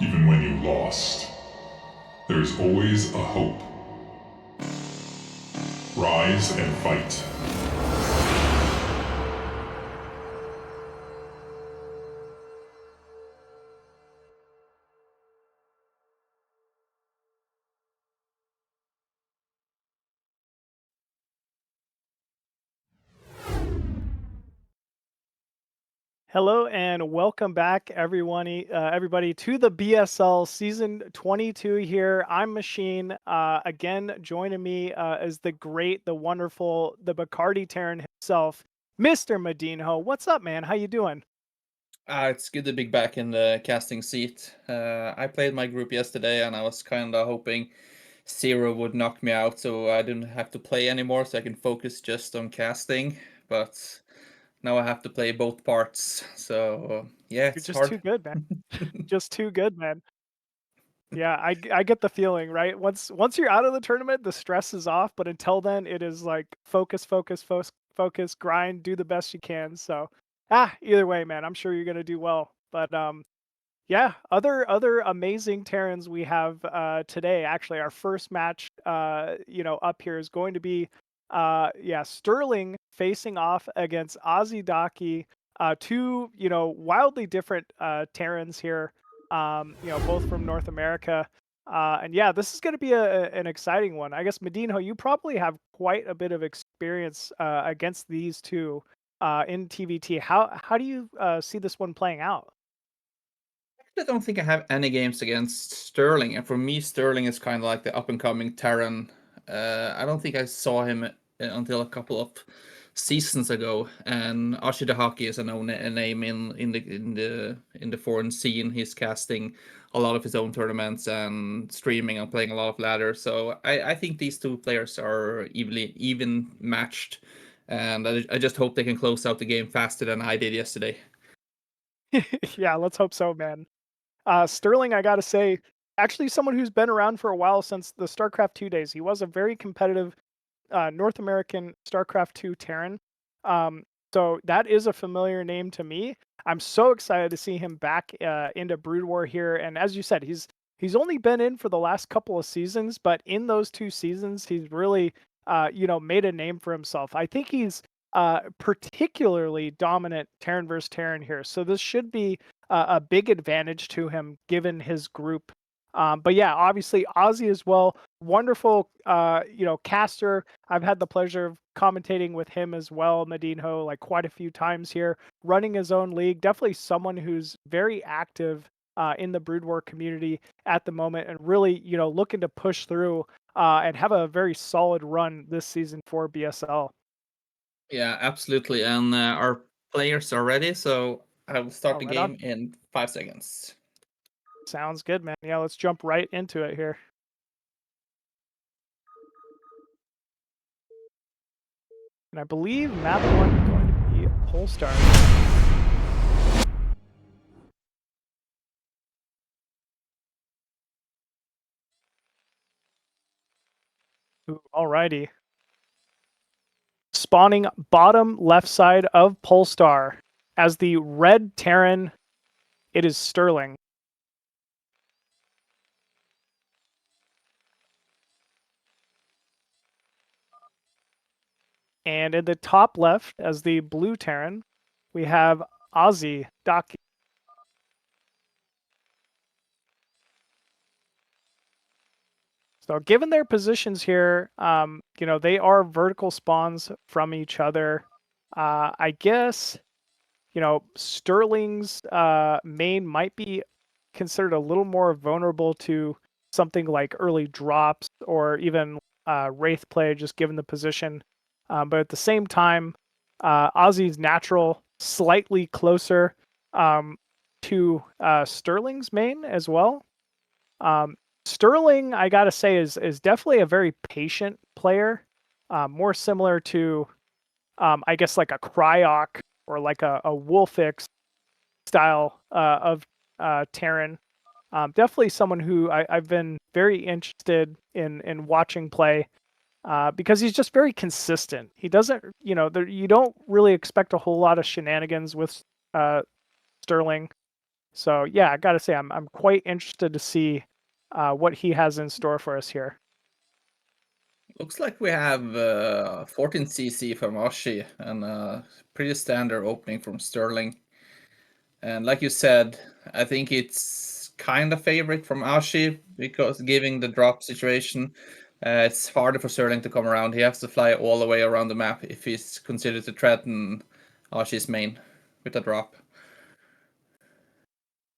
even when you lost. There's always a hope. Rise and fight. Hello and welcome back, everybody, to the BSL Season 22 here. I'm Machine. Again, joining me is the great, the wonderful, the Bacardi Terran himself, Mr. MadiNho. What's up, man? How you doing? It's good to be back in the casting seat. I played my group yesterday, and I was kind of hoping Zero would knock me out, so I didn't have to play anymore, so I can focus just on casting. But now I have to play both parts, so yeah, You're it's just too hard. good, man. Just too good, man. Yeah, I get the feeling, right? Once you're out of the tournament, the stress is off, but until then, it is like focus, grind, do the best you can. So, either way, man, I'm sure you're gonna do well. But yeah, other amazing Terrans we have today. Actually, our first match, up here is going to be, Sterling facing off against Azidaki. Two, wildly different Terrans here. Both from North America. And yeah, this is going to be an exciting one. I guess MadiNho, you probably have quite a bit of experience against these two in TVT. How do you see this one playing out? I don't think I have any games against Sterling, and for me, Sterling is kind of like the up and coming Terran. I don't think I saw him until a couple of seasons ago, and Ashidahaki is a known name in the foreign scene. He's casting a lot of his own tournaments and streaming and playing a lot of ladder. So I think these two players are even matched, and I just hope they can close out the game faster than I did yesterday. Yeah, let's hope so, man. Sterling, I gotta say, actually someone who's been around for a while since the StarCraft 2 days. He was a very competitive North American StarCraft 2 Terran. So that is a familiar name to me. I'm so excited to see him back into Broodwar here. And as you said, he's only been in for the last couple of seasons, but in those 2 seasons, he's really made a name for himself. I think he's particularly dominant Terran versus Terran here. So this should be a big advantage to him given his group. But yeah, obviously Ozzy as well. Wonderful, caster. I've had the pleasure of commentating with him as well, MadiNho, like quite a few times here, running his own league. Definitely someone who's very active in the Broodwar community at the moment, and really, looking to push through and have a very solid run this season for BSL. Yeah, absolutely. And our players are ready, so I will start Oh, the right on. game in 5 seconds. Sounds good, man. Yeah, let's jump right into it here. And I believe map one is going to be Polestar. Ooh, alrighty. Spawning bottom left side of Polestar. As the red Terran, it is Sterling. And in the top left, as the blue Terran, we have Azidaki. So given their positions here, they are vertical spawns from each other. I guess, Sterling's main might be considered a little more vulnerable to something like early drops or even Wraith play, just given the position. But at the same time, Ozzy's natural, slightly closer to Sterling's main as well. Sterling, I gotta say, is definitely a very patient player, more similar to, I guess, like a Cryok or like a Wolfix style of Terran. Definitely someone who I've been very interested in watching play because he's just very consistent. He doesn't, you don't really expect a whole lot of shenanigans with Sterling. So yeah, I gotta say I'm quite interested to see what he has in store for us here. Looks like we have 14 CC from Ashi and a pretty standard opening from Sterling. And like you said, I think it's kind of favorite from Ashi because giving the drop situation, it's harder for Sterling to come around. He has to fly all the way around the map if he's considered to threaten Ashi's main with a drop.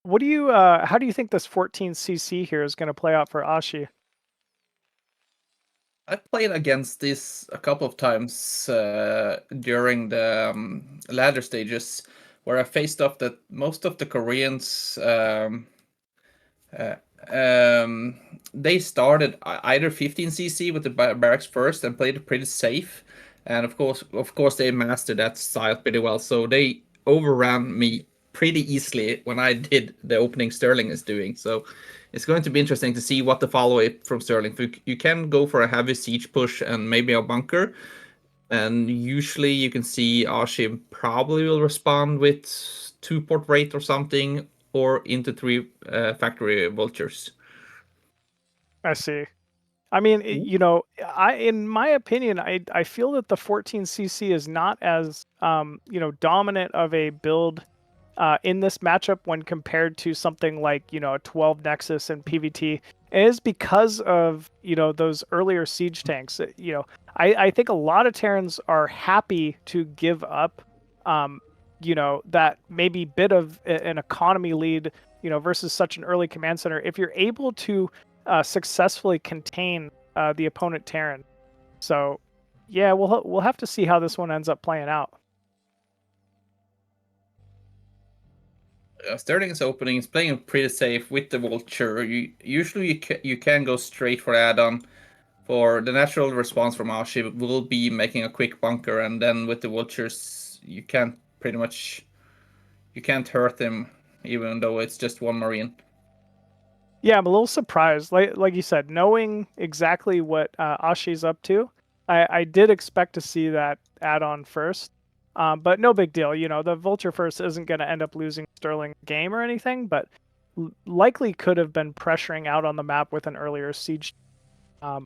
What do you how do you think this 14cc here is going to play out for Ashi? I played against this a couple of times during the ladder stages, where I faced off that most of the Koreans uh, they started either 15cc with the barracks first and played it pretty safe, and of course they mastered that style pretty well. So they overran me pretty easily when I did the opening Sterling is doing. So it's going to be interesting to see what the follow-up from Sterling. You can go for a heavy siege push and maybe a bunker, and usually you can see Ashim probably will respond with 2-port rate or something, or into 3 factory vultures. I see. I mean, you know, in my opinion, I feel that the 14cc is not as you know, dominant of a build in this matchup when compared to something like, you know, a 12 Nexus and PvT. It is because of, you know, those earlier siege tanks. You know, I think a lot of Terrans are happy to give up, you know, that maybe bit of an economy lead, you know, versus such an early command center. If you're able to successfully contain the opponent Terran. So, yeah, we'll have to see how this one ends up playing out. Sterling's opening is playing pretty safe with the vulture. Usually you can go straight for add-on. For the natural response from Ashi will be making a quick bunker, and then with the vultures you can't hurt him, even though it's just one marine. Yeah, I'm a little surprised. Like you said, knowing exactly what Ashi's up to, I did expect to see that add-on first. But no big deal. You know, the Vulture first isn't going to end up losing Sterling game or anything, but likely could have been pressuring out on the map with an earlier siege. But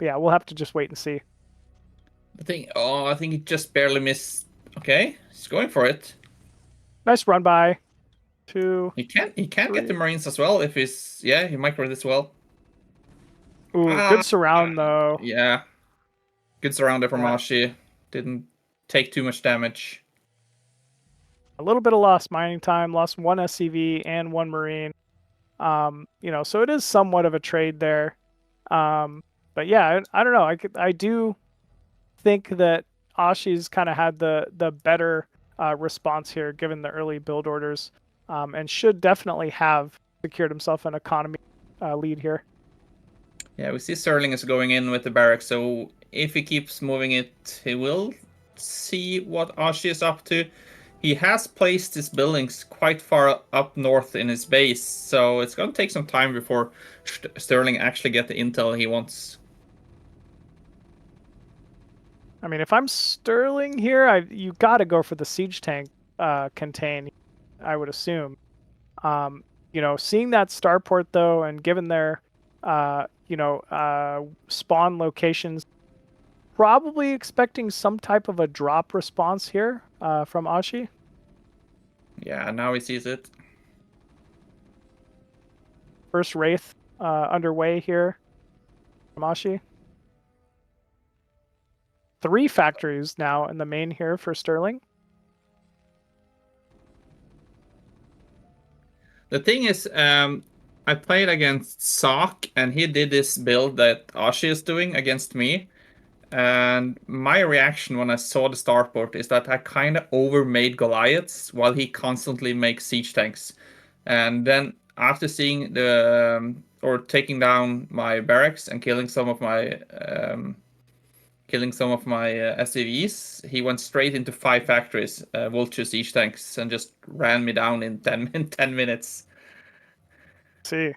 yeah, we'll have to just wait and see. I think he just barely missed. Okay, he's going for it. Nice run by. 2. He can't get the 3. marines as well if he's he microed as well. Ooh, good surround though. Yeah, good surround from Yeah. Ashi. Didn't take too much damage. A little bit of lost mining time, lost 1 SCV and 1 marine. You know, so it is somewhat of a trade there. But yeah, I don't know. I do think that Ashi's kind of had the better response here, given the early build orders, and should definitely have secured himself an economy lead here. Yeah, we see Sterling is going in with the barracks, so if he keeps moving it, he will see what Ashi is up to. He has placed his buildings quite far up north in his base, so it's going to take some time before Sterling actually get the intel he wants. I mean, if I'm Sterling here, you got to go for the siege tank contain, I would assume. You know, seeing that starport though, and given their you know, spawn locations, probably expecting some type of a drop response here from Ashi. Yeah, now he sees it. First Wraith underway here from Ashi. 3 factories now in the main here for Sterling. The thing is, I played against Sock, and he did this build that Ashi is doing against me. And my reaction when I saw the starport is that I kind of overmade Goliaths while he constantly makes siege tanks. And then after seeing or taking down my barracks and killing some of my SCVs, he went straight into 5 factories, vulture siege tanks, and just ran me down in 10 minutes. See.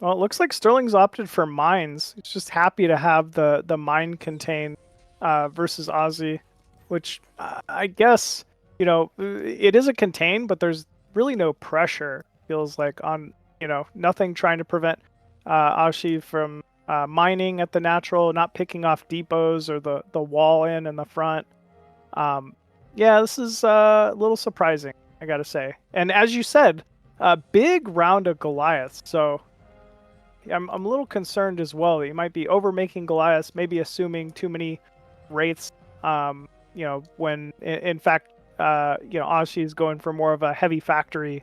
Well, it looks like Sterling's opted for mines. He's just happy to have the mine contain versus Ozzy, which I guess, you know, it is a contain, but there's really no pressure, feels like, on, you know, nothing trying to prevent Ashi from mining at the natural, not picking off depots or the wall in the front. Yeah, this is a little surprising, I gotta say. And as you said, a big round of Goliaths, so I'm a little concerned as well that you might be overmaking Goliaths, maybe assuming too many Wraiths, you know, when in fact, you know, Ashi is going for more of a heavy factory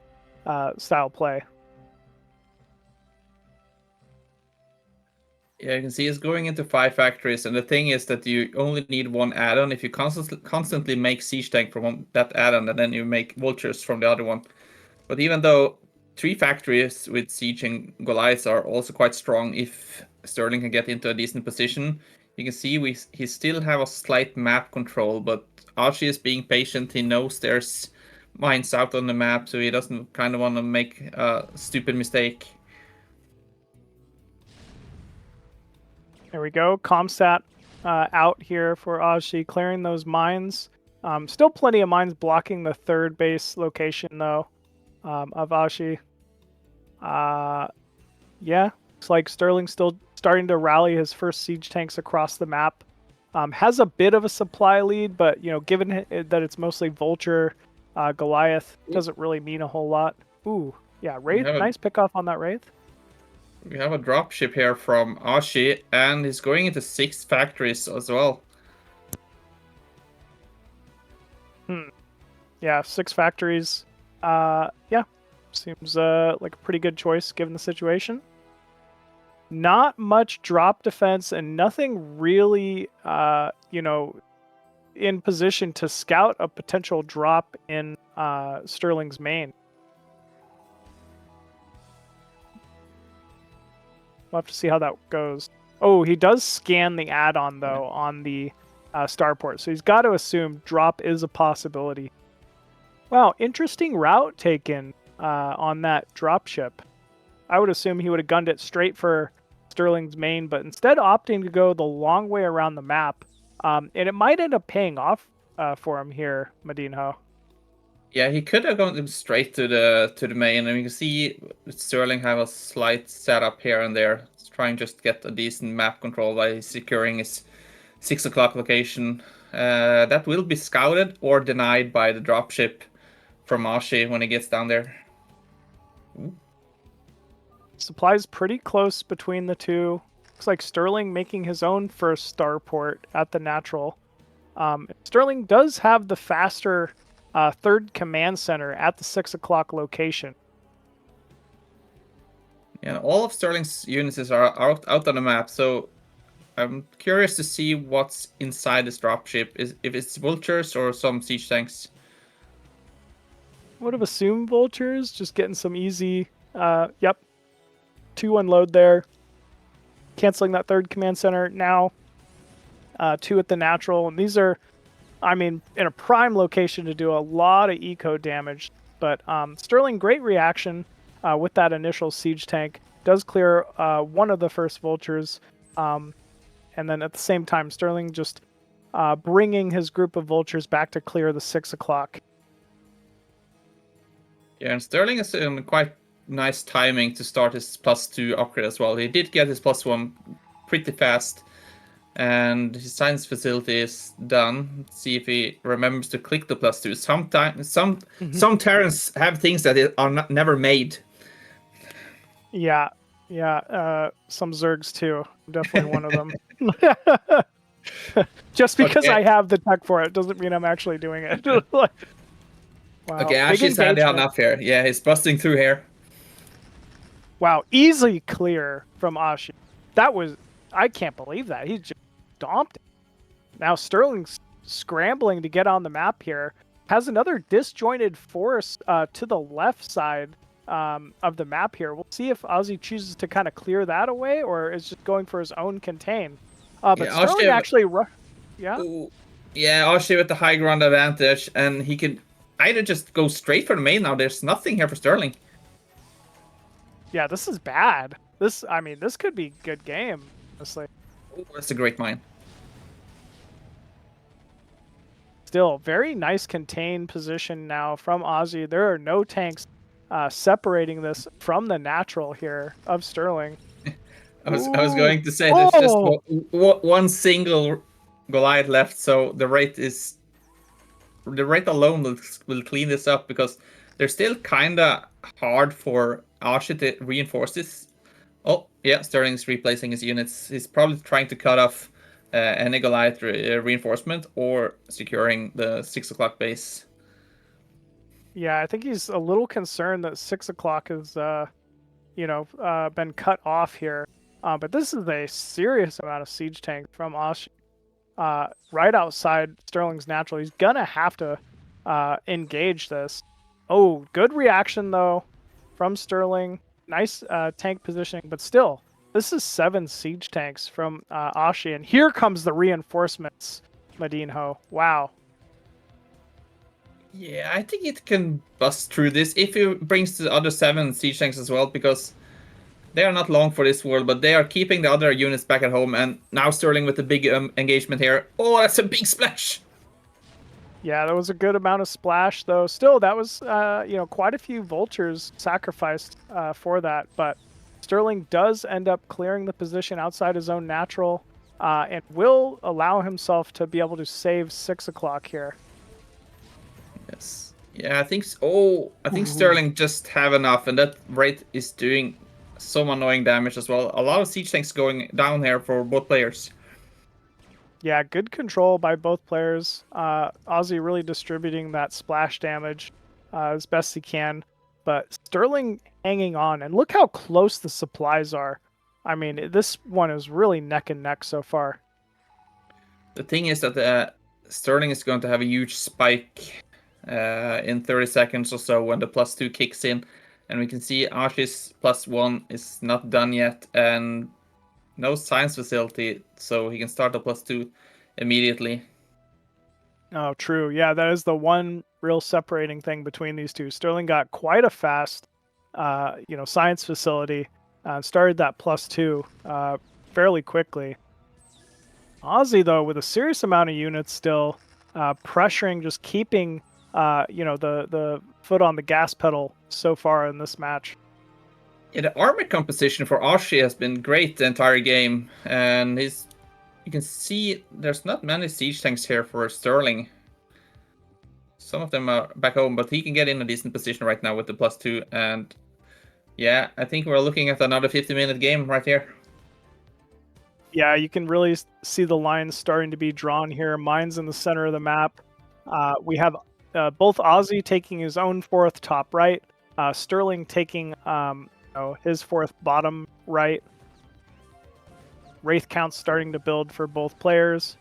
style play. Yeah, you can see it's going into 5 factories, and the thing is that you only need 1 add-on. If you constantly make siege tank from that add-on, and then you make vultures from the other one. But even though 3 factories with siege and Goliaths are also quite strong, if Sterling can get into a decent position, you can see he still have a slight map control, but Archie is being patient. He knows there's mines out on the map, so he doesn't kind of want to make a stupid mistake. There we go. Comsat out here for Ashi, clearing those mines. Still plenty of mines blocking the 3rd base location, though, of Ashi. Yeah, looks like Sterling's still starting to rally his first siege tanks across the map. Has a bit of a supply lead, but, you know, given that it's mostly Vulture, Goliath, doesn't really mean a whole lot. Ooh, yeah, Wraith, nice pickoff on that Wraith. We have a dropship here from Ashi, and he's going into 6 factories as well. Yeah, 6 factories. Yeah, seems like a pretty good choice given the situation. Not much drop defense and nothing really, you know, in position to scout a potential drop in Sterling's main. We'll have to see how that goes. Oh, he does scan the add-on, though, on the starport. So he's got to assume drop is a possibility. Wow, interesting route taken on that dropship. I would assume he would have gunned it straight for Sterling's main, but instead opting to go the long way around the map. And it might end up paying off for him here, MadiNho. Yeah, he could have gone straight to the main, and you can see Sterling have a slight setup here and there. He's trying just to get a decent map control by securing his 6 o'clock location. That will be scouted or denied by the dropship from Ashi when he gets down there. Ooh. Supply's pretty close between the two. Looks like Sterling making his own first starport at the natural. Sterling does have the faster 3rd command center at the 6 o'clock location. Yeah, all of Sterling's units are out on the map, so I'm curious to see what's inside this dropship. If it's vultures or some siege tanks. Would have assumed vultures, just getting some easy. Yep, 2 unload there. Canceling that 3rd command center now. 2 at the natural, and these are, I mean, in a prime location to do a lot of eco damage. But Sterling, great reaction with that initial siege tank. Does clear 1 of the first vultures. And then at the same time, Sterling just bringing his group of vultures back to clear the 6 o'clock. Yeah, and Sterling is in quite nice timing to start his +2 upgrade as well. He did get his +1 pretty fast. And his science facility is done. Let's see if he remembers to click the +2. Sometimes some Terrans have things that are never made. Yeah. Some Zergs too. I'm definitely one of them. Just because I have the tech for it doesn't mean I'm actually doing it. Wow. Okay, Ashi's had enough here. Yeah, he's busting through here. Wow, easy clear from Ashi. That was, I can't believe that. He just stomped it. Now Sterling's scrambling to get on the map here. Has another disjointed force to the left side of the map here. We'll see if Ozzy chooses to kind of clear that away or is just going for his own contain. But yeah, Sterling actually... Yeah, Ashi with the high ground advantage, and he could either just go straight for the main now. There's nothing here for Sterling. Yeah, this is bad. This could be a good game, honestly. Oh, that's a great mine. still very nice contained position now from Aussie. There are no tanks separating this from the natural here of Sterling. I was going to say there's just one single Goliath left, so the rate alone will clean this up, because they're still kind of hard for Ashe to reinforce this. Oh, yeah, Sterling's replacing his units. He's probably trying to cut off any Goliath reinforcement or securing the 6 o'clock base. Yeah, I think he's a little concerned that 6 o'clock has, been cut off here. But this is a serious amount of siege tanks from Ashe. Right outside Sterling's natural. He's gonna have to engage this. Oh, good reaction though from Sterling. Nice tank positioning, but still, this is 7 siege tanks from Ashe, and here comes the reinforcements, MadiNho. Wow. Yeah, I think it can bust through this if it brings the other 7 siege tanks as well, because they are not long for this world, but they are keeping the other units back at home. And now Sterling with the big engagement here. Oh, that's a big splash. Yeah, that was a good amount of splash, though. Still, that was, quite a few vultures sacrificed for that. But Sterling does end up clearing the position outside his own natural and will allow himself to be able to save 6 o'clock here. Yes. Yeah, I think Sterling just have enough, and that rate is doing some annoying damage as well. A lot of siege tanks going down here for both players. Yeah, good control by both players. Aussie really distributing that splash damage as best he can, but Sterling hanging on. And look how close the supplies are. I mean, this one is really neck and neck so far. The thing is that Sterling is going to have a huge spike in 30 seconds or so when the +2 kicks in. And we can see Ashe's +1 is not done yet, and no science facility, so he can start the +2 immediately. Oh, true. Yeah, that is the one real separating thing between these two. Sterling got quite a fast, science facility and started that +2 fairly quickly. Aussie, though, with a serious amount of units still pressuring, just keeping, the foot on the gas pedal so far in this match. Yeah, the armor composition for Ashe has been great the entire game, and you can see there's not many siege tanks here for Sterling. Some of them are back home, but he can get in a decent position right now with the +2, and yeah, I think we're looking at another 50-minute game right here. Yeah, you can really see the lines starting to be drawn here. Mine's in the center of the map. We have both Aussie taking his own 4th top right, Sterling taking his 4th bottom right. Wraith count's starting to build for both players.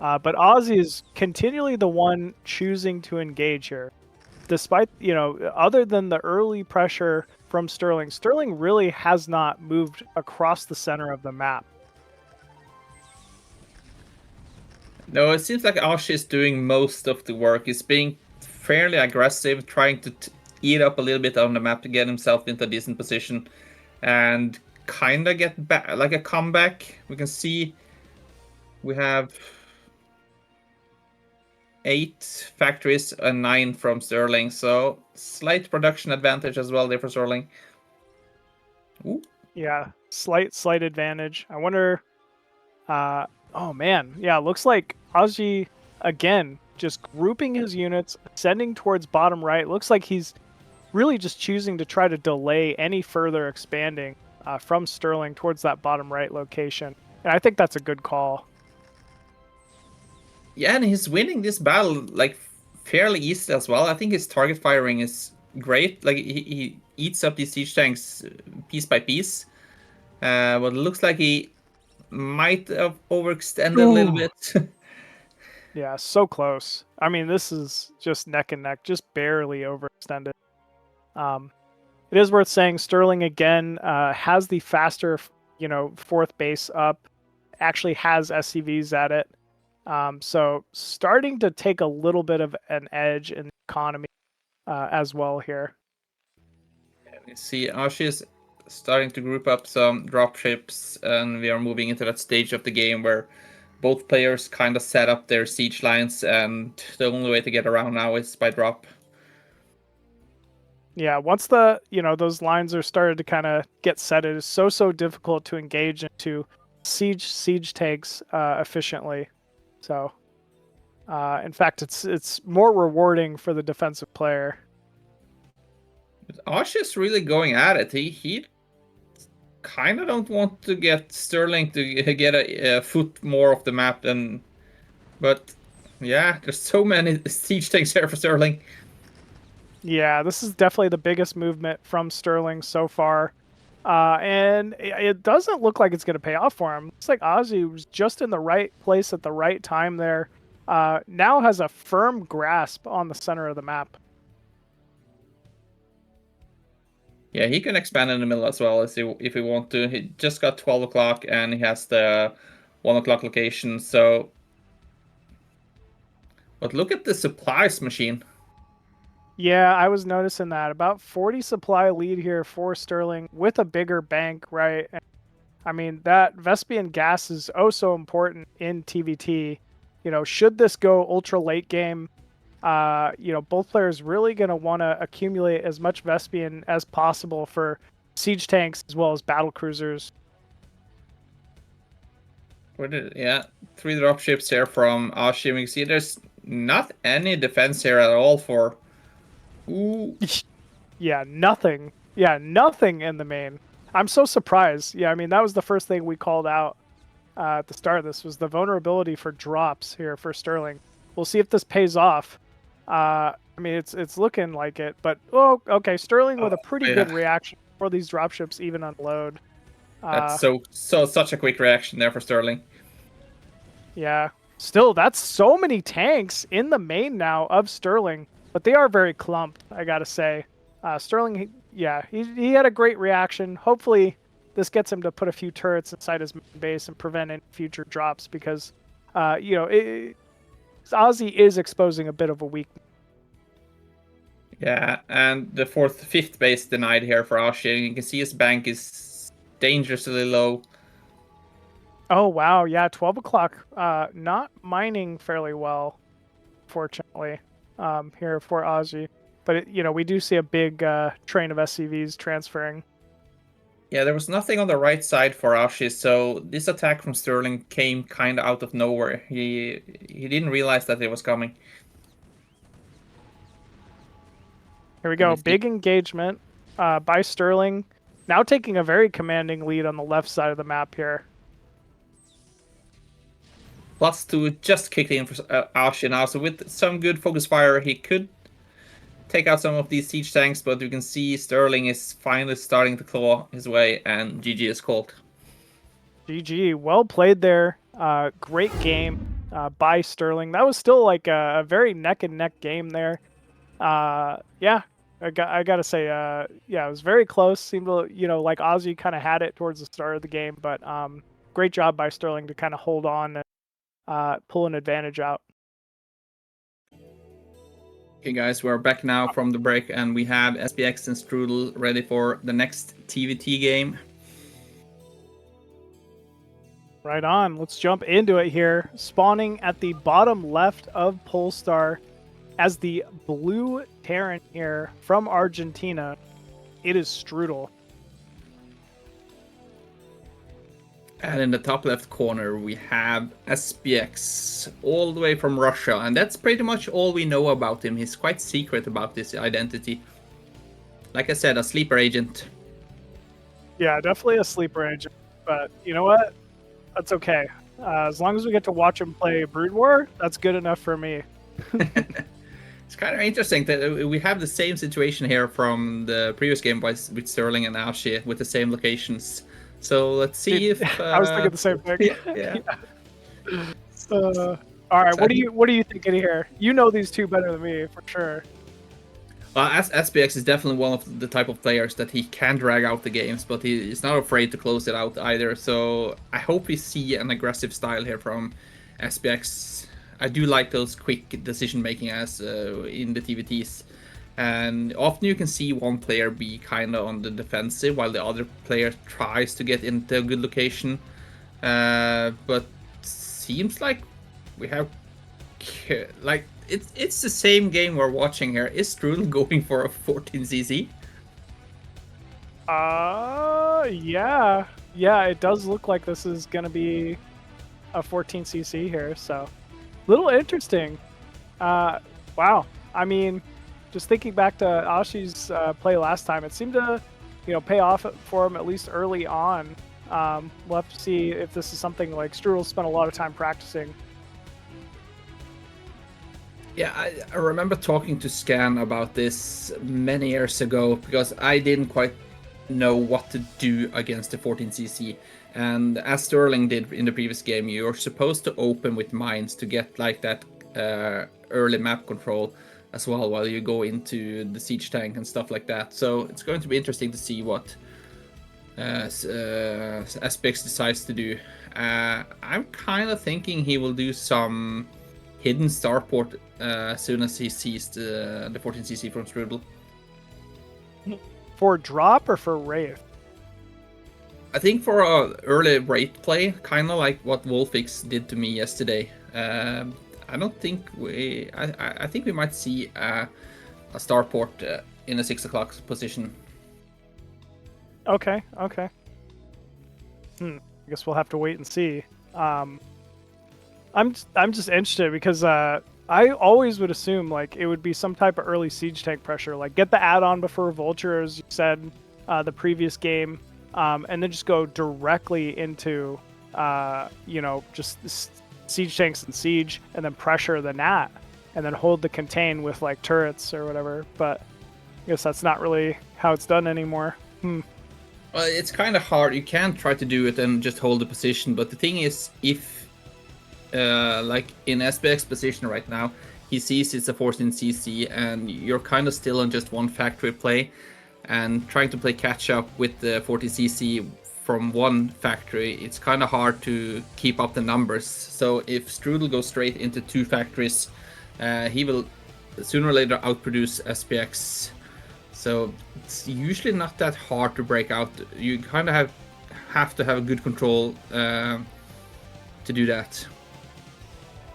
But Aussie is continually the one choosing to engage here. Despite, other than the early pressure from Sterling, Sterling really has not moved across the center of the map. No, it seems like Ashe is doing most of the work. He's being fairly aggressive, trying to eat up a little bit on the map to get himself into a decent position and kind of get back, like a comeback. We can see we have 8 factories and 9 from Sterling, so slight production advantage as well there for Sterling. Ooh. Yeah, slight advantage. I wonder. Oh man, yeah, looks like Aussie again just grouping his units, sending towards bottom right. Looks like he's really just choosing to try to delay any further expanding from Sterling towards that bottom right location. And I think that's a good call. Yeah, and he's winning this battle like fairly easily as well. I think his target firing is great. Like he eats up these siege tanks piece by piece. But it looks like he might have overextended a little bit. Yeah, so close. I mean, this is just neck and neck, just barely overextended. It is worth saying Sterling again has the faster, 4th base up, actually has SCVs at it. So starting to take a little bit of an edge in the economy as well here. We see Ashe is starting to group up some dropships, and we are moving into that stage of the game where both players kind of set up their siege lines, and the only way to get around now is by drop. Yeah, once the those lines are started to kind of get set, it is so difficult to engage into siege tanks efficiently. So, in fact, it's more rewarding for the defensive player. Ash is really going at it. He kind of don't want to get Sterling to get a foot more of the map than, but yeah, there's so many siege tanks here for Sterling. Yeah, this is definitely the biggest movement from Sterling so far. And it doesn't look like it's going to pay off for him. Looks like Ozzy was just in the right place at the right time there. Now has a firm grasp on the center of the map. Yeah, he can expand in the middle as well if he want to. He just got 12 o'clock and he has the 1 o'clock location. So, but look at the supplies machine. Yeah, I was noticing that. About 40 supply lead here for Sterling with a bigger bank, right? I mean, that Vespian gas is oh so important in TVT. Should this go ultra late game, both players really going to want to accumulate as much Vespian as possible for siege tanks as well as battle cruisers. Yeah, 3 dropships here from Ashim. You can see there's not any defense here at all for... Ooh. Yeah, nothing. Yeah, nothing in the main. I'm so surprised. Yeah, I mean, that was the first thing we called out at the start of this, was the vulnerability for drops here for Sterling. We'll see if this pays off. I mean, it's looking like it, but okay, Sterling with a pretty good reaction for these dropships even unload. That's such a quick reaction there for Sterling. Yeah, still, that's so many tanks in the main now of Sterling, but they are very clumped, I gotta say. Sterling, he had a great reaction. Hopefully, this gets him to put a few turrets inside his base and prevent any future drops, because, Ozzy is exposing a bit of a weakness. Yeah, and the 5th base denied here for Ashi. You can see his bank is dangerously low. Oh, wow. Yeah, 12 o'clock. Not mining fairly well, fortunately, here for Ozzy. But, we do see a big train of SCVs transferring. Yeah, there was nothing on the right side for Ashi, so this attack from Sterling came kind of out of nowhere. He didn't realize that it was coming. Here we go. Big engagement by Sterling. Now taking a very commanding lead on the left side of the map here. +2 just kicked in for Ashi now, so with some good focus fire, he could take out some of these siege tanks, but you can see Sterling is finally starting to claw his way, and GG is called. GG. Well played there. Great game by Sterling. That was still like a very neck-and-neck game there. Yeah, I gotta say, yeah, it was very close. Seemed to, like Ozzy kind of had it towards the start of the game, but great job by Sterling to kind of hold on and pull an advantage out. Okay, guys, we're back now from the break, and we have SPX and Strudel ready for the next TVT game. Right on. Let's jump into it here. Spawning at the bottom left of Polestar as the blue Terran here from Argentina, it is Strudel. And in the top left corner, we have SPX, all the way from Russia. And that's pretty much all we know about him. He's quite secret about this identity. Like I said, a sleeper agent. Yeah, definitely a sleeper agent. But you know what? That's okay. As long as we get to watch him play Broodwar, that's good enough for me. It's kind of interesting that we have the same situation here from the previous game with Sterling and Ashi with the same locations. So let's see if I was thinking the same thing. Yeah. All right, what are you thinking here? You know these two better than me for sure. SPX is definitely one of the type of players that he can drag out the games, but he's not afraid to close it out either. So I hope we see an aggressive style here from SPX. I do like those quick decision making as in the TVTs. And often you can see one player be kind of on the defensive while the other player tries to get into a good location. But seems like we have like it's the same game we're watching here. Is Strudel going for a 14cc? Yeah. Yeah, it does look like this is going to be a 14cc here, so little interesting. Wow. I mean, just thinking back to Ashi's play last time, it seemed to, pay off for him at least early on. We'll have to see if this is something like Strudel spent a lot of time practicing. Yeah, I remember talking to Scan about this many years ago because I didn't quite know what to do against the 14cc. And as Sterling did in the previous game, you're supposed to open with mines to get like that early map control as well while you go into the siege tank and stuff like that. So it's going to be interesting to see what SPX decides to do. I'm kind of thinking he will do some hidden starport as soon as he sees the 14cc from Strudel. For drop or for Wraith? I think for a early Wraith play, kind of like what Wolfix did to me yesterday. I don't think I think we might see a starport in a 6 o'clock position. Okay. I guess we'll have to wait and see. I'm just interested because I always would assume like it would be some type of early siege tank pressure, like get the add-on before Vulture, as you said the previous game, and then just go directly into just siege tanks and siege, and then pressure the Nat, and then hold the contain with like turrets or whatever. But I guess that's not really how it's done anymore. Well, it's kind of hard. You can try to do it and just hold the position, but the thing is, if like in SPX position right now, he sees it's a 14cc and you're kind of still on just one factory play and trying to play catch up with the 40cc from one factory, it's kind of hard to keep up the numbers. So if Strudel goes straight into two factories, he will sooner or later outproduce SPX. So it's usually not that hard to break out. You kind of have to have a good control to do that.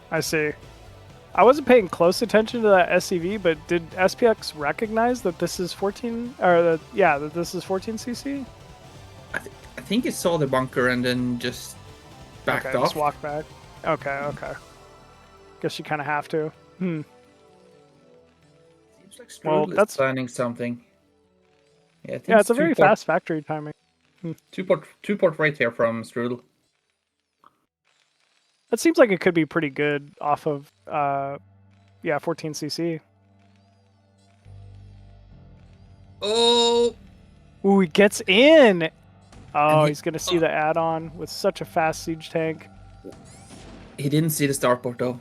I see. I wasn't paying close attention to that SCV, but did SPX recognize that this is 14, or that this is 14cc? I think it saw the bunker and then just backed off. Just walked back. Okay. Guess you kind of have to. Seems like Strudel is planning something. Yeah, it's a very fast factory timing. Two port right here from Strudel. That seems like it could be pretty good off of 14cc. Oh! Ooh, he gets in! Oh, he's going to see the add-on with such a fast siege tank. He didn't see the starport, though.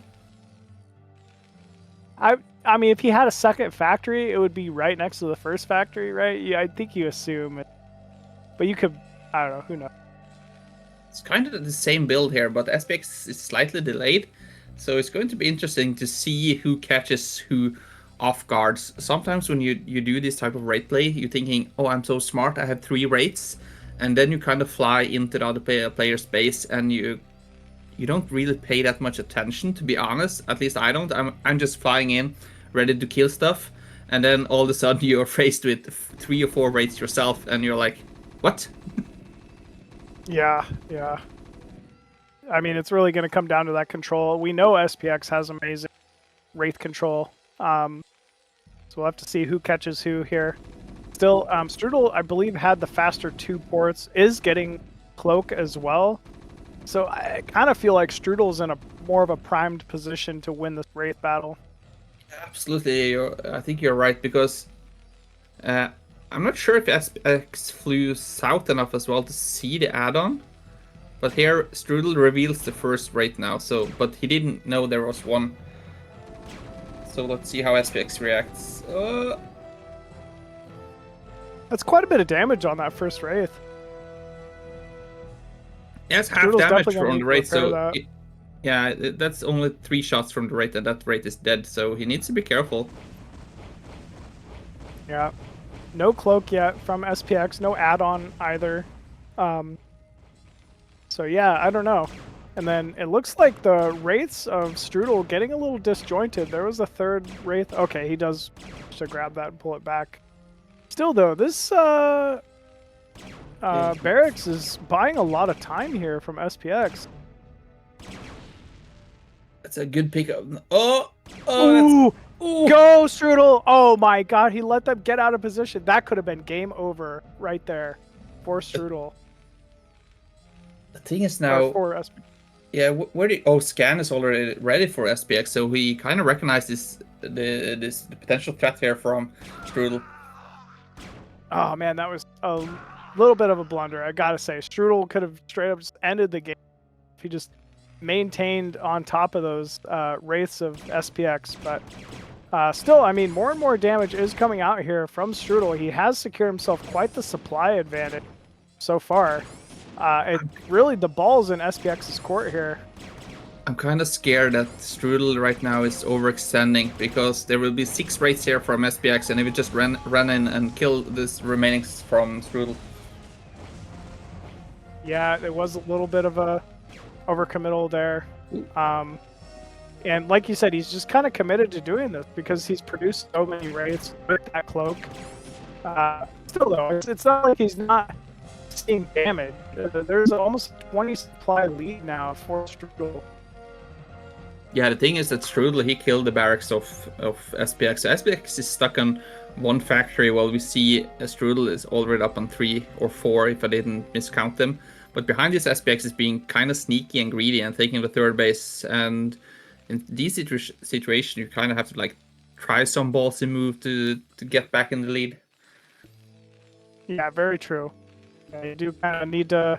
I mean, if he had a second factory, it would be right next to the first factory, right? Yeah, I think you assume it. But you could... I don't know, who knows? It's kind of the same build here, but SPX is slightly delayed. So it's going to be interesting to see who catches who off guards. Sometimes when you do this type of raid play, you're thinking, oh, I'm so smart, I have 3 raids. And then you kind of fly into the other player's base and you don't really pay that much attention, to be honest. At least I don't. I'm just flying in, ready to kill stuff. And then all of a sudden you're faced with 3 or 4 raids yourself and you're like, what? Yeah. I mean, it's really going to come down to that control. We know SPX has amazing Wraith control. So we'll have to see who catches who here. Still, Strudel, I believe, had the faster 2 ports, is getting Cloak as well. So I kind of feel like Strudel's in a more of a primed position to win this Wraith battle. Absolutely, I think you're right, because I'm not sure if SPX flew south enough as well to see the add-on. But here, Strudel reveals the first Wraith now, but he didn't know there was one. So let's see how SPX reacts. That's quite a bit of damage on that first Wraith. Yeah, it's half damage from the Wraith, so... Yeah, that's only 3 shots from the Wraith, and that Wraith is dead, so he needs to be careful. Yeah. No Cloak yet from SPX, no add-on either. So yeah, I don't know. And then it looks like the wraiths of Strudel getting a little disjointed. There was a third wraith. Okay, he does to grab that and pull it back. Still though, this barracks is buying a lot of time here from SPX. That's a good pickup. Oh, Ooh, ooh. go Strudel! Oh my god, he let them get out of position. That could have been game over right there for Strudel. The thing is now, For SPX. yeah, where did Scan is already ready for SPX, so he kind of recognizes the potential threat here from Strudel. Oh man, that was a little bit of a blunder. I gotta say, Strudel could have straight up just ended the game if he just maintained on top of those wraiths of SPX. But still, I mean, more and more damage is coming out here from Strudel. He has secured himself quite the supply advantage so far. Really, the ball's in SPX's court here. I'm kind of scared that Strudel right now is overextending because there will be 6 wraiths here from SPX, and he would just run in and kill this remaining from Strudel. Yeah, it was a little bit of a overcommittal there. And like you said, he's just kind of committed to doing this because he's produced so many wraiths with that cloak. Still though, it's not like he's not seeing damage. There's almost 20 supply lead now for Strudel. Yeah, the thing is that Strudel, he killed the barracks of SPX. So SPX is stuck on 1 factory, while we see Strudel is already up on 3 or 4 if I didn't miscount them. But behind this, SPX is being kind of sneaky and greedy and taking the 3rd base. And in these situations, you kind of have to like try some ballsy move to get back in the lead. Yeah, very true. You do kind of need to,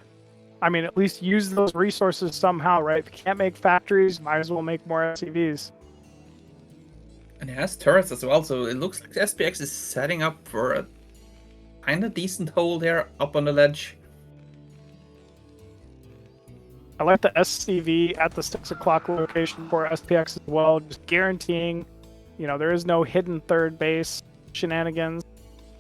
I mean, at least use those resources somehow, right? If you can't make factories, might as well make more SCVs. And it has turrets as well, so it looks like SPX is setting up for a kind of decent hold here up on the ledge. I like the SCV at the 6 o'clock location for SPX as well, just guaranteeing, you know, there is no hidden 3rd base shenanigans.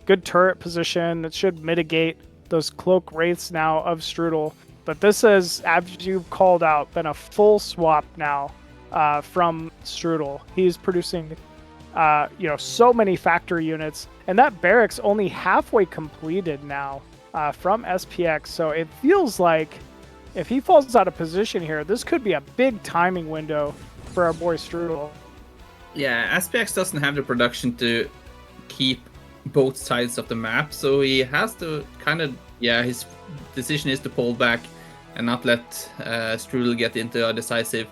Good turret position that should mitigate those cloak wraiths now of Strudel. But this has, as you've called out, been a full swap now from Strudel. He's producing, you know, so many factory units, and that barracks only halfway completed now from SPX. So it feels like if he falls out of position here, this could be a big timing window for our boy Strudel. Yeah, SPX doesn't have the production to keep both sides of the map, so he has to kind of, yeah, his decision is to pull back and not let Strudel get into a decisive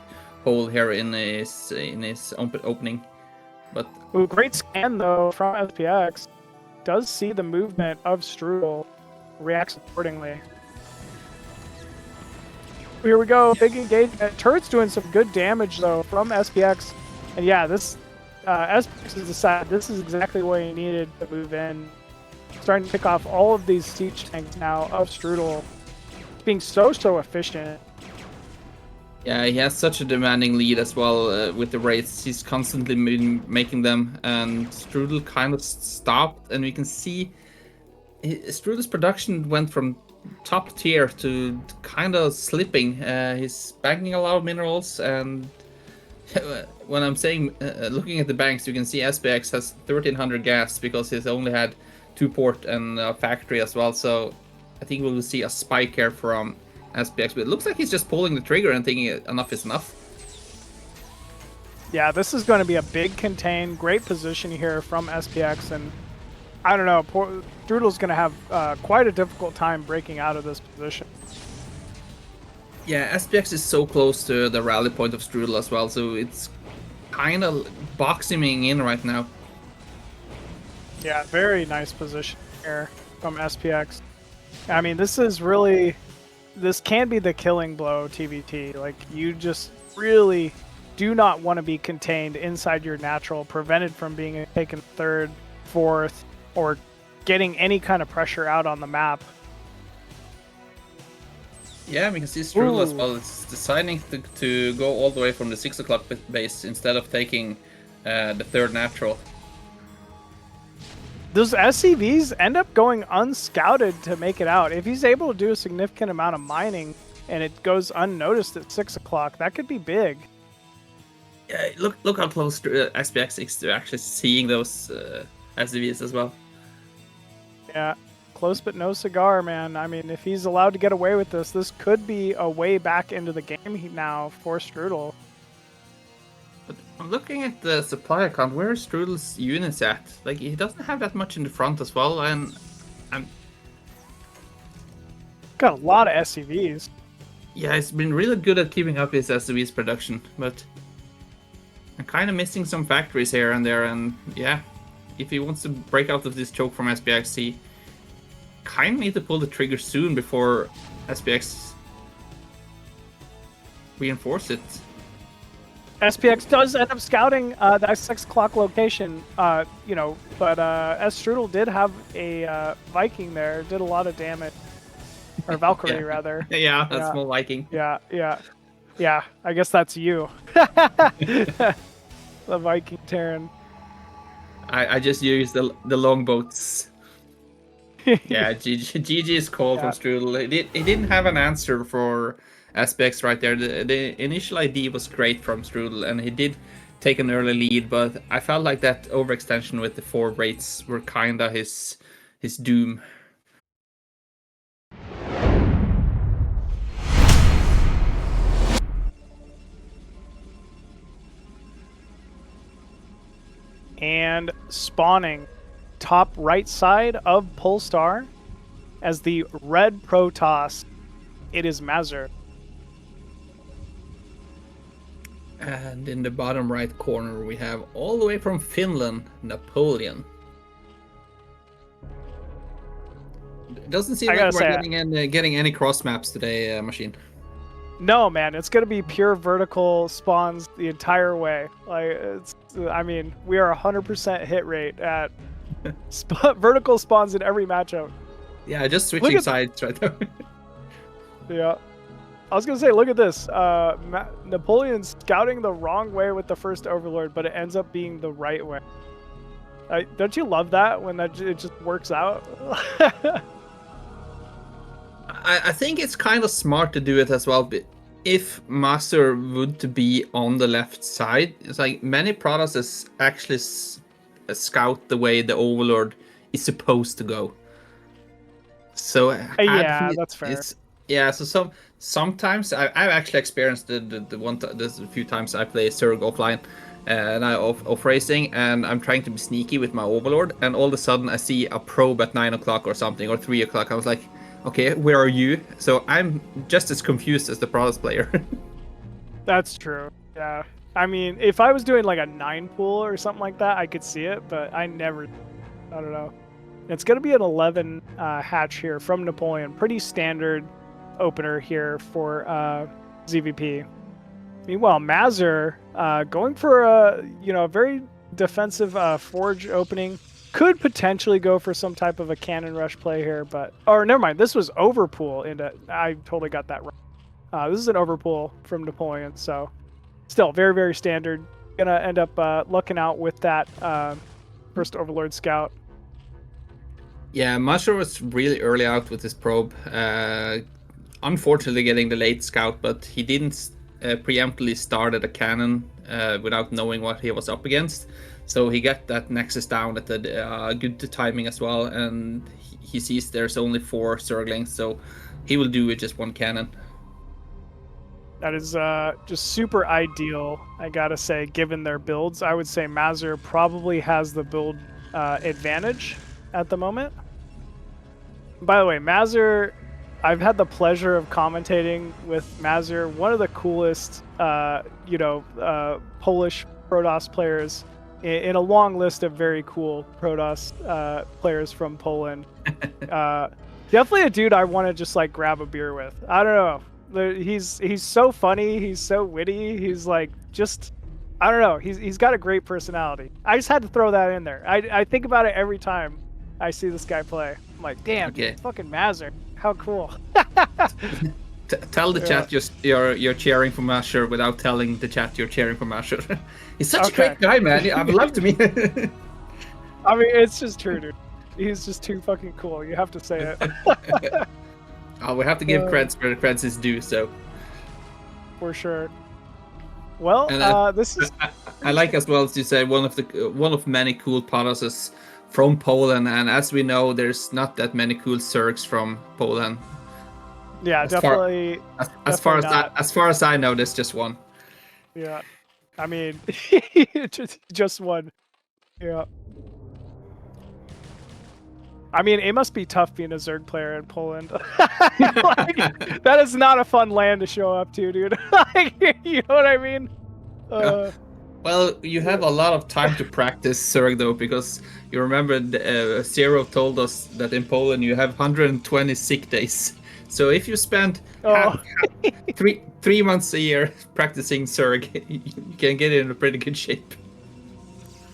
hole here in his opening. But ooh, great scan though from SPX. Does see the movement of Strudel, reacts accordingly. Here we go, big engagement. Turret's doing some good damage though from SPX, and yeah, this SPX has decided this is exactly what he needed to move in. Starting to pick off all of these siege tanks now of Strudel, being so efficient. yeah, he has such a demanding lead as well with the wraiths. He's constantly making them, and Strudel kind of stopped, and we can see Strudel's production went from top tier to kind of slipping. He's banking a lot of minerals, and when I'm saying looking at the banks, you can see SPX has 1300 gas because he's only had 2 port and a factory as well. So I think we will see a spike here from SPX, but it looks like he's just pulling the trigger and thinking enough is enough. Yeah, this is going to be a big contain, great position here from SPX, and I don't know, Strudel's going to have quite a difficult time breaking out of this position. Yeah, SPX is so close to the rally point of Strudel as well, so it's kind of boxing in right now. Yeah, very nice position here from SPX. I mean, this is really, this can be the killing blow, TVT. Like, you just really do not want to be contained inside your natural, prevented from being taken 3rd, 4th, or getting any kind of pressure out on the map. Yeah, we can see Strudel as well. It's deciding to go all the way from the 6 o'clock base instead of taking the 3rd natural. Those SCVs end up going unscouted to make it out. If he's able to do a significant amount of mining and it goes unnoticed at 6 o'clock. That could be big. Yeah, look how close SPX is to actually seeing those SDVs as well. Yeah, close but no cigar, man. I mean, if he's allowed to get away with this, this could be a way back into the game now for Strudel. But I'm looking at the supply account. Where's Strudel's units at? Like, he doesn't have that much in the front as well, and I'm... Got a lot of SCVs. Yeah, he's been really good at keeping up his SUV's production, but I'm kind of missing some factories here and there, and yeah, if he wants to break out of this choke from SPX, he kind of need to pull the trigger soon before SPX reinforce it. SPX does end up scouting that 6 o'clock location, you know, but S Strudel did have a Viking there, did a lot of damage. Or Valkyrie, Yeah. rather. Yeah, that's Yeah. more Viking. Yeah, I guess that's you. The Viking Terran. I just used the longboats. Yeah, GG is called from Strudel. He didn't have an answer for SPX right there. The initial ID was great from Strudel, and he did take an early lead, but I felt like that overextension with the 4 rates were kinda his doom. And spawning top right side of Polestar as the red Protoss, it is Mazur. And in the bottom right corner, we have all the way from Finland, Napoleon. It doesn't seem I like gotta we're getting any cross maps today, Machine. No, man, it's gonna be pure vertical spawns the entire way. Like, I mean, we are 100% hit rate at vertical spawns in every matchup. Yeah, just switching sides right there. Yeah. I was gonna say, look at this. Napoleon's scouting the wrong way with the first Overlord, but it ends up being the right way. Don't you love that when it just works out? I think it's kind of smart to do it as well. But if Mazur would to be on the left side, it's like many Protosses actually scout the way the Overlord is supposed to go. So yeah, that's fair. Yeah, so sometimes I've actually experienced the few times I play Zerg offline and I off racing, and I'm trying to be sneaky with my Overlord, and all of a sudden I see a probe at 9 o'clock or something, or 3 o'clock. I was like, okay, where are you? So I'm just as confused as the Protoss player. That's true. Yeah. I mean, if I was doing like a 9 pool or something like that, I could see it, but I don't know. It's going to be an 11 hatch here from Napoleon. Pretty standard opener here for ZVP. Meanwhile, Mazur going for a very defensive forge opening. Could potentially go for some type of a cannon rush play here, or never mind. This was overpool into. I totally got that wrong. This is an overpool from Napoleon, so still very, very standard. Gonna end up lucking out with that first Overlord scout. Yeah, Mazur was really early out with his probe. Unfortunately, getting the late scout, but he didn't preemptively start at a cannon without knowing what he was up against. So he got that Nexus down at the good timing as well, and he sees there's only 4 Zerglings, so he will do with just 1 cannon. That is just super ideal, I gotta say, given their builds. I would say Mazur probably has the build advantage at the moment. By the way, Mazur, I've had the pleasure of commentating with Mazur, one of the coolest, Polish Protoss players in a long list of very cool Protoss players from Poland. Definitely a dude I want to just like grab a beer with. I don't know. He's so funny. He's so witty. He's like just, I don't know. He's got a great personality. I just had to throw that in there. I think about it every time I see this guy play. I'm like, damn, Okay. dude, fucking Mazur. How cool. Tell the chat you're cheering for Mazur without telling the chat you're cheering for Mazur. He's such a great guy, man. I would love to meet him. I mean, it's just true, dude. He's just too fucking cool. You have to say it. We have to give creds where the creds is due. So For sure. Well, And, this is. I like as well as you say one of many cool Protosses from Poland, and as we know, there's not that many cool Zergs from Poland. Yeah, definitely. As far as I know, there's just one. Yeah, I mean, just one. Yeah. I mean, it must be tough being a Zerg player in Poland. Like, that is not a fun land to show up to, dude. Like, you know what I mean? Well, you have a lot of time to practice Zerg though, because you remember Zero told us that in Poland you have 120 sick days. So if you spend three months a year practicing Zerg, you can get in a pretty good shape.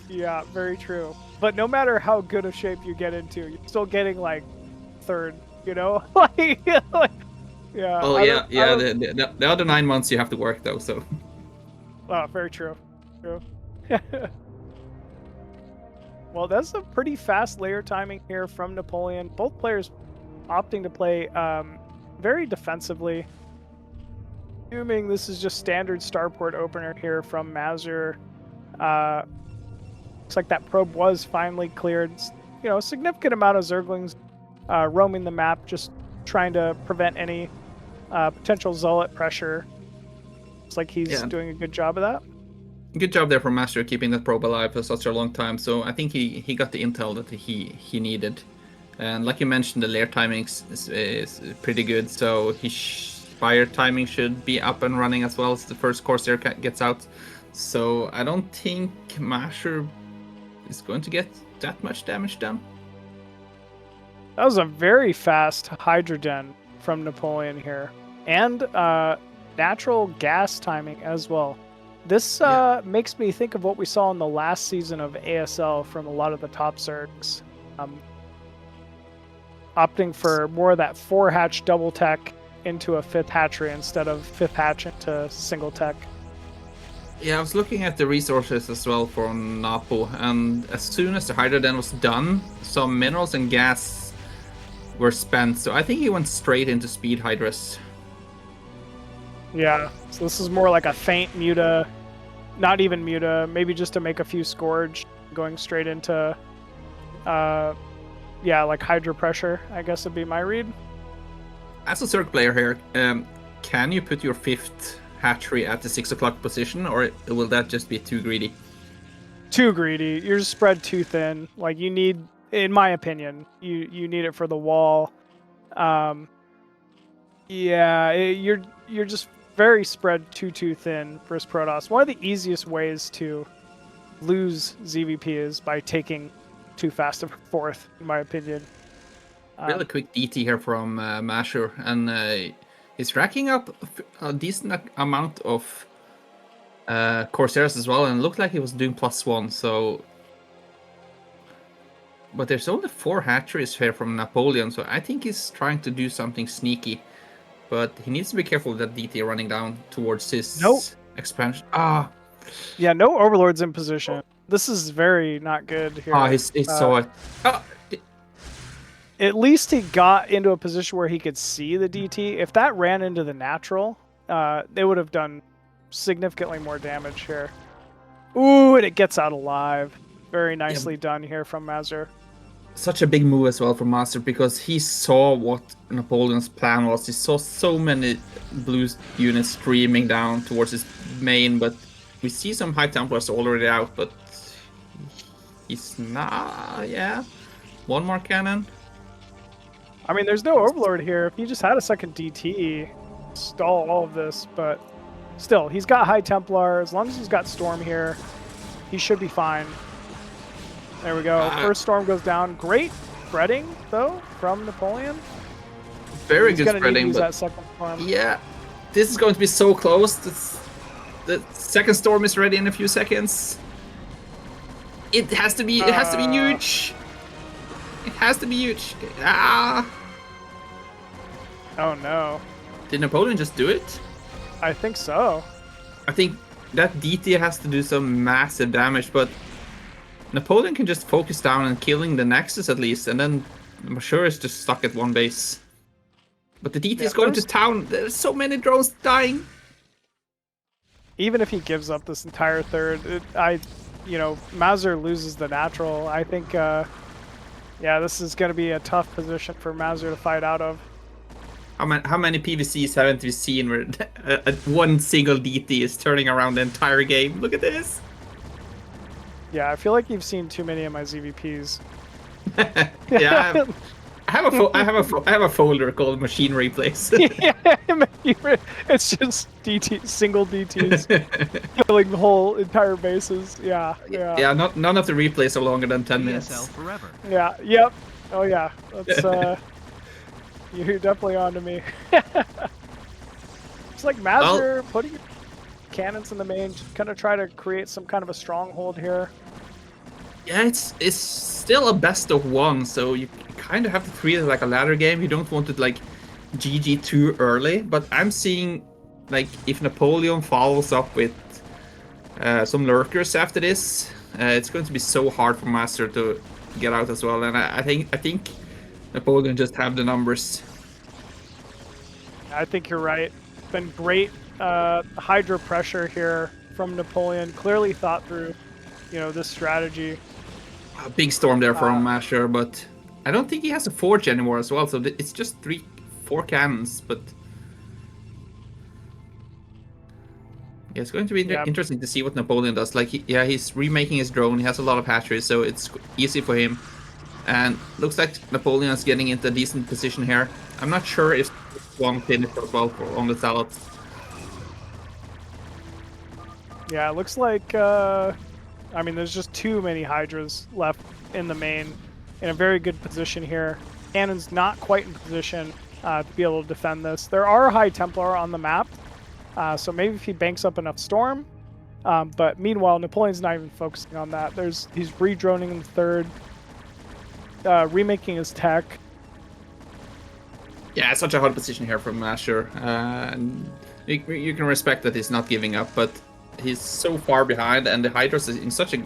Yeah, very true. But no matter how good of shape you get into, you're still getting like third, you know? Like, yeah. Oh yeah. The other 9 months you have to work though, so. Oh, very true. True. Well, that's a pretty fast layer timing here from Napoleon. Both players opting to play very defensively. Assuming this is just standard starport opener here from Mazur. Looks like that probe was finally cleared. You know, a significant amount of Zerglings roaming the map, just trying to prevent any potential Zealot pressure. Looks like he's doing a good job of that. Good job there from Master keeping that probe alive for such a long time. So I think he got the intel that he needed. And like you mentioned, the lair timing is pretty good. So his fire timing should be up and running as well as the first Corsair gets out. So I don't think Master is going to get that much damage done. That was a very fast Hydra Den from Napoleon here. And natural gas timing as well. This makes me think of what we saw in the last season of ASL from a lot of the top Zergs. Opting for more of that 4-hatch double tech into a 5th hatchery instead of 5th hatch into single tech. Yeah, I was looking at the resources as well for Napo, and as soon as the Hydra Den was done, some minerals and gas were spent, so I think he went straight into speed Hydras. Yeah, so this is more like a feint Muta, not even Muta, maybe just to make a few Scourge, going straight into, like Hydra pressure, I guess would be my read. As a Zerg player here, can you put your 5th hatchery at the 6 o'clock position, or will that just be too greedy? Too greedy. You're spread too thin. Like, you need, in my opinion, you need it for the wall. You're just very spread too thin versus Protoss. One of the easiest ways to lose ZVP is by taking too fast of a 4th, in my opinion. Really quick DT here from Mazur, and he's racking up a decent amount of Corsairs as well, and it looked like he was doing +1, so... But there's only 4 hatcheries here from Napoleon, so I think he's trying to do something sneaky. But he needs to be careful with that DT running down towards his expansion. Yeah, no Overlords in position. This is very not good here. He saw it. At least he got into a position where he could see the DT. If that ran into the natural, they would have done significantly more damage here. Ooh, and it gets out alive. Very nicely done here from Mazur. Such a big move as well from Mazur, because he saw what Napoleon's plan was. He saw so many blue units streaming down towards his main, but we see some High Templars already out, but he's not... One more cannon. I mean, there's no Overlord here. If he just had a second DT, stall all of this, but still, he's got High Templar. As long as he's got Storm here, he should be fine. There we go. First Storm goes down. Great spreading, though, from Napoleon. Very good spreading, but that second storm. Yeah, this is going to be so close. The second Storm is ready in a few seconds. It has to be. It has to be huge. It has to be huge. Oh no! Did Napoleon just do it? I think so. I think that DT has to do some massive damage, but Napoleon can just focus down on killing the Nexus at least, and then Mazur is just stuck at one base. But the DT Yeah, is going to there's- town. There's so many drones dying. Even if he gives up this entire third, Mazur loses the natural. I think, yeah, this is going to be a tough position for Mazur to fight out of. How many PVCs haven't we seen where one single DT is turning around the entire game? Look at this. Yeah, I feel like you've seen too many of my ZVPs. Yeah, I have a folder called machine replays. Yeah, it's just single DTs killing the whole entire bases. Yeah. Yeah, none of the replays are longer than 10 minutes. Forever. Yeah. Yep. Oh yeah. That's you're definitely on to me. It's like Mazur putting cannons in the main, just kind of try to create some kind of a stronghold here. Yeah, it's still a best of one, so you kind of have to treat it like a ladder game. You don't want to like GG too early, but I'm seeing like if Napoleon follows up with some lurkers after this, it's going to be so hard for Master to get out as well. And I think Napoleon just have the numbers. I think you're right. It's been great Hydra pressure here from Napoleon. Clearly thought through, this strategy. A big storm there from Masher, but I don't think he has a forge anymore as well. So it's just 4 cannons, but yeah, it's going to be interesting to see what Napoleon does. Like, he's remaking his drone. He has a lot of hatcheries, so it's easy for him. And looks like Napoleon is getting into a decent position here. I'm not sure if one finished as well on the salad. Yeah, it looks like, there's just too many Hydras left in the main in a very good position here. Cannon's not quite in position to be able to defend this. There are High Templar on the map, so maybe if he banks up enough Storm. But meanwhile, Napoleon's not even focusing on that. He's re-droning in the third, remaking his tech. Yeah, it's such a hard position here from Masher. And you can respect that he's not giving up, but he's so far behind, and the Hydras is in such a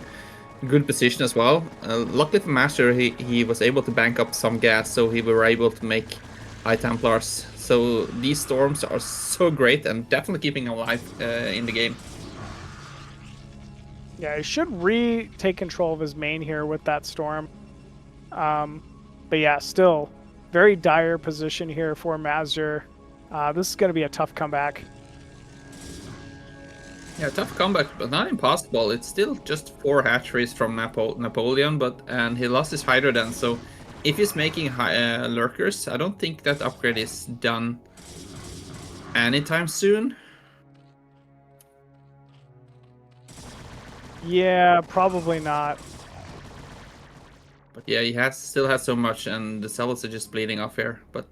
good position as well. Luckily for Master, he was able to bank up some gas, so he were able to make High Templars. So these storms are so great and definitely keeping him alive in the game. Yeah, he should retake control of his main here with that storm. But yeah, still very dire position here for Mazur. This is going to be a tough comeback. Yeah, tough comeback, but not impossible. It's still just 4 hatcheries from Napoleon, and he lost his Hydra then. So if he's making lurkers, I don't think that upgrade is done anytime soon. Yeah, probably not. But yeah, he still has so much, and the cells are just bleeding off here. But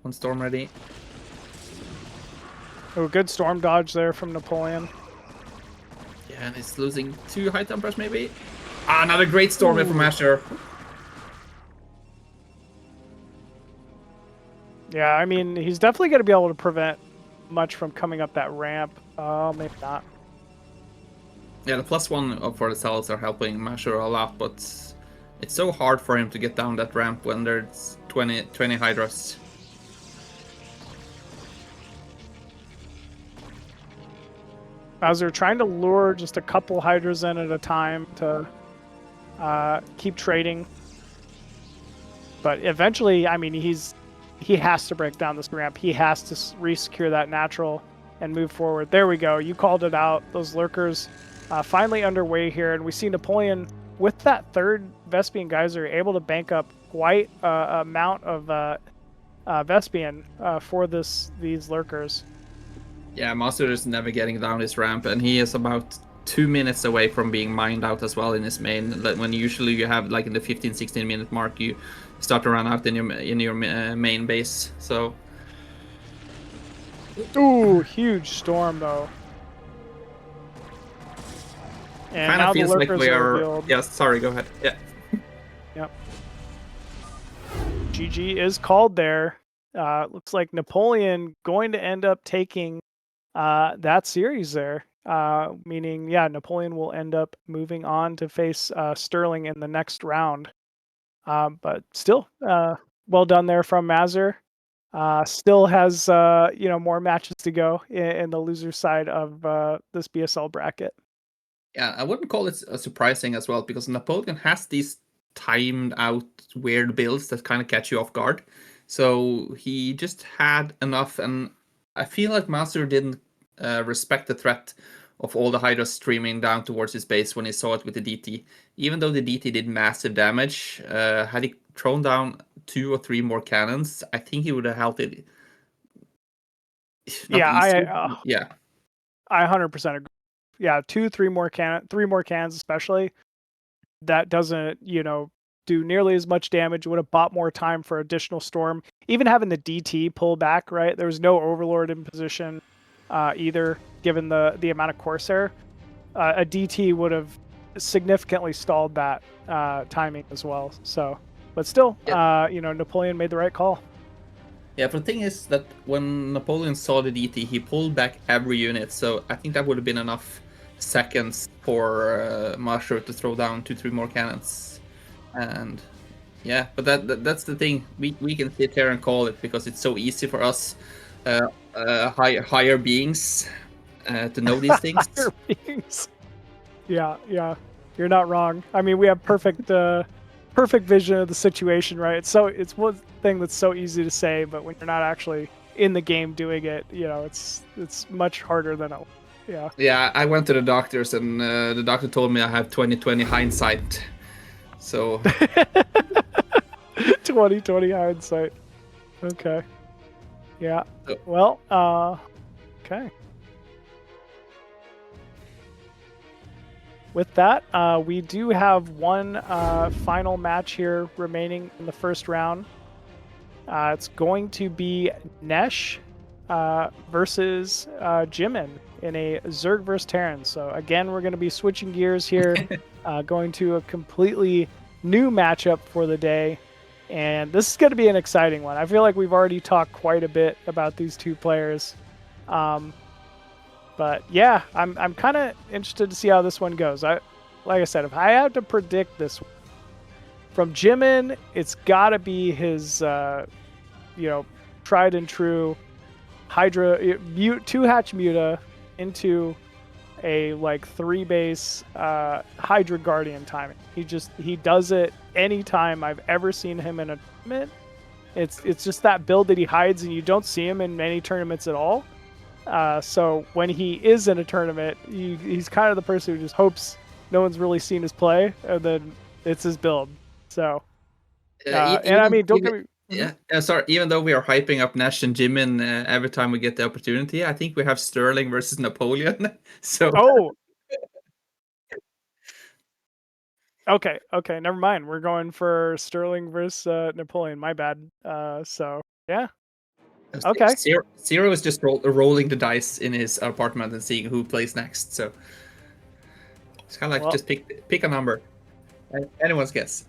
one storm ready. Oh, good storm dodge there from Napoleon. Yeah, and he's losing 2 High Templars maybe. Another great storm here from Asher. Yeah, he's definitely going to be able to prevent much from coming up that ramp. Maybe not. Yeah, the +1 for the cells are helping Masher a lot, but it's so hard for him to get down that ramp when there's 20 Hydras. Mazur trying to lure just a couple Hydras in at a time to keep trading. But eventually, he has to break down this ramp. He has to re-secure that natural and move forward. There we go. You called it out. Those lurkers finally underway here, and we see Napoleon with that third Vespian Geyser able to bank up quite a amount of Vespian for these lurkers. Yeah, Mazur is never getting down this ramp, and he is about 2 minutes away from being mined out as well in his main. When usually you have like in the 15-16 minute mark, you start to run out in your main base. So, ooh, huge storm though. And kind now of feels the like lurkers we are are. revealed. Yeah, sorry, go ahead. Yeah. Yep. GG is called there. Looks like Napoleon going to end up taking that series there. Meaning, yeah, Napoleon will end up moving on to face Sterling in the next round. But still, well done there from Mazur. Still has more matches to go in the loser side of this BSL bracket. Yeah, I wouldn't call it surprising as well, because Napoleon has these timed out weird builds that kind of catch you off guard. So he just had enough, and I feel like Mazur didn't respect the threat of all the Hydra streaming down towards his base when he saw it with the DT. Even though the DT did massive damage, had he thrown down 2 or 3 more cannons, I think he would have held it. Not easy. I 100% agree. Yeah, 3 more cans especially. That doesn't, do nearly as much damage. Would have bought more time for additional storm. Even having the DT pull back, right? There was no Overlord in position either, given the amount of Corsair. A DT would have significantly stalled that timing as well. So, but still, Napoleon made the right call. Yeah, but the thing is that when Napoleon saw the DT, he pulled back every unit, so I think that would have been enough seconds for Mazur to throw down 2-3 more cannons. And yeah, but that's the thing. We can sit here and call it because it's so easy for us higher beings to know these things. Higher beings. Yeah, you're not wrong. I mean, we have perfect vision of the situation, right? It's one thing that's so easy to say, but when you're not actually in the game doing it, it's much harder than it. Yeah. Yeah, I went to the doctors, and the doctor told me I have 20/20 hindsight. So 20/20 hindsight. Okay. Yeah. Well, okay. With that, we do have one final match here remaining in the first round. It's going to be Nesh versus Jimin in a Zerg versus Terran. So again, we're going to be switching gears here, going to a completely new matchup for the day. And this is going to be an exciting one. I feel like we've already talked quite a bit about these two players. But yeah, I'm kind of interested to see how this one goes. Like I said, if I had to predict this one, from Jimin, it's got to be his, tried and true Hydra 2-hatch Muta into a 3-base Hydra Guardian timing. He does it anytime I've ever seen him in a tournament. It's just that build that he hides, and you don't see him in many tournaments at all. So when he is in a tournament, he's kind of the person who just hopes no one's really seen his play, and then it's his build. So, and I mean, don't get me. Yeah, sorry. Even though we are hyping up Nesh and Jimin every time we get the opportunity, I think we have Sterling versus Napoleon. So. Oh. Okay, never mind. We're going for Sterling versus Napoleon. My bad. So yeah. Okay. Zero is just rolling the dice in his apartment and seeing who plays next. So it's kind of like just pick a number. Anyone's guess.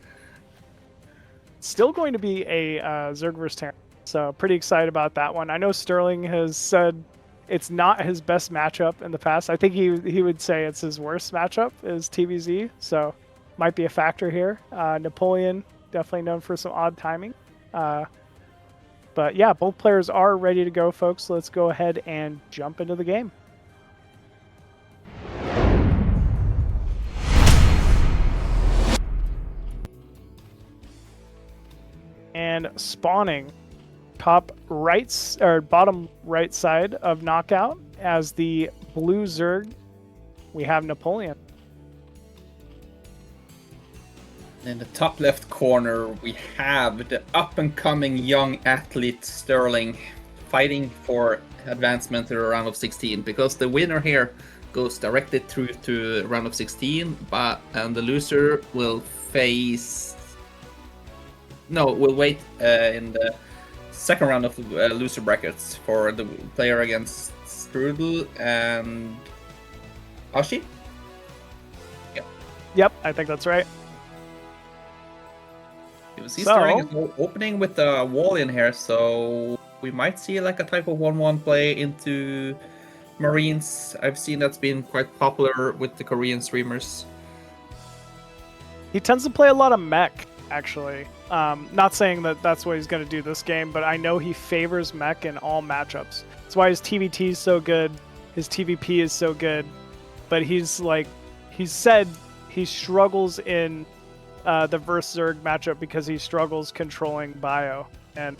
Still going to be a Zerg vs Terran. So pretty excited about that one. I know Sterling has said it's not his best matchup in the past. I think he would say it's his worst matchup is TVZ. So might be a factor here. Napoleon, definitely known for some odd timing. But yeah, both players are ready to go, folks. Let's go ahead and jump into the game. And spawning bottom right side of Knockout as the blue Zerg, we have Napoleon. In the top left corner, we have the up-and-coming young athlete Sterling fighting for advancement to the round of 16, because the winner here goes directly through to round of 16, and the loser will wait in the second round of loser brackets for the player against Strudel and Ashi. Yep, I think that's right. You see Sterling is opening with the wall in here, so we might see like a type of 1-1 play into Marines. I've seen that's been quite popular with the Korean streamers. He tends to play a lot of mech actually. Not saying that that's what he's going to do this game, but I know he favors mech in all matchups. That's why his TVT is so good, his TVP is so good, but he's said he struggles in the versus Zerg matchup because he struggles controlling bio, and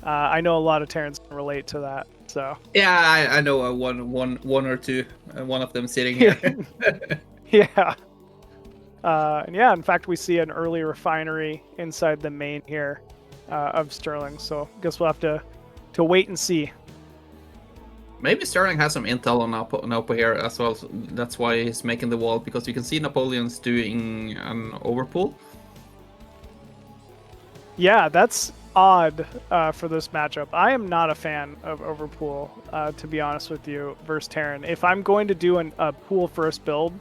I know a lot of Terrans can relate to that. So yeah, I know one or two, one of them sitting here. Yeah. And yeah, in fact, we see an early refinery inside the main here of Sterling. So I guess we'll have to wait and see. Maybe Sterling has some intel on Napo here as well. So that's why he's making the wall, because you can see Napoleon's doing an overpull. Yeah, that's odd for this matchup. I am not a fan of overpool, to be honest with you, versus Terran. If I'm going to do a pool first build,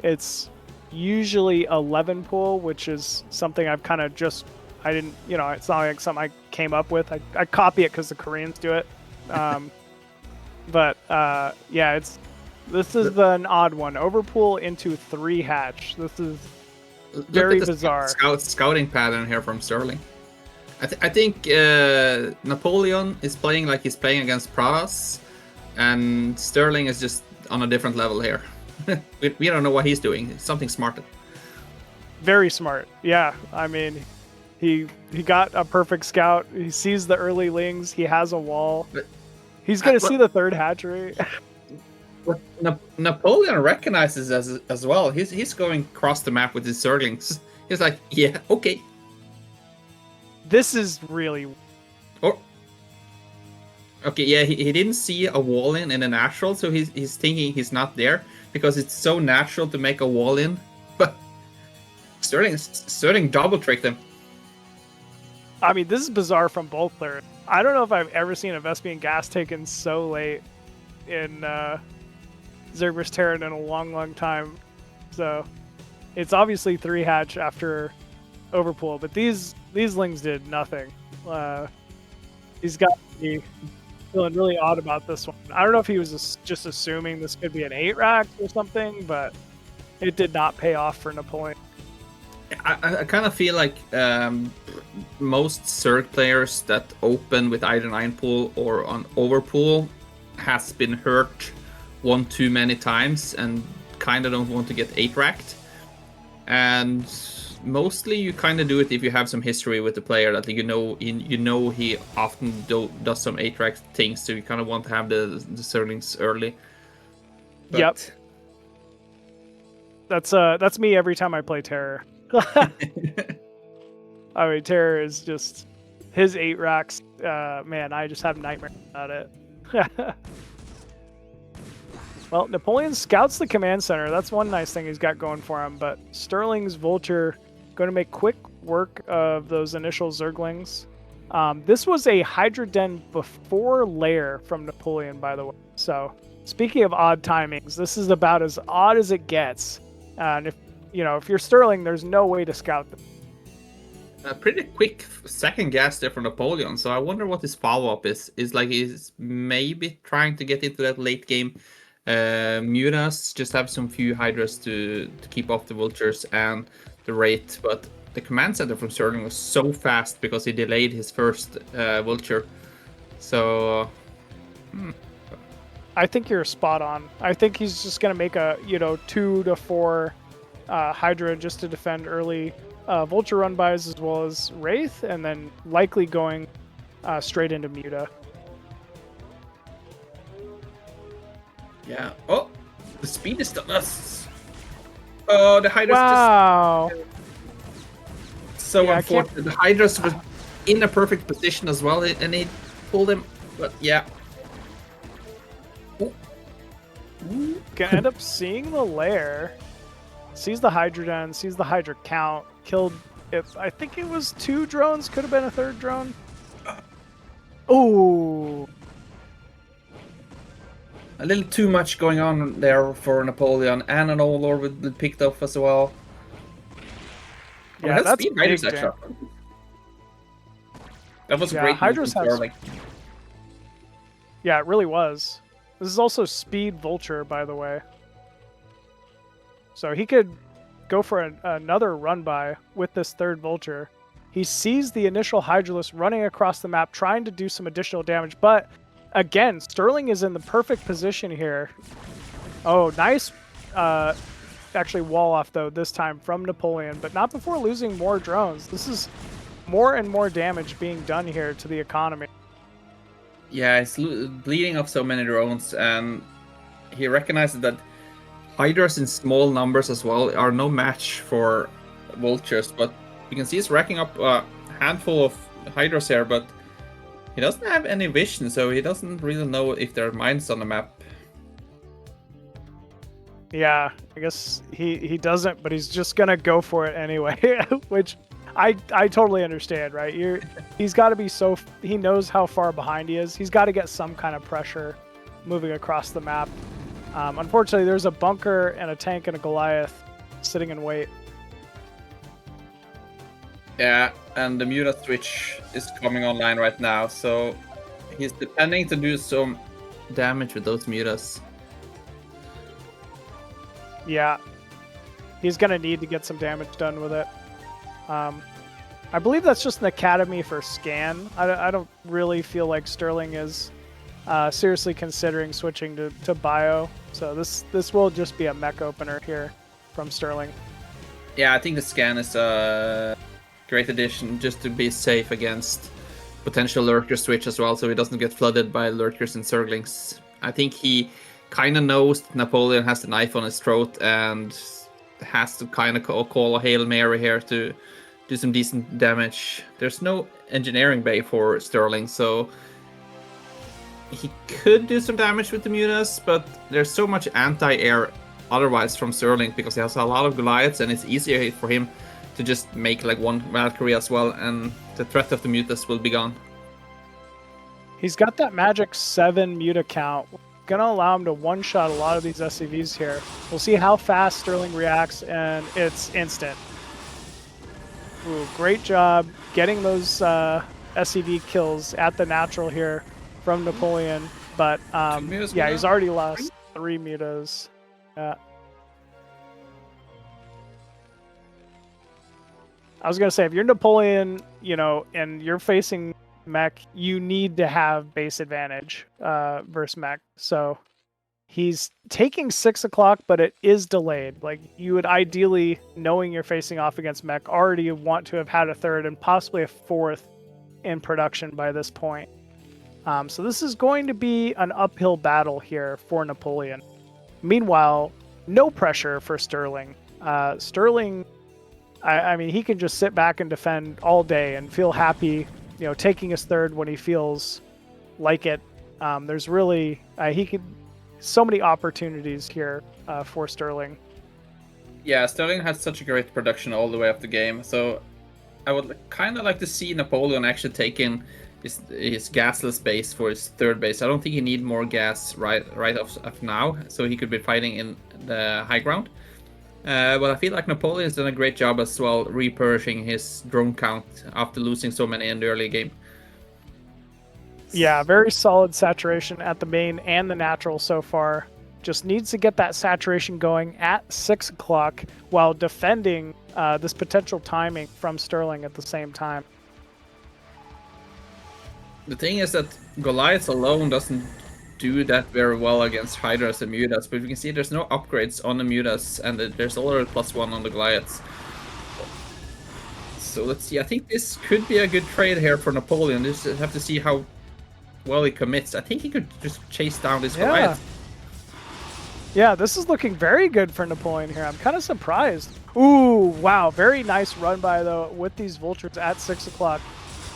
it's usually 11 pool, which is something I've kind of just, I didn't, you know, it's not like something I came up with. I copy it because the Koreans do it. But yeah, this is an odd one. Overpool into 3 hatch. This is very bizarre. Scouting pattern here from Sterling. I think Napoleon is playing like he's playing against Protoss, and Sterling is just on a different level here. we don't know what he's doing. It's something smart. Very smart. Yeah, I mean, he got a perfect scout. He sees the early lings. He has a wall. He's gonna see the 3rd hatchery. What Napoleon recognizes as well. He's going across the map with his Zerglings. He's like, yeah, okay. This is really. Oh. Okay, yeah, he didn't see a wall in a natural, so he's thinking he's not there because it's so natural to make a wall in. But Sterling double tricked him. I mean, this is bizarre from both players. I don't know if I've ever seen a Vespian gas taken so late in Zerg vs Terran in a long time. So it's obviously 3 hatch after overpool, but these lings did nothing. He's got to be feeling really odd about this one. I don't know if he was just assuming this could be an 8 rack or something, but it did not pay off for Napoleon. I kind of feel like most Zerg players that open with either 9 pool or on overpool has been hurt one too many times and kind of don't want to get 8 racked. And mostly you kind of do it if you have some history with the player that you know he often does some 8 rack things, so you kind of want to have the Zerglings early. But... Yep. That's me every time I play Terror. I mean, Terror is just his 8 racks. Man, I just have nightmares about it. Well, Napoleon scouts the command center. That's one nice thing he's got going for him. But Sterling's Vulture going to make quick work of those initial Zerglings. This was a Hydra Den before lair from Napoleon, by the way. So, speaking of odd timings, this is about as odd as it gets. And if you're Sterling, there's no way to scout them. A pretty quick second gas there for Napoleon, so I wonder what his follow-up is. Like he's maybe trying to get into that late game. Mutas just have some few Hydras to keep off the Vultures and the Wraith, but the command center from Sterling was so fast because he delayed his first Vulture. So... I think you're spot on. I think he's just going to make a 2 to 4 Hydra just to defend early Vulture run bys as well as Wraith, and then likely going straight into Muta. Yeah. Oh, the speed is still us. Oh, the Hydra's just so unfortunate. The Hydra's was in a perfect position as well, and he pulled him. But yeah. Can end up seeing the lair. Sees the Hydra Den, sees the Hydra count, killed I think it was 2 drones, could have been a 3rd drone. Oh, a little too much going on there for Napoleon, and an Overlord with picked off as well. Yeah, that's big, that was a great Hydra's Yeah, it really was. This is also speed Vulture, by the way. So he could go for another run by with this third Vulture. He sees the initial Hydralisk running across the map, trying to do some additional damage, but again, Sterling is in the perfect position here. Oh, nice, actually wall off though this time from Napoleon, but not before losing more drones. This is more and more damage being done here to the economy. Yeah, it's bleeding off so many drones, and he recognizes that Hydras in small numbers as well are no match for Vultures, but you can see he's racking up a handful of Hydras here, but he doesn't have any vision, so he doesn't really know if there are mines on the map. Yeah, I guess he doesn't, but he's just gonna go for it anyway, which I totally understand, right? He's got to be he knows how far behind he is. He's got to get some kind of pressure moving across the map. Unfortunately, there's a bunker and a tank and a Goliath sitting in wait. Yeah, and the Muta switch is coming online right now, so he's depending to do some damage with those Mutas. Yeah, he's gonna need to get some damage done with it. I believe that's just an academy for scan. I don't really feel like Sterling is seriously considering switching to bio, so this will just be a mech opener here from Sterling. Yeah, I think the scan is a great addition just to be safe against potential lurker switch as well, so he doesn't get flooded by lurkers and Zerglings. I think he kind of knows Napoleon has the knife on his throat and has to kind of call a Hail Mary here to do some decent damage. There's no engineering bay for Sterling, so he could do some damage with the Mutas, but there's so much anti-air otherwise from Sterling because he has a lot of Goliaths and it's easier for him to just make like one Valkyrie as well, and the threat of the Mutas will be gone. He's got that magic 7 Muta count. Gonna allow him to one-shot a lot of these SCVs here. We'll see how fast Sterling reacts, and it's instant. Ooh, great job getting those SCV kills at the natural here from Napoleon, but yeah, he's already lost 3 Mutas. I was gonna say, if you're Napoleon, you know, and you're facing mech, you need to have base advantage versus mech. So he's taking 6 o'clock, but it is delayed. Like, you would ideally, knowing you're facing off against mech, already want to have had a third and possibly a fourth in production by this point. So this is going to be an uphill battle here for Napoleon. Meanwhile, no pressure for Sterling. Sterling, I mean, he can just sit back and defend all day and feel happy, you know, taking his third when he feels like it. There's really, so many opportunities here for Sterling. Yeah, Sterling has such a great production all the way up the game, so I would kind of like to see Napoleon actually taking his gasless base for his third base. I don't think he need more gas right off now, so he could be fighting in the high ground. But I feel like Napoleon's done a great job as well, repurging his drone count after losing so many in the early game. Yeah, very solid saturation at the main and the natural so far. Just needs to get that saturation going at 6 o'clock while defending this potential timing from Sterling at the same time. The thing is that Goliath alone doesn't do that very well against Hydras and Mutas, but you can see there's no upgrades on the Mutas, and there's already +1 on the Goliaths. So let's see, I think this could be a good trade here for Napoleon. Just have to see how well he commits. I think he could just chase down this Goliath. Yeah, this is looking very good for Napoleon here. I'm kind of surprised. Ooh, wow, very nice run by though with these Vultures at 6 o'clock.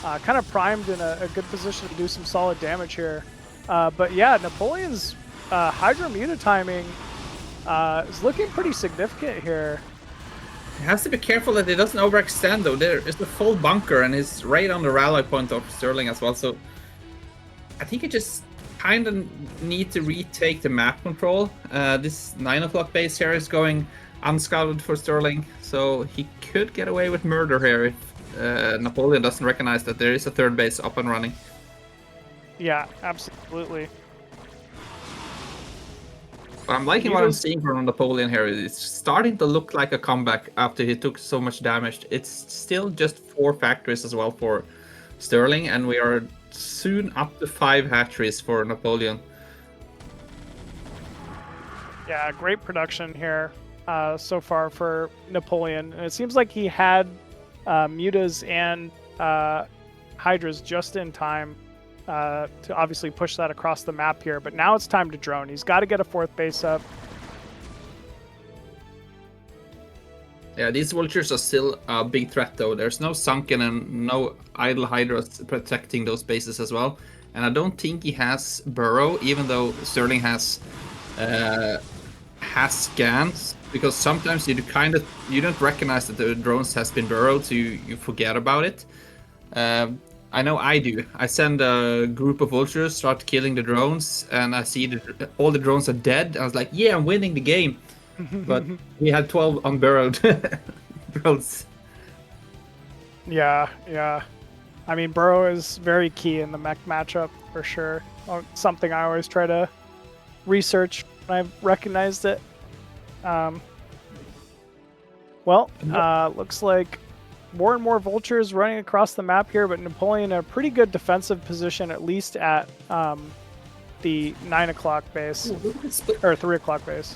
Kind of primed in a good position to do some solid damage here. But yeah, Napoleon's Hydra Muta timing is looking pretty significant here. He has to be careful that he doesn't overextend though. There is the full bunker and he's right on the rally point of Sterling as well. So I think he just kind of need to retake the map control. This 9 o'clock base here is going unscouted for Sterling, so he could get away with murder here if Napoleon doesn't recognize that there is a third base up and running. Yeah, absolutely. I'm liking what I'm seeing from Napoleon here. It's starting to look like a comeback after he took so much damage. It's still just 4 factories as well for Sterling, and we are soon up to 5 hatcheries for Napoleon. Yeah, great production here so far for Napoleon. And it seems like he had mutas and hydras just in time to obviously push that across the map here. But now it's time to drone. He's got to get a 4th base up. Yeah, these vultures are still a big threat though. There's no sunken and no idle hydras protecting those bases as well. And I don't think he has burrow, even though Sterling has scans, because sometimes you don't recognize that the drones has been burrowed, so you forget about it. I know I do. I send a group of vultures, start killing the drones, and I see all the drones are dead. I was like, yeah, I'm winning the game. But we had 12 unburrowed drones. Yeah. I mean, burrow is very key in the mech matchup for sure. Something I always try to research when I've recognized it. Looks like more and more vultures running across the map here, but Napoleon in a pretty good defensive position, at least at the 9 o'clock base, or 3 o'clock base.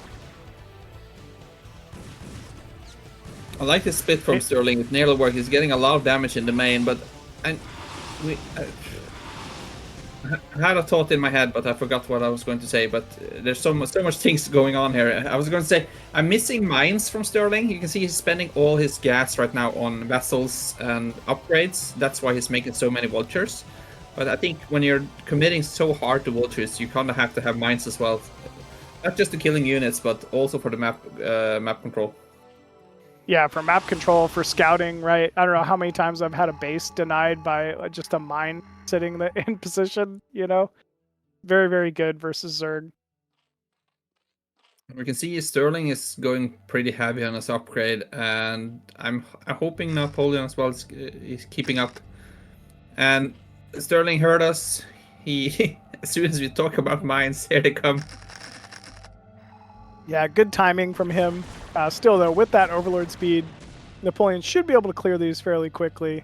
I like the split from Sterling. It nearly worked. He's getting a lot of damage in the main, but I had a thought in my head, but I forgot what I was going to say. But there's so much things going on here. I was going to say I'm missing mines from Sterling. You can see he's spending all his gas right now on vessels and upgrades. That's why he's making so many vultures. But I think when you're committing so hard to vultures, you kind of have to have mines as well, not just the killing units, but also for the map control. Yeah, for map control, for scouting, right? I don't know how many times I've had a base denied by just a mine sitting in position, you know? Very, very good versus Zerg. We can see Sterling is going pretty heavy on his upgrade, and I'm hoping Napoleon as well is keeping up. And Sterling heard us. He as soon as we talk about mines, here they come. Yeah, good timing from him. Still, though, with that Overlord speed, Napoleon should be able to clear these fairly quickly.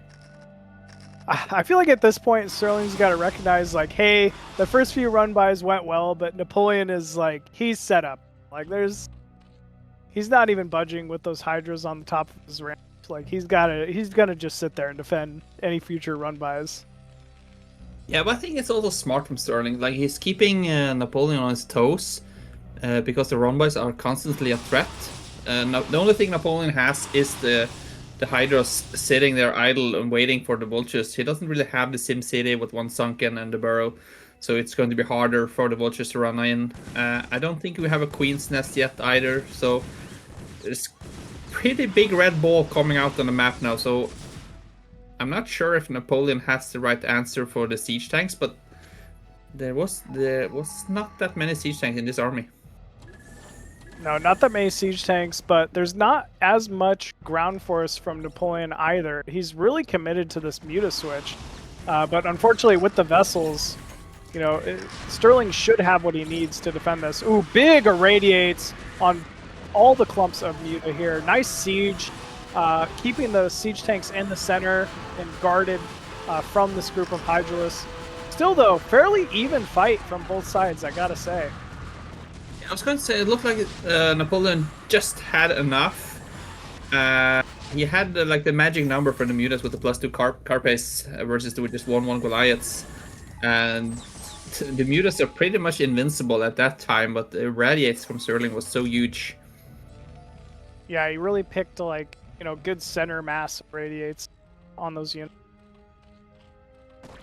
I feel like at this point, Sterling's got to recognize, like, hey, the first few run-bys went well, but Napoleon is, like, he's set up. Like, he's not even budging with those Hydras on the top of his range. Like, he's gonna just sit there and defend any future run-bys. Yeah, but I think it's also smart from Sterling. Like, he's keeping Napoleon on his toes because the run-bys are constantly a threat. The only thing Napoleon has is the Hydras sitting there idle and waiting for the vultures. He doesn't really have the Sim City with one sunken and the burrow, so it's going to be harder for the vultures to run in. I don't think we have a Queen's Nest yet either, so there's pretty big red ball coming out on the map now, so I'm not sure if Napoleon has the right answer for the siege tanks, but there was not that many siege tanks in this army. No, not that many siege tanks, but there's not as much ground force from Napoleon either. He's really committed to this Muta switch, but unfortunately with the vessels, you know, Sterling should have what he needs to defend this. Ooh, big irradiates on all the clumps of Muta here. Nice siege, keeping the siege tanks in the center and guarded from this group of Hydralisks. Still though, fairly even fight from both sides, I gotta say. I was going to say, it looked like Napoleon just had enough. He had like the magic number for the mutas with the +2 Carpace versus the just 1/1 Goliaths. And the mutas are pretty much invincible at that time, but the radiates from Sterling was so huge. Yeah, he really picked like, you know, good center mass radiates on those units.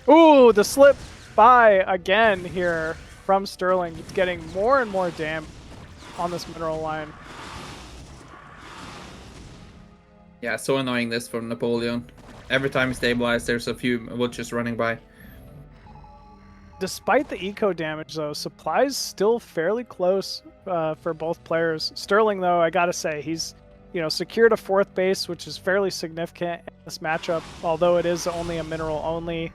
Ooh, the slip by again here from Sterling. He's getting more and more damage on this mineral line. Yeah, so annoying this from Napoleon. Every time he stabilizes, there's a few vultures running by. Despite the eco damage though, supplies still fairly close for both players. Sterling though, I gotta say, he's, you know, secured a 4th base, which is fairly significant in this matchup, although it is only a mineral only.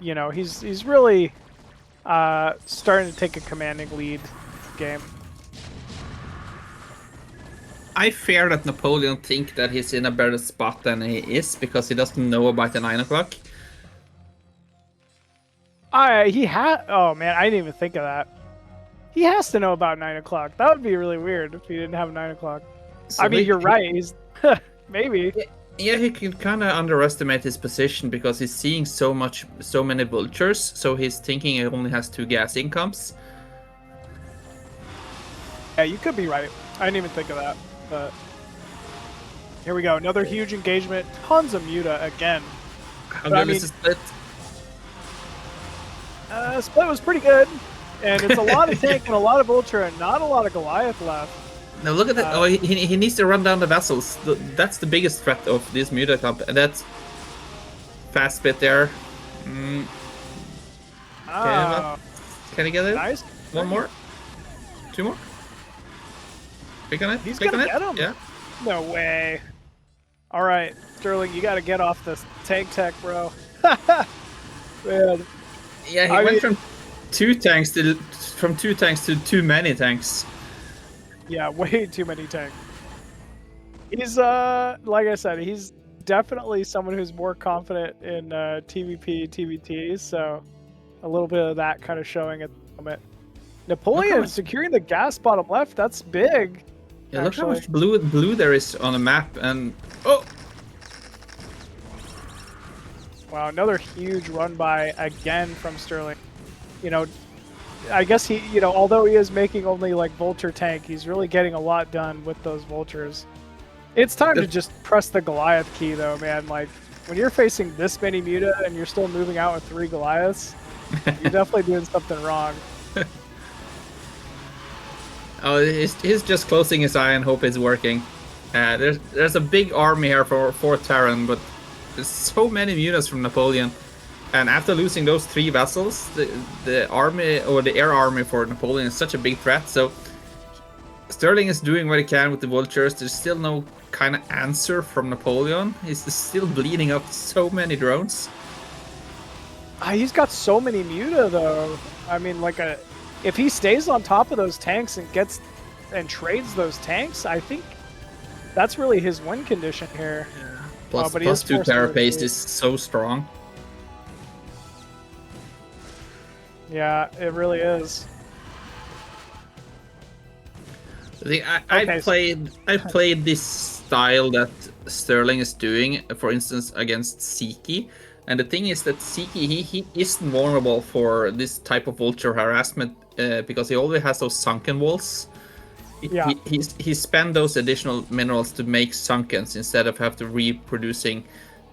You know, he's really starting to take a commanding lead game. I fear that Napoleon think that he's in a better spot than he is because he doesn't know about the 9 o'clock. He had. Oh man, I didn't even think of that. He has to know about 9 o'clock. That would be really weird if he didn't have 9 o'clock. So I mean, you're right. He's maybe. Yeah, he can kind of underestimate his position because he's seeing so many vultures. So he's thinking he only has 2 gas incomes. Yeah, you could be right. I didn't even think of that. But here we go. Another huge engagement. Tons of Muta again. How good is the split? Split was pretty good. And it's a lot of tank and a lot of ultra and not a lot of Goliath left. Now look at that. Oh, he needs to run down the vessels. That's the biggest threat of this Muta comp. And that's fast split there. Okay, can he get it? Nice. One more? 2 more? Click on it. He's Click gonna on it. get him. Yeah. No way. All right, Sterling, you got to get off this tank tech, bro. Man. Yeah, he went from 2 tanks to too many tanks. Yeah, way too many tanks. He's like I said, he's definitely someone who's more confident in TVP, TVT. So a little bit of that kind of showing at the moment. Napoleon securing the gas bottom left. That's big. Yeah, look how much blue there is on the map, and oh! Wow, another huge run by again from Sterling. You know, I guess he, although he is making only like vulture tank, he's really getting a lot done with those vultures. It's time to just press the Goliath key though, man. Like when you're facing this many Muta and you're still moving out with 3 Goliaths, you're definitely doing something wrong. Oh, he's just closing his eye and hope it's working. There's a big army here for Terran, but there's so many mutas from Napoleon. And after losing those 3 vessels, the army or the air army for Napoleon is such a big threat. So Sterling is doing what he can with the vultures. There's still no kind of answer from Napoleon. He's still bleeding up so many drones. He's got so many Muta though. I mean, if he stays on top of those tanks and gets and trades those tanks, I think that's really his win condition here. Yeah. Plus 2 carapace is so strong. Yeah, it really is. I played this style that Sterling is doing, for instance, against Zeke. And the thing is that Zeke, he isn't vulnerable for this type of vulture harassment because he always has those sunken walls. Yeah. He spent those additional minerals to make sunkens instead of have to reproducing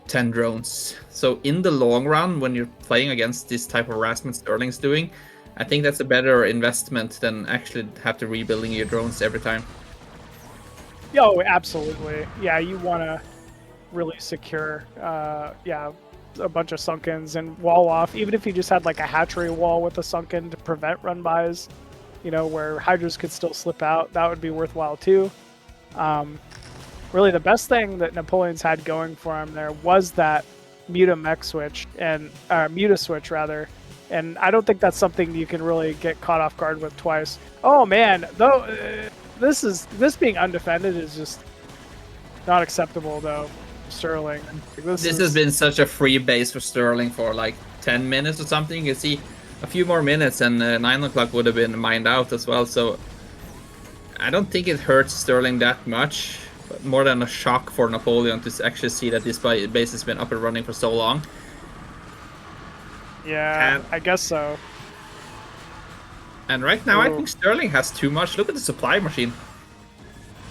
10 drones. So in the long run, when you're playing against this type of harassment Sterling's doing, I think that's a better investment than actually have to rebuilding your drones every time. Yo, absolutely. Yeah, you want to really secure, a bunch of sunkens and wall off. Even if you just had like a hatchery wall with a sunken to prevent run-bys, where hydras could still slip out, that would be worthwhile too. Really, the best thing that Napoleon's had going for him there was that Muta mech switch and Muta switch rather. And I don't think that's something you can really get caught off guard with twice. Oh man, though, this being undefended is just not acceptable though. Sterling. This has been such a free base for Sterling for like 10 minutes or something. You can see a few more minutes and 9 o'clock would have been mined out as well. So I don't think it hurts Sterling that much, but more than a shock for Napoleon to actually see that this base has been up and running for so long. Yeah, I guess so. And right now, I think Sterling has too much. Look at the supply machine.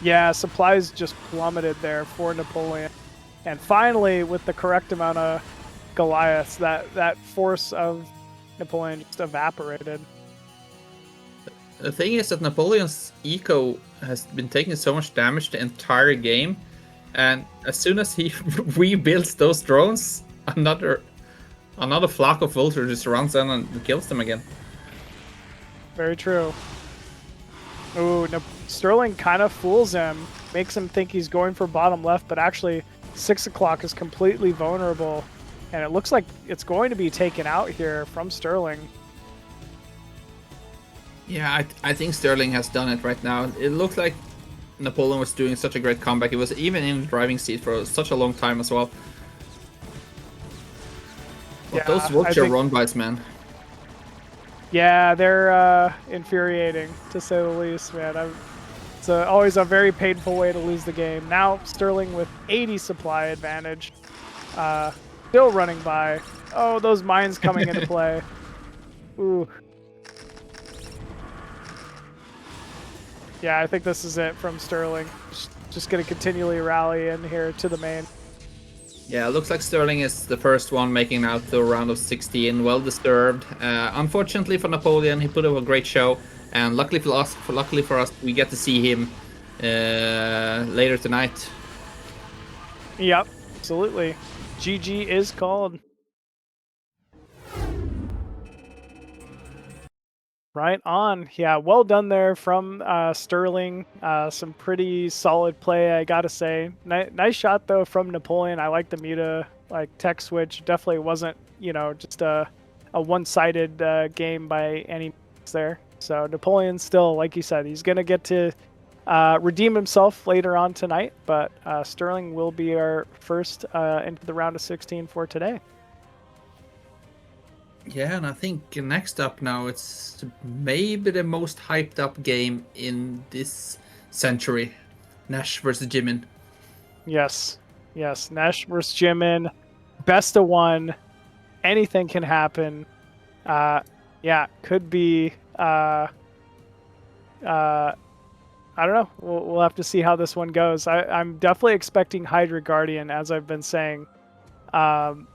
Yeah, supplies just plummeted there for Napoleon. And finally, with the correct amount of Goliaths, that force of Napoleon just evaporated. The thing is that Napoleon's eco has been taking so much damage the entire game. And as soon as he rebuilds those drones, another flock of vultures just runs in and kills them again. Very true. Ooh, Sterling kind of fools him, makes him think he's going for bottom left, but actually 6 o'clock is completely vulnerable, and it looks like it's going to be taken out here from Sterling. Yeah, I think Sterling has done it right now. It looked like Napoleon was doing such a great comeback. He was even in the driving seat for such a long time as well. But Yeah, those vulture run bys, man. Yeah, they're infuriating to say the least, man. It's always a very painful way to lose the game. Now Sterling with 80 supply advantage, still running by. Oh, those mines coming into play. Ooh. Yeah, I think this is it from Sterling. Just gonna continually rally in here to the main. Yeah, looks like Sterling is the first one making out to a round of 16. Well deserved. Unfortunately for Napoleon, he put up a great show, and luckily for us, we get to see him later tonight. Yep, absolutely. GG is called. Right on. Yeah, well done there from Sterling. Some pretty solid play, I gotta say. Nice shot though from Napoleon. I like the Muta tech switch. Definitely wasn't just a one-sided game by any means there. So Napoleon still, like you said, he's gonna get to redeem himself later on tonight. But Sterling will be our first into the round of 16 for today. Yeah, and I think next up now it's maybe the most hyped up game in this century. Nesh versus Jimin. Yes. Nesh versus Jimin. Best of one. Anything can happen. Yeah, could be. I don't know. We'll have to see how this one goes. I'm definitely expecting Hydra Guardian, as I've been saying, from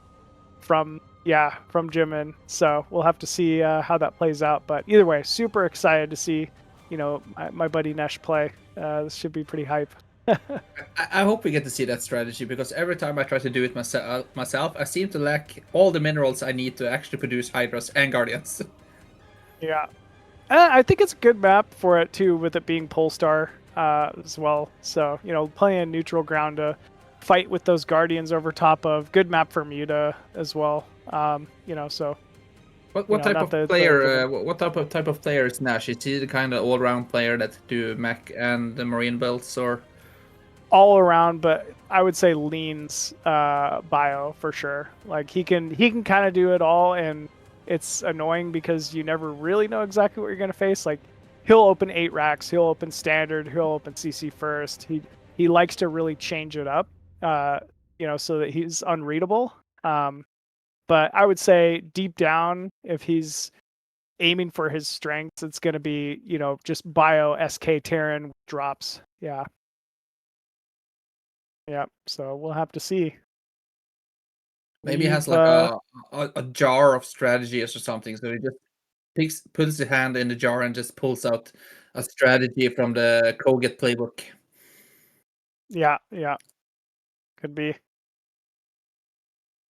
Jimin. So we'll have to see how that plays out. But either way, super excited to see, my buddy Nesh play. This should be pretty hype. I hope we get to see that strategy, because every time I try to do it myself, I seem to lack all the minerals I need to actually produce Hydras and Guardians. Yeah. I think it's a good map for it too, with it being Polestar as well. So, plenty of neutral ground to fight with those Guardians over top of. Good map for Muta as well. So. What type of player? What type of player is Nash? Is he the kind of all-round player that do mech and the marine builds, or? All around, but I would say leans bio for sure. Like he can kind of do it all, and it's annoying because you never really know exactly what you're gonna face. Like he'll open 8 racks, he'll open standard, he'll open CC first. He likes to really change it up, so that he's unreadable. But I would say deep down, if he's aiming for his strengths, it's gonna be just bio SK Terran drops. Yeah. Yeah, so we'll have to see. Maybe he has like a jar of strategies or something, so he just puts his hand in the jar and just pulls out a strategy from the Koget playbook. Yeah, could be.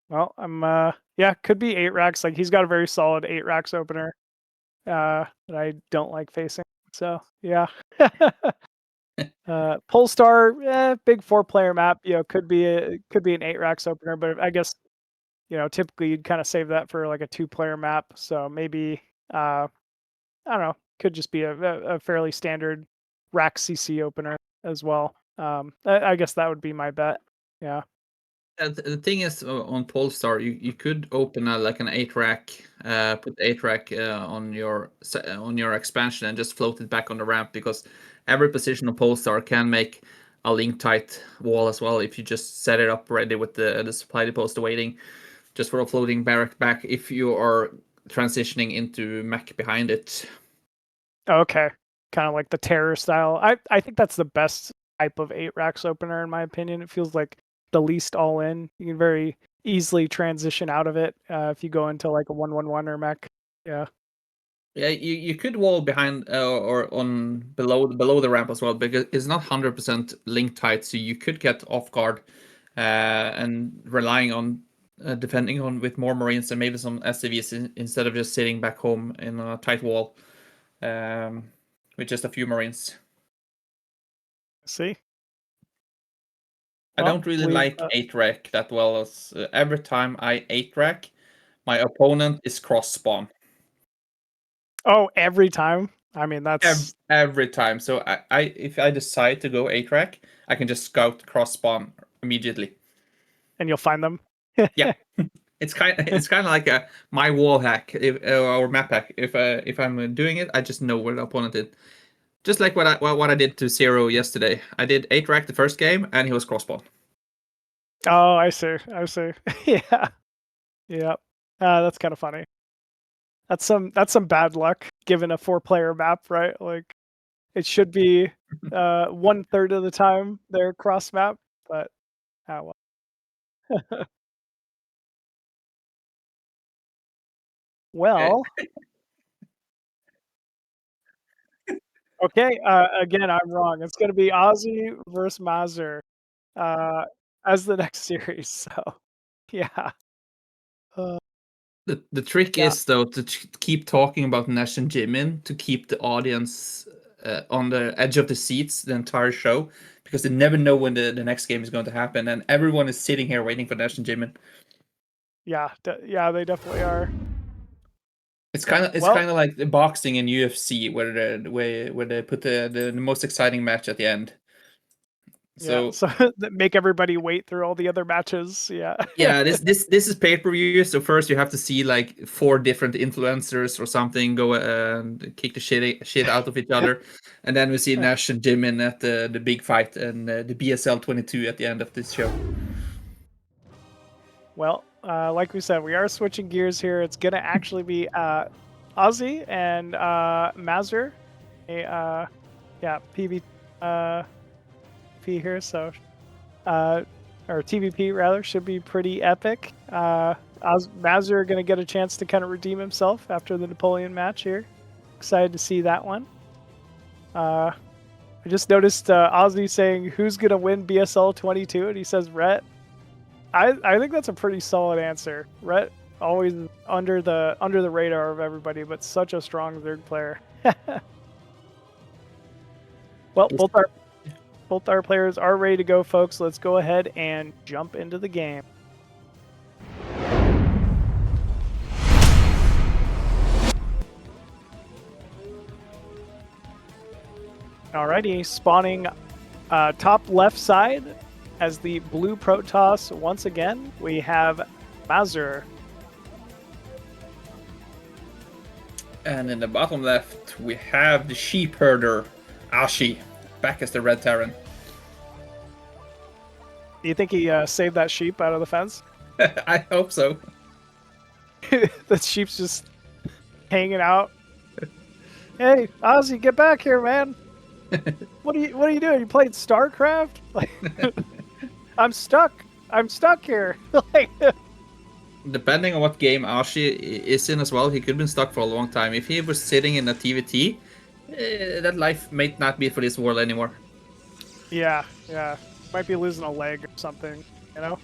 Well, could be 8 racks. Like he's got a very solid 8 racks opener that I don't like facing. So yeah. Polestar, big 4-player map. Could be an 8 racks opener, but I guess typically you'd kind of save that for like a 2-player map. So maybe I don't know. Could just be a fairly standard rack CC opener as well. I guess that would be my bet. Yeah. The thing is, on Polestar, you could open like an 8-rack, put 8-rack on your expansion and just float it back on the ramp, because every position on Polestar can make a link tight wall as well if you just set it up ready with the supply depots waiting, just for a floating barrack back if you are transitioning into mech behind it. Okay. Kind of like the terror style. I think that's the best type of 8 racks opener in my opinion. It feels like the least all in. You can very easily transition out of it if you go into like a 1-1-1 or mech. Yeah. Yeah, you could wall behind or on below the ramp as well, because it's not 100% link tight, so you could get off guard and relying on defending on with more marines and maybe some SCVs instead of just sitting back home in a tight wall with just a few marines. See? I don't really like 8-rack that well, as every time I 8-rack, my opponent is cross spawn. Oh, every time? I mean, that's every time. So if I decide to go A-track, I can just scout cross spawn immediately. and you'll find them. Yeah. It's kind of like my wall hack or map hack. If I'm doing it, I just know where the opponent is. Just like what I did to Zero yesterday. I did 8-rack the first game, and he was cross spawn. Oh, I see. Yeah. Yeah. That's kind of funny. That's some bad luck given a 4-player map, right? Like it should be 1/3 of the time they're cross map, but well. Well, okay. Again, I'm wrong. It's gonna be Ozzy versus Mazur as the next series. So, yeah. Uh, The trick yeah. is though to keep talking about Nesh and Jimin to keep the audience on the edge of the seats the entire show, because they never know when the next game is going to happen, and everyone is sitting here waiting for Nesh and Jimin. Yeah. Yeah. They definitely are. It's kind of like the boxing in UFC where they put the most exciting match at the end. Yeah. So So make everybody wait through all the other matches. Yeah. yeah, this is pay-per-view. So first you have to see like 4 different influencers or something go and kick the shit out of each other, and then we see Nesh and Jimin at the big fight and the BSL22 at the end of this show. Well, like we said, we are switching gears here. It's gonna actually be Ozzy and Mazur, yeah, PV P here. So, or TVP rather, should be pretty epic. Mazur gonna get a chance to kind of redeem himself after the Napoleon match here. Excited to see that one. I just noticed Ozzy saying who's gonna win BSL22, and he says Rhett. I think that's a pretty solid answer. Rhett always under the radar of everybody, but such a strong Zerg player. Well, both our players are ready to go, folks. Let's go ahead and jump into the game. Alrighty, spawning top left side. As the blue Protoss, once again, we have Mazur. And in the bottom left, we have the sheep herder, Ashi, back as the red Terran. Do you think he saved that sheep out of the fence? I hope so. The sheep's just hanging out. Hey, Ozzy, get back here, man! What are you doing? You played StarCraft? Like, I'm stuck here. Like, depending on what game Ashi is in as well, he could have been stuck for a long time. If he was sitting in a TVT, that life might not be for this world anymore. Yeah. Might be losing a leg or something, you know?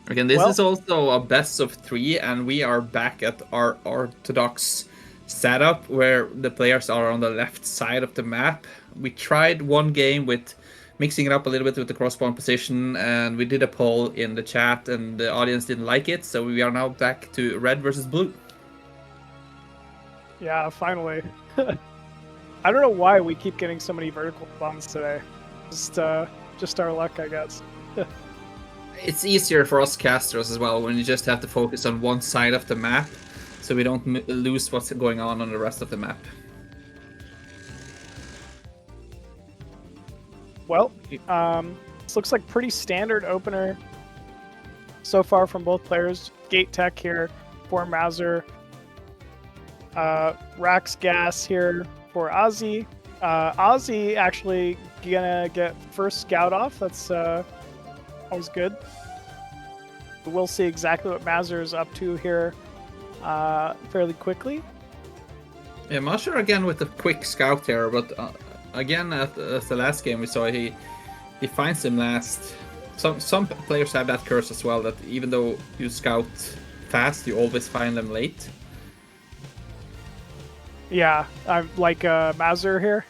Again, this is also a best of 3, and we are back at our orthodox setup where the players are on the left side of the map. We tried one game with mixing it up a little bit with the cross-spawn position, and we did a poll in the chat, and the audience didn't like it, so we are now back to red versus blue. Yeah, finally. I don't know why we keep getting so many vertical spawns today. Just our luck, I guess. It's easier for us casters as well when you just have to focus on one side of the map, so we don't lose what's going on the rest of the map. Well, this looks like pretty standard opener so far from both players. Gate tech here for Mazur. Rax gas here for Ozzy. Ozzy actually gonna get first scout off. That's always good. We'll see exactly what Mazur is up to here fairly quickly. Yeah, Mazur again with a quick scout here, but again at the last game we saw he finds him last. Some players have that curse as well, that even though you scout fast, you always find them late. Yeah, I'm like Mazur here.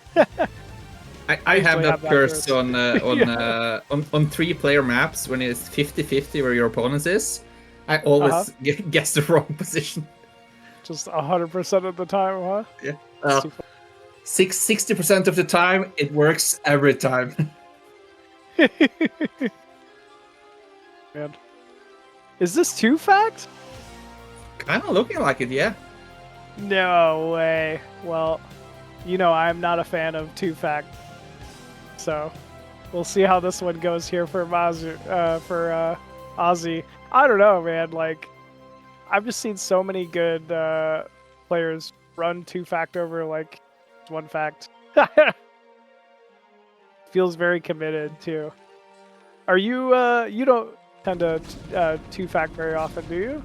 I have that curse on 3-player maps when it's 50-50 where your opponent is. I always guess the wrong position. Just 100% of the time, huh? Yeah. That's too 60% of the time, it works every time. Man. Is this 2-fact? Kind of looking like it, yeah. No way. Well, you know I'm not a fan of 2-fact. So, we'll see how this one goes here for Mazur, for Ozzy. I don't know, man. Like, I've just seen so many good players run 2-fact over like 1-fact. Feels very committed too. Are you? You don't tend to 2-fact very often, do you?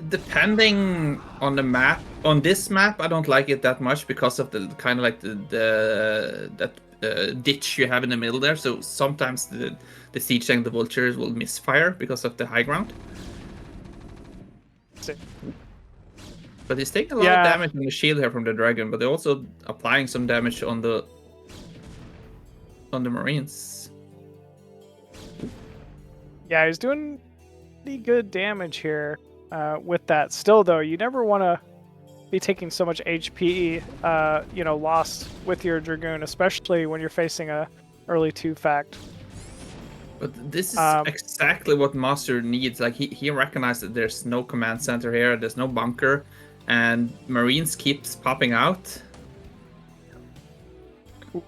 Depending on the map, on this map, I don't like it that much because of the kind of like that ditch you have in the middle there. So sometimes the siege tank, the vultures will misfire because of the high ground. But he's taking a lot of damage on the shield here from the dragon, but they're also applying some damage on the marines. Yeah, he's doing pretty good damage here with that. Still, though, you never want to be taking so much HP, you know, lost with your Dragoon, especially when you're facing a early 2-fact. But this is exactly what Mazur needs. Like he recognized that there's no command center here, there's no bunker, and Marines keeps popping out. I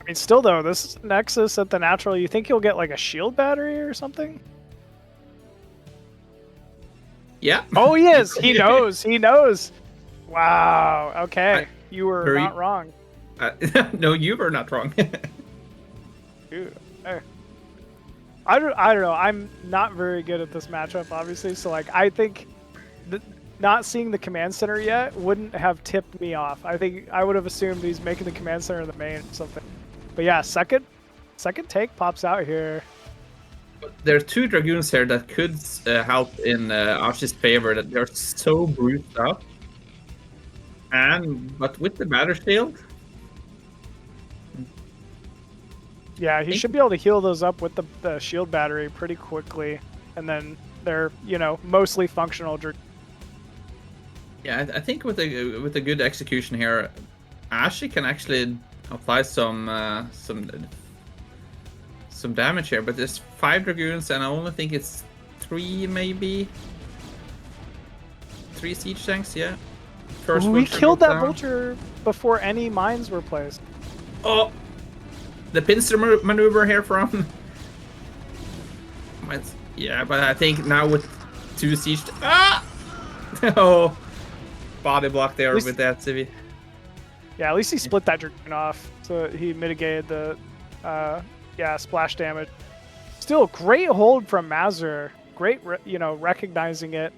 mean, still though, this Nexus at the natural, you think you'll get like a shield battery or something? Yeah. Oh, he is. He knows. He knows. Wow. Okay. You were not wrong. No, you were not wrong. Dude. I don't know. I'm not very good at this matchup, obviously. So, like, I think not seeing the command center yet wouldn't have tipped me off. I think I would have assumed he's making the command center in the main or something. But yeah, second take pops out here. There are two Dragoons here that could help in Archie's favor. That they're so bruised up, but with the batter shield, yeah, he should be able to heal those up with the shield battery pretty quickly, and then they're, you know, mostly functional. Yeah, I think with a good execution here, Archie can actually apply some damage here, but there's 5 Dragoons and I only think it's 3 maybe. 3 siege tanks, yeah. First we killed that vulture before any mines were placed. Oh, the pincer maneuver here from. Yeah, but I think now with 2 siege. Oh, body block there with that civi. Yeah, at least he split that dragon off, so he mitigated the splash damage. Still, great hold from Mazur. Great, you know, recognizing it.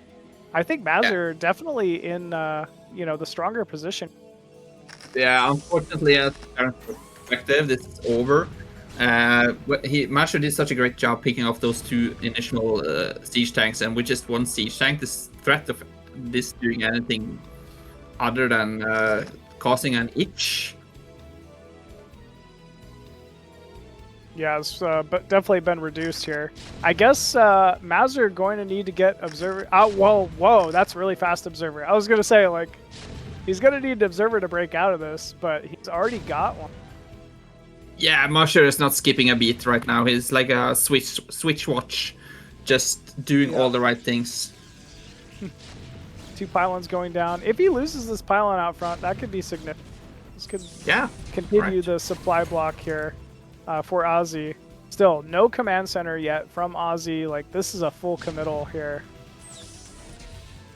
I think Mazur definitely in you know, the stronger position. Yeah, unfortunately, as a perspective, this is over. Mazur did such a great job picking off those 2 initial siege tanks, and with just 1 siege tank, this threat of this doing anything other than causing an itch. Yeah, it's but definitely been reduced here. I guess Mazur going to need to get Observer. Oh, whoa, that's really fast Observer. I was going to say, like, he's going to need Observer to break out of this, but he's already got one. Yeah, Mazur is not skipping a beat right now. He's like a switch watch, just doing all the right things. 2 pylons going down. If he loses this pylon out front, that could be significant. This could continue the supply block here for Ozzy. Still, no command center yet from Ozzy. Like, this is a full committal here.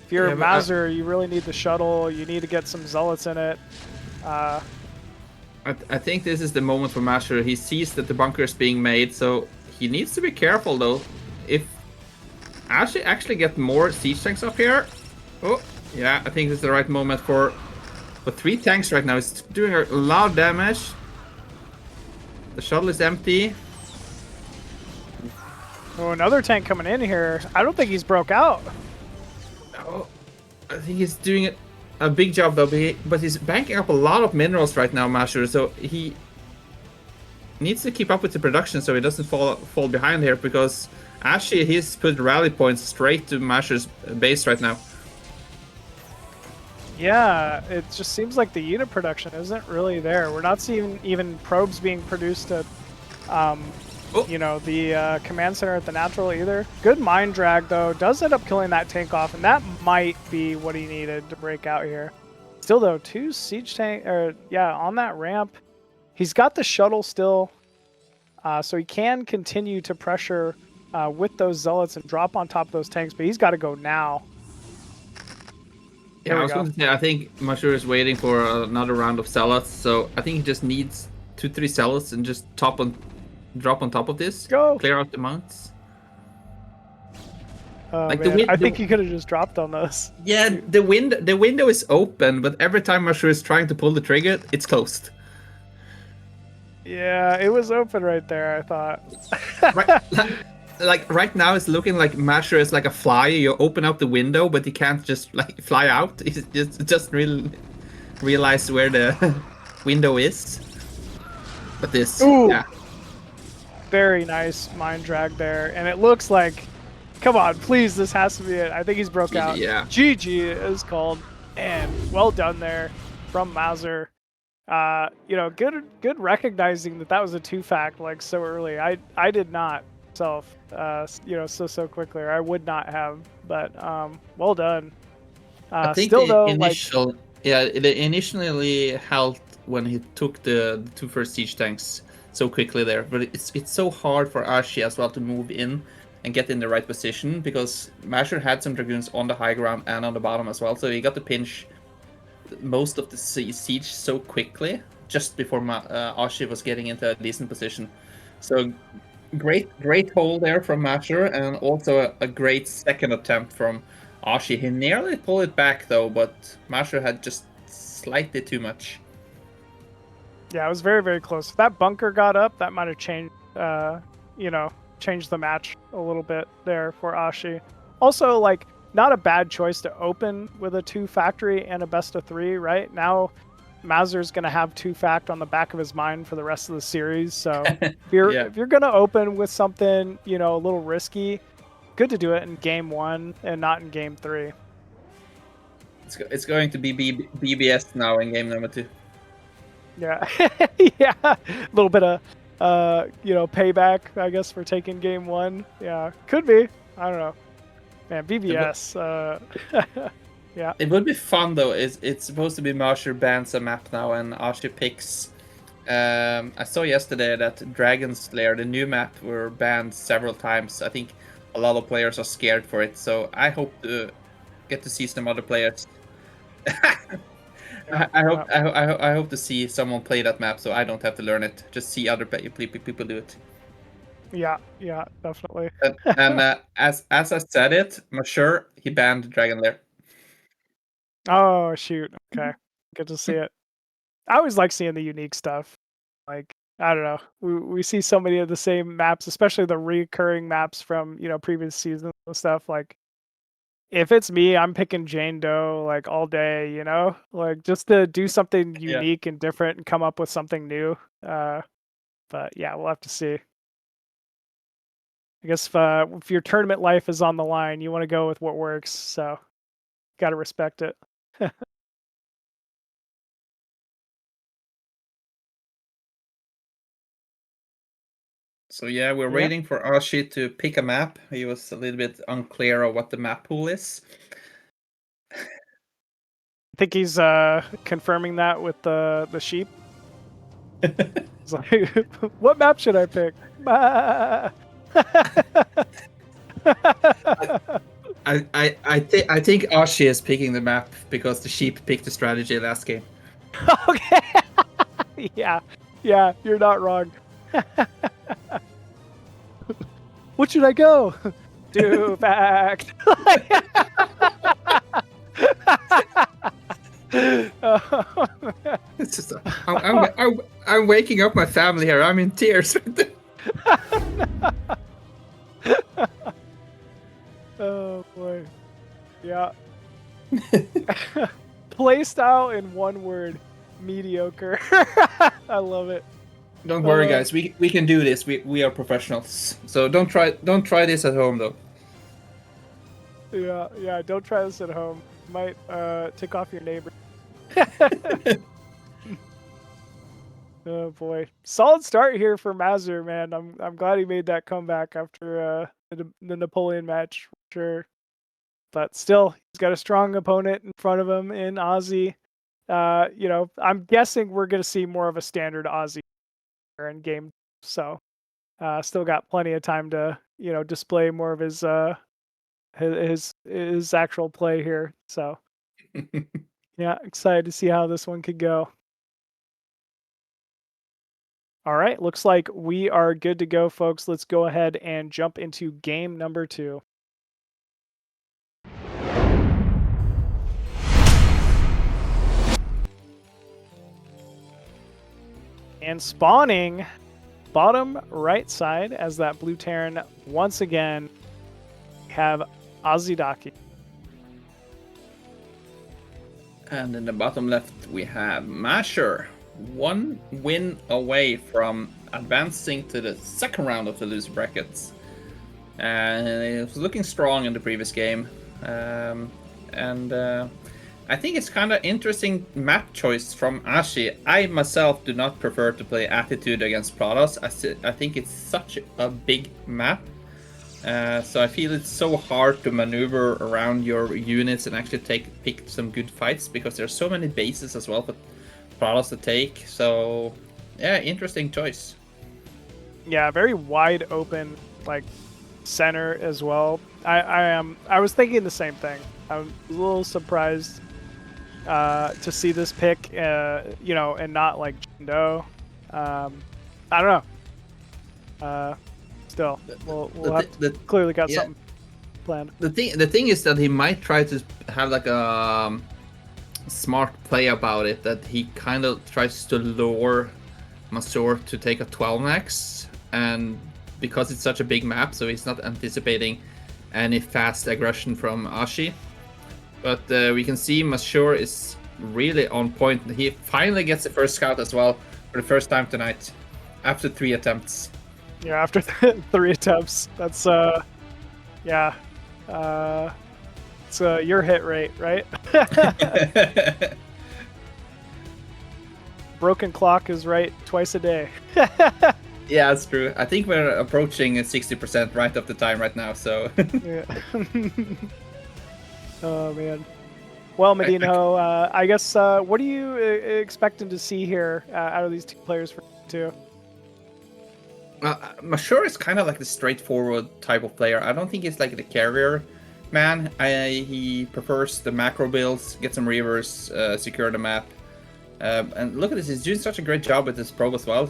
If you're Mazur, you really need the shuttle. You need to get some zealots in it. I think this is the moment for Mazur. He sees that the bunker is being made, so he needs to be careful, though. If actually get more siege tanks up here. Oh, yeah, I think this is the right moment for 3 tanks right now. It's doing a lot of damage. The shuttle is empty. Oh, another tank coming in here. I don't think he's broke out. Oh, I think he's doing a big job, though. But he's banking up a lot of minerals right now, Mazur. So he needs to keep up with the production so he doesn't fall behind here, because Actually, he's put rally points straight to Mazur's base right now. Yeah, it just seems like the unit production isn't really there. We're not seeing even probes being produced at, you know, the command center at the natural either. Good mind drag though, does end up killing that tank off, and that might be what he needed to break out here. Still though, 2 siege tank, or yeah, on that ramp. He's got the shuttle still, so he can continue to pressure with those zealots and drop on top of those tanks, but he's got to go now. Yeah, I was going to say, I think Mazur is waiting for another round of zealots, so I think he just needs 2-3 zealots and just drop on top of this. Go! Clear out the mounts. Like I think he could have just dropped on those. Yeah, the window is open, but every time Mazur is trying to pull the trigger, it's closed. Yeah, it was open right there, I thought. Right now, it's looking like Mazur is like a flyer. You open up the window, but you can't just like fly out. He just really realize where the window is. But this, yeah. Very nice mind drag there, and it looks like, come on, please, this has to be it. I think he's broke out. Yeah. GG is called, and well done there from Mazur. You know, good recognizing that was a 2-fact like so early. I did not myself, you know, so quickly, or I would not have. But well done. I think still the though, initial, it initially helped when he took the 2 first siege tanks so quickly there. But it's so hard for Ashi as well to move in and get in the right position, because Mazur had some dragoons on the high ground and on the bottom as well, so he got to pinch most of the siege so quickly just before Ashi was getting into a decent position. So great hold there from Mazur, and also a great second attempt from Ashi. He nearly pulled it back though, but Mazur had just slightly too much. Yeah, it was very close. If that bunker got up, that might have changed, you know, changed the match a little bit there for Ashi. Also, like, not a bad choice to open with a 2-factory and a best of 3, right? Now, Mazur's going to have 2-fact on the back of his mind for the rest of the series. So if you're going to open with something, you know, a little risky, good to do it in game 1 and not in game 3. It's going to be BBS now in game number 2. Yeah, yeah, a little bit of, you know, payback, I guess, for taking game 1. Yeah, could be. I don't know. Man, BBS. Yeah. It would be fun though. It's supposed to be Mazur bans a map now, and Ashi picks. I saw yesterday that Dragon Slayer, the new map, were banned several times. I think a lot of players are scared for it, so I hope to get to see some other players. I hope to see someone play that map, so I don't have to learn it. Just see other people do it. Yeah, definitely. and as I said it, Mazur, he banned Dragon Lair. Oh shoot! Okay, good to see it. I always like seeing the unique stuff. Like, I don't know, we see so many of the same maps, especially the recurring maps from, you know, previous seasons and stuff. Like, if it's me, I'm picking Jane Doe like all day, you know, like just to do something unique and different and come up with something new. But yeah, we'll have to see. I guess if your tournament life is on the line, you want to go with what works. So, got to respect it. So yeah, we're waiting for Ashi to pick a map. He was a little bit unclear of what the map pool is. I think he's confirming that with the sheep. It's like, what map should I pick? I think Ashi is picking the map because the sheep picked the strategy last game. Okay. Yeah, you're not wrong. What should I go? Do fact. It's just, I'm waking up my family here. I'm in tears. Oh boy. Yeah. Playstyle in one word: mediocre. I love it. Don't worry, guys. We can do this. We are professionals. So don't try this at home though. Yeah. Don't try this at home. Might tick off your neighbor. Oh boy, solid start here for Mazur, man. I'm glad he made that comeback after the Napoleon match, for sure. But still, he's got a strong opponent in front of him in Ozzy. You know, I'm guessing we're gonna see more of a standard Ozzy in game, so still got plenty of time to display more of his actual play here. So yeah, excited to see how this one could go. All right, looks like we are good to go, folks. Let's go ahead and jump into game number 2. And spawning bottom right side as that blue Terran once again have Azidaki. And in the bottom left we have Mazur, 1 win away from advancing to the second round of the loser brackets. And it was looking strong in the previous game. I think it's kind of interesting map choice from Ashi. I myself do not prefer to play Attitude against Protoss. I think it's such a big map. So I feel it's so hard to maneuver around your units and actually pick some good fights because there's so many bases as well for Protoss to take. So yeah, interesting choice. Yeah, very wide open like center as well. I was thinking the same thing. I'm a little surprised to see this pick, and not like Jindo. I don't know. Still, we'll have clearly got something planned. The thing is that he might try to have like a smart play about it, that he kind of tries to lure Mazur to take a 12-max, and because it's such a big map, so he's not anticipating any fast aggression from Ashi. But we can see Mazur is really on point. He finally gets the first scout as well for the first time tonight, after 3 attempts. Yeah, after 3 attempts. That's yeah. It's your hit rate, right? Broken clock is right twice a day. Yeah, that's true. I think we're approaching 60% right of the time right now, so Yeah. Oh man. Well, MadiNho, I guess what are you expecting to see here out of these 2 players for 2? Mazur is kind of like the straightforward type of player. I don't think he's like the carrier man. He prefers the macro builds, get some reavers, secure the map. And look at this, he's doing such a great job with this probe as well.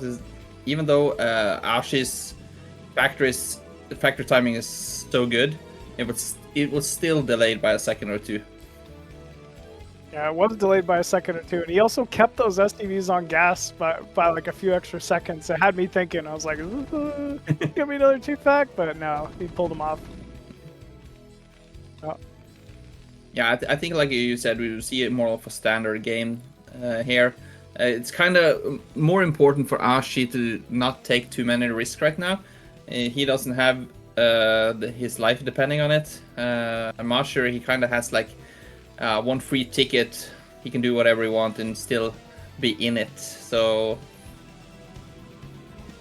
Even though Ashi's factory timing is so good, it was still delayed by a second or 2. Yeah, it was delayed by a second or 2, and he also kept those STVs on gas by like a few extra seconds. It had me thinking, I was like, give me another 2-fact, but no, he pulled them off. Oh. Yeah, I think like you said, we will see it more of a standard game here. It's kind of more important for Ashi to not take too many risks right now. He doesn't have his life depending on it. Mazur, he kind of has like 1 free ticket. He can do whatever he wants and still be in it. So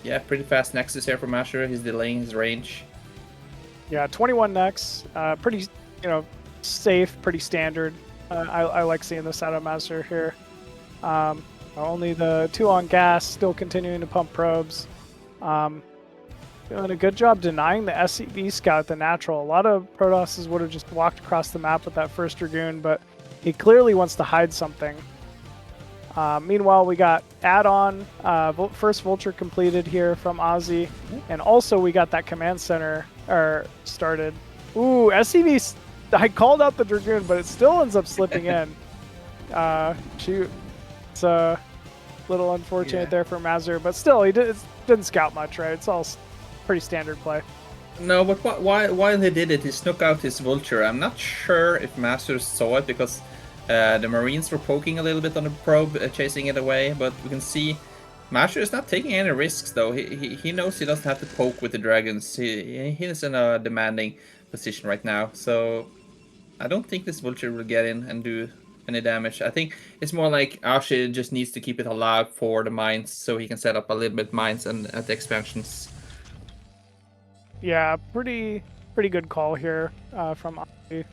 yeah, pretty fast nexus here for Mazur. He's delaying his range. Yeah, 21 nex. Pretty, safe, pretty standard. I like seeing this out of Mazur here. Only the 2 on gas, still continuing to pump probes. Doing a good job denying the SCV scout the natural. A lot of Protosses would have just walked across the map with that first Dragoon, but he clearly wants to hide something. Meanwhile, we got add-on, first Vulture completed here from Ozzy, and also we got that command center started. Ooh, SCV, I called out the Dragoon, but it still ends up slipping in. Shoot. It's a little unfortunate there for Mazur, but still, he didn't scout much, right? It's all pretty standard play. No, but while he did it, he snuck out his Vulture. I'm not sure if Mazur saw it because the Marines were poking a little bit on the probe, chasing it away, but we can see Mazur is not taking any risks though. He knows he doesn't have to poke with the dragons. He is in a demanding position right now, so I don't think this vulture will get in and do any damage. I think it's more like Ashi just needs to keep it alive for the mines, so he can set up a little bit mines and at the expansions. Yeah, pretty good call here from Ashi.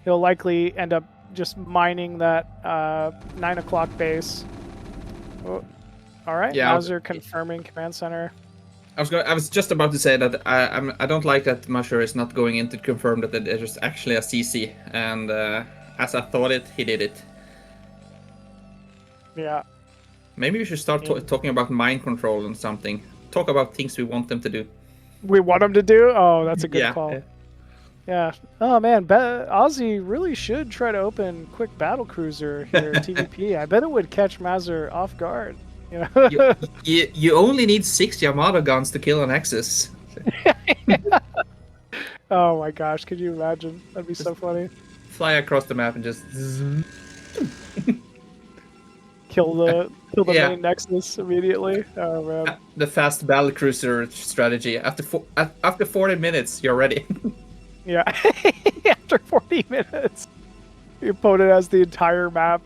He'll likely end up just mining that 9 o'clock base. Oh, all right, Yeah, Mazur confirming command center. I was just about to say that I don't like that Mazur is not going in to confirm that it is actually a CC, and as I thought he did it. Yeah. Maybe we should start talking about mind control and something. Talk about things we want them to do. We want him to do? Oh, that's a good call. Yeah. Yeah. Oh man, Ozzy really should try to open quick battle cruiser here TVP. I bet it would catch Mazur off guard. You know? you only need 6 Yamato guns to kill an Nexus. Oh my gosh, could you imagine? That'd be so funny. Fly across the map and just kill the main Nexus immediately. Oh man. The fast battle cruiser strategy. After 40 minutes, you're ready. Yeah. After 40 minutes, your opponent has the entire map.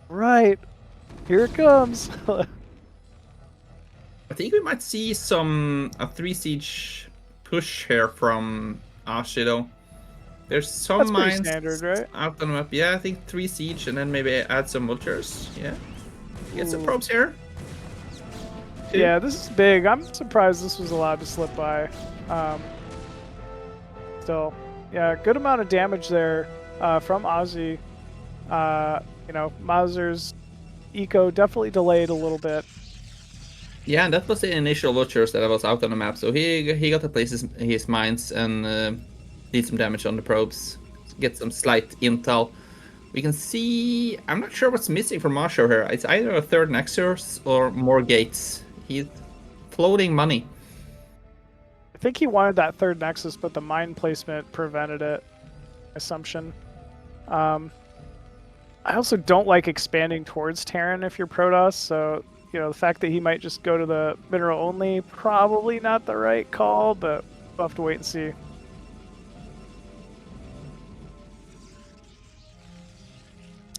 Right. Here it comes. I think we might see a 3 siege push here from Ashi though. There's some That's pretty mines standard, right? out on the map. Yeah, I think 3 siege and then maybe add some vultures. Yeah. Get some probes here. Yeah, this is big. I'm surprised this was allowed to slip by. Still, yeah, good amount of damage there from Ozzy. You know, Mazur's eco definitely delayed a little bit. Yeah, and that was the initial vultures that was out on the map. So he got to place his mines and did some damage on the probes. Get some slight intel. We can see... I'm not sure what's missing from Mazur here. It's either a third Nexus or more gates. He's floating money. I think he wanted that third Nexus, but the mine placement prevented it. Assumption. I also don't like expanding towards Terran if you're Protoss, so you know the fact that he might just go to the mineral only, probably not the right call, but we'll have to wait and see.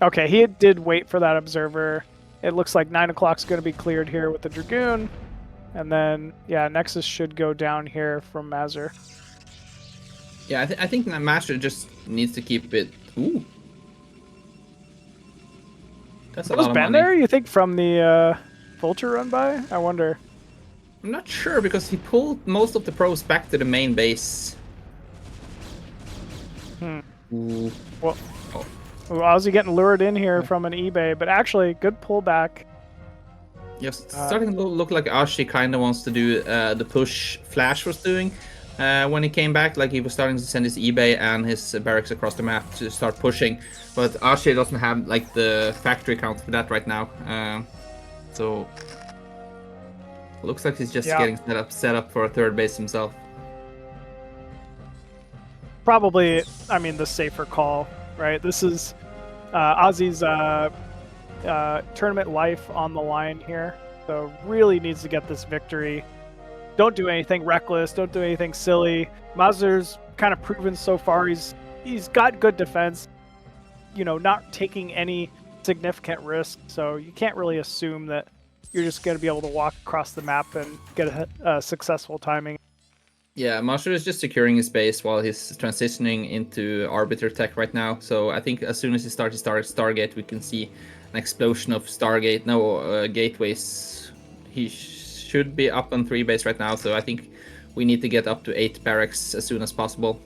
Okay, he did wait for that observer. It looks like 9 o'clock's going to be cleared here with the Dragoon. And then, yeah, Nexus should go down here from Mazur. Yeah, I think that Mazur just needs to keep it... Ooh. That's a lot of money. there, you think, from the Vulture run by? I wonder. I'm not sure, because he pulled most of the probes back to the main base. Ooh. Well, Ozzy getting lured in here from an eBay, but actually, good pullback. Yes, starting to look like Ashi kind of wants to do the push Flash was doing. When he came back, like he was starting to send his eBay and his barracks across the map to start pushing. But Ashi doesn't have like the factory count for that right now. So looks like he's just getting set up for a third base himself. Probably, I mean, the safer call, right? This is Ozzy's tournament life on the line here, so really needs to get this victory. Don't do anything reckless. Don't do anything silly. Mazur's kind of proven so far he's got good defense. You know, not taking any significant risk, so you can't really assume that you're just going to be able to walk across the map and get a successful timing. Yeah, Mazur is just securing his base while he's transitioning into Arbiter tech right now. So I think as soon as he starts Stargate, we can see an explosion of gateways. He should be up on 3 base right now, so I think we need to get up to 8 barracks as soon as possible.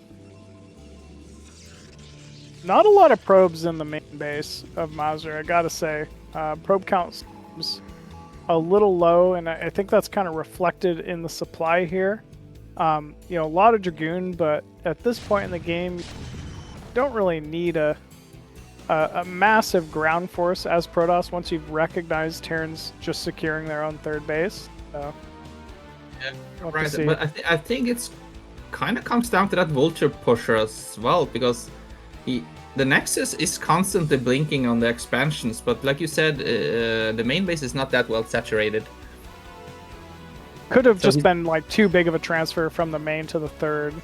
Not a lot of probes in the main base of Mazur, I gotta say. Probe count seems a little low, and I think that's kind of reflected in the supply here. You know, a lot of Dragoon, but at this point in the game, you don't really need a massive ground force as Protoss once you've recognized Terrans just securing their own third base. So, yeah, right. But I think it's kind of comes down to that Vulture pusher as well, because The Nexus is constantly blinking on the expansions, but like you said, the main base is not that well saturated. Could have So just been like too big of a transfer from the main to the third.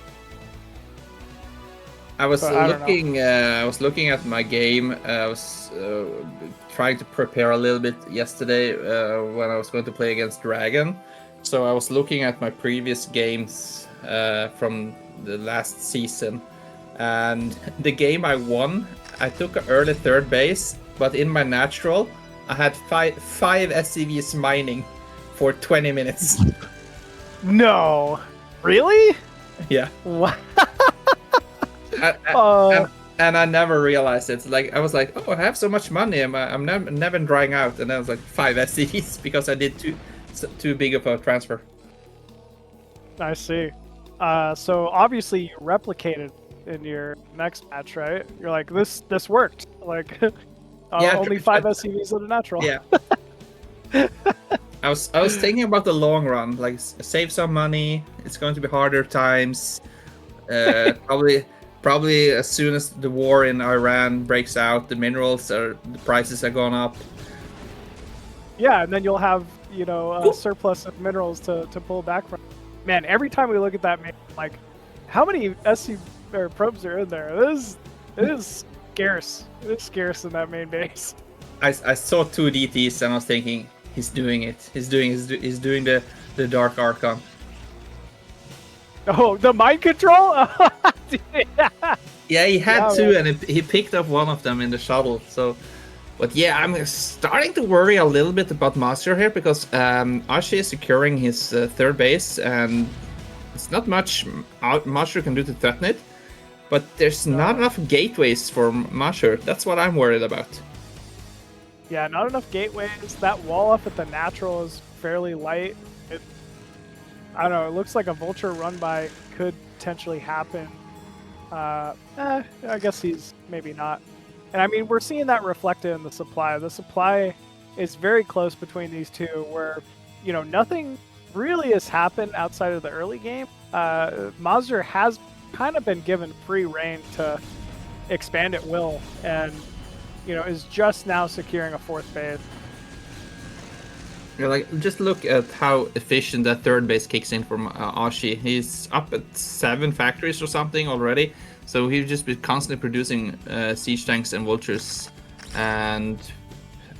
I was But I don't looking. I was looking at my game. I was trying to prepare a little bit yesterday when I was going to play against Dragon. So I was looking at my previous games from the last season, and the game I won, I took an early third base, but in my natural, I had five SCVs mining for 20 minutes. No, really? Yeah. What? And I never realized it. Like I was like, oh, I have so much money. I'm never drying out, and I was like 5 SCVs because I did too big of a transfer. I see. So obviously you replicated in your next match, right? You're like, this worked. Like, Yeah, only 5 SCVs in a natural. Yeah. I was thinking about the long run, like save some money. It's going to be harder times. Probably as soon as the war in Iran breaks out, the prices are going up. Yeah, and then you'll have, you know, a surplus of minerals to pull back from. Man, every time we look at that, man, like, how many SC or probes are in there? It is scarce. It is scarce in that main base. I saw 2 DTs and I was thinking, he's doing it. He's doing the Dark Archon. Oh, the mind control? Yeah, he had Yeah, 2 and he picked up one of them in the shuttle. So, but yeah, I'm starting to worry a little bit about Mazur here because Ashi is securing his third base and it's not much Mazur can do to threaten it. But there's not enough gateways for Mazur. That's what I'm worried about. Yeah, not enough gateways. That wall up at the natural is fairly light. I don't know, it looks like a vulture run by could potentially happen. I guess he's maybe not. And I mean, we're seeing that reflected in the supply. The supply is very close between these two where, you know, nothing really has happened outside of the early game. Mazur has kind of been given free reign to expand at will and, you know, is just now securing a 4th base. Yeah, like just look at how efficient that third base kicks in from Ashi. He's up at 7 factories or something already, so he'll just be constantly producing siege tanks and vultures, and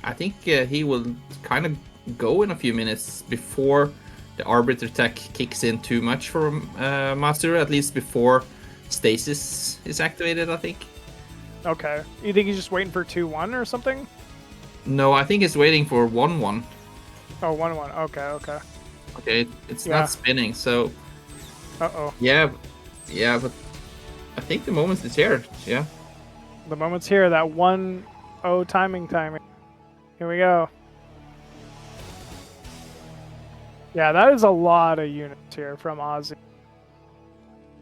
I think he will kind of go in a few minutes before the Arbiter tech kicks in too much for Mazur, at least before stasis is activated, I think. Okay. You think he's just waiting for 2-1 or something? No, I think he's waiting for 1-1. Oh, 1-1. Okay. Okay, it's not spinning, so... Uh-oh. Yeah, but I think the moment is here, yeah. The moment's here, that 1-0 timing. Here we go. Yeah, that is a lot of units here from Ozzy.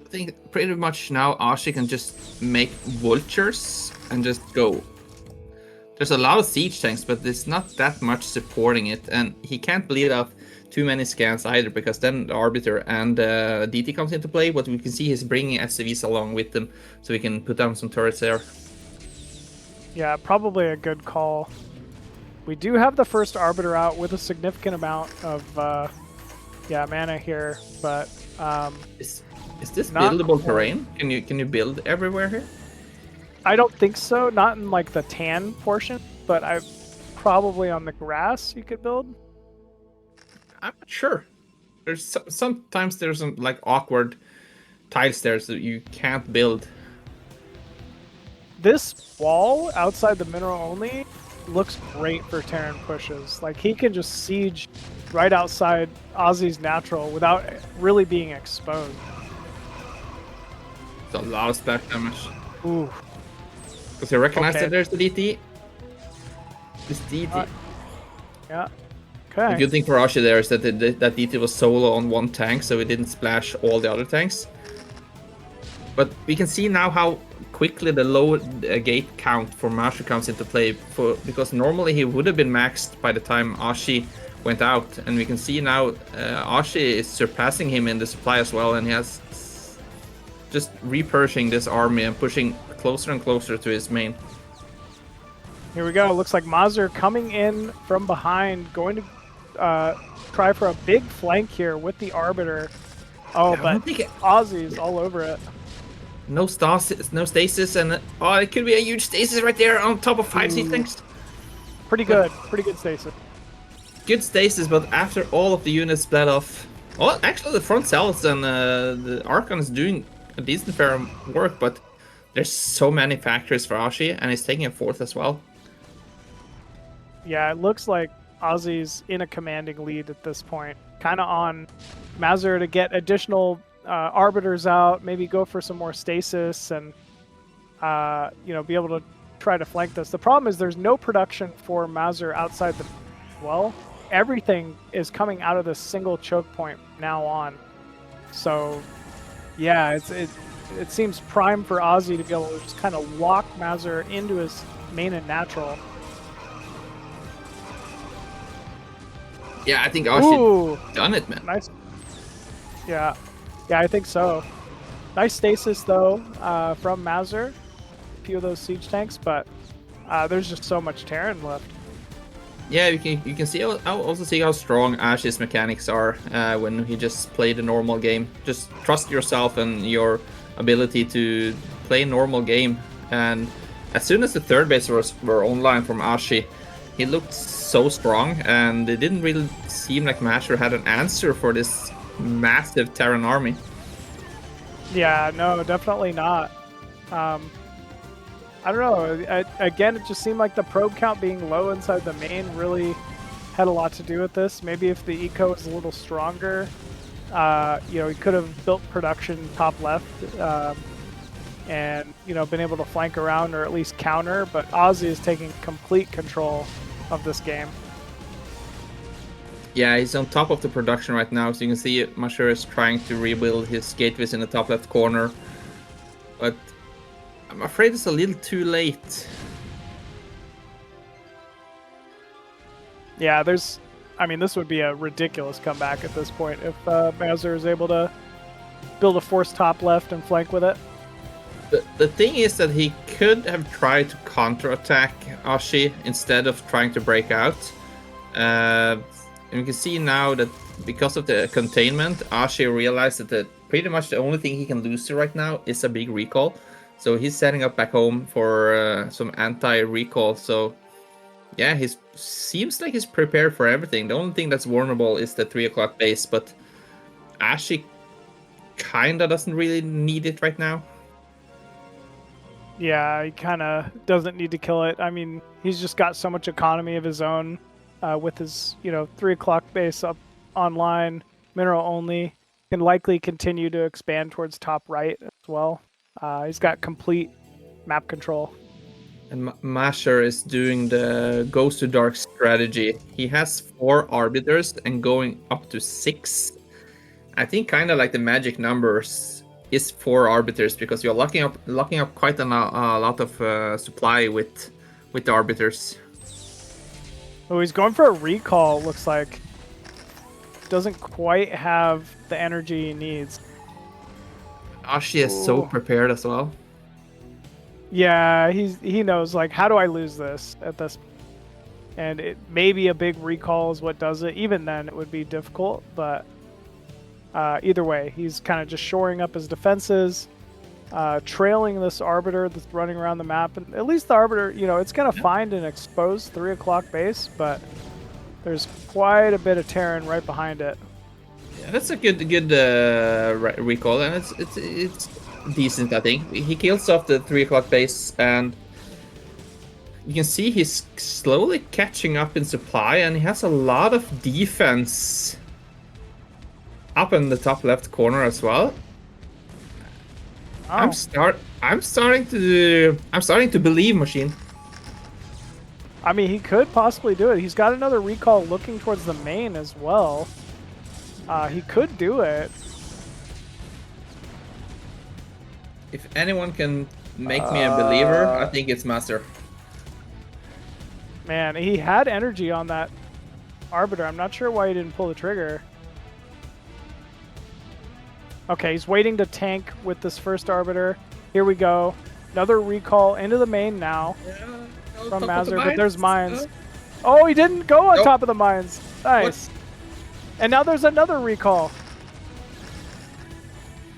I think pretty much now Ashi can just make vultures and just go. There's a lot of siege tanks, but there's not that much supporting it, and he can't bleed out too many scans either, because then the Arbiter and DT comes into play. But we can see he's bringing SCVs along with them, so we can put down some turrets there. Yeah, probably a good call. We do have the first Arbiter out with a significant amount of mana here, but Is this buildable terrain? Can you build everywhere here? I don't think so. Not in like the tan portion, but I probably on the grass you could build. I'm not sure. There's sometimes there's some like awkward tile stairs that you can't build. This wall outside the mineral only looks great for Terran pushes. Like he can just siege right outside Ozzy's natural without really being exposed. It's a lot of splash damage. Ooh. Because he recognized that there's the DT. This DT. Yeah. Okay. The good thing for Ashi there is that that DT was solo on 1 tank, so it didn't splash all the other tanks. But we can see now how quickly the low gate count for Mazur comes into play, because normally he would have been maxed by the time Ashi went out, and we can see now Ashi is surpassing him in the supply as well, and he has just repurging this army and pushing closer and closer to his main. Here we go. Looks like Mazur coming in from behind, going to try for a big flank here with the Arbiter. Oh, I but don't think Aussie's all over it. no stasis, and oh, it could be a huge stasis right there on top of 5 C-Tanks. Pretty good stasis. Good stasis, but after all of the units split off. Well, actually, the front cells and the Archon is doing a decent fair work, but there's so many factories for Ashi, and he's taking a 4th as well. Yeah, it looks like Aussie's in a commanding lead at this point. Kind of on Mazur to get additional Arbiters out, maybe go for some more stasis, and you know, be able to try to flank this. The problem is there's no production for Mazur outside the well. Everything is coming out of this single choke point now on. So, yeah, it seems prime for Aussie to be able to just kind of lock Mazur into his main and natural. Yeah, I think Ashi done it, man. Nice. Yeah, I think so. Nice stasis though from Mazur. A few of those siege tanks, but there's just so much Terran left. Yeah, you can see also see how strong Ash's mechanics are when he just played a normal game. Just trust yourself and your ability to play a normal game. And as soon as the third base were online from Ashi, he looked so strong, and it didn't really seem like Mazur had an answer for this massive Terran army. Yeah, no, definitely not. I don't know. Again, it just seemed like the probe count being low inside the main really had a lot to do with this. Maybe if the eco was a little stronger, you know, he could have built production top left and, you know, been able to flank around or at least counter. But Aussie is taking complete control of this game. Yeah, he's on top of the production right now, so you can see Mazur is trying to rebuild his gateways in the top left corner. But I'm afraid it's a little too late. Yeah, I mean, this would be a ridiculous comeback at this point if Mazur is able to build a force top left and flank with it. The thing is that he could have tried to counterattack Ashi instead of trying to break out. And you can see now that because of the containment, Ashi realized that pretty much the only thing he can lose to right now is a big recall. So he's setting up back home for some anti-recall. So yeah, he seems like he's prepared for everything. The only thing that's vulnerable is the 3 o'clock base, but Ashi kinda doesn't really need it right now. Yeah, he kind of doesn't need to kill it. I mean, he's just got so much economy of his own with his, you know, 3 o'clock base up online, mineral only. Can likely continue to expand towards top right as well. He's got complete map control. And Mazur is doing the Goes to Dark strategy. He has 4 Arbiters and going up to 6. I think kind of like the magic numbers is 4 Arbiters, because you're locking up quite a lot of supply with the Arbiters. Oh, he's going for a recall, looks like. Doesn't quite have the energy he needs. Ashi is so prepared as well. Yeah, he knows, like, how do I lose this at this? And maybe a big recall is what does it. Even then, it would be difficult, but either way, he's kind of just shoring up his defenses, trailing this Arbiter that's running around the map. And at least the Arbiter, you know, it's going to find an exposed 3 o'clock base, but there's quite a bit of Terran right behind it. Yeah, that's a good recall, and it's decent, I think. He kills off the 3 o'clock base, and you can see he's slowly catching up in supply, and he has a lot of defense up in the top left corner as well. Oh. I'm starting to believe Machine. I mean, he could possibly do it. He's got another recall looking towards the main as well. He could do it. If anyone can make me a believer, I think it's Mazur. Man, he had energy on that Arbiter. I'm not sure why he didn't pull the trigger. Okay, he's waiting to tank with this first Arbiter. Here we go. Another recall into the main now Yeah, from top of the Mazur, but there's mines. Uh, Oh, he didn't go on Nope. top of the mines. Nice. And now there's another recall.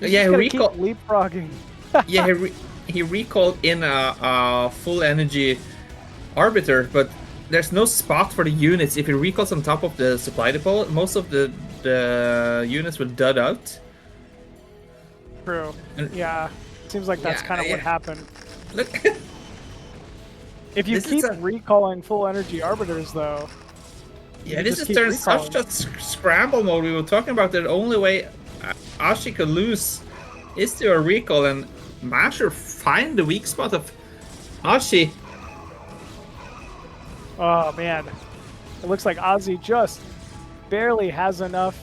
He's Yeah, just gonna recall. keep leapfrogging. Yeah, he recalled in a full energy arbiter, but there's no spot for the units. If he recalls on top of the supply depot, most of the units will dud out. True. And- Yeah. Seems like that's Yeah, kind of what yeah. happened. Look, If you This is keep a- recalling full energy arbiters, though, yeah, You this just is keep turning recalling. such a scramble mode. We were talking about the only way Ashi could lose is to a recall, and Mazur find the weak spot of Ashi. oh man, it looks like Ozzy just barely has enough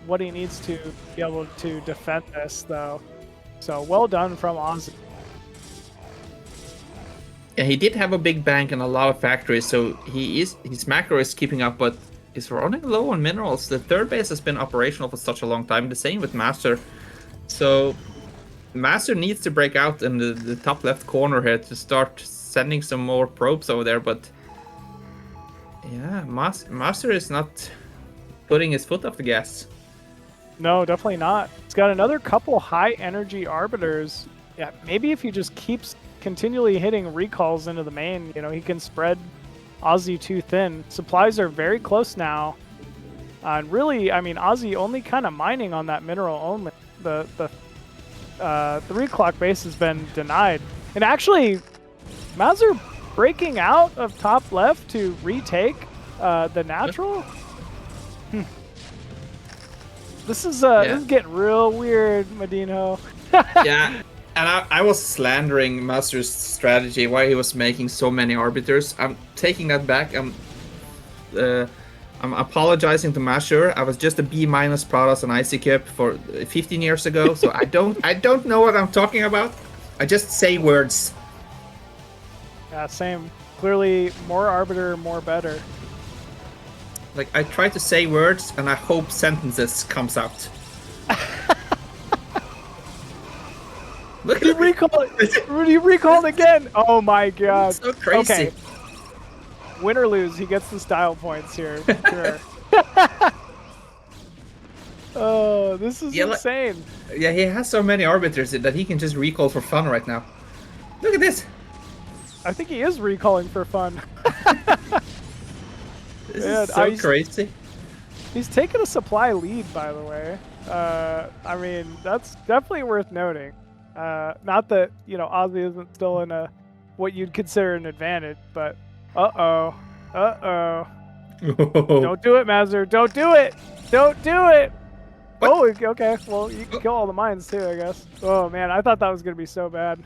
what he needs to be able to defend this, though. So well done from Ozzy. Yeah, he did have a big bank and a lot of factories, so his macro is keeping up, but he's running low on minerals. The third base has been operational for such a long time. The same with Mazur. So Mazur needs to break out in the top left corner here to start sending some more probes over there, but yeah, Mazur is not putting his foot off the gas. No, definitely not. He's got another couple high energy arbiters. Yeah, maybe if he just keeps continually hitting recalls into the main, you know, he can spread Ozzy too thin. Supplies are very close now. And really, I mean, Ozzy only kind of mining on that mineral only. The 3 o'clock base has been denied. And actually, Mazur breaking out of top left to retake the natural. This is getting real weird, MadiNho. Yeah, and I was slandering Mazur's strategy, why he was making so many arbiters. I'm taking that back. I'm apologizing to Mazur. I was just a B- Protoss and IC for 15 years ago, so I don't know what I'm talking about. I just say words. Yeah, same. Clearly, more arbiter, more better. Like, I try to say words and I hope sentences comes out. Look You at recall it. You recalled again. Oh my god. so crazy. Okay. Win or lose, he gets the style points here. Sure. Oh, this is Yeah, like- insane. Yeah, he has so many arbiters that he can just recall for fun right now. Look at this. I think he is recalling for fun. This Man, is so I- crazy. He's taken a supply lead, by the way. I mean, that's definitely worth noting. Not that, you know, Ozzy isn't still in a what you'd consider an advantage, but uh-oh. Don't do it, Mazur. Don't do it. Don't do it. What? Oh, okay. Well, you can kill all the mines too, I guess. Oh man, I thought that was gonna be so bad.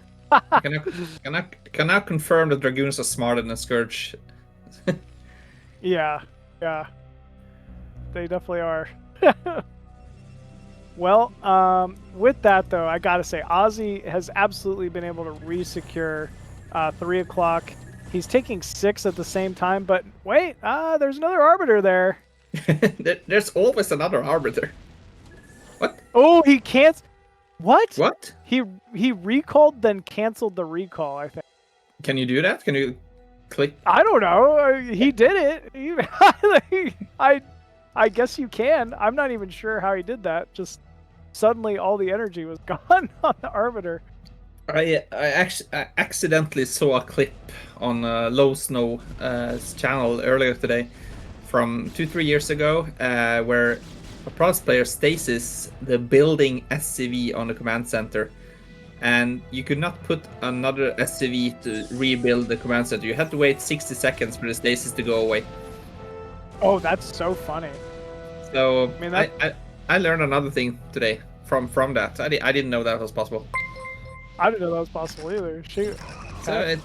Can I confirm that Dragoons are smarter than Scourge? Yeah, they definitely are. Well, with that though, I gotta say, Ozzy has absolutely been able to re-secure 3 o'clock. He's taking 6 at the same time, but wait, there's another arbiter there. There's always another arbiter. What? Oh, he can't. What? What? He recalled, then canceled the recall. I think. Can you do that? Can you click? I don't know. He did it. I guess you can. I'm not even sure how he did that. Just suddenly all the energy was gone on the arbiter. I accidentally saw a clip on Low Snow channel earlier today from 2-3 years ago where a Protoss player stasis the building SCV on the command center, and you could not put another SCV to rebuild the command center. You had to wait 60 seconds for the stasis to go away. Oh, that's so funny. So I mean, I learned another thing today from that. I didn't know that was possible. I didn't know that was possible either. Shoot. So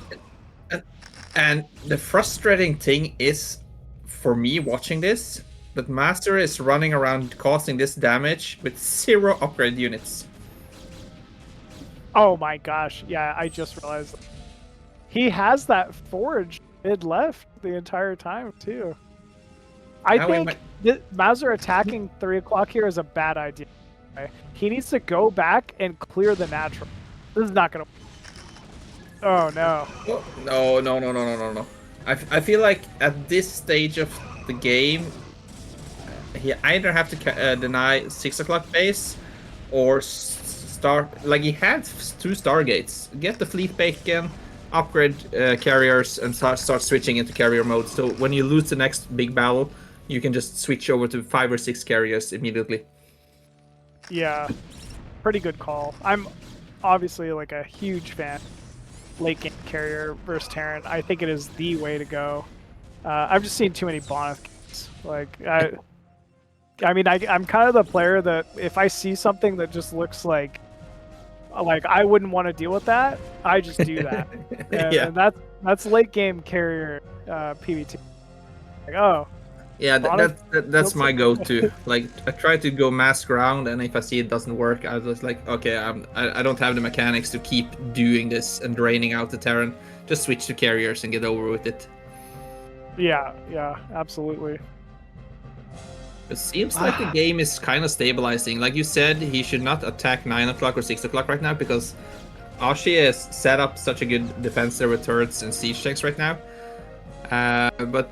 and the frustrating thing is, for me watching this, that Mazur is running around causing this damage with 0 upgrade units. Oh my gosh. Yeah, I just realized. He has that forge mid left the entire time too. I That way think Mazur attacking 3 o'clock here is a bad idea. Okay? He needs to go back and clear the natural. This is not gonna. Oh no. Oh, no. I feel like at this stage of the game, he either have to deny 6 o'clock base or start. Like he had 2 Stargates. Get the fleet bacon, upgrade carriers, and start switching into carrier mode. So when you lose the next big battle, you can just switch over to 5 or 6 carriers immediately. Yeah, pretty good call. I'm obviously like a huge fan. Late game carrier versus Terran. I think it is the way to go. I've just seen too many Bonus games. Like I mean, I'm kind of the player that if I see something that just looks like I wouldn't want to deal with that, I just do that. Yeah. And that's late game carrier PvT. Like, oh. Yeah, that's my looks go-to. Like, I try to go mask around, and if I see it doesn't work, I was like, okay, I don't have the mechanics to keep doing this and draining out the Terran. Just switch to carriers and get over with it. Yeah, absolutely. It seems like the game is kind of stabilizing. Like you said, he should not attack 9 o'clock or 6 o'clock right now because Ashi has set up such a good defense there with turrets and siege tanks right now. But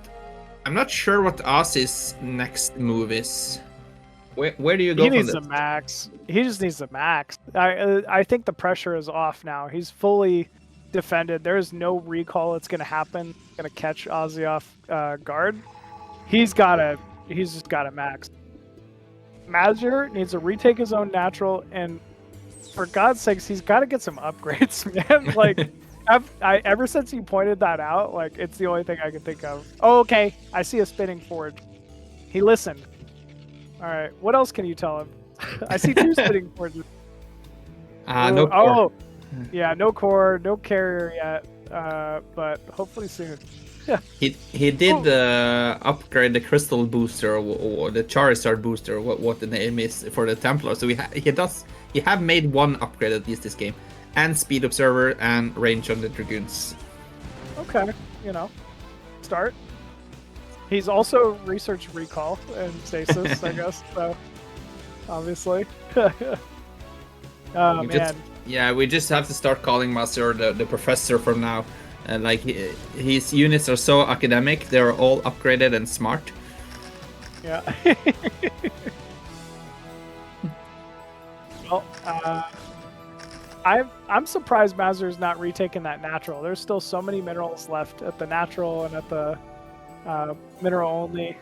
I'm not sure what Ozzy's next move is. Where do you go He from needs this? the max. He just needs the max. I think the pressure is off now. He's fully defended. There is no recall that's going to happen. Going to catch Ozzy off guard. He's just got to max. Mazur needs to retake his own natural, and for God's sakes, he's got to get some upgrades, man. Like, ever since you pointed that out, like, it's the only thing I can think of. Oh, okay, I see a spinning forge. He listened. All right, what else can you tell him? I see 2 spinning forges. No core. Oh, yeah, no core, no carrier yet, but hopefully soon. He did upgrade the crystal booster or the Charizard booster, what the name is for the Templar. So he have made 1 upgrade at least this game, and speed observer and range on the dragoons. Okay, start. He's also researched recall and stasis, I guess. So obviously, oh man. We just have to start calling Mazur the professor from now. And like his units are so academic, they're all upgraded and smart. Yeah. Well, I'm surprised Mazur's not retaking that natural. There's still so many minerals left at the natural and at the mineral only.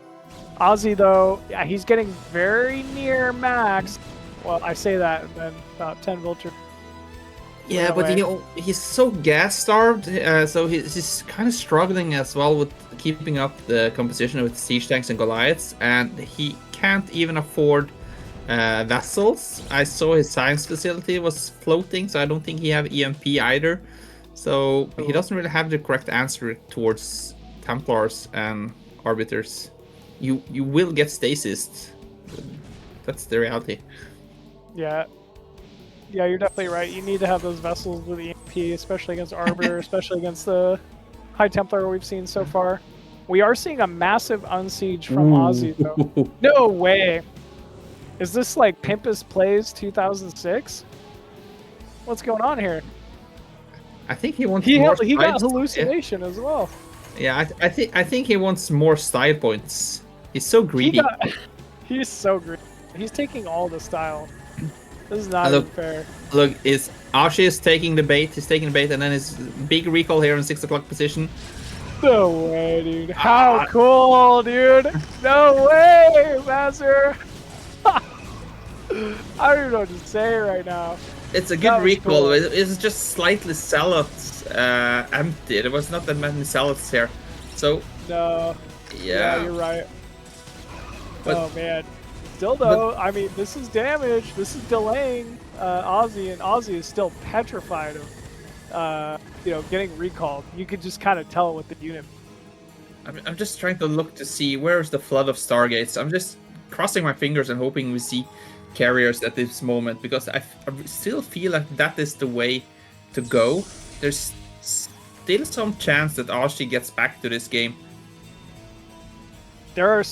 Ozzy though, yeah, he's getting very near max. Well, I say that, and then about 10 vulture. Yeah, but he's so gas starved, so he's kind of struggling as well with keeping up the composition with siege tanks and Goliaths, and he can't even afford vessels. I saw his science facility was floating, so I don't think he have EMP either. So he doesn't really have the correct answer towards Templars and Arbiters. You will get stasis. That's the reality. Yeah. Yeah, you're definitely right. You need to have those vessels with EMP, especially against Arbiter, especially against the High Templar we've seen so far. We are seeing a massive unsiege from Ozzy, though. No way! Is this like Pimpus Plays 2006? What's going on here? I think he wants He more got hallucination as well. Yeah, I think he wants more style points. He's so greedy. He's so greedy. He's taking all the style. This is not even fair. Look, Ashi is taking the bait. He's taking the bait, and then his big recall here in 6 o'clock position. No way, dude. How cool, dude. No way, Mazur. I don't even know what to say right now. It's a good recall. Cool. It's just slightly zealots empty. There was not that many zealots here. So. No. Yeah, you're right. But, oh, man. Still though, I mean, this is damage. This is delaying Ozzy, and Ozzy is still petrified of, getting recalled. You could just kind of tell with the unit. I'm just trying to look to see where's the flood of Stargates. I'm just crossing my fingers and hoping we see carriers at this moment, because I still feel like that is the way to go. There's still some chance that Ozzy gets back to this game. There are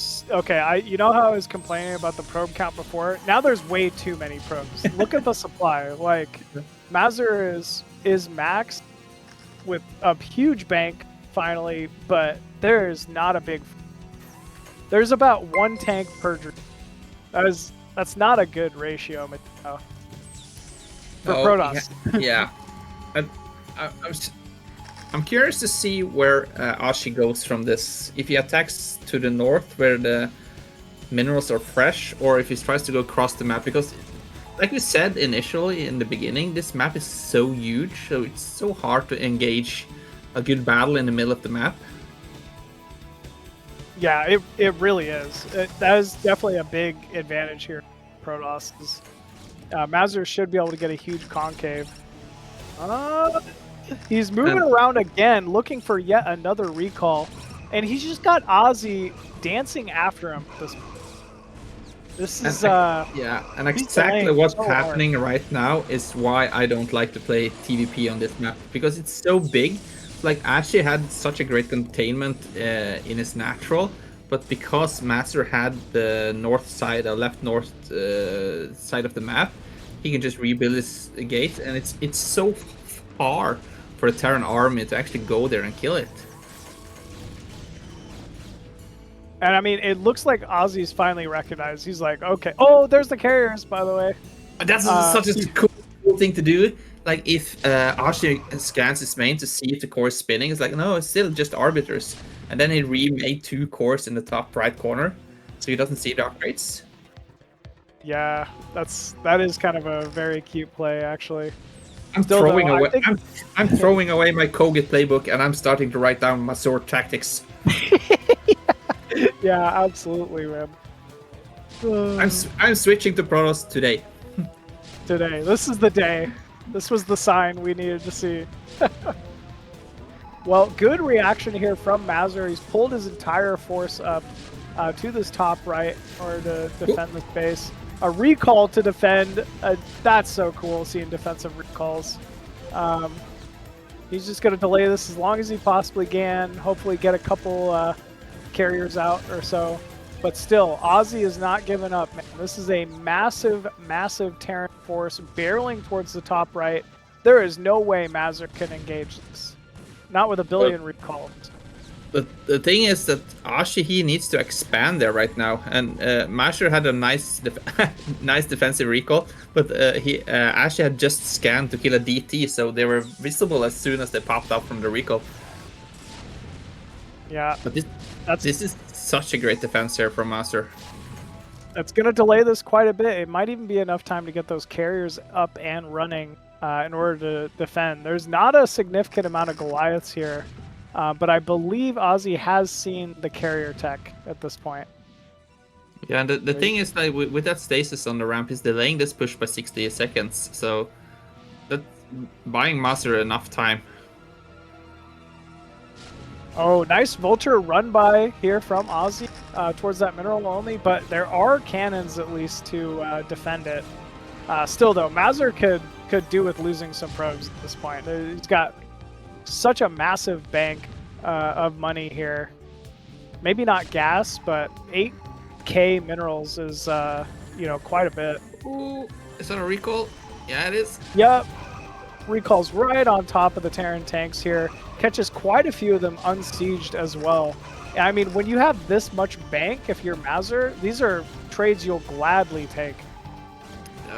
you know how I was complaining about the probe count before? Now there's way too many probes. Look at the supply. Like Mazur is maxed, with a huge bank finally, but there's not a big. There's about 1 tank per dream. That's not a good ratio, MadiNho. For Protoss. Yeah. I'm curious to see where Ashi goes from this. If he attacks to the north where the minerals are fresh, or if he tries to go across the map, because like we said initially in the beginning, this map is so huge, so it's so hard to engage a good battle in the middle of the map. Yeah, it really is. That is definitely a big advantage here. Protoss is Mazur should be able to get a huge concave. He's moving around again, looking for yet another recall, and he's just got Ozzy dancing after him. This is yeah, and exactly what's happening right now is why I don't like to play TVP on this map, because it's so big. Like, Ashi had such a great containment in his natural, but because Mazur had the north side, or left north side of the map, he can just rebuild his gate, and it's so far for the Terran army to actually go there and kill it. And I mean, it looks like Ozzy's finally recognized. He's like, okay. Oh, there's the carriers, by the way. That's such a cool thing to do. Like, if Ashi scans his main to see if the core is spinning, it's like, no, it's still just arbiters. And then he remade 2 cores in the top right corner, so he doesn't see the upgrades. Yeah, that is kind of a very cute play, actually. I'm throwing away my Koget playbook, and I'm starting to write down Mazur tactics. Yeah, absolutely, man. I'm switching to Protoss today. Today, this is the day. This was the sign we needed to see. Well, good reaction here from Mazur. He's pulled his entire force up to this top right in order to defend this base. A recall to defend. That's so cool, seeing defensive recalls. He's just going to delay this as long as he possibly can. Hopefully get a couple carriers out or so. But still, Ozzy is not giving up, man. This is a massive, massive Terran force barreling towards the top right. There is no way Mazur can engage this. Not with a billion recalls. The thing is that Ashi, he needs to expand there right now. And Mazur had a nice nice defensive recall, but Ashi had just scanned to kill a DT, so they were visible as soon as they popped up from the recall. Yeah. But this is such a great defense here from Mazur. It's going to delay this quite a bit. It might even be enough time to get those carriers up and running in order to defend. There's not a significant amount of Goliaths here, but I believe Ozzy has seen the carrier tech at this point. Yeah, and the thing is, like, with that stasis on the ramp, is delaying this push by 60 seconds, so that's buying Mazur enough time. Oh, nice Vulture run by here from Ozzy towards that mineral only, but there are cannons at least to defend it. Still though, Mazur could do with losing some probes at this point. He's got such a massive bank of money here. Maybe not gas, but 8k minerals is quite a bit. Ooh, is that a recall? Yeah, it is. Yep. Recalls right on top of the Terran tanks here. Catches quite a few of them unsieged as well. I mean, when you have this much bank, if you're Mazur, these are trades you'll gladly take.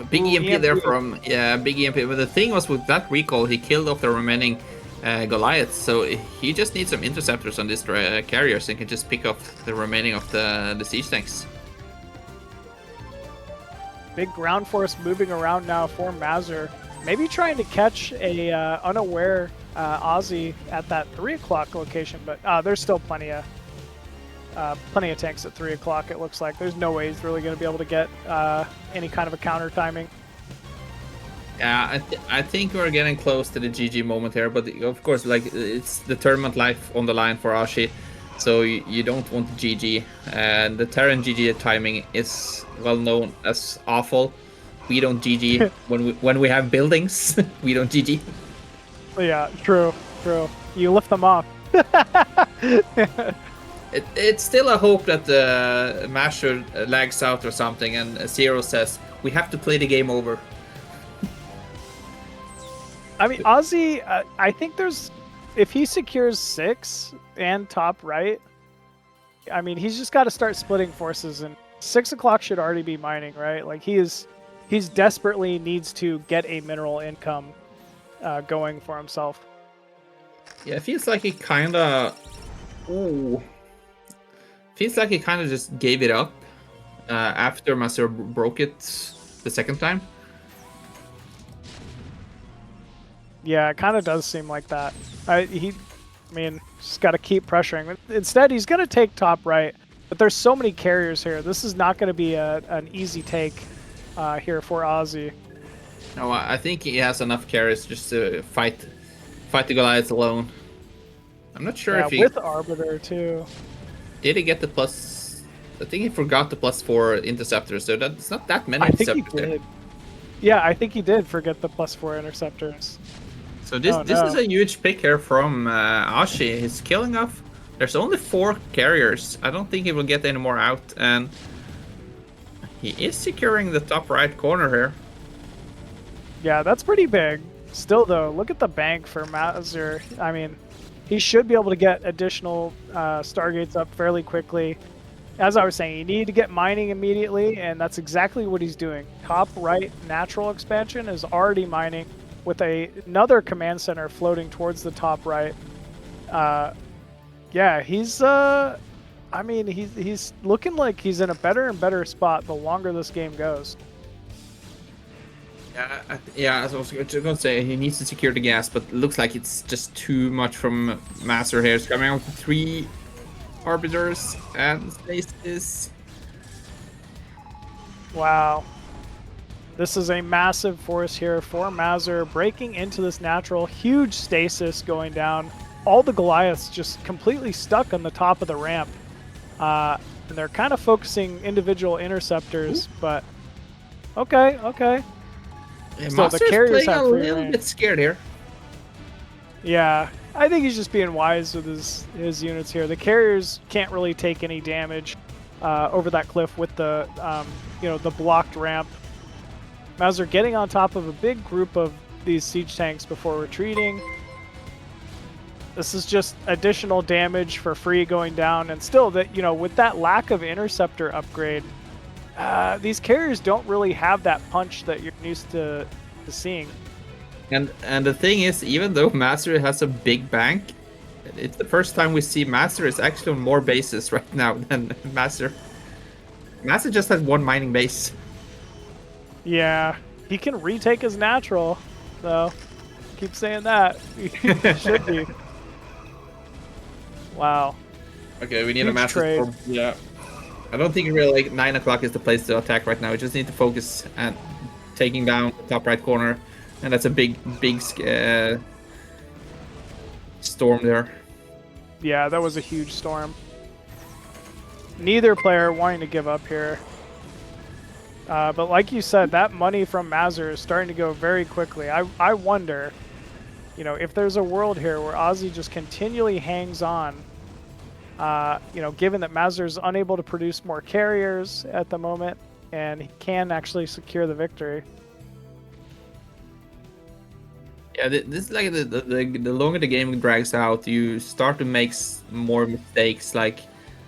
Big EMP there from, big EMP. But the thing was, with that recall, he killed off the remaining Goliaths, so he just needs some interceptors on these carriers and can just pick up the remaining of the siege tanks. Big ground force moving around now for Mazur. Maybe trying to catch a unaware Ozzy at that 3 o'clock location, but there's still plenty of tanks at 3 o'clock. It looks like there's no way he's really going to be able to get any kind of a counter timing. Yeah, I think we're getting close to the GG moment here, but of course, like, it's the tournament life on the line for Ashi, so you don't want the GG. And the Terran GG timing is well known as awful. We don't GG when we have buildings. We don't GG. Yeah, true. You lift them off. It's still a hope that the Mazur lags out or something, and Zero says we have to play the game over. I mean, Ozzy, I think there's if he secures 6 and top right, I mean, he's just got to start splitting forces, and 6 o'clock should already be mining, right? Like he's desperately needs to get a mineral income going for himself. Yeah, it feels like he kind of. Ooh. Feels like he kind of just gave it up after Mazur broke it the second time. Yeah, it kind of does seem like that. I mean, just got to keep pressuring. Instead, he's going to take top right, but there's so many carriers here. This is not going to be an easy take here for Ozzy. No, I think he has enough carriers just to fight the Goliaths alone. I'm not sure if he... with Arbiter, too. Did he get the plus... I think he forgot the +4 interceptors, so that's not that many I think interceptors he did. there. Yeah, I think he did forget the +4 interceptors. So this is a huge pick here from Ashi. He's killing off. There's only 4 carriers. I don't think he will get any more out, and he is securing the top right corner here. Yeah, that's pretty big. Still, though, look at the bank for Mazur. I mean, he should be able to get additional Stargates up fairly quickly. As I was saying, you need to get mining immediately, and that's exactly what he's doing. Top right natural expansion is already mining, with another command center floating towards the top right. Yeah, he's I mean, he's looking like he's in a better and better spot the longer this game goes. Yeah, as I was going to say, he needs to secure the gas, but it looks like it's just too much from Mazur here. It's coming out with 3 arbiters and stasis. Wow. This is a massive force here for Mazur, breaking into this natural, huge stasis going down. All the Goliaths just completely stuck on the top of the ramp. And they're kind of focusing individual interceptors, but okay. Yeah, So the carriers have a free little reign. bit scared here. Yeah, I think he's just being wise with his units here. The carriers can't really take any damage over that cliff with the the blocked ramp. Mazur getting on top of a big group of these siege tanks before retreating. This is just additional damage for free going down, and still that with that lack of interceptor upgrade, these carriers don't really have that punch that you're used to seeing. And the thing is, even though Mazur has a big bank, it's the first time we see Mazur is actually on more bases right now than Mazur. Mazur just has 1 mining base. Yeah, he can retake his natural, though. Keep saying that. He should be. Wow. Okay, we need Huge a massive trade. storm. Yeah. I don't think really 9 o'clock is the place to attack right now. We just need to focus at taking down the top right corner. And that's a big storm there. Yeah, that was a huge storm. Neither player wanting to give up here. But like you said, that money from Mazur is starting to go very quickly. I wonder, if there's a world here where Ozzy just continually hangs on, given that Mazur's unable to produce more carriers at the moment, and he can actually secure the victory. Yeah, this is like the longer the game drags out, you start to make more mistakes. Like,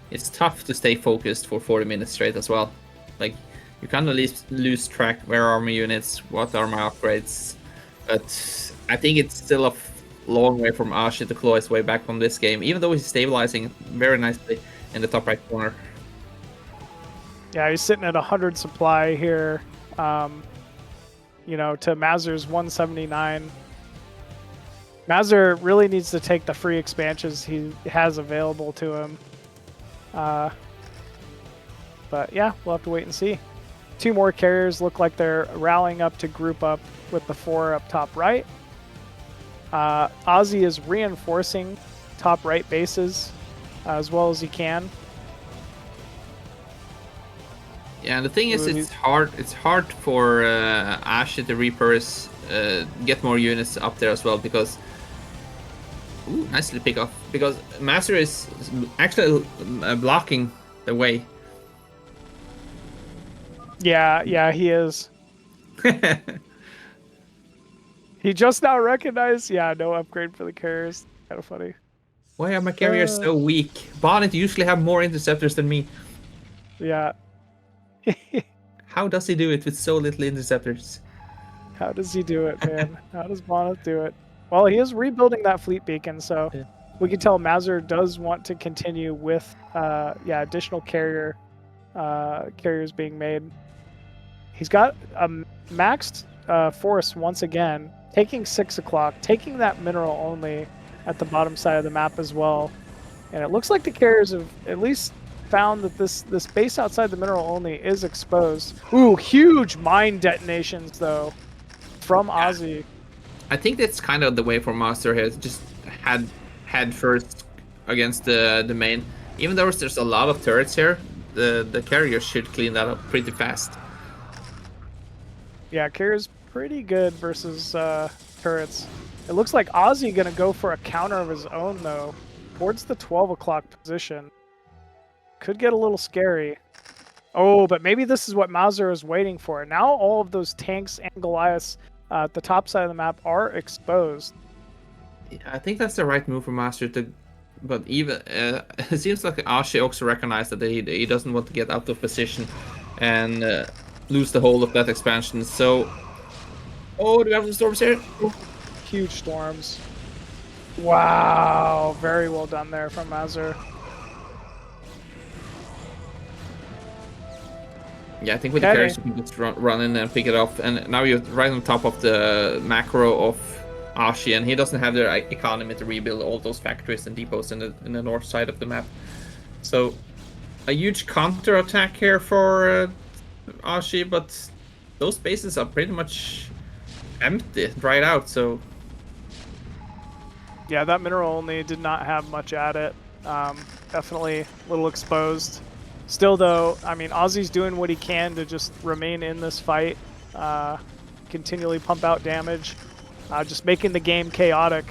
it's tough to stay focused for 40 minutes straight as well. Like, you kind of lose track where are my units, what are my upgrades. But I think it's still a long way from Ashi to claw his way back from this game, even though he's stabilizing very nicely in the top right corner. Yeah, he's sitting at 100 supply here, to Mazur's 179. Mazur really needs to take the free expansions he has available to him. But yeah, we'll have to wait and see. 2 more carriers look like they're rallying up to group up with the 4 up top right. Ozzy is reinforcing top right bases as well as he can. Yeah, and the thing is, it's hard for Ashi to repurpose, get more units up there as well, because nicely pick off, because Mazur is actually blocking the way. Yeah, he is. He just now recognized, no upgrade for the carriers. kind of funny. Why are my carriers so weak? Bonnet usually have more interceptors than me. Yeah. How does he do it with so little interceptors? How does he do it, man? How does Bonnet do it? Well, he is rebuilding that fleet beacon, so Yeah. we can tell Mazur does want to continue with, additional carriers being made. He's got a maxed force once again, taking 6 o'clock, taking that mineral only at the bottom side of the map as well. And it looks like the carriers have at least found that this base outside the mineral only is exposed. Ooh, huge mine detonations though from Ozzy. I think that's kind of the way for Master here. Just head first against the main. Even though there's a lot of turrets here, the carrier should clean that up pretty fast. Yeah, carrier's pretty good versus turrets. It looks like Ozzy gonna go for a counter of his own though, towards the 12 o'clock position. Could get a little scary. Oh, but maybe this is what Mazur is waiting for. Now all of those tanks and Goliaths at the top side of the map are exposed. Yeah, I think that's the right move for Master to, but even it seems like Ashi also recognized that he doesn't want to get out of position and lose the whole of that expansion. So, oh, do we have the storms here? Huge storms. Wow, very well done there from Mazur. Yeah, I think with the carriers you can just run in and pick it up, and now you're right on top of the macro of Ashi, and he doesn't have the economy to rebuild all those factories and depots in the north side of the map. So a huge counter attack here for Ashi, but those bases are pretty much empty, dried out. So yeah, that mineral only did not have much at it. Definitely a little exposed. Still though, I mean, Ozzy's doing what he can to just remain in this fight, continually pump out damage, just making the game chaotic.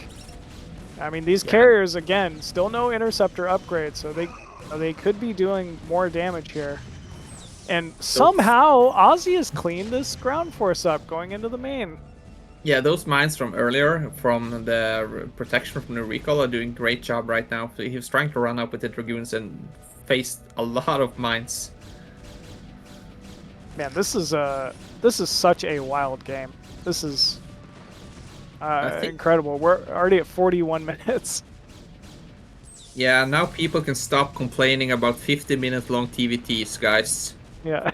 I mean, these carriers, again, still no interceptor upgrade, so they could be doing more damage here. And somehow, Ozzy has cleaned this ground force up going into the main. yeah, those mines from earlier, from the protection from the recall, are doing great job right now. He was trying to run up with the Dragoons and faced a lot of mines. Man, this is such a wild game. This is incredible. We're already at 41 minutes. Yeah, now people can stop complaining about 50-minute long TVTs, guys. Yeah,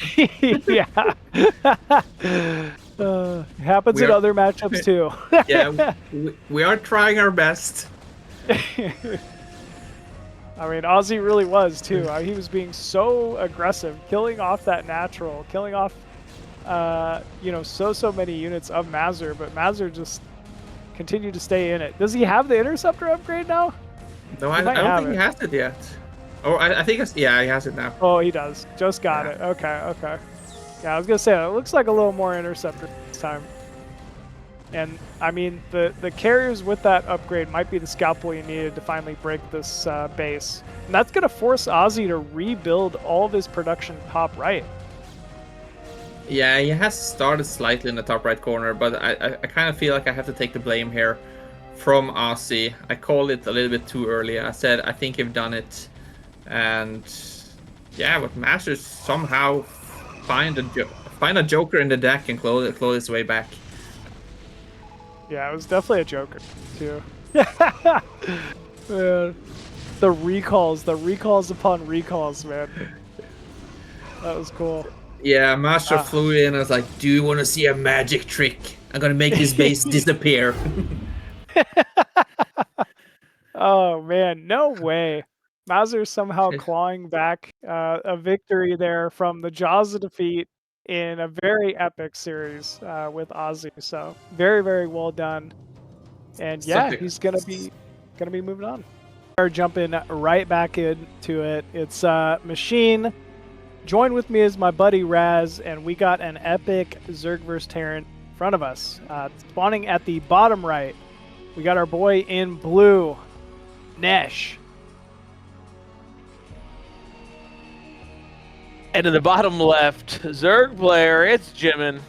yeah. Happens in other matchups too. Yeah, we are trying our best. I mean, Ozzy really was too. He was being so aggressive, killing off that natural, killing off, so many units of Mazur, but Mazur just continued to stay in it. Does he have the interceptor upgrade now? No, I don't think he has it yet. Oh, I think he has it now. Oh, he does. Just got it. Okay. Yeah, I was gonna say it looks like a little more interceptor this time. And I mean, the carriers with that upgrade might be the scalpel you needed to finally break this base. And that's going to force Ozzy to rebuild all of his production top right. Yeah, he has started slightly in the top right corner, but I kind of feel like I have to take the blame here from Ozzy. I called it a little bit too early. I said, I think you've done it. And yeah, but Masters somehow find a joker in the deck and close his way back. Yeah, it was definitely a joker, too. Man. The recalls upon recalls, man. That was cool. Yeah, Master flew in and was like, do you want to see a magic trick? I'm going to make this base disappear. Oh, man, no way. Mazur somehow clawing back a victory there from the jaws of defeat in a very epic series with Ozzy. So very, very well done. And yeah, he's gonna be moving on. We're jumping right back into it. It's Machine. Join with me as my buddy Razz, and we got an epic Zerg vs Terran in front of us. Spawning at the bottom right, we got our boy in blue, Nesh. And in the bottom left, Zerg player, it's Jimin.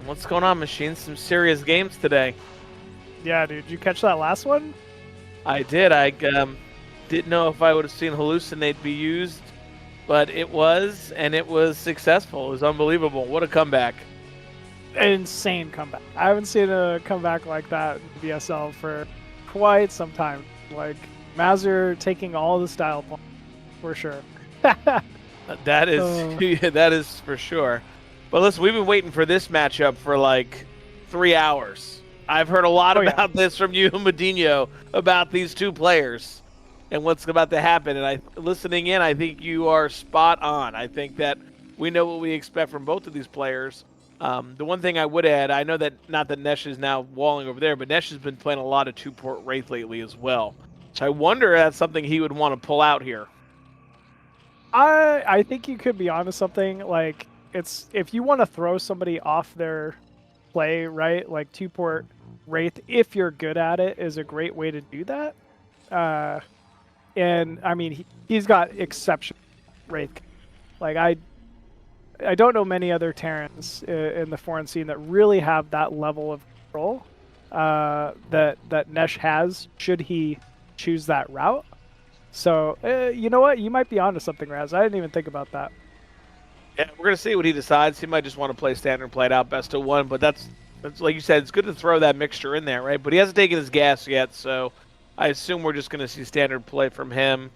What's going on, Machine? Some serious games today. Yeah, dude. Did you catch that last one? I did. I didn't know if I would have seen Hallucinate be used, but it was, and it was successful. It was unbelievable. What a comeback. Insane comeback. I haven't seen a comeback like that in BSL for quite some time. Like, Mazur taking all the style points, for sure. That is that is for sure. But listen, we've been waiting for this matchup for like 3 hours. I've heard a lot about this from you, MadiNho, about these two players and what's about to happen. And listening in, I think you are spot on. I think that we know what we expect from both of these players. The one thing I would add, I know that not that Nesh is now walling over there, but Nesh has been playing a lot of 2-port Wraith lately as well. So I wonder if that's something he would want to pull out here. I think you could be onto something. Like, it's if you want to throw somebody off their play, right? Like 2-port Wraith, if you're good at it, is a great way to do that. And I mean, he's got exceptional Wraith. Like, I don't know many other Terrans in the foreign scene that really have that level of control that Nesh has, should he choose that route. So, you know what? You might be onto something, Razz. I didn't even think about that. Yeah, we're going to see what he decides. He might just want to play standard, play it out best of one, but that's like you said, it's good to throw that mixture in there, right? But he hasn't taken his gas yet, so I assume we're just going to see standard play from him.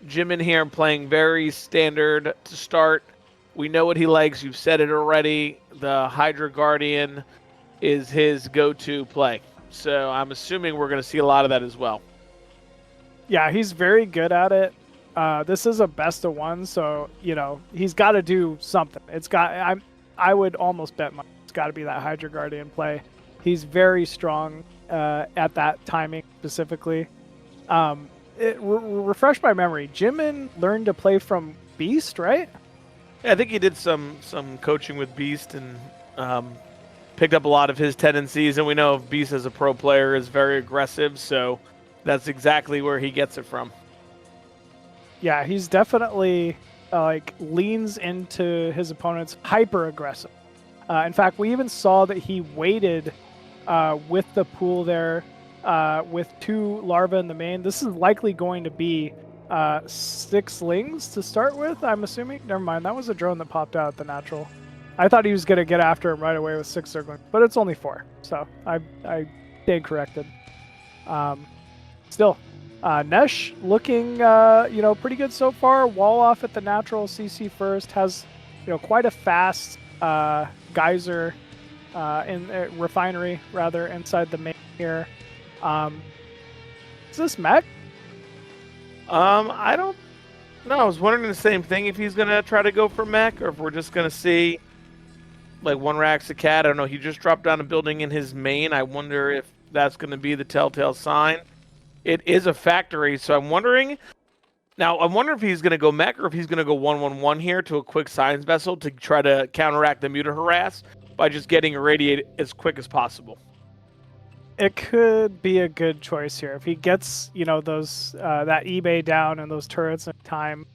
Jimin here playing very standard to start. We know what he likes. You've said it already. The Hydra Guardian is his go-to play. So I'm assuming we're going to see a lot of that as well. Yeah, he's very good at it. This is a best of one, so you know he's got to do something. I would almost bet it's got to be that Hydra Guardian play. He's very strong at that timing specifically. Refresh my memory. Jimin learned to play from Beast, right? Yeah, I think he did some coaching with Beast and picked up a lot of his tendencies. And we know Beast as a pro player is very aggressive, so that's exactly where he gets it from. Yeah, he's definitely like leans into his opponents hyper aggressive. In fact, we even saw that he waited with the pool there with 2 larvae in the main. This is likely going to be 6 lings to start with, I'm assuming. Never mind, that was a drone that popped out at the natural. I thought he was going to get after him right away with 6 circling, but it's only 4, so I stayed corrected. Still, Nesh looking pretty good so far. Wall off at the natural, CC first, has quite a fast geyser refinery rather inside the main here. Is this mech? I don't know. I was wondering the same thing, if he's going to try to go for mech or if we're just going to see like one Rax a cat. I don't know. He just dropped down a building in his main. I wonder if that's going to be the telltale sign. It is a factory, so I'm wondering. Now, I wonder if he's going to go mech or if he's going to go 1-1-1 here to a quick science vessel to try to counteract the muta harass by just getting irradiated as quick as possible. It could be a good choice here if he gets those that eBay down and those turrets in time.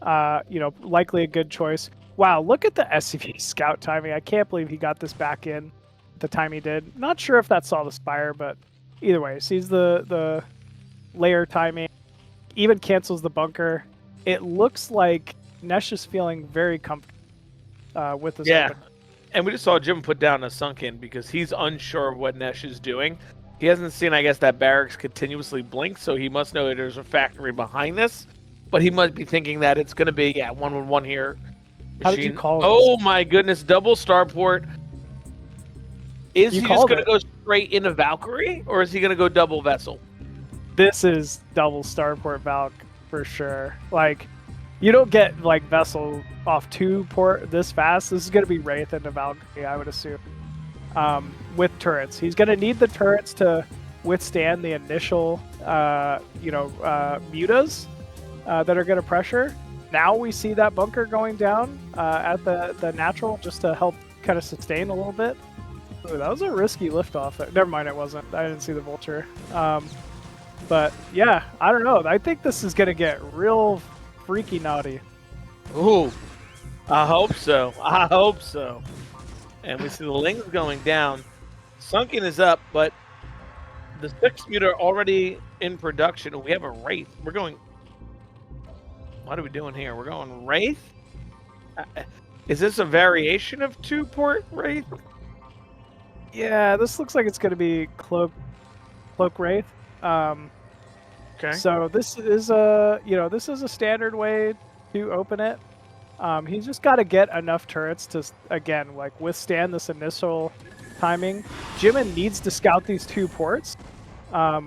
Likely a good choice. Wow, look at the SCV scout timing. I can't believe he got this back in the time he did. Not sure if that saw the spire, but either way, sees the layer timing, even cancels the bunker. It looks like Nesh is feeling very comfortable with this. Yeah. And we just saw Jim put down a sunken because he's unsure of what Nesh is doing. He hasn't seen, I guess, that barracks continuously blink, so he must know that there's a factory behind this. But he must be thinking that it's going to be, 1-1-1 here. How did you call it? Oh my goodness, double starport. Is he just going to go straight into Valkyrie, or is he going to go double vessel? This is double starport Valk for sure. Like, you don't get like vessel off 2-port this fast. This is going to be Wraith into Valkyrie, I would assume. With turrets, he's going to need the turrets to withstand the initial, mutas that are going to pressure. Now we see that bunker going down at the natural just to help kind of sustain a little bit. Ooh, that was a risky liftoff. Never mind, it wasn't. I didn't see the vulture. But yeah, I don't know. I think this is going to get real freaky naughty. Ooh, I hope so. I hope so. And we see the lings going down. Sunken is up, but The 6 meter already in production. We have a Wraith. We're going. What are we doing here? We're going Wraith? Is this a variation of 2-port Wraith? Yeah, this looks like it's going to be Cloak Wraith. Okay. So this is a standard way to open it. He's just got to get enough turrets to, again, like withstand this initial timing. Jimin needs to scout these 2 ports. I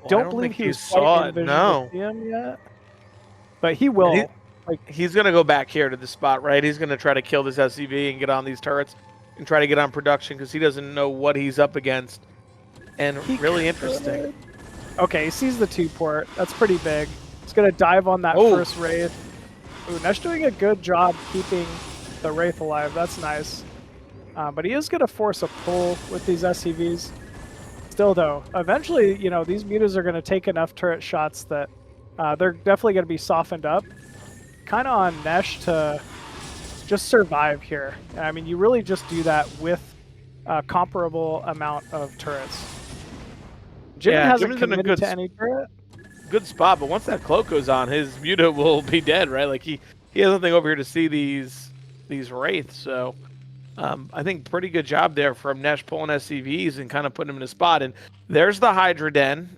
don't believe he he's saw it. No. him yet, but he will. He's gonna go back here to the spot, right? He's gonna try to kill this SCV and get on these turrets and try to get on production because he doesn't know what he's up against. And really interesting. Okay, he sees the 2 port. That's pretty big. He's gonna dive on that first Wraith. Ooh, Nesh doing a good job keeping the Wraith alive. That's nice. But he is gonna force a pull with these SCVs. Still though, eventually, these mutas are gonna take enough turret shots that they're definitely gonna be softened up. Kind of on Nesh to just survive here. I mean, you really just do that with a comparable amount of turrets. Jimin hasn't committed to any turret. Good spot, but once that cloak goes on, his muta will be dead, right? Like he has nothing over here to see these wraiths. So I think pretty good job there from Nesh pulling SCVs and kind of putting him in a spot. And there's the Hydra Den.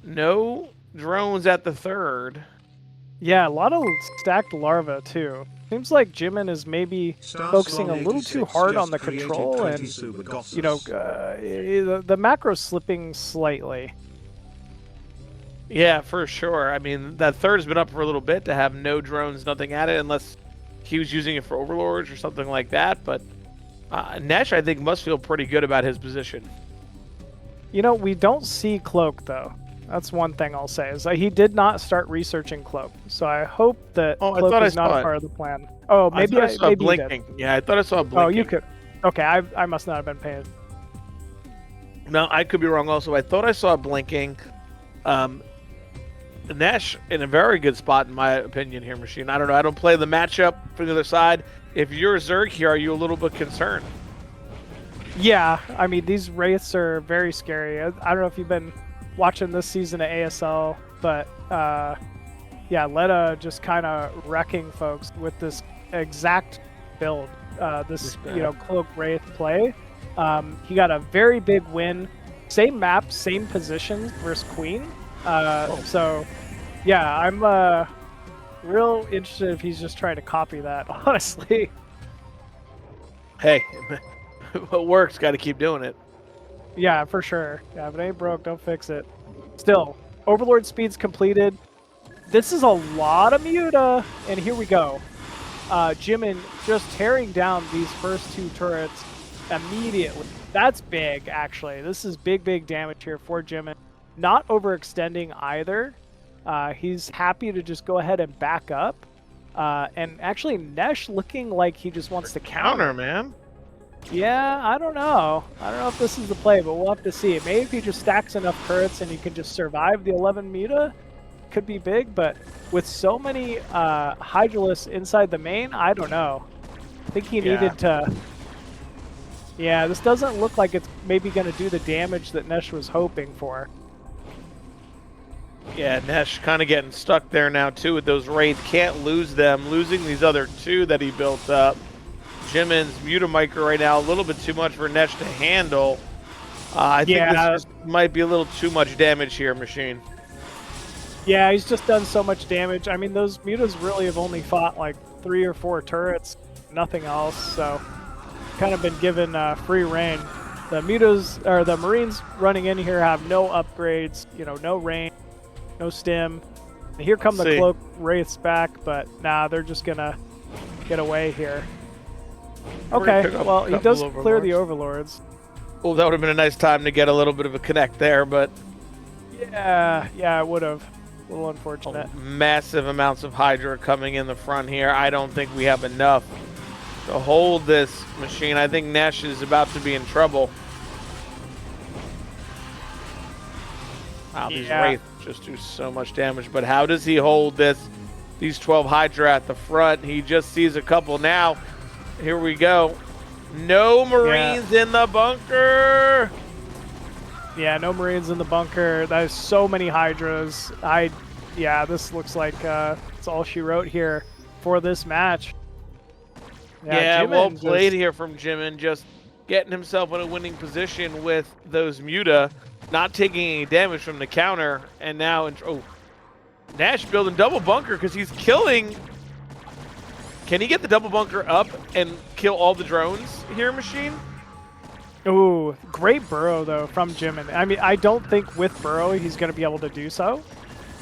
No drones at the 3rd. Yeah, a lot of stacked larvae too. Seems like Jimin is maybe focusing a little too hard on the control, and the macro's slipping slightly. Yeah, for sure. I mean, that 3rd's been up for a little bit to have no drones, nothing at it, unless he was using it for overlords or something like that. But Nesh, I think, must feel pretty good about his position. We don't see Cloak though. That's one thing I'll say, is that he did not start researching Cloak. So I hope that Cloak is not a part of the plan. Oh, maybe I saw blinking. Yeah, I thought I saw blinking. Oh, you could. Okay, I must not have been paying. No, I could be wrong also. I thought I saw blinking. Nesh in a very good spot, in my opinion here, Machine. I don't know. I don't play the matchup from the other side. If you're a Zerg here, are you a little bit concerned? Yeah, I mean, these Wraiths are very scary. I don't know if you've been watching this season of ASL, but yeah, Letta just kind of wrecking folks with this exact build, this Cloak Wraith play. He got a very big win, same map, same position versus Queen. So yeah, I'm real interested if he's just trying to copy that, honestly. Hey, what works, got to keep doing it. Yeah, for sure. Yeah, if it ain't broke, don't fix it. Still, Overlord speed's completed. This is a lot of muta, and here we go. Jimin just tearing down these first 2 turrets immediately. That's big, actually. This is big damage here for Jimin. Not overextending either. He's happy to just go ahead and back up. And actually, Nesh looking like he just wants to counter, man. Yeah, I don't know. I don't know if this is the play, but we'll have to see. Maybe if he just stacks enough turrets and he can just survive the 11 muta, could be big. But with so many Hydralisks inside the main, I don't know. I think he needed to... Yeah, this doesn't look like it's maybe going to do the damage that Nesh was hoping for. Yeah, Nesh kind of getting stuck there now, too, with those Wraiths. Can't lose them. Losing these other 2 that he built up. Jimin's Mutamicro right now, a little bit too much for Nesh to handle. I think this might be a little too much damage here, Machine. Yeah, he's just done so much damage. I mean, those mutas really have only fought like 3 or 4 turrets, nothing else. So, kind of been given free reign. The mutas or the Marines running in here have no upgrades. No range, no stim. And here come the Cloak Wraiths back, but nah, they're just gonna get away here. Okay, well, he does clear the Overlords. Oh, that would have been a nice time to get a little bit of a connect there, but... Yeah, it would have. A little unfortunate. Massive amounts of Hydra coming in the front here. I don't think we have enough to hold this Machine. I think Nesh is about to be in trouble. Wow, these Wraiths just do so much damage, but how does he hold this? These 12 Hydra at the front. He just sees a couple now. Here we go. No Marines in the bunker. Yeah, no Marines in the bunker. That is so many Hydras. Yeah, this looks like it's all she wrote here for this match. Yeah, Jimin well played just... here from Jimin, just getting himself in a winning position with those Muta, not taking any damage from the counter, and now, Nesh building double bunker because he's killing. Can he get the double bunker up and kill all the drones here, Machine? Ooh, great burrow, though, from Jimin. I mean, I don't think with burrow he's going to be able to do so.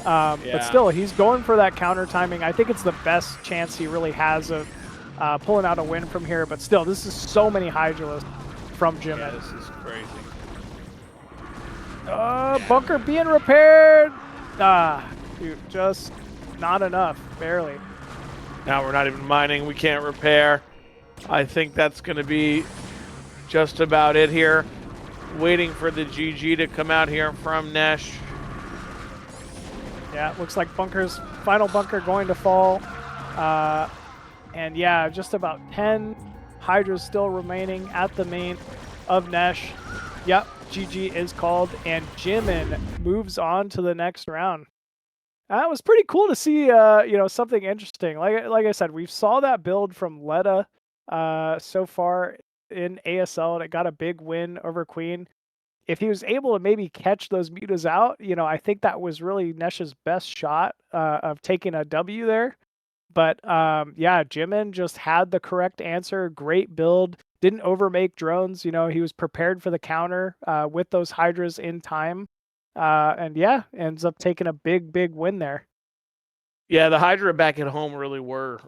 But still, he's going for that counter timing. I think it's the best chance he really has of pulling out a win from here. But still, this is so many Hydralisks from Jimin. Yeah, this is crazy. Bunker being repaired. Dude, just not enough, barely. Now we're not even mining. We can't repair. I think that's going to be just about it here. Waiting for the GG to come out here from Nesh. Yeah, it looks like final bunker going to fall. And yeah, just about 10 Hydras still remaining at the main of Nesh. Yep, GG is called, and Jimin moves on to the next round. It was pretty cool to see, something interesting. Like I said, we saw that build from Leda so far in ASL, and it got a big win over Queen. If he was able to maybe catch those mutas out, I think that was really Nesh's best shot of taking a W there. But yeah, Jimin just had the correct answer. Great build. Didn't overmake drones. He was prepared for the counter with those Hydras in time. And yeah, ends up taking a big win there. Yeah, the Hydra back at home really were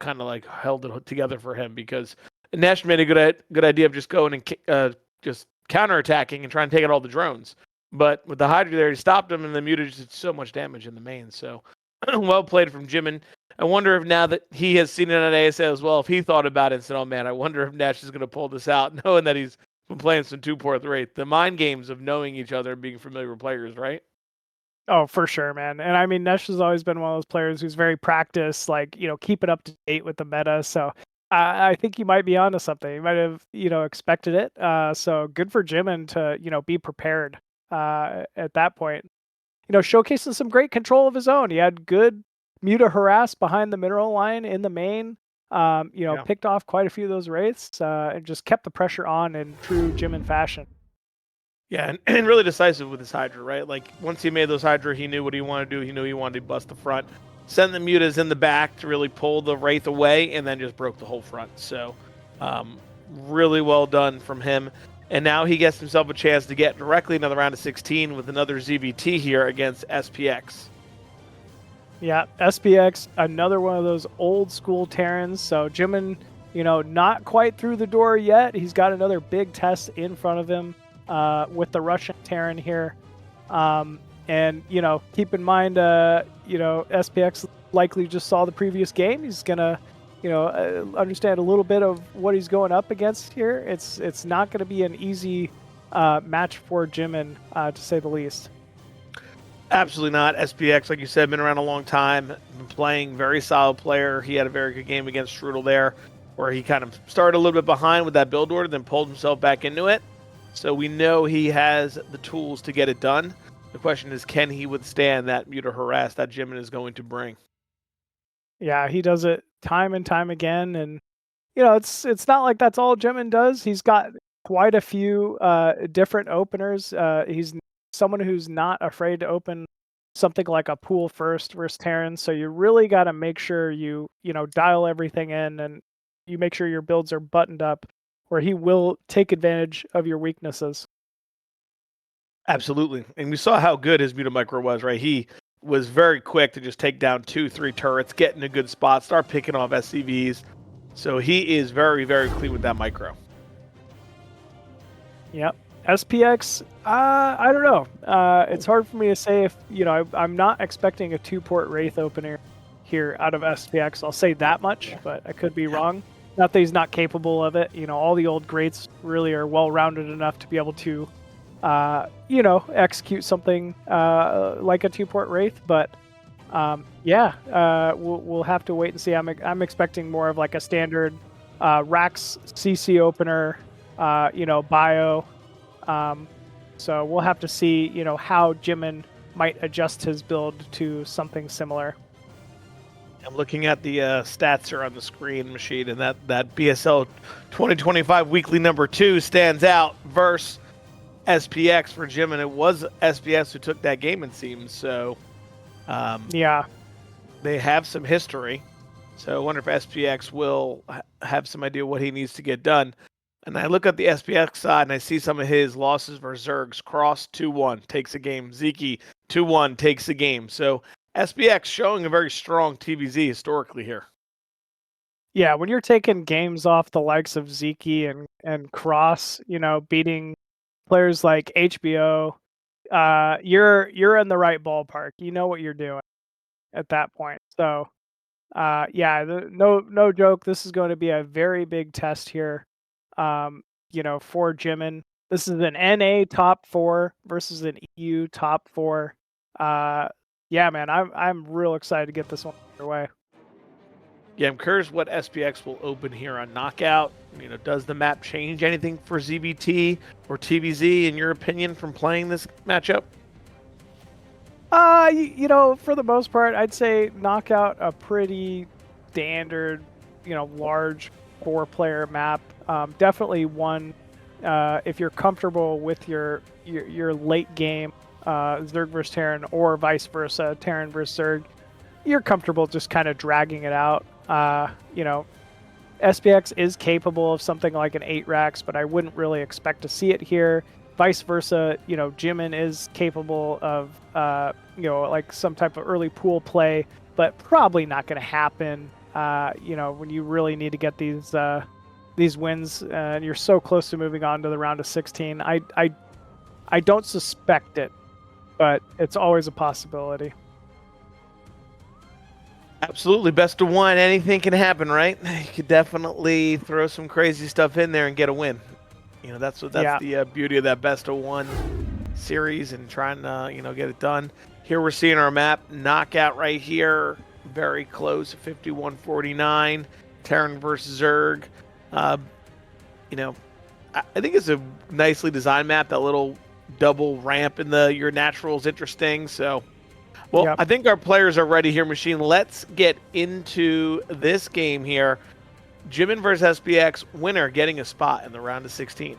kind of like held it together for him, because Nesh made a good idea of just going and just counterattacking and trying to take out all the drones. But with the Hydra there, he stopped them, and the Muta just did so much damage in the main. So well played from Jimin. I wonder if now that he has seen it on ASL as well, if he thought about it and said, oh man, I wonder if Nesh is going to pull this out, knowing that he's been playing some 2-port Wraith. The mind games of knowing each other and being familiar with players, right? Oh, for sure, man. And I mean, Nesh has always been one of those players who's very practiced, keeping up to date with the meta. So I think he might be onto something. He might have, expected it. So good for Jimin to, be prepared at that point. Showcasing some great control of his own. He had good Muta harass behind the mineral line in the main. Picked off quite a few of those Wraiths and just kept the pressure on in true Jimin fashion. Yeah, and really decisive with his Hydra, right? Like, once he made those Hydra, he knew what he wanted to do. He knew he wanted to bust the front, send the Mutas in the back to really pull the Wraith away, and then just broke the whole front. So, really well done from him. And now he gets himself a chance to get directly another round of 16 with another ZVT here against SPX. Yeah, SPX, another one of those old school Terrans. So Jimin, not quite through the door yet. He's got another big test in front of him with the Russian Terran here. And, keep in mind, SPX likely just saw the previous game. He's going to, understand a little bit of what he's going up against here. It's not going to be an easy match for Jimin, to say the least. Absolutely not. SPX, like you said, been around a long time, been playing, very solid player. He had a very good game against Strudel there, where he kind of started a little bit behind with that build order, then pulled himself back into it. So we know he has the tools to get it done. The question is, can he withstand that Muta harass that Jimin is going to bring? Yeah, he does it time and time again, and it's not like that's all Jimin does. He's got quite a few different openers. He's someone who's not afraid to open something like a pool first versus Terran. So you really got to make sure you dial everything in, and you make sure your builds are buttoned up, where he will take advantage of your weaknesses. Absolutely. And we saw how good his Muta Micro was, right? He was very quick to just take down 2-3 turrets, get in a good spot, start picking off SCVs. So he is very, very clean with that micro. Yep. SPX, I don't know. It's hard for me to say if, I'm not expecting a 2-port Wraith opener here out of SPX. I'll say that much, but I could be wrong. Not that he's not capable of it. All the old greats really are well-rounded enough to be able to, execute something like a 2-port Wraith. But, we'll have to wait and see. I'm expecting more of like a standard Rax CC opener, bio. So we'll have to see, how Jimin might adjust his build to something similar. I'm looking at the stats here on the screen, Machine, and that BSL 2025 weekly number 2 stands out versus SPX for Jimin. It was SPX who took that game, it seems. So, Yeah. they have some history. So I wonder if SPX will have some idea what he needs to get done. And I look at the SPX side and I see some of his losses versus Zergs. Cross 2-1 takes a game. Zeke 2-1 takes a game. So SPX showing a very strong TVZ historically here. Yeah, when you're taking games off the likes of Zeke and Cross, beating players like HBO, you're in the right ballpark. You know what you're doing at that point. So, no joke. This is going to be a very big test here, for Jimin. This is an NA top 4 versus an EU top 4. Yeah, man, I'm real excited to get this one underway. Yeah, I'm curious what SPX will open here on Knockout. Does the map change anything for ZBT or TVZ, in your opinion, from playing this matchup? For the most part, I'd say Knockout a pretty standard, large 4-player map. Definitely one, if you're comfortable with your late game Zerg versus Terran, or vice versa, Terran versus Zerg, you're comfortable just kind of dragging it out. SPX is capable of something like an 8 racks, but I wouldn't really expect to see it here. Vice versa, Jimin is capable of, like some type of early pool play, but probably not going to happen. When you really need to get these wins, and you're so close to moving on to the round of 16. I don't suspect it, but it's always a possibility. Absolutely. Best of 1. Anything can happen, right? You could definitely throw some crazy stuff in there and get a win. That's the beauty of that best of 1 series and trying to, get it done. Here we're seeing our map. Knockout right here. Very close. 51-49. Terran versus Zerg. I think it's a nicely designed map. That little double ramp in your natural is interesting. So, well, yep. I think our players are ready here, Machine. Let's get into this game here. Jimin versus SPX, winner getting a spot in the round of 16.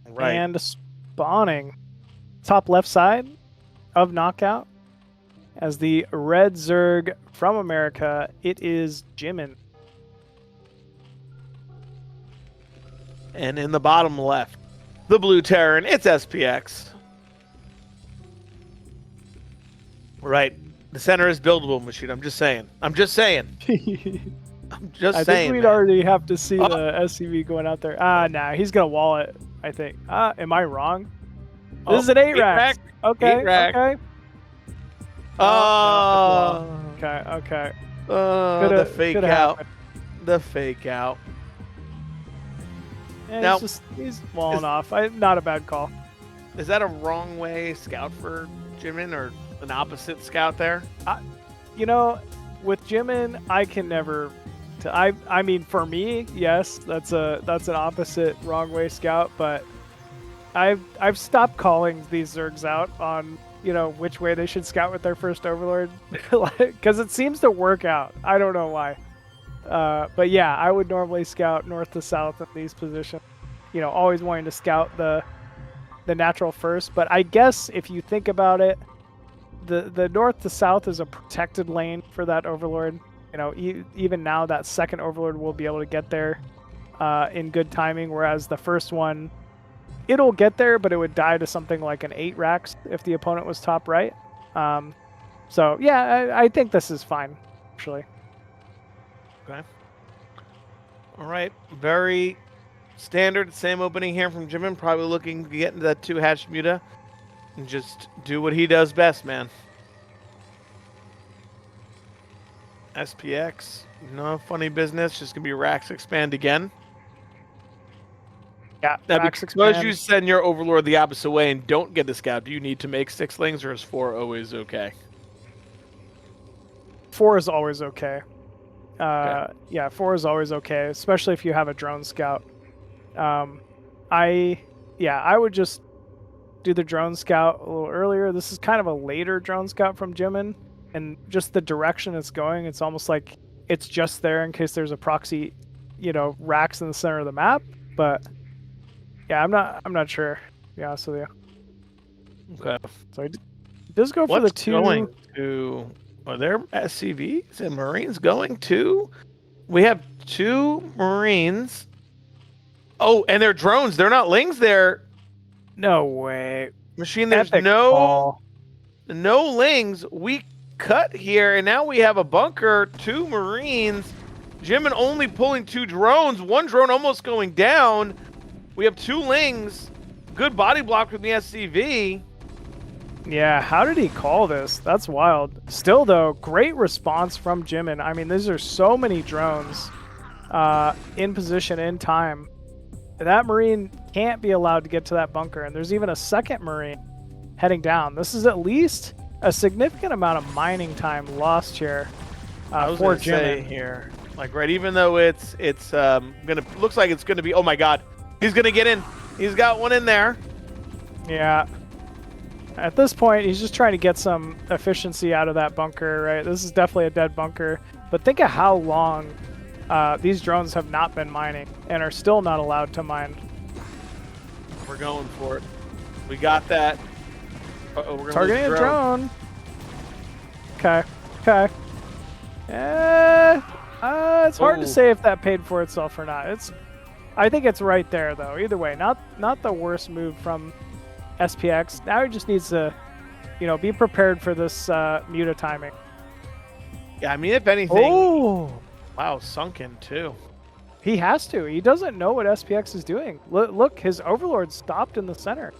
Right. And spawning top left side of Knockout as the red Zerg from America, it is Jimin. And in the bottom left, the blue Terran, it's SPX. Right. The center is buildable, Machine. I'm just saying. I think we'd already have to see the SCV going out there. Nah, he's going to wall it, I think. Am I wrong? This is an 8 rack. Okay. 8 rack. Okay. Oh. Okay. The fake out. Happened. The fake out. Yeah, now, he's walling off. Not a bad call. Is that a wrong way scout for Jimin, or an opposite scout there? With Jimin, I can never. I mean, for me, yes, that's an opposite wrong way scout. But I've stopped calling these Zergs out on which way they should scout with their first Overlord, because it seems to work out. I don't know why. But yeah, I would normally scout north to south in these positions. Always wanting to scout the natural first. But I guess if you think about it, the north to south is a protected lane for that Overlord. Even now that second Overlord will be able to get there in good timing, whereas the first one, it'll get there, but it would die to something like an 8 racks if the opponent was top right. So yeah, I think this is fine, actually. Okay. All right. Very standard. Same opening here from Jimin. Probably looking to get into that 2-hatch Muta and just do what he does best, man. SPX, no funny business. Just going to be racks expand again. Yeah, now, because you send your Overlord the opposite way and don't get the scout, do you need to make 6 lings, or is 4 always okay? 4 is always okay. Yeah, 4 is always okay, especially if you have a drone scout. I would just do the drone scout a little earlier. This is kind of a later drone scout from Jimin, and just the direction it's going, it's almost like it's just there in case there's a proxy, racks in the center of the map. But yeah, I'm not sure. To be honest with you. Okay. So he does go for the 2. Going to? Are there SCVs and Marines going to? We have 2 Marines. Oh, and they're drones. They're not Lings. They're no way. Machine. There's Epic no call. Lings. We cut here, and now we have a bunker. 2 Marines. Jimin only pulling 2 drones. 1 drone almost going down. We have 2 Lings. Good body block from the SCV. Yeah, how did he call this? That's wild. Still, though, great response from Jimin. I mean, these are so many drones in position, in time. That Marine can't be allowed to get to that bunker, and there's even a second Marine heading down. This is at least a significant amount of mining time lost here for Jimin here. Like, right, even though it's looks like it's gonna be. Oh my God, he's gonna get in. He's got one in there. Yeah. At this point, he's just trying to get some efficiency out of that bunker, right? This is definitely a dead bunker. But think of how long these drones have not been mining and are still not allowed to mine. We're going for it. We got that. Uh-oh, we're targeting a drone. Okay. Okay. It's hard to say if that paid for itself or not. I think it's right there, though. Either way, not the worst move from SPX. Now he just needs to, be prepared for this Muta timing. Yeah, I mean, if anything. Oh, wow, sunken too. He has to. He doesn't know what SPX is doing. Look, his Overlord stopped in the center.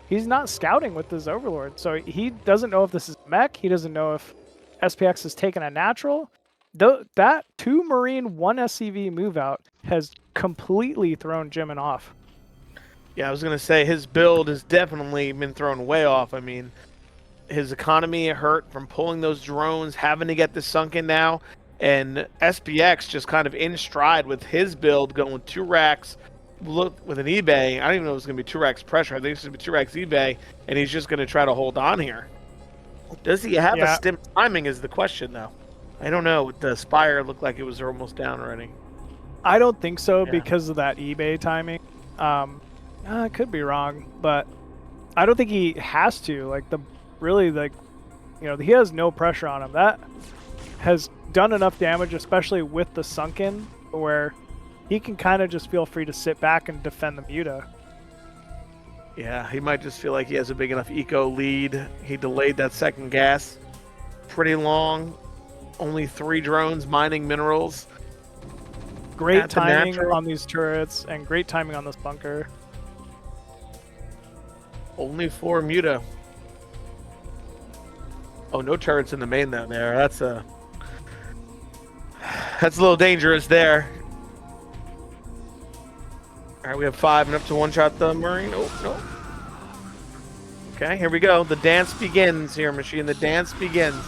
He's not scouting with his Overlord, so he doesn't know if this is mech. He doesn't know if SPX is taking a natural. That 2 Marine, 1 SCV move out has completely thrown Jimin off. Yeah, I was going to say his build has definitely been thrown way off. I mean, his economy hurt from pulling those drones, having to get this sunken now, and SPX just kind of in stride with his build going 2 racks with an eBay. I don't even know if it's going to be 2 racks pressure. I think it's going to be 2 racks eBay, and he's just going to try to hold on here. Does he have a stim timing is the question, though. I don't know. The Spire looked like it was almost down already. I don't think so because of that eBay timing. I could be wrong, but I don't think he has to. He has no pressure on him. That has done enough damage, especially with the sunken, where he can kind of just feel free to sit back and defend the Muta. Yeah, he might just feel like he has a big enough eco lead. He delayed that second gas pretty long. Only 3 drones mining minerals. Great timing on these turrets and great timing on this bunker. Only 4 Muta. Oh, no turrets in the main down there. That's a little dangerous there. All right, we have 5 and up to 1-shot the Marine. Oh, no. Okay, here we go. The dance begins here, Machine. The dance begins.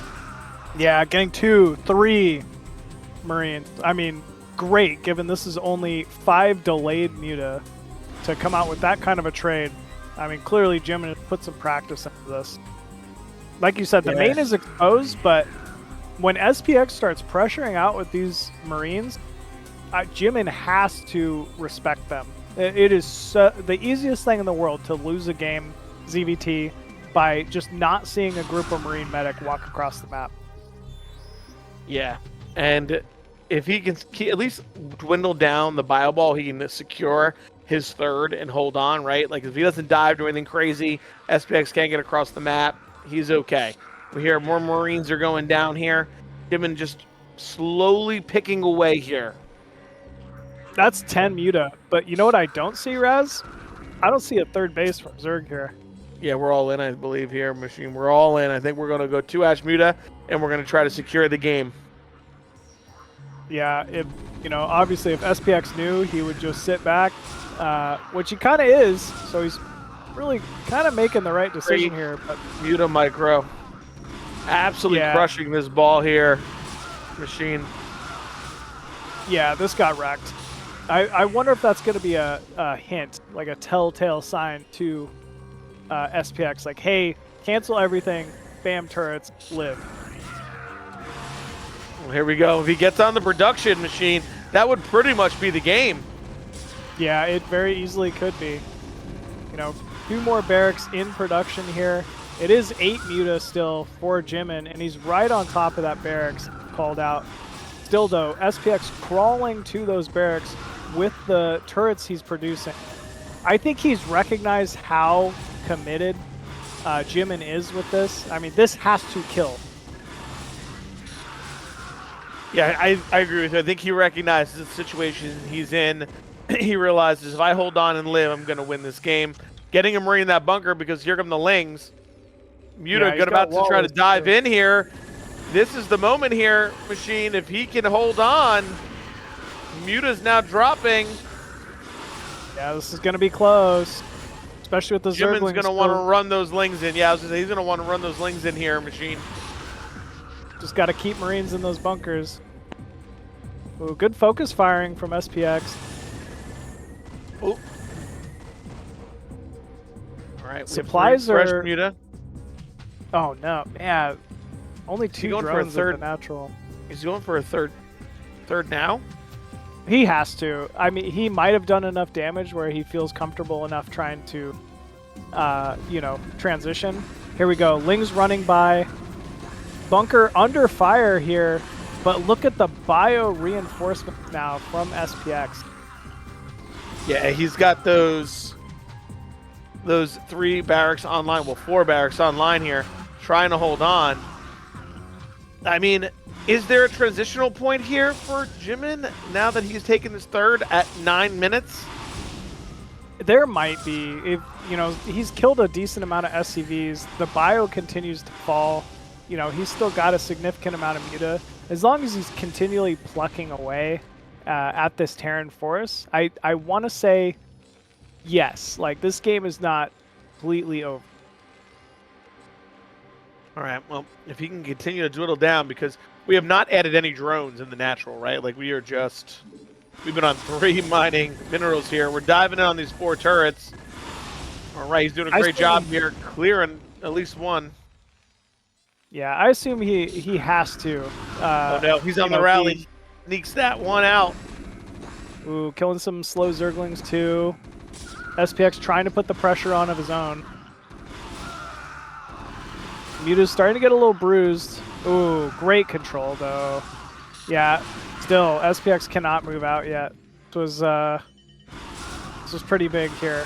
Yeah, getting 2, 3 Marines. I mean, great, given this is only 5 delayed Muta to come out with that kind of a trade. I mean, clearly Jimin has put some practice into this. Like you said, the main is exposed, but when SPX starts pressuring out with these Marines, Jimin has to respect them. It is the easiest thing in the world to lose a game, ZVT, by just not seeing a group of Marine medic walk across the map. Yeah, and if he can at least dwindle down the bio ball, he can secure his 3rd and hold on, right? Like, if he doesn't dive to anything crazy, SPX can't get across the map, he's okay. We hear more Marines are going down here. Jimin just slowly picking away here. That's 10 Muta, but you know what I don't see, Razz? I don't see a 3rd base from Zerg here. Yeah, we're all in, I believe, here, Machine. We're all in. I think we're going to go 2 Ash Muta, and we're going to try to secure the game. Yeah, obviously if SPX knew, he would just sit back, which he kind of is, so he's really kind of making the right decision here. But Muta Micro. Absolutely crushing this ball here. Machine. Yeah, this got wrecked. I wonder if that's going to be a hint, like a telltale sign to SPX, like, hey, cancel everything, spam turrets, live. Well, here we go. If he gets on the production machine, that would pretty much be the game. Yeah, it very easily could be. You know, 2 more barracks in production here. It is 8 Muta still for Jimin, and he's right on top of that barracks called out. Still though, SPX crawling to those barracks with the turrets he's producing. I think he's recognized how committed Jimin is with this. I mean, this has to kill. Yeah, I agree with you. I think he recognizes the situation he's in. He realizes if I hold on and live, I'm going to win this game. Getting a Marine in that bunker because here come the Lings. Muta about to try to dive in here. This is the moment here, Machine. If he can hold on, Muta's now dropping. Yeah, this is going to be close, especially with the Zerglings. Jimin's going to want to run those Lings in. Yeah, I was gonna say, he's going to want to run those Lings in here, Machine. Just got to keep Marines in those bunkers. Ooh, good focus firing from SPX. Oh. All right, supplies are. Muta. Oh no, yeah. Only 2 drones for a natural. He's going for a third now? He has to. I mean, he might have done enough damage where he feels comfortable enough trying to, you know, transition. Here we go. Ling's running by. Bunker under fire here, but look at the bio reinforcement now from SPX. Yeah, he's got those 3 barracks online. Well, 4 barracks online here, trying to hold on. I mean, is there a transitional point here for Jimin now that he's taken his third at 9 minutes? There might be. If you know, he's killed a decent amount of SCVs. The bio continues to fall. You know, he's still got a significant amount of Muta. As long as he's continually plucking away at this Terran force, I want to say yes. Like, this game is not completely over. All right, well, if he can continue to dwindle down, because we have not added any drones in the natural, right? Like, we've been on 3 mining minerals here. We're diving in on these 4 turrets. All right, he's doing a great job here, clearing at least 1. Yeah, I assume he has to. Oh no, he's on the rally. Sneaks that one out. Ooh, killing some slow Zerglings too. SPX trying to put the pressure on of his own. Muta's starting to get a little bruised. Ooh, great control though. Yeah, still SPX cannot move out yet. This was pretty big here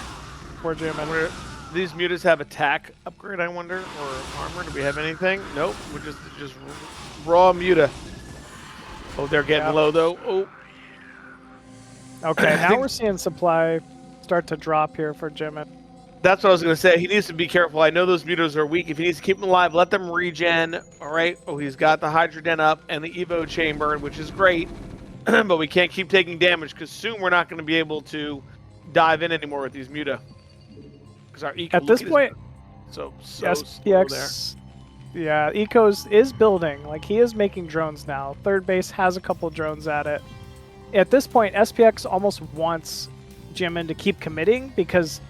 for Jimin. These Mutas have attack upgrade, I wonder, or armor? Do we have anything? Nope. We're just raw Muta. Oh, they're getting low though. Oh. Okay, now we're seeing supply start to drop here for Jimin. That's what I was going to say. He needs to be careful. I know those Mutas are weak. If he needs to keep them alive, let them regen. All right. Oh, he's got the Hydrogen up and the Evo chamber, which is great. But we can't keep taking damage because soon we're not going to be able to dive in anymore with these Muta. Our eco at this point, so SPX, yeah, Ecos is building. Like, he is making drones now. Third base has a couple drones at it. At this point, SPX almost wants Jimin to keep committing because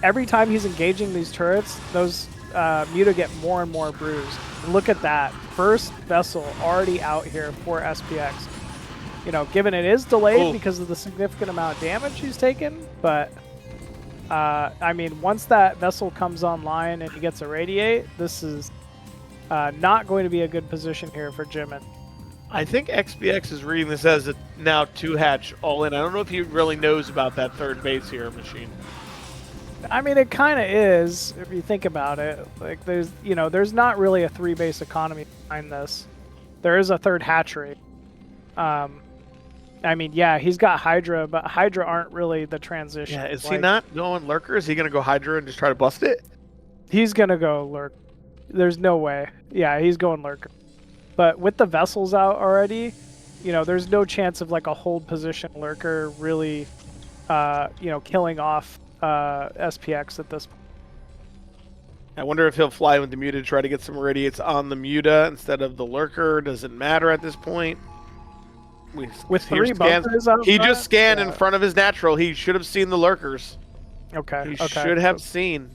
every time he's engaging these turrets, those Muta get more and more bruised. And look at that. First vessel already out here for SPX. You know, given it is delayed because of the significant amount of damage he's taken, but I mean, once that vessel comes online and he gets a radiate, this is not going to be a good position here for Jimin. I think XPX is reading this as a now 2-hatch all in. I don't know if he really knows about that third base here, Machine. I mean, it kind of is if you think about it. Like, there's not really a 3-base economy behind this. There is a third hatchery. I mean, yeah, he's got Hydra, but Hydra aren't really the transition. Yeah, is he not going Lurker? Is he going to go Hydra and just try to bust it? He's going to go Lurker. There's no way. Yeah, he's going Lurker. But with the vessels out already, you know, there's no chance of like a hold position Lurker really, you know, killing off SPX at this point. I wonder if he'll fly with the Muta to try to get some irradiates on the Muta instead of the Lurker. Doesn't matter at this point. With 3 bunkers out he front? just scanned in front of his natural. He should have seen the Lurkers. Okay. He should have seen.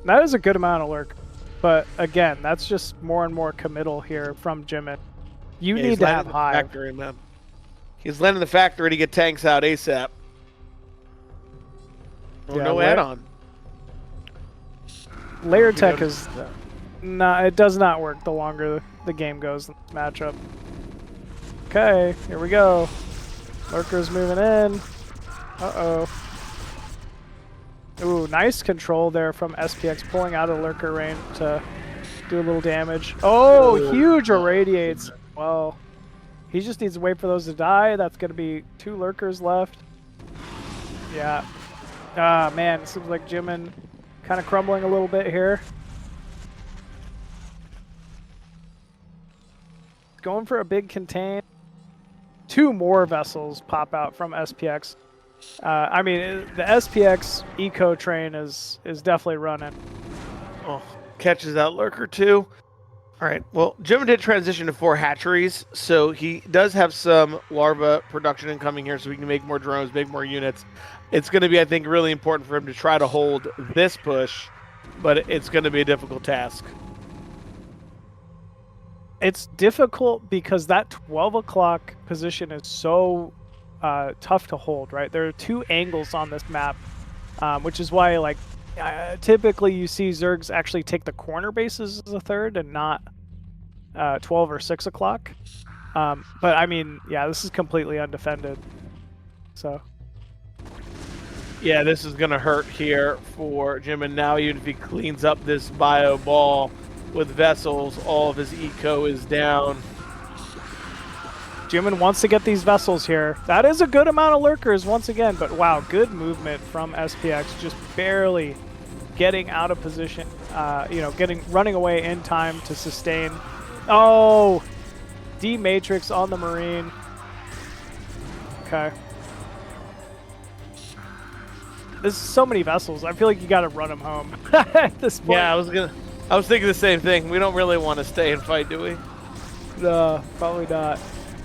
That is a good amount of lurk. But again, that's just more and more committal here from Jimin. You need to have Hive. Factory, man. He's landing the factory to get tanks out ASAP. Oh, yeah, no add-on. Layer tech is it does not work the longer the game goes in this matchup. Okay, here we go. Lurker's moving in. Uh-oh. Ooh, nice control there from SPX, pulling out of Lurker range to do a little damage. Oh, huge irradiates. Well, he just needs to wait for those to die. That's going to be 2 Lurkers left. Yeah. Ah, man, it seems like Jimin kind of crumbling a little bit here. Going for a big contain. 2 more vessels pop out from SPX. I mean, the SPX eco train is definitely running. Oh, catches that Lurker too. All right, well, Jimin did transition to 4 hatcheries, so he does have some larva production incoming here, so we can make more drones, make more units. It's going to be, I think, really important for him to try to hold this push, but it's going to be a difficult task. It's difficult because that 12 o'clock position is so tough to hold, right? There are 2 angles on this map, which is why, like, typically you see Zergs actually take the corner bases as a third and not 12 or 6 o'clock. But I mean, yeah, this is completely undefended. So. Yeah, this is going to hurt here for Jimin now, even if he cleans up this bio ball with vessels. All of his eco is down. Jimin wants to get these vessels here. That is a good amount of lurkers once again, but wow, good movement from SPX, just barely getting out of position, running away in time to sustain. Oh, D-Matrix on the Marine. Okay. There's so many vessels. I feel like you got to run them home at this point. Yeah, I was thinking the same thing. We don't really want to stay and fight, do we? No, probably not.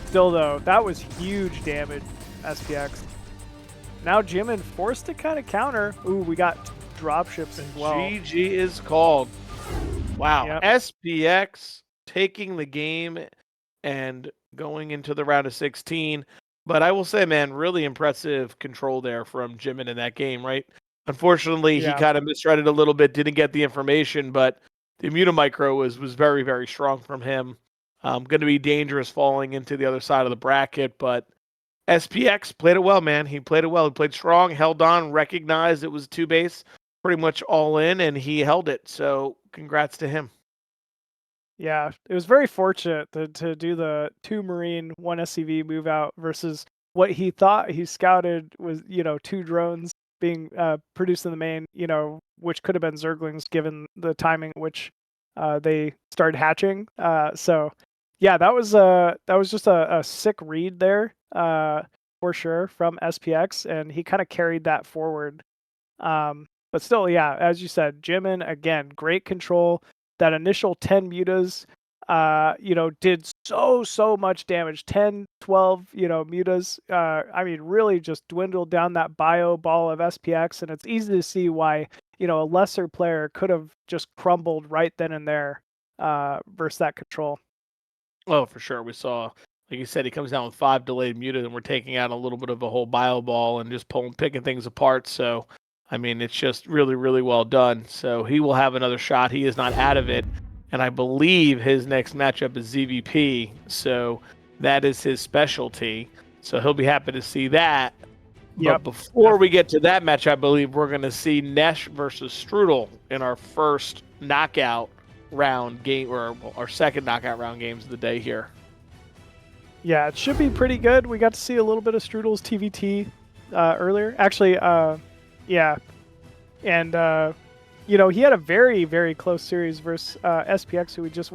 Still though, that was huge damage, SPX. Now Jimin forced to kind of counter. Ooh, we got dropships as well. GG is called. Wow. Yep. SPX taking the game and going into the round of 16. But I will say, man, really impressive control there from Jimin in that game, right? Unfortunately, he kind of misread a little bit, didn't get the information, but the Immunomicro was very, very strong from him. Going to be dangerous falling into the other side of the bracket, but SPX played it well, man. He played it well. He played strong, held on, recognized it was 2 base, pretty much all in, and he held it. So congrats to him. Yeah, it was very fortunate to do the 2 Marine, 1 SCV move out versus what he thought he scouted was, 2 drones being produced in the main, which could have been Zerglings given the timing at which they started hatching. So yeah, that was just a sick read there for sure from SPX, and he kind of carried that forward. But still, yeah, as you said, Jimin again, great control. That initial 10 mutas, did so much damage. 10, 12, mutas. I mean, really just dwindled down that bio ball of SPX, and it's easy to see why, a lesser player could have just crumbled right then and there versus that control. Oh, for sure. We saw, like you said, he comes down with 5 delayed mutas, and we're taking out a little bit of a whole bio ball and just picking things apart. So, I mean, it's just really, really well done. So he will have another shot. He is not out of it. And I believe his next matchup is ZVP. So that is his specialty. So he'll be happy to see that. But before we get to that match, I believe we're going to see Nesh versus Strudel in our first knockout round game, or our second knockout round games of the day here. Yeah, it should be pretty good. We got to see a little bit of Strudel's TVT earlier. Actually, yeah, and he had a very, very close series versus SPX, who we just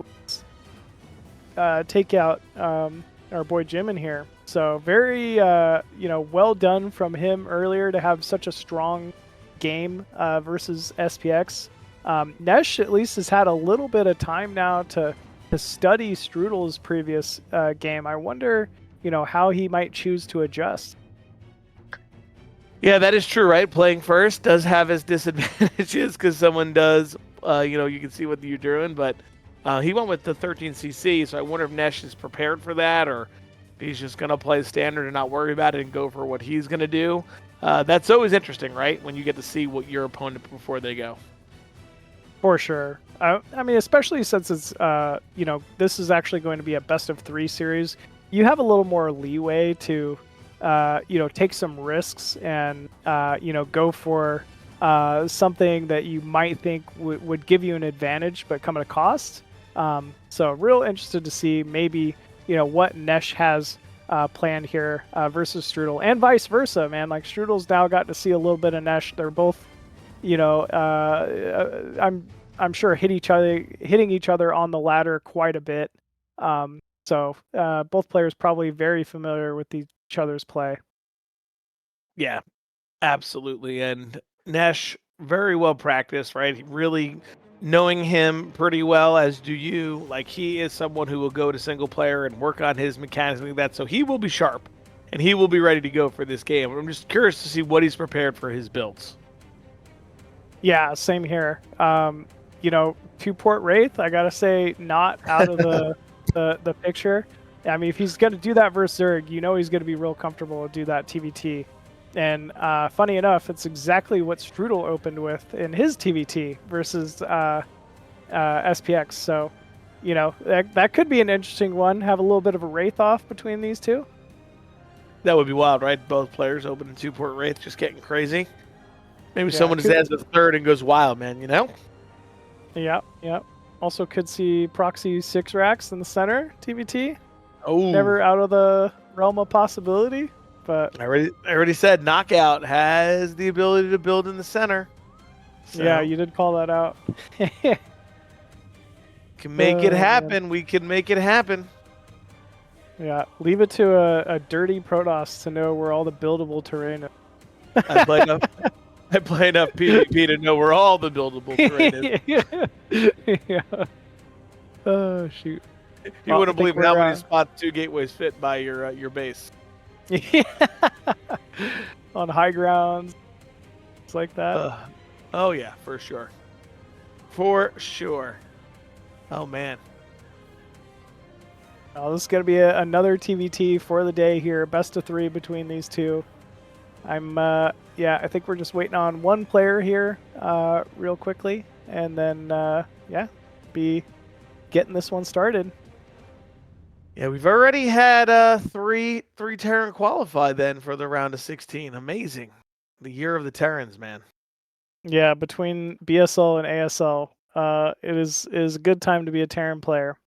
take out our boy Jimin here. So very, well done from him earlier to have such a strong game versus SPX. Nesh at least has had a little bit of time now to study Strudel's previous game. I wonder, how he might choose to adjust. Yeah, that is true, right? Playing first does have its disadvantages because someone does, you can see what you're doing, but he went with the 13cc, so I wonder if Nesh is prepared for that, or if he's just going to play standard and not worry about it and go for what he's going to do. That's always interesting, right? When you get to see what your opponent before they go. For sure. I mean, especially since it's, this is actually going to be a best of 3 series. You have a little more leeway to, take some risks and, go for something that you might think would give you an advantage but come at a cost. So real interested to see maybe, what Nesh has planned here versus Strudel, and vice versa, man. Like, Strudel's now got to see a little bit of Nesh. They're both, I'm sure hitting each other on the ladder quite a bit. So both players probably very familiar with each other's play. Yeah, absolutely. And Nesh, very well practiced, right? Really knowing him pretty well, as do you. Like, he is someone who will go to single player and work on his mechanics like that. So he will be sharp and he will be ready to go for this game. I'm just curious to see what he's prepared for his builds. Yeah, same here. 2-port Wraith, I gotta say, not out of the picture. I mean, if he's gonna do that versus Zerg, he's gonna be real comfortable to do that TVT. And funny enough, it's exactly what Strudel opened with in his TVT versus SPX. So, that could be an interesting one. Have a little bit of a Wraith off between these two. That would be wild, right? Both players open in 2-port Wraith, just getting crazy. Maybe someone just could... adds a third and goes wild, man, Yep. Also could see Proxy 6 racks in the center, TVT. Oh. Never out of the realm of possibility, but... I already said Knockout has the ability to build in the center. So... Yeah, you did call that out. Can make it happen. Man. We can make it happen. Yeah, leave it to a dirty Protoss to know where all the buildable terrain is. I play enough PvP to know where all the buildable terrain is. Yeah. Oh, shoot. You wouldn't believe how many spots 2 gateways fit by your base. Yeah. On high grounds. It's like that. Oh, yeah, for sure. For sure. Oh, man. Oh, this is going to be another TVT for the day here. Best of 3 between these two. I think we're just waiting on one player here real quickly. And then, be getting this one started. Yeah, we've already had three Terran qualify then for the round of 16. Amazing. The year of the Terrans, man. Yeah, between BSL and ASL, it is a good time to be a Terran player.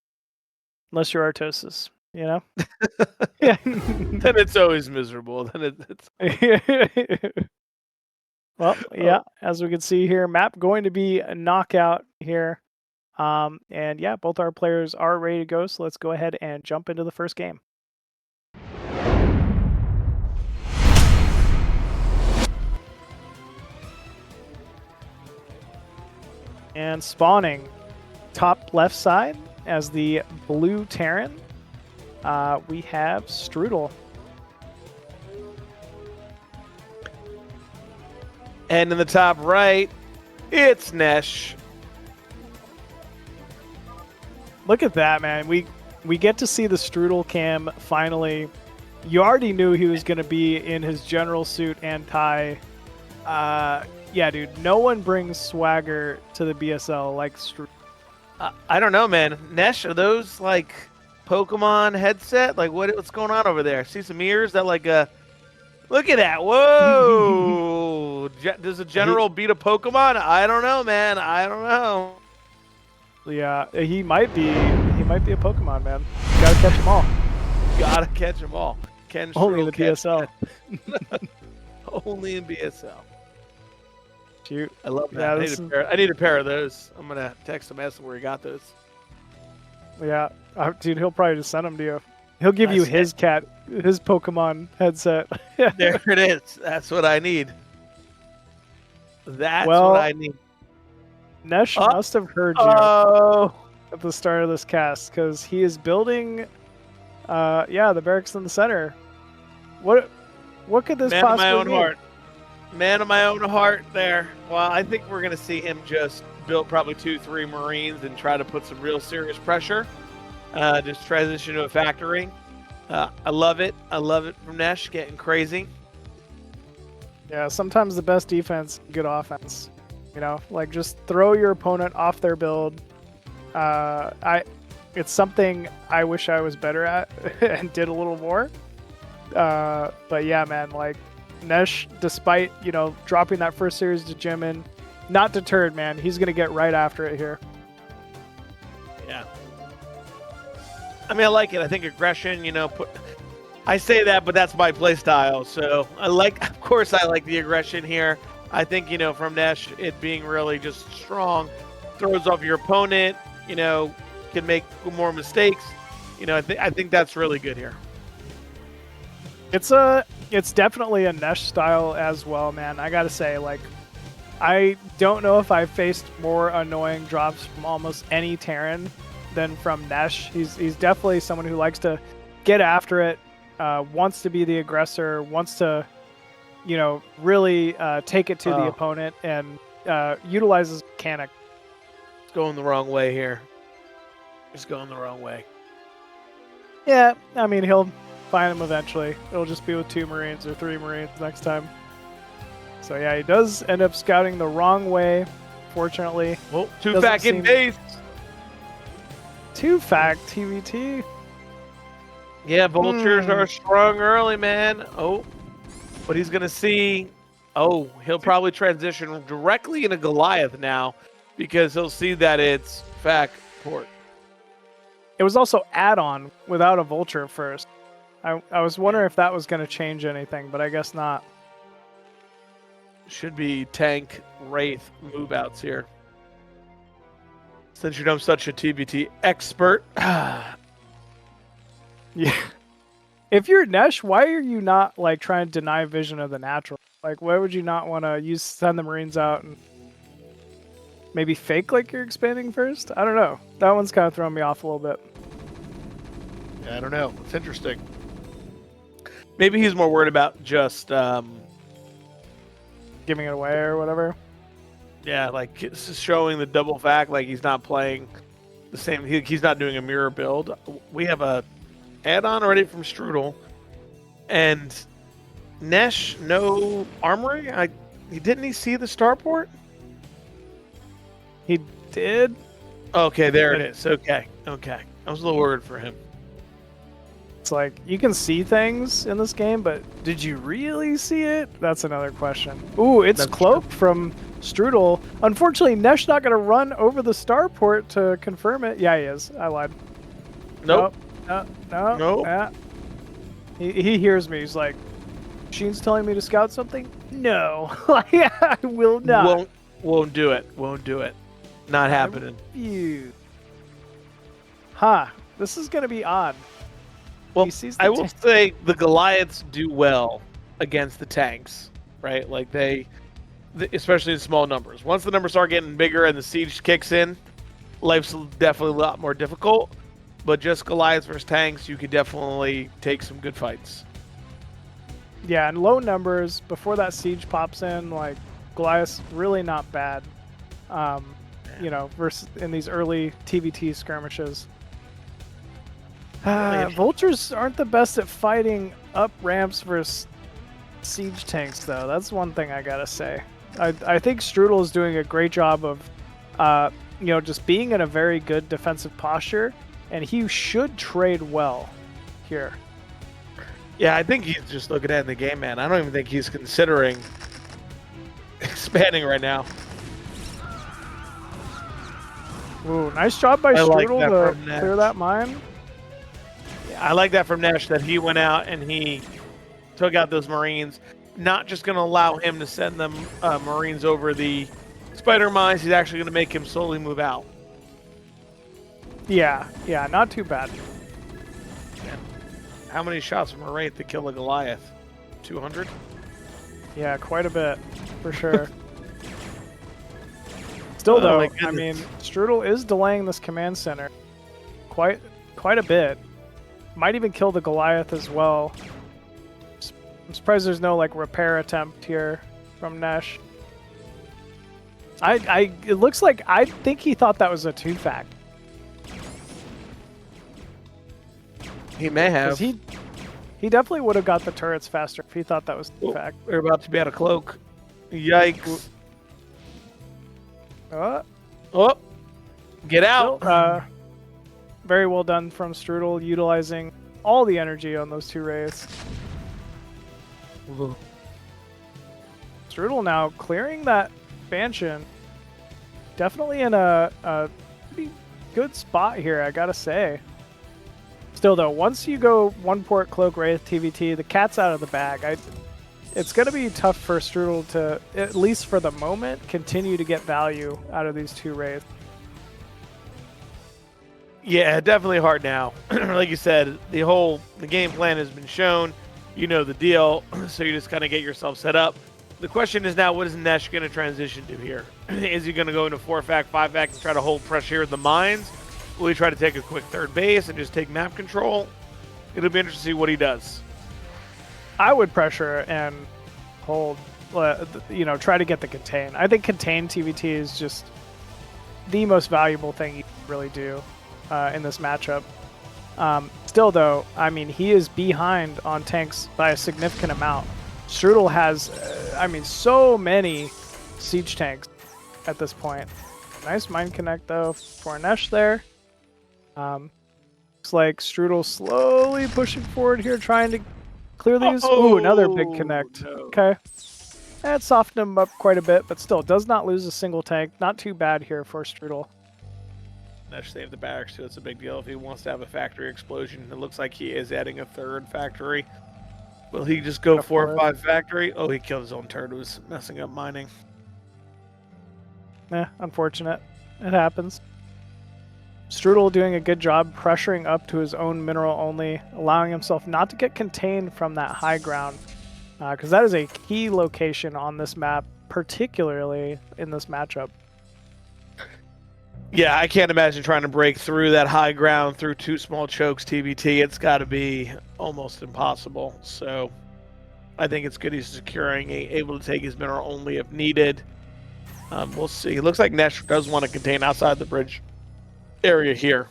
Unless you're Artosis, Yeah. Then it's always miserable. Then it's... Well, yeah, as we can see here, map going to be a knockout here. And yeah, both our players are ready to go, so let's go ahead and jump into the first game. And spawning top left side as the blue Terran, we have Strudel. And in the top right, it's Nesh. Look at that, man. We get to see the Strudel cam finally. You already knew he was going to be in his general suit and tie. Yeah, dude, no one brings swagger to the BSL like Strudel. I don't know, man. Nesh, are those like Pokemon headset? Like what's going on over there? I see some ears that like look at that. Whoa. Does a general beat a Pokemon? I don't know, man. I don't know. Yeah, he might be a Pokemon, man. Gotta catch them all. Gotta catch them all. Only in the BSL. Only in BSL. Shoot. I love that. Yeah, I need a pair of those. I'm gonna text him, ask him where he got those. Yeah, dude, he'll probably just send them to you. He'll give you his Pokemon headset. There it is. That's what I need. That's Well, what I need. Nesh must have heard you at the start of this cast because he is building, the barracks in the center. What could this Man of possibly my own mean? heart. Man of my own heart there. Well, I think we're going to see him just build probably 2-3 Marines and try to put some real serious pressure. Just transition to a factory. I love it. I love it from Nesh, getting crazy. Yeah, sometimes the best defense, good offense. You know, like just throw your opponent off their build. It's something I wish I was better at and did a little more. But yeah, man, like Nesh, despite, dropping that first series to Jimin, not deterred, man. He's going to get right after it here. Yeah. I mean, I like it. I think aggression, I say that, but that's my play style. So of course I like the aggression here. I think, from Nesh, it being really just strong, throws off your opponent, can make more mistakes. I think that's really good here. It's definitely a Nesh style as well, man. I gotta say, like, I don't know if I've faced more annoying drops from almost any Terran than from Nesh. He's definitely someone who likes to get after it, wants to be the aggressor, wants to, really take it to the opponent and utilizes mechanic. It's going the wrong way here. It's going the wrong way. Yeah, I mean, he'll find him eventually. It'll just be with 2 Marines or 3 Marines next time. So yeah, he does end up scouting the wrong way, fortunately. Well, 2 fact in base. 2 fact TVT. Yeah, vultures are strong early, man. Oh, but he's going to see. Oh, he'll probably transition directly into Goliath now because he'll see that it's fact port. It was also add-on without a vulture first. I was wondering if that was going to change anything, but I guess not. Should be tank wraith move outs here. Since I'm such a TBT expert. Yeah. If you're Nesh, why are you not like trying to deny vision of the natural? Like, why would you not want to send the Marines out and maybe fake like you're expanding first? I don't know. That one's kind of throwing me off a little bit. Yeah, I don't know. It's interesting. Maybe he's more worried about just giving it away or whatever. Yeah, like it's showing the double fact, like he's not playing the same. He's not doing a mirror build. We have a add-on already from Strudel, and Nesh no armory. Didn't he see the starport? He did. Okay, there it is. Okay. I was a little worried for him. It's like, you can see things in this game, but did you really see it? That's another question. Ooh, it's cloaked from Strudel. Unfortunately, Nesh not going to run over the starport to confirm it. Yeah, he is. I lied. Nope. No. Nope. He hears me. He's like, Sheen's telling me to scout something? No. I will not. Won't do it. Won't do it. Not happening. This is going to be odd. Well, I will say the Goliaths do well against the tanks, right? Like especially in small numbers. Once the numbers start getting bigger and the siege kicks in, life's definitely a lot more difficult. But just Goliaths versus tanks, you could definitely take some good fights. Yeah, and low numbers before that siege pops in, like Goliaths really not bad. Versus in these early TVT skirmishes. Vultures aren't the best at fighting up ramps versus siege tanks, though. That's one thing I gotta say. I think Strudel is doing a great job of, just being in a very good defensive posture, and he should trade well here. Yeah, I think he's just looking at the game, man. I don't even think he's considering expanding right now. Ooh, nice job by Strudel to clear that mine. I like that from Nesh, that he went out and he took out those Marines. Not just going to allow him to send them Marines over the spider mines. He's actually going to make him slowly move out. Yeah, not too bad. Yeah. How many shots from a wraith to kill a Goliath? 200? Yeah, quite a bit, for sure. Still Oh, though, my I mean, goodness. Strudel is delaying this command center quite a bit. Might even kill the Goliath as well. I'm surprised there's no like repair attempt here from Nesh. It looks like I think he thought that was a 2-fact. He may have. He definitely would have got the turrets faster if he thought that was 2-fact. We're about to be out of cloak. Yikes. Oh, get out. Still, very well done from Strudel, utilizing all the energy on those 2 wraiths. Strudel now clearing that expansion. Definitely in a pretty good spot here, I gotta say. Still though, once you go 1-port Cloak Wraith TVT, the cat's out of the bag. It's gonna be tough for Strudel to, at least for the moment, continue to get value out of these 2 wraiths. Yeah, definitely hard now. Like you said, the game plan has been shown. You know the deal, so you just kind of get yourself set up. The question is now, what is Nesh going to transition to here? Is he going to go into 4-fact, 5-fact, and try to hold pressure at the mines? Will he try to take a quick third base and just take map control? It'll be interesting to see what he does. I would pressure and hold, try to get the contain. I think contain TVT is just the most valuable thing you can really do in this matchup. Still though, I mean, he is behind on tanks by a significant amount. Strudel has, so many siege tanks at this point. Nice mind connect though for Nesh there. Looks like Strudel slowly pushing forward here, trying to clear these. Ooh, another big connect. No. Okay. That softened him up quite a bit, but still does not lose a single tank. Not too bad here for Strudel. Nesh saved the barracks too. It's a big deal if he wants to have a factory explosion. It looks like he is adding a 3rd factory. Will he just go 4 or 5 factory? Oh, he killed his own turret. It was messing up mining. Unfortunate. It happens. Strudel doing a good job pressuring up to his own mineral only, allowing himself not to get contained from that high ground, because that is a key location on this map, particularly in this matchup. Yeah, I can't imagine trying to break through that high ground through 2 small chokes TBT. It's got to be almost impossible. So I think it's good he's securing, able to take his mineral only if needed. We'll see. It looks like Nesh does want to contain outside the bridge area here.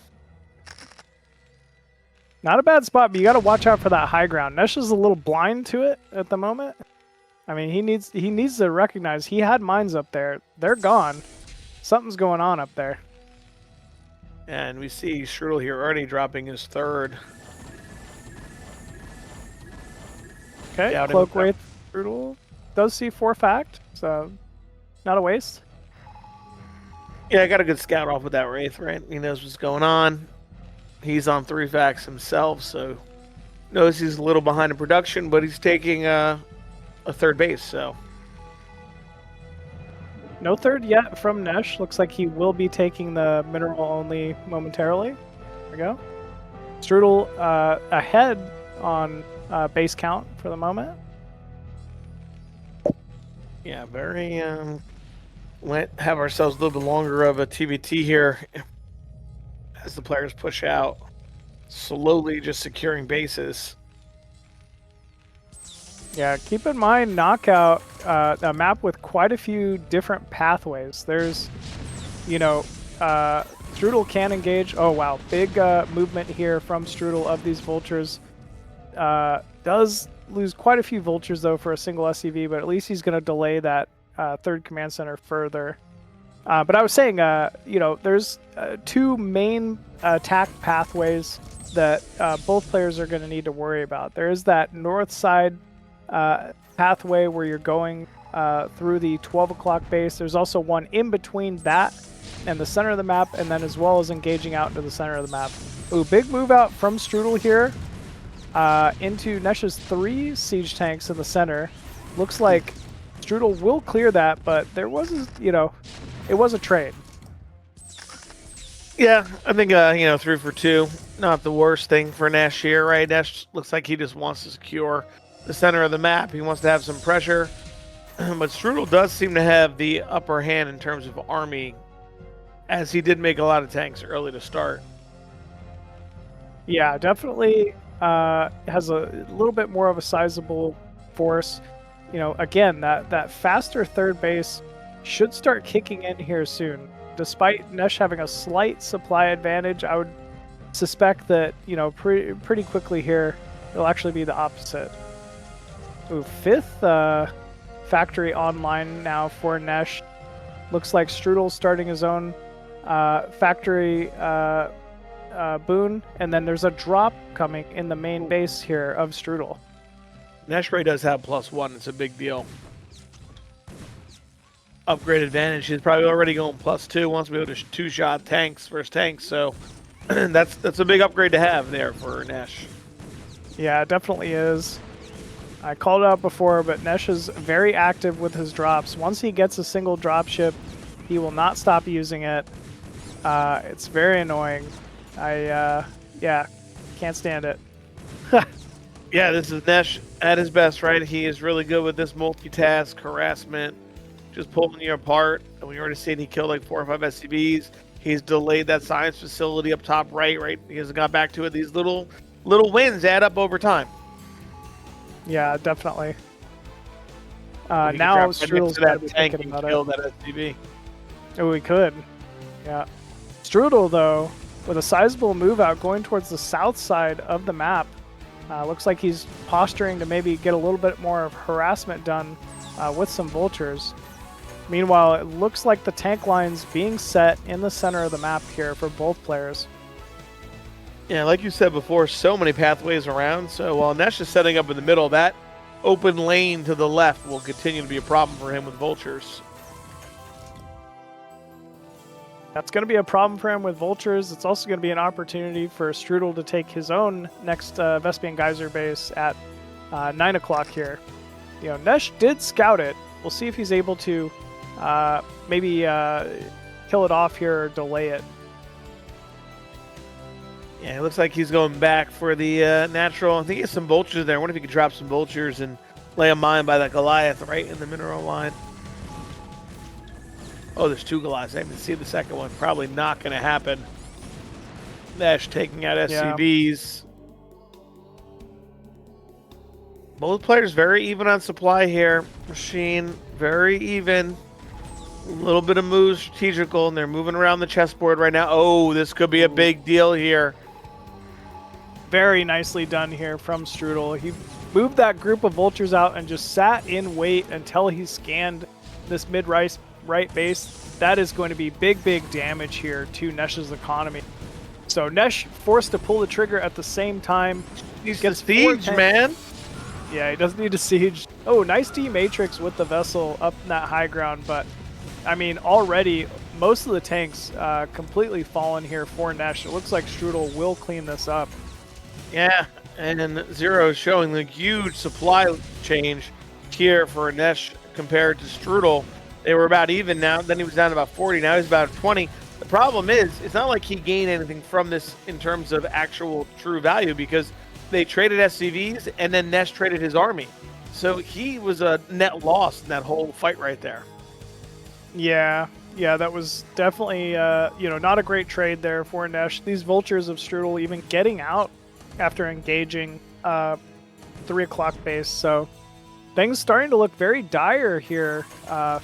Not a bad spot, but you got to watch out for that high ground. Nesh is a little blind to it at the moment. I mean, he needs to recognize he had mines up there. They're gone. Something's going on up there. And we see Strudel here already dropping his 3rd. Okay, Doubt him. Cloak Wraith Strudel does see 4-fact, so not a waste. Yeah, I got a good scout off with that Wraith, right? He knows what's going on. He's on 3 facts himself, so knows he's a little behind in production, but he's taking a 3rd base, so. No 3rd yet from Nesh. Looks like he will be taking the mineral only momentarily. There we go. Strudel ahead on base count for the moment. Yeah, very, have ourselves a little bit longer of a TBT here as the players push out, slowly just securing bases. Yeah, keep in mind, Knockout, a map with quite a few different pathways. There's, Strudel can engage. Oh, wow. Big movement here from Strudel of these vultures. Does lose quite a few vultures, though, for a single SCV, but at least he's going to delay that 3rd command center further. But I was saying, there's 2 main attack pathways that both players are going to need to worry about. There is that north side pathway where you're going through the 12 o'clock base. There's also one in between that and the center of the map, and then as well as engaging out into the center of the map. Ooh, big move out from Strudel here into Nesh's 3 siege tanks in the center. Looks like Strudel will clear that, but there was, it was a trade. Yeah, I think, 3 for 2, not the worst thing for Nesh here, right? Nesh looks like he just wants to secure the center of the map. He wants to have some pressure. But Strudel does seem to have the upper hand in terms of army, as he did make a lot of tanks early to start. Yeah, definitely has a little bit more of a sizable force. You know, again, that faster third base should start kicking in here soon. Despite Nesh having a slight supply advantage, I would suspect that, you know, pretty quickly here, it'll actually be the opposite. Ooh, 5th factory online now for Nesh. Looks like Strudel's starting his own factory boon, and then there's a drop coming in the main base here of Strudel. Nesh Ray does have +1. It's a big deal. Upgrade advantage. He's probably already going +2. Wants to be able to two-shot tanks, first tanks. So that's a big upgrade to have there for Nesh. Yeah, it definitely is. I called it out before, but Nesh is very active with his drops. Once he gets a single drop ship, he will not stop using it. It's very annoying. Yeah, can't stand it. Yeah, this is Nesh at his best, right? He is really good with this multitask, harassment, just pulling you apart. And we already seen he killed like 4 or 5 SCVs. He's delayed that science facility up top right? He hasn't got back to it. These little wins add up over time. Yeah, definitely. Now Strudel's got to be thinking about kill that SCV. Oh, we could. Yeah. Strudel, though, with a sizable move out going towards the south side of the map. Looks like he's posturing to maybe get a little bit more of harassment done with some vultures. Meanwhile, it looks like the tank line's being set in the center of the map here for both players. Yeah, like you said before, so many pathways around. So while Nesh is setting up in the middle, that open lane to the left will continue to be a problem for him with vultures. That's going to be a problem for him with vultures. It's also going to be an opportunity for Strudel to take his own next Vespian Geyser base at 9 o'clock here. You know, Nesh did scout it. We'll see if he's able to maybe kill it off here or delay it. Yeah, it looks like he's going back for the natural. I think he has some vultures there. I wonder if he could drop some vultures and lay a mine by that Goliath right in the mineral line. Oh, there's 2 Goliaths. I haven't seen the second one. Probably not going to happen. Nesh taking out SCVs. Yeah. Both players very even on supply here. Machine, very even. A little bit of moves strategical, and they're moving around the chessboard right now. Oh, this could be a big deal here. Very nicely done here from Strudel. He moved that group of vultures out and just sat in wait until he scanned this mid-right base. That is going to be big damage here to Nesh's economy. So Nesh forced to pull the trigger at the same time. He gets siege, man. Yeah, he doesn't need to siege. Oh, nice D-Matrix with the vessel up in that high ground, but I mean, already most of the tanks completely fallen here for Nesh. It looks like Strudel will clean this up. Yeah, and Zero showing the huge supply change here for Nesh compared to Strudel. They were about even now. Then he was down to about 40. Now he's about 20. The problem is, it's not like he gained anything from this in terms of actual true value, because they traded SCVs and then Nesh traded his army. So he was a net loss in that whole fight right there. Yeah, that was definitely, not a great trade there for Nesh. These vultures of Strudel even getting out after engaging 3 o'clock base. So things starting to look very dire here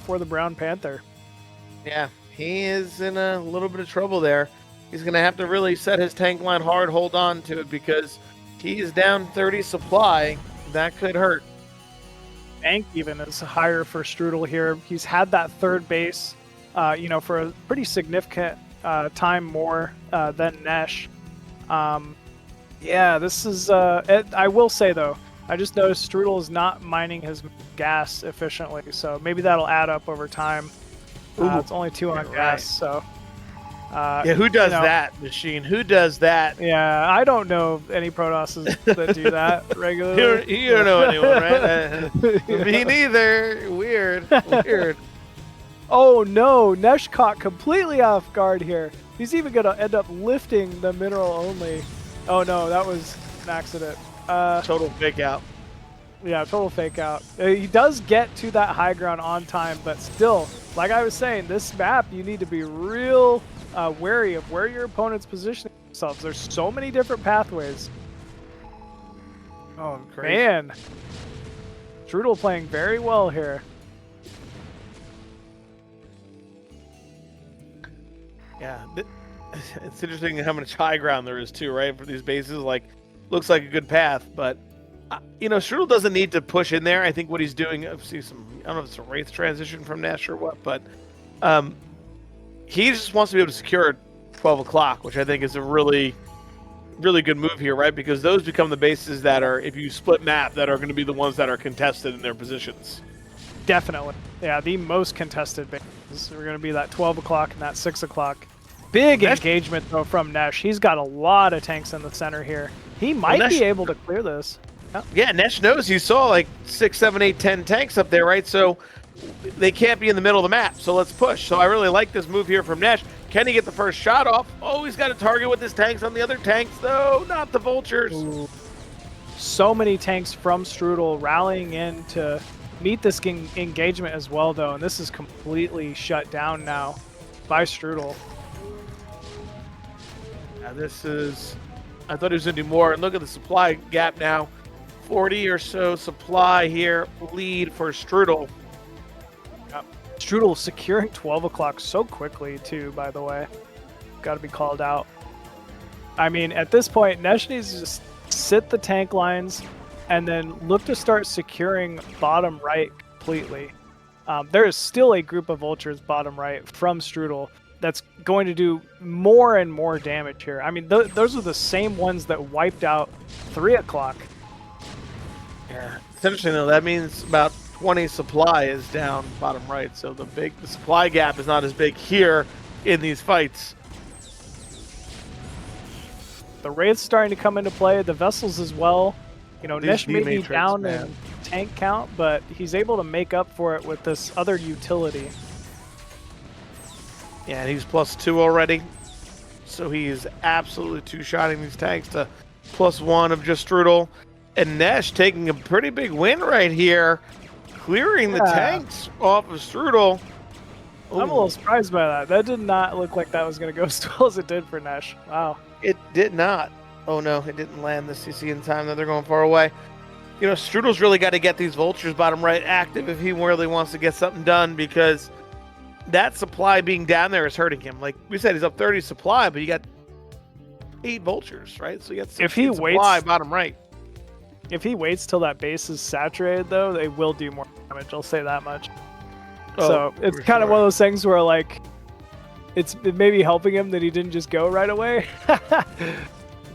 for the Brown Panther. Yeah, he is in a little bit of trouble there. He's going to have to really set his tank line hard, hold on to it, because he is down 30 supply. That could hurt. Tank even is higher for Strudel here. He's had that third base, for a pretty significant time more than Nesh. This is. I will say though, I just noticed Strudel is not mining his gas efficiently, so maybe that'll add up over time. It's only 2 on gas, so. Who does that, Machine? Who does that? Yeah, I don't know any Protosses that do that regularly. You don't know anyone, right? Me neither. Weird. Oh no, Nesh caught completely off guard here. He's even going to end up lifting the mineral only. Oh no, that was an accident. Total fake out. Yeah, total fake out. He does get to that high ground on time, but still, like I was saying, this map, you need to be real wary of where your opponent's positioning themselves. There's so many different pathways. Oh, Crazy. man. Strudel playing very well here. Yeah, it's interesting how much high ground there is too, right? For these bases, like, looks like a good path, but you know, Strudel doesn't need to push in there. I think what he's doing, I see some, I don't know if it's a Wraith transition from Nesh or what, but he just wants to be able to secure 12 o'clock, which I think is a really, really good move here, right? Because those become the bases that are, if you split map, that are going to be the ones that are contested in their positions. Definitely. Yeah, the most contested bases are going to be that 12 o'clock and that 6 o'clock. Big engagement, though, from Nesh. He's got a lot of tanks in the center here. He might be able to clear this. Yeah, Nesh knows you saw like 6, 7, 8, 10 tanks up there, right? So they can't be in the middle of the map. So let's push. So I really like this move here from Nesh. Can he get the first shot off? Oh, he's got a target with his tanks on the other tanks, though. Not the vultures. Ooh. So many tanks from Strudel rallying in to meet this engagement as well, though. And this is completely shut down now by Strudel. Yeah, this is... I thought he was going to do more. And look at the supply gap now. 40 or so supply here, lead for Strudel. Yep. Strudel securing 12 o'clock so quickly, too, by the way. Got to be called out. I mean, at this point, Nesh needs to just sit the tank lines and then look to start securing bottom right completely. There is still a group of vultures bottom right from Strudel that's going to do more and more damage here. I mean, those are the same ones that wiped out 3 o'clock. Yeah, it's interesting though. That means about 20 supply is down bottom right, so the supply gap is not as big here in these fights. The Wraith's starting to come into play, the Vessels as well. You know, Nesh may be down in tank count, but he's able to make up for it with this other utility. Yeah, and he's +2 already, so he is absolutely two-shotting these tanks to +1 of just Strudel. And Nesh taking a pretty big win right here, clearing the tanks off of Strudel. Ooh. I'm a little surprised by that. That did not look like that was going to go as well as it did for Nesh. Wow. It did not. Oh no, it didn't land the CC in time. That they're going far away. You know, Strudel's really got to get these vultures bottom right active if he really wants to get something done, because that supply being down there is hurting him. Like we said, he's up 30 supply, but you got 8 vultures, right? So you got 16 supply bottom right. If he waits till that base is saturated, though, they will do more damage. I'll say that much. Oh, so it's kind of one of those things where, like, it may be helping him that he didn't just go right away.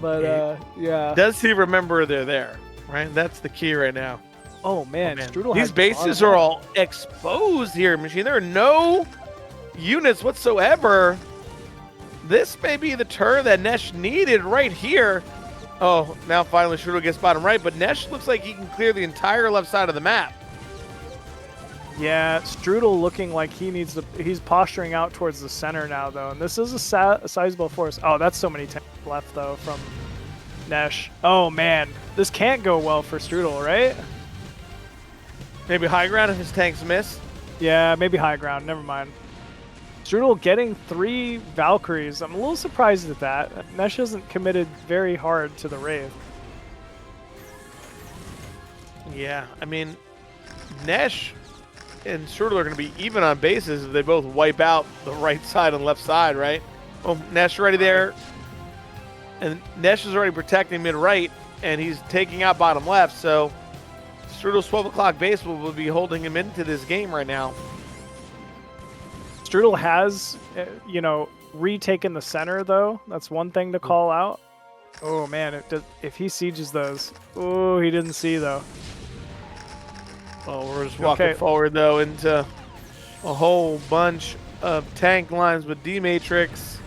But, yeah. Does he remember they're there, right? That's the key right now. Oh, man. Strudel These bases are all exposed here, Machine. There are no units whatsoever. This may be the turn that Nesh needed right here. Oh, now finally Strudel gets bottom right, but Nesh looks like he can clear the entire left side of the map. Yeah, Strudel looking like he needs to... He's posturing out towards the center now, though. And this is a sizable force. Oh, that's so many tanks left, though, from Nesh. Oh, man. This can't go well for Strudel, right? Maybe high ground if his tanks miss. Yeah, maybe high ground. Never mind. Strudel getting 3 Valkyries. I'm a little surprised at that. Nesh hasn't committed very hard to the Wraith. Yeah, I mean, Nesh and Strudel are going to be even on bases if they both wipe out the right side and left side, right? Oh, Nesh already there. And Nesh is already protecting mid-right, and he's taking out bottom left, so Strudel's 12 o'clock base will be holding him into this game right now. Strudel has, you know, retaken the center, though. That's one thing to call out. Oh, man, if he sieges those. Oh, he didn't see, though. Oh, we're just walking forward, though, into a whole bunch of tank lines with D-Matrix.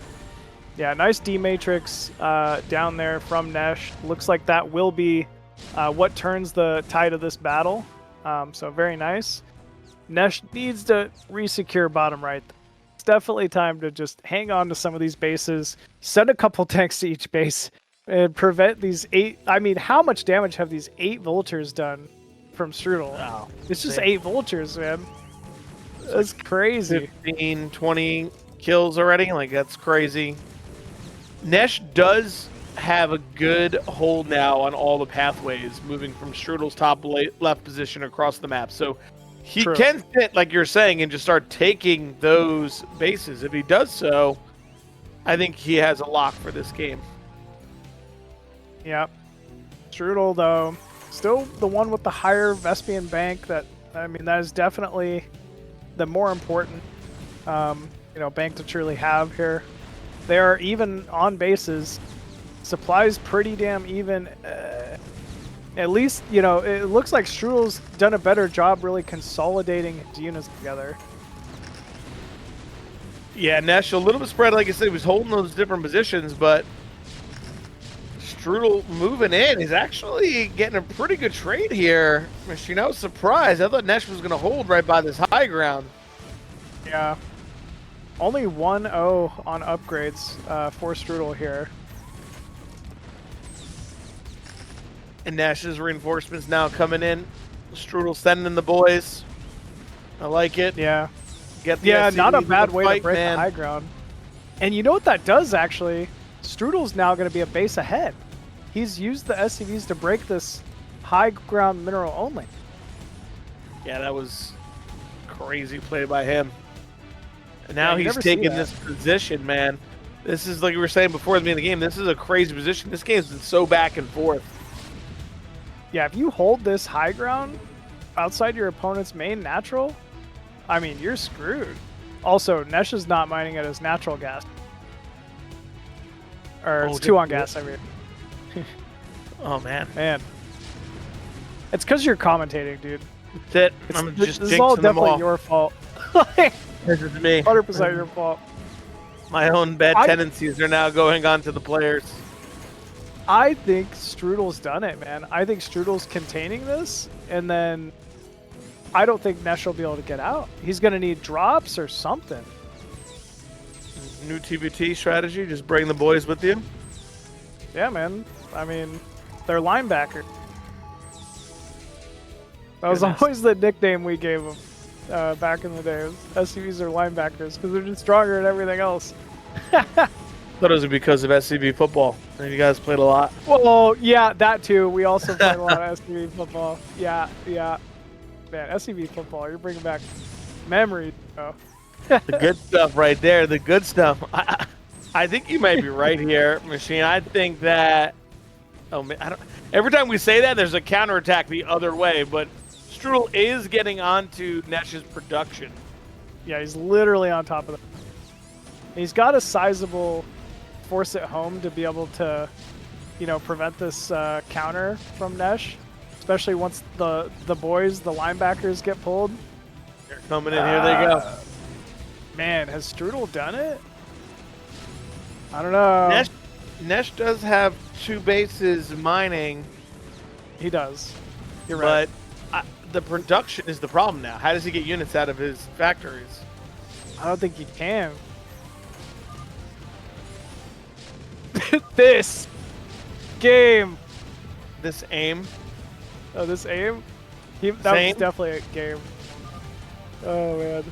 Yeah, nice D-Matrix down there from Nesh. Looks like that will be what turns the tide of this battle. So very nice. Nesh needs to resecure bottom right. It's definitely time to just hang on to some of these bases, send a couple tanks to each base, and prevent these 8... I mean, how much damage have these 8 vultures done from Strudel. Wow. It's just 8 vultures, man. That's crazy. 15, 20 kills already. Like, that's crazy. Nesh does have a good hold now on all the pathways, moving from Strudel's top left position across the map. So he True. can sit, like you're saying, and just start taking those bases. If he does so, I think he has a lock for this game. Yep. Strudel, though, still the one with the higher Vespian bank. That is definitely the more important, bank to truly have here. They are even on bases. Supplies pretty damn even. At least, it looks like Strudel's done a better job really consolidating his units together. Yeah, Nesh a little bit spread. Like I said, he was holding those different positions, but Strudel moving in. He's actually getting a pretty good trade here. Machine, I was surprised. I thought Nesh was going to hold right by this high ground. Yeah. Only 1-0 on upgrades for Strudel here. And Nash's reinforcements now coming in. Strudel sending the boys. I like it. Yeah. Get the Yeah, not a SCVs bad in the way fight, to break man. the high ground. And you know what that does, actually? Strudel's now going to be a base ahead. He's used the SCVs to break this high ground mineral only. Yeah, that was crazy play by him. And now Yeah, you he's never see taking that. this position, man. This is, like we were saying before the beginning of the game, this is a crazy position. This game's been so back and forth. Yeah, if you hold this high ground outside your opponent's main natural, you're screwed. Also, Nesh is not mining at his natural gas. Or it's 2 on gas, Oh, man. Man. It's because you're commentating, dude. That's it. It's, I'm this just is all jinxing them definitely all. your fault. Like, This is me. 100% your fault. My own bad tendencies are now going on to the players. I think Strudel's done it, man. I think Strudel's containing this, and then I don't think Nesh will be able to get out. He's going to need drops or something. New TBT strategy, just bring the boys with you. Yeah, man. They're linebacker. That was Goodness. always the nickname we gave them back in the day. SCVs are linebackers because they're just stronger than everything else. Thought it was because of SCB football. And you guys played a lot. Well, yeah, that too. We also played a lot of SCV football. Yeah. Man, SCV football, you're bringing back memories, bro. The good stuff right there. The good stuff. I think you might be right here, Machine. I think that. Oh man, every time we say that, there's a counterattack the other way. But Strudel is getting onto Nesh's production. Yeah, he's literally on top of it. He's got a sizable force at home to be able to, prevent this counter from Nesh, especially once the boys, the linebackers, get pulled. They're coming in. Here they go. Man, has Strudel done it? I don't know. Nesh does have 2 bases mining. He does. You're right. But the production is the problem now. How does he get units out of his factories? I don't think he can. This game. This aim. Oh, this aim? That was Same. definitely a game. Oh, man.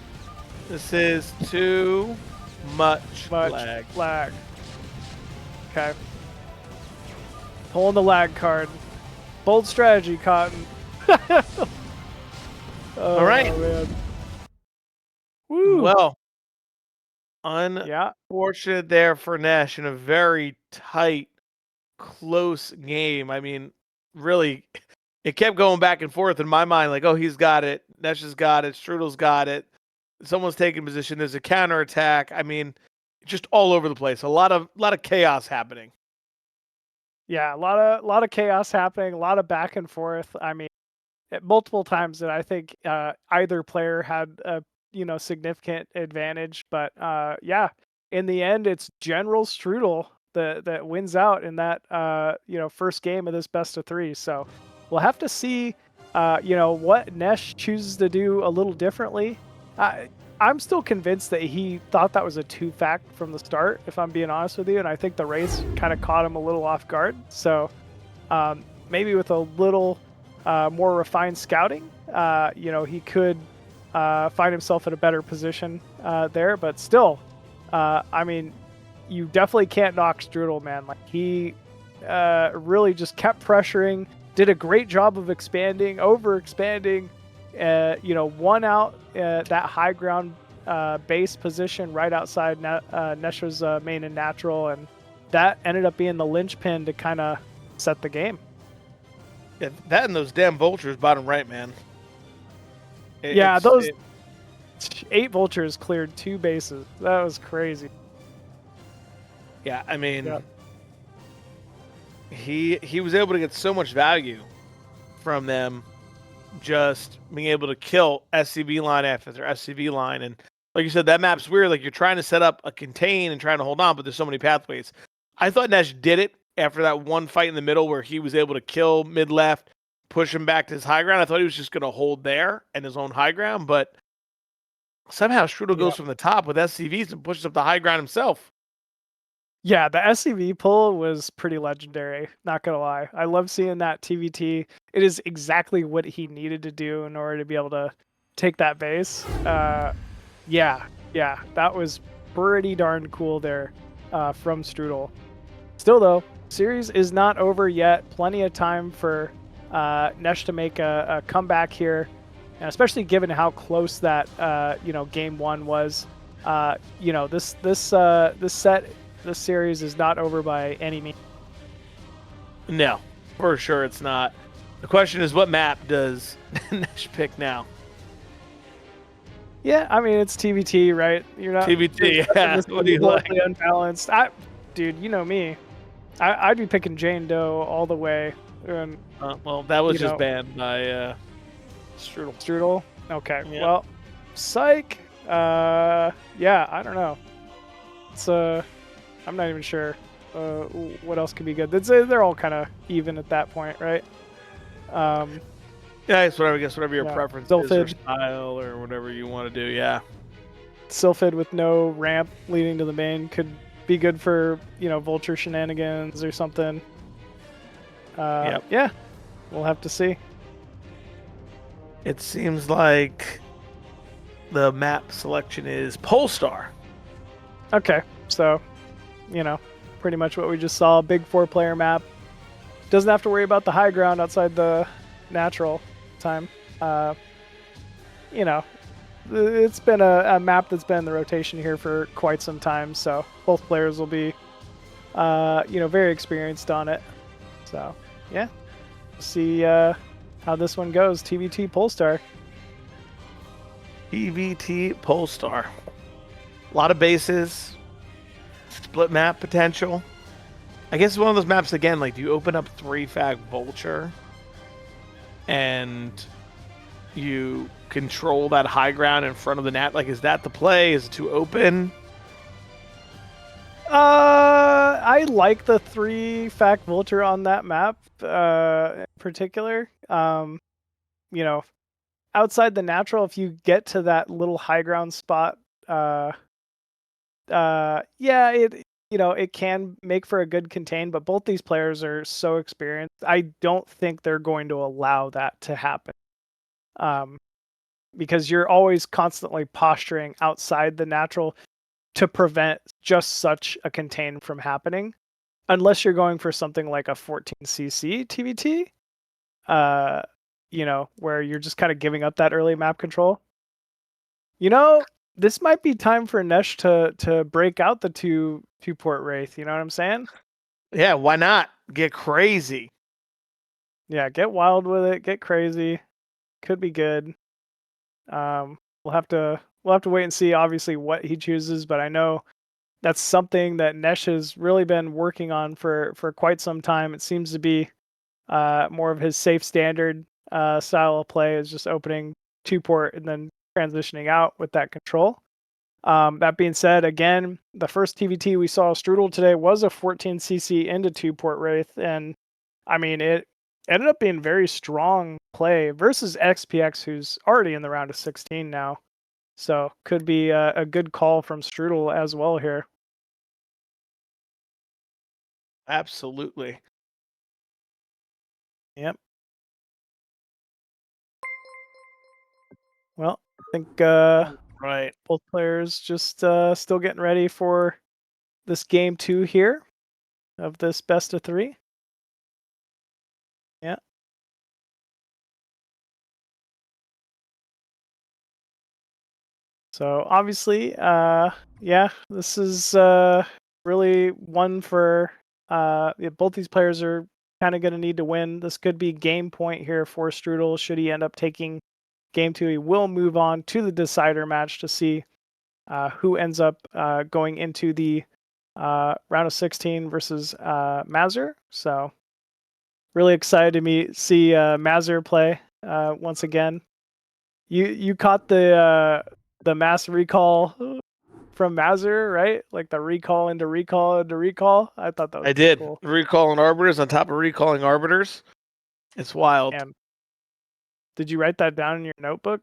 This is too much lag. Lag. Okay. Pulling the lag card. Bold strategy, Cotton. All right. Man. Woo. Well, Yeah. unfortunate there for Nesh in a very tight, close game. Really, it kept going back and forth in my mind. Like, oh, he's got it. Nesh has got it. Strudel's got it. Someone's taking position. There's a counterattack. Just all over the place. A lot of chaos happening. Yeah, a lot of chaos happening, a lot of back and forth. At multiple times that I think either player had a significant advantage, but yeah, in the end, it's General Strudel that wins out in that first game of this best of 3. So we'll have to see what Nesh chooses to do a little differently. I'm still convinced that he thought that was a 2-fact from the start, if I'm being honest with you, and I think the race kind of caught him a little off guard. So maybe with a little more refined scouting, he could find himself in a better position there. But still, I mean, you definitely can't knock Strudel, man. Like he really just kept pressuring, did a great job of overexpanding, won out that high ground base position right outside Nesh's main and natural, and that ended up being the linchpin to kind of set the game. Yeah, that and those damn vultures bottom right, man. Those 8 vultures cleared 2 bases. That was crazy. Yeah, I mean, he was able to get so much value from them just being able to kill SCV line after SCV line. And like you said, that map's weird. Like you're trying to set up a contain and trying to hold on, but there's so many pathways. I thought Nesh did it after that one fight in the middle where he was able to kill mid-left, push him back to his high ground. I thought he was just going to hold there and his own high ground, but somehow Strudel goes from the top with SCVs and pushes up the high ground himself. Yeah, the SCV pull was pretty legendary, not gonna lie. I love seeing that TVT. It is exactly what he needed to do in order to be able to take that base. Yeah, that was pretty darn cool there from Strudel. Still though, series is not over yet. Plenty of time for Nesh to make a comeback here, and especially given how close that game 1 was. This series is not over by any means. No, for sure it's not. The question is, what map does Nesh pick now? Yeah, I mean, it's TVT, right? You're not TVT, yeah. What do you like? Unbalanced. Dude, you know me. I'd be picking Jane Doe all the way. And, well, that was just banned by Strudel. Strudel? Okay. Yeah. Well, psych. Yeah, I don't know. It's I'm not even sure what else could be good. They're all kind of even at that point, right? Yeah, it's whatever your preference is, or Sylphid. style, or whatever you want to do. Yeah. Sylphid with no ramp leading to the main could be good for vulture shenanigans or something. Yeah, we'll have to see. It seems like the map selection is Polestar. Okay, so pretty much what we just saw. Big 4-player map. Doesn't have to worry about the high ground outside the natural time. It's been a map that's been in the rotation here for quite some time, so both players will be very experienced on it. So yeah, see how this one goes. TVT Polestar. TVT Polestar. A lot of bases. Split map potential. I guess it's one of those maps again, like, do you open up 3-fag vulture and you control that high ground in front of the nat? Like, is that the play? Is it too open? I like the 3-fag vulture on that map in particular. Outside the natural, if you get to that little high ground spot, it can make for a good contain, but both these players are so experienced. I don't think they're going to allow that to happen. Because you're always constantly posturing outside the natural to prevent just such a contain from happening, unless you're going for something like a 14cc TVT, where you're just kind of giving up that early map control. This might be time for Nesh to break out the two port Wraith. You know what I'm saying? Yeah, why not? Get crazy. Yeah, get wild with it. Get crazy. Could be good. We'll have to wait and see, obviously, what he chooses. But I know that's something that Nesh has really been working on for quite some time. It seems to be more of his safe standard style of play, is just opening 2-port and then transitioning out with that control. That being said, again, the first TVT we saw Strudel today was a 14cc into 2-port Wraith, and I mean, it ended up being very strong play versus XPX, who's already in the round of 16 now. So could be a good call from Strudel as well here. Absolutely. Yep. Well, I think Right. both players just still getting ready for this game 2 here of this best of 3. Yeah. So obviously, yeah, this is really one for both these players are kind of going to need to win. This could be game point here for Strudel. Should he end up taking game 2, he will move on to the decider match to see who ends up going into the round of 16 versus Mazur. So really excited to see Mazur play once again. You caught the mass recall from Mazur, right? Like the recall into recall into recall. I thought that was I did. cool. Recalling arbiters on top of recalling arbiters. It's wild. And did you write that down in your notebook?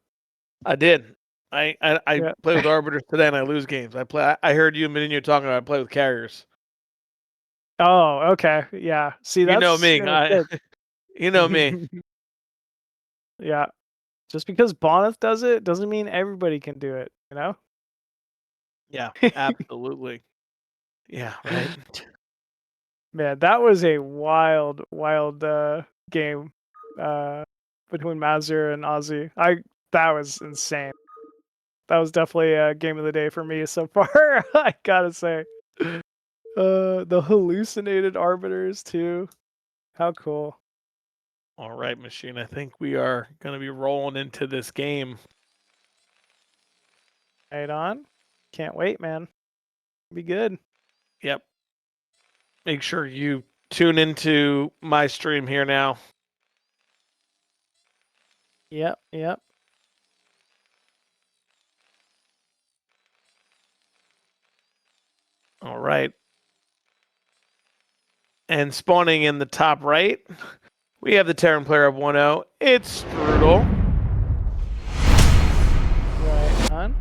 I did. I Yeah. play with arbiters today and I lose games. I heard you and MadiNho talking about I play with carriers. Oh, okay. Yeah. See, that's You know me. good. You know me. Yeah. Just because Boneth does it doesn't mean everybody can do it, you know? Yeah, absolutely. Yeah, right. Man, that was a wild game between Mazur and Ozzy. That was insane. That was definitely a game of the day for me so far, I gotta say. The hallucinated arbiters too. How cool. All right, Machine. I think we are going to be rolling into this game. Right on. Can't wait, man. Be good. Yep. Make sure you tune into my stream here now. Yep. All right. And spawning in the top right, we have the Terran player of 1-0. It's Strudel. Right on.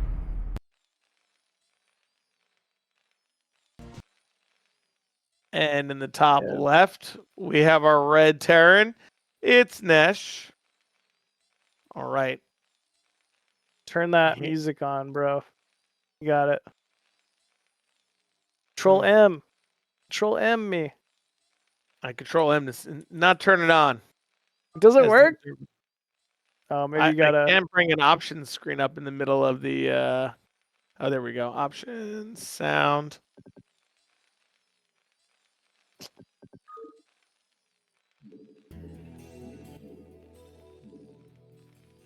And in the top left, we have our red Terran. It's Nesh. All right. Turn that music on, bro. You got it. Control M. Control M me. I control M to not turn it on. Does it work? Oh, maybe you gotta. I can bring an options screen up in the middle of the. Oh, there we go. Options, sound.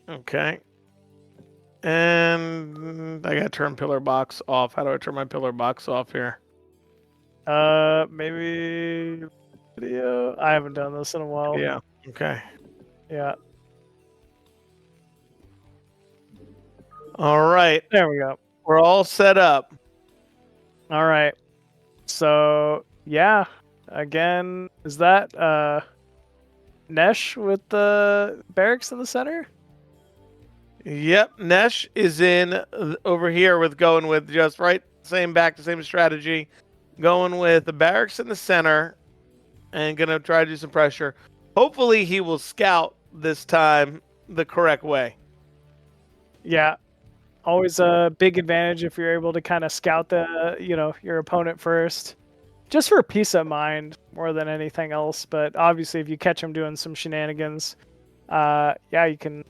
Okay. And I got to turn pillar box off. How do I turn my pillar box off here? Maybe video. I haven't done this in a while. Yeah. Okay. Yeah. All right. There we go. We're all set up. All right. So yeah. Again, is that Nesh with the barracks in the center? Yep, Nesh is in over here with going with just right, same strategy, going with the barracks in the center, and gonna try to do some pressure. Hopefully, he will scout this time the correct way. Yeah, always a big advantage if you're able to kind of scout your opponent first, just for peace of mind more than anything else. But obviously, if you catch him doing some shenanigans, yeah, you can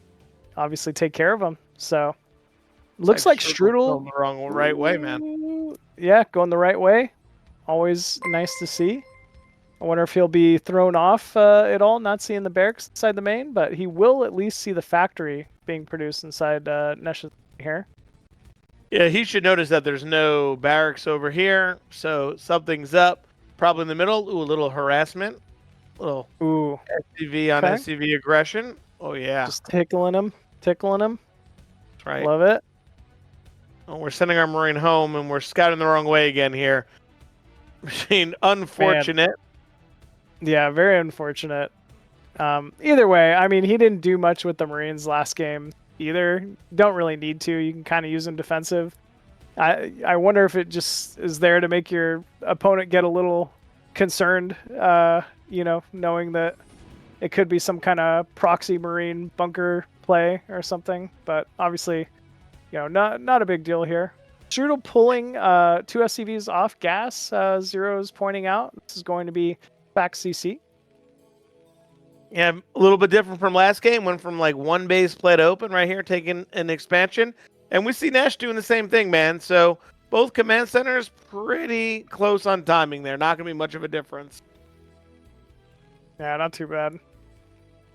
obviously take care of them. So looks like Strudel going the right way, man. Yeah, going the right way. Always nice to see. I wonder if he'll be thrown off at all, not seeing the barracks inside the main, but he will at least see the factory being produced inside Nesh's here. Yeah, he should notice that there's no barracks over here, so something's up. Probably in the middle. Ooh, a little harassment. Little SCV on SCV aggression. Oh, yeah. Just tickling him. That's right. Love it. Oh, we're sending our Marine home, and we're scouting the wrong way again here. Machine, unfortunate. Man. Yeah, very unfortunate. Either way, I mean, he didn't do much with the Marines last game either. Don't really need to. You can kind of use them defensive. I wonder if it just is there to make your opponent get a little concerned, knowing that it could be some kind of proxy Marine bunker play or something, but obviously, not a big deal here. Strudel pulling 2 SCVs off gas. Zero's pointing out this is going to be back CC. Yeah, a little bit different from last game. Went from like one base played open right here, taking an expansion. And we see Nesh doing the same thing, man. So both command centers pretty close on timing there. Not going to be much of a difference. Yeah, not too bad.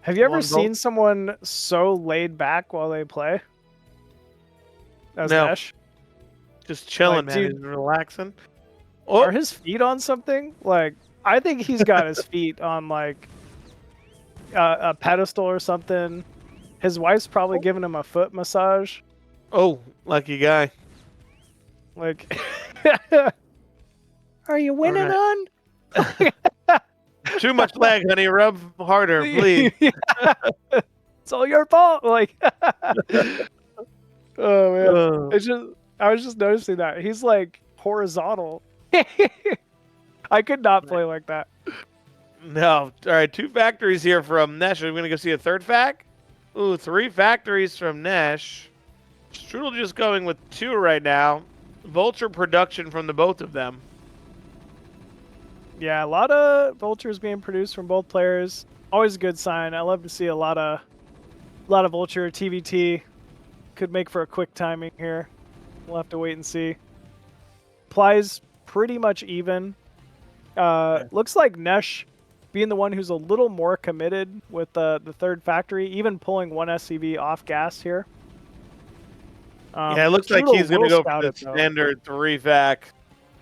Have you ever seen someone so laid back while they play? As No. Nesh? Just chilling, Like, man. dude, He's relaxing. Are his feet on something? Like, I think he's got his feet on like a pedestal or something. His wife's probably giving him a foot massage. Oh, lucky guy. Like, are you winning on? Too much leg, honey. Rub harder, please. It's all your fault. Like, oh man, I was just noticing that he's like horizontal. I could not play like that. No. All right, 2 factories here from Nesh. Are we going to go see a 3rd fac? Ooh, 3 factories from Nesh. Strudel just going with 2 right now. Vulture production from the both of them. Yeah, a lot of vultures being produced from both players. Always a good sign. I love to see a lot of vulture. TVT could make for a quick timing here. We'll have to wait and see. Plies pretty much even. Looks like Nesh being the one who's a little more committed with the 3rd factory, even pulling 1 SCV off gas here. Yeah, it looks like he's going to go for the though. standard 3 fac,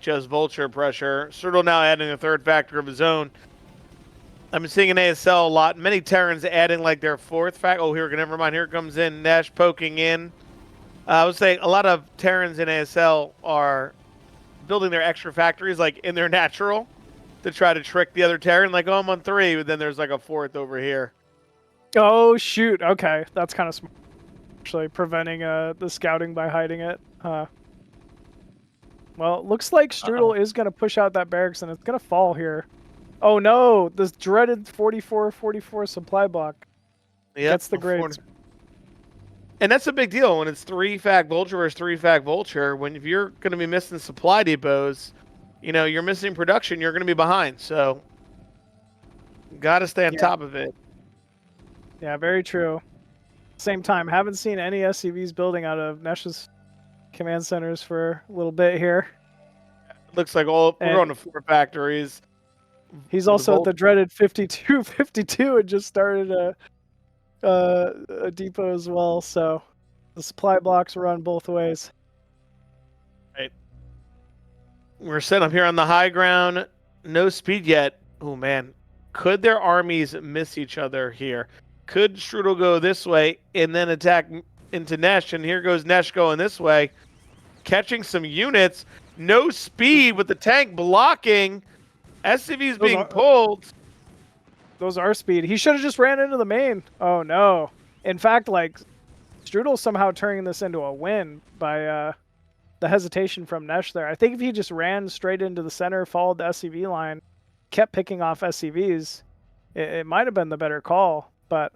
just vulture pressure. Strudel now adding a 3rd factor of his own. I've been seeing in ASL a lot. Many Terrans adding like their 4th fac. Oh, here, never mind. Here comes in Nesh poking in. I would say a lot of Terrans in ASL are building their extra factories like in their natural to try to trick the other Terran. Like, oh, I'm on 3, but then there's like a 4th over here. Oh, shoot. Okay, that's kind of smart. Actually preventing the scouting by hiding it. Well, it looks like Strudel is going to push out that barracks, and it's going to fall here. Oh, no. This dreaded 44-44 supply block. Yep, That's the grades. And that's a big deal when it's 3 fac vulture versus 3 fac vulture. If you're going to be missing supply depots, you're missing production, you're going to be behind. So, got to stay on top of it. Yeah, very true. Same time, haven't seen any SCVs building out of Nesh's command centers for a little bit here. Looks like we're going to 4 factories. He's also at the dreaded 52-52 and just started a depot as well. So the supply blocks run both ways. Right. We're set up here on the high ground. No speed yet. Oh, man. Could their armies miss each other here? Could Strudel go this way and then attack into Nesh? And here goes Nesh going this way. Catching some units. No speed with the tank blocking. SCV's being pulled. Those are speed. He should have just ran into the main. Oh, no. In fact, like, Strudel somehow turning this into a win by the hesitation from Nesh there. I think if he just ran straight into the center, followed the SCV line, kept picking off SCVs, it might have been the better call. But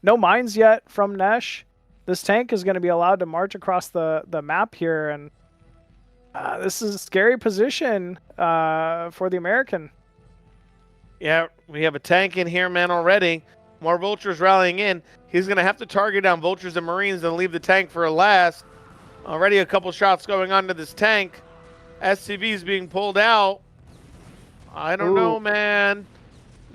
no mines yet from Nesh. This tank is going to be allowed to march across the map here, and this is a scary position for the American. Yeah, we have a tank in here, man, already. More vultures rallying in. He's going to have to target down vultures and marines and leave the tank for a last. Already a couple shots going on to this tank. SCV's being pulled out. I don't know, man.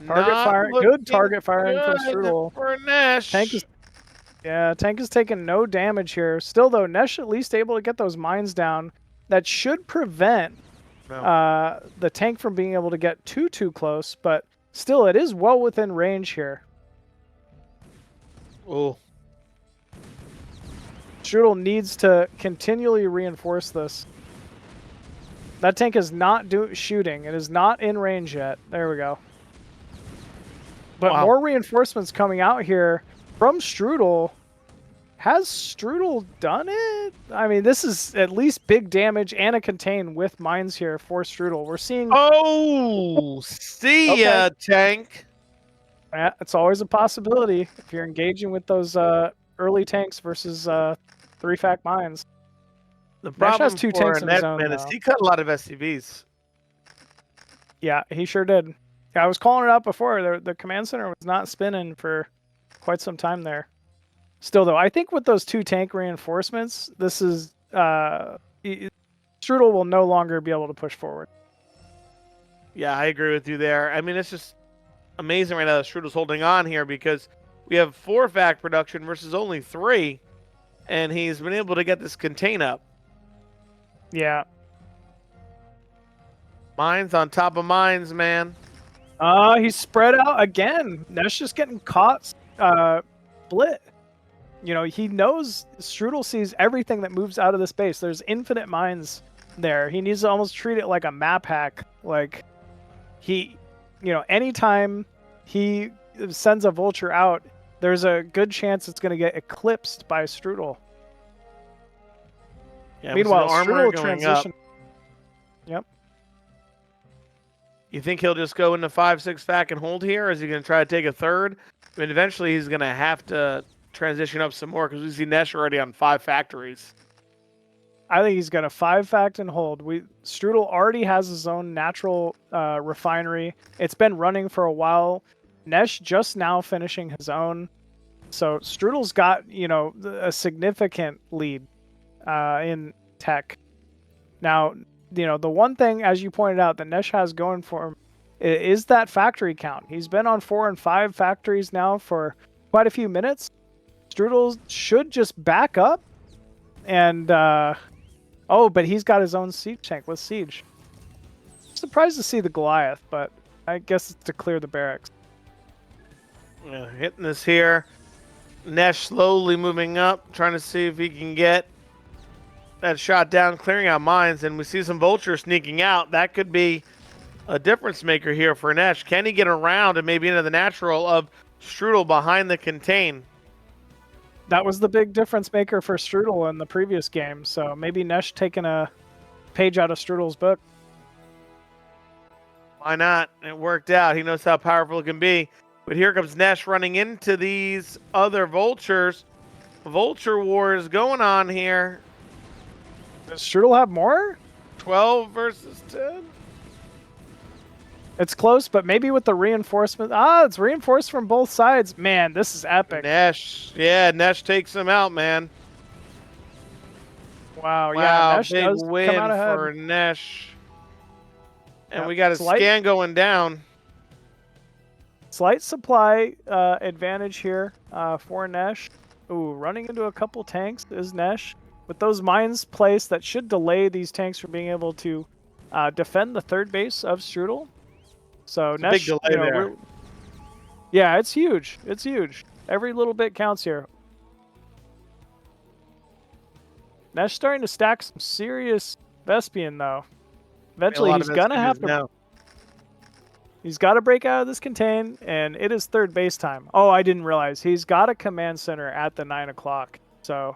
Target fire, good target firing from Strudel. For Nesh. Tank is taking no damage here. Still, though, Nesh at least able to get those mines down. That should prevent the tank from being able to get too close, but still, it is well within range here. Oh. Strudel needs to continually reinforce this. That tank is not shooting. It is not in range yet. There we go. But more reinforcements coming out here from Strudel. Has Strudel done it? I mean, this is at least big damage and a contain with mines here for Strudel. We're seeing... Oh, see ya, tank. Yeah, it's always a possibility if you're engaging with those early tanks versus 3-fact mines. The Nesh problem has 2 for tanks in his own, Netman is though. he cut a lot of SCVs. Yeah, he sure did. Yeah, I was calling it out before. The command center was not spinning for quite some time there. Still, though, I think with those 2 tank reinforcements, this is Strudel will no longer be able to push forward. Yeah, I agree with you there. I mean, it's just amazing right now that Strudel's holding on here because we have 4-fact production versus only 3, and he's been able to get this contain up. Yeah. Mines on top of mines, man. He's spread out again. Nesh just getting caught split. You know, he knows Strudel sees everything that moves out of this base. There's infinite mines there. He needs to almost treat it like a map hack. Like, anytime he sends a vulture out, there's a good chance it's going to get eclipsed by Strudel. Yeah, meanwhile, armor Strudel transition. Yep. You think he'll just go into 5-6-fact and hold here? Or is he going to try to take a third? I mean, eventually he's going to have to transition up some more because we see Nesh already on 5 factories. I think he's going to 5-fact and hold. Strudel already has his own natural refinery. It's been running for a while. Nesh just now finishing his own. So Strudel's got, a significant lead in tech. Now, the one thing, as you pointed out, that Nesh has going for him is that factory count. He's been on 4 and 5 factories now for quite a few minutes. Strudel should just back up and... but he's got his own siege tank with siege. Surprised to see the Goliath, but I guess it's to clear the barracks. Yeah, hitting this here. Nesh slowly moving up, trying to see if he can get that shot down, clearing out mines, and we see some vultures sneaking out. That could be a difference maker here for Nesh. Can he get around and maybe into the natural of Strudel behind the contain? That was the big difference maker for Strudel in the previous game, so maybe Nesh taking a page out of Strudel's book. Why not? It worked out. He knows how powerful it can be. But here comes Nesh running into these other vultures. Vulture war is going on here. Does Strudel have more? 12 versus 10. It's close, but maybe with the reinforcement. It's reinforced from both sides. Man, this is epic. Nesh. Yeah, Nesh takes him out, man. Wow, yeah, Nesh big does win come out ahead. for Nesh. And Yep, we got a scan going down. Slight supply advantage here for Nesh. Ooh, running into a couple tanks is Nesh. With those mines placed, that should delay these tanks from being able to defend the third base of Strudel. So It's Nesh, a big delay there. Yeah, it's huge. It's huge. Every little bit counts here. Nesh starting to stack some serious Vespian though. Eventually, he's gonna have to. Now. He's got to break out of this contain, and it is third base time. Oh, I didn't realize he's got a command center at the 9 o'clock. So,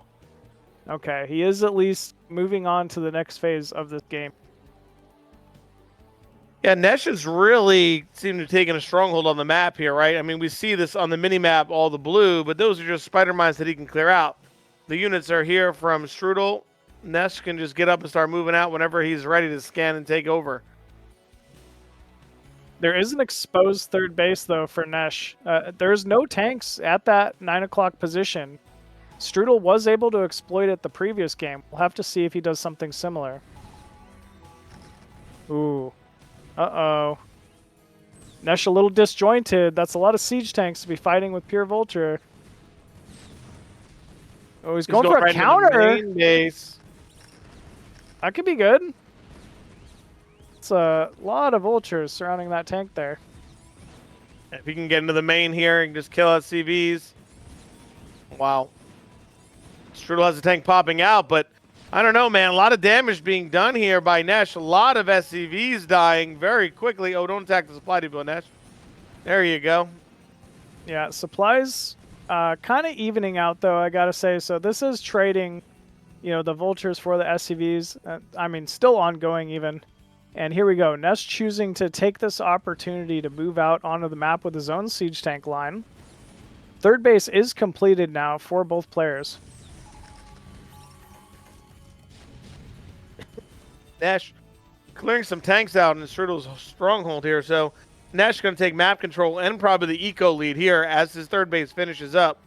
okay, he is at least moving on to the next phase of this game. Yeah, Nesh has really seemed to have taken a stronghold on the map here, right? I mean, we see this on the mini-map, all the blue, but those are just spider mines that he can clear out. The units are here from Strudel. Nesh can just get up and start moving out whenever he's ready to scan and take over. There is an exposed third base, though, for Nesh. There's no tanks at that 9 o'clock position. Strudel was able to exploit it the previous game. We'll have to see if he does something similar. Ooh. Uh-oh. Nesh a little disjointed. That's a lot of siege tanks to be fighting with pure vulture. Oh, he's going for a right counter. into the main base. That could be good. It's a lot of vultures surrounding that tank there. If he can get into the main here and just kill SCVs. Wow. Strudel has a tank popping out, but I don't know, man. A lot of damage being done here by Nesh. A lot of SCVs dying very quickly. Oh, don't attack the supply depot, Nesh. There you go. Yeah, supplies kind of evening out, though, I gotta say. So this is trading, the vultures for the SCVs. I mean, still ongoing even. And here we go. Nesh choosing to take this opportunity to move out onto the map with his own siege tank line. Third base is completed now for both players. Nesh clearing some tanks out in Strudel's stronghold here, so Nesh going to take map control and probably the eco lead here as his third base finishes up.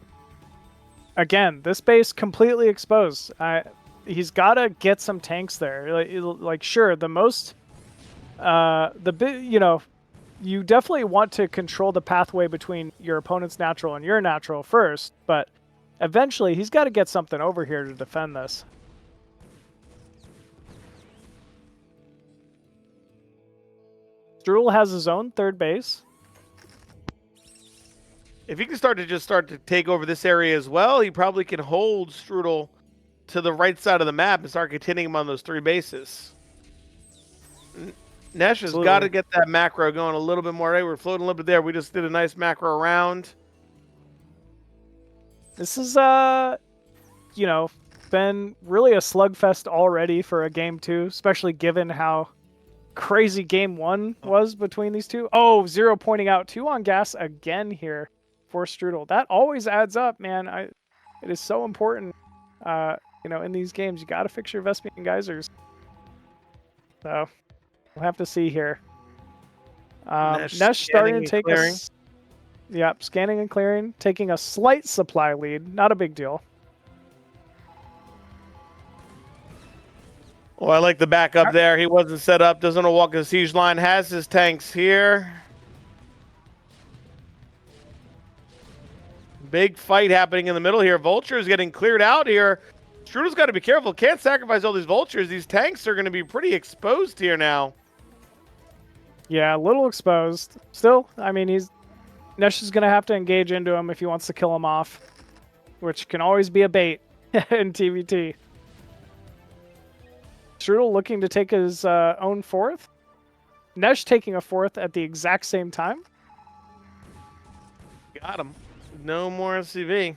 Again, this base completely exposed. He's got to get some tanks there. Like sure, the most, you definitely want to control the pathway between your opponent's natural and your natural first, but eventually he's got to get something over here to defend this. Strudel has his own third base. If he can start to take over this area as well, he probably can hold Strudel to the right side of the map and start containing him on those three bases. Nesh has got to get that macro going a little bit more. Right, we're floating a little bit there. We just did a nice macro around. This is, been really a slugfest already for a game 2, especially given how crazy game 1 was between these two. Oh, Zero pointing out 2 on gas again here for Strudel. That always adds up, man. It is so important, in these games. You got to fix your Vespian geysers. So we'll have to see here. Nesh starting to take us. Yep, scanning and clearing, taking a slight supply lead. Not a big deal. Well, I like the backup there. He wasn't set up. Doesn't want to walk the siege line. Has his tanks here. Big fight happening in the middle here. Vulture is getting cleared out here. Strudel's got to be careful. Can't sacrifice all these vultures. These tanks are going to be pretty exposed here now. Yeah, a little exposed. Still, I mean, Nesh is going to have to engage into him if he wants to kill him off, which can always be a bait in TVT. Strudel looking to take his own fourth. Nesh taking a fourth at the exact same time. Got him. No more SCV.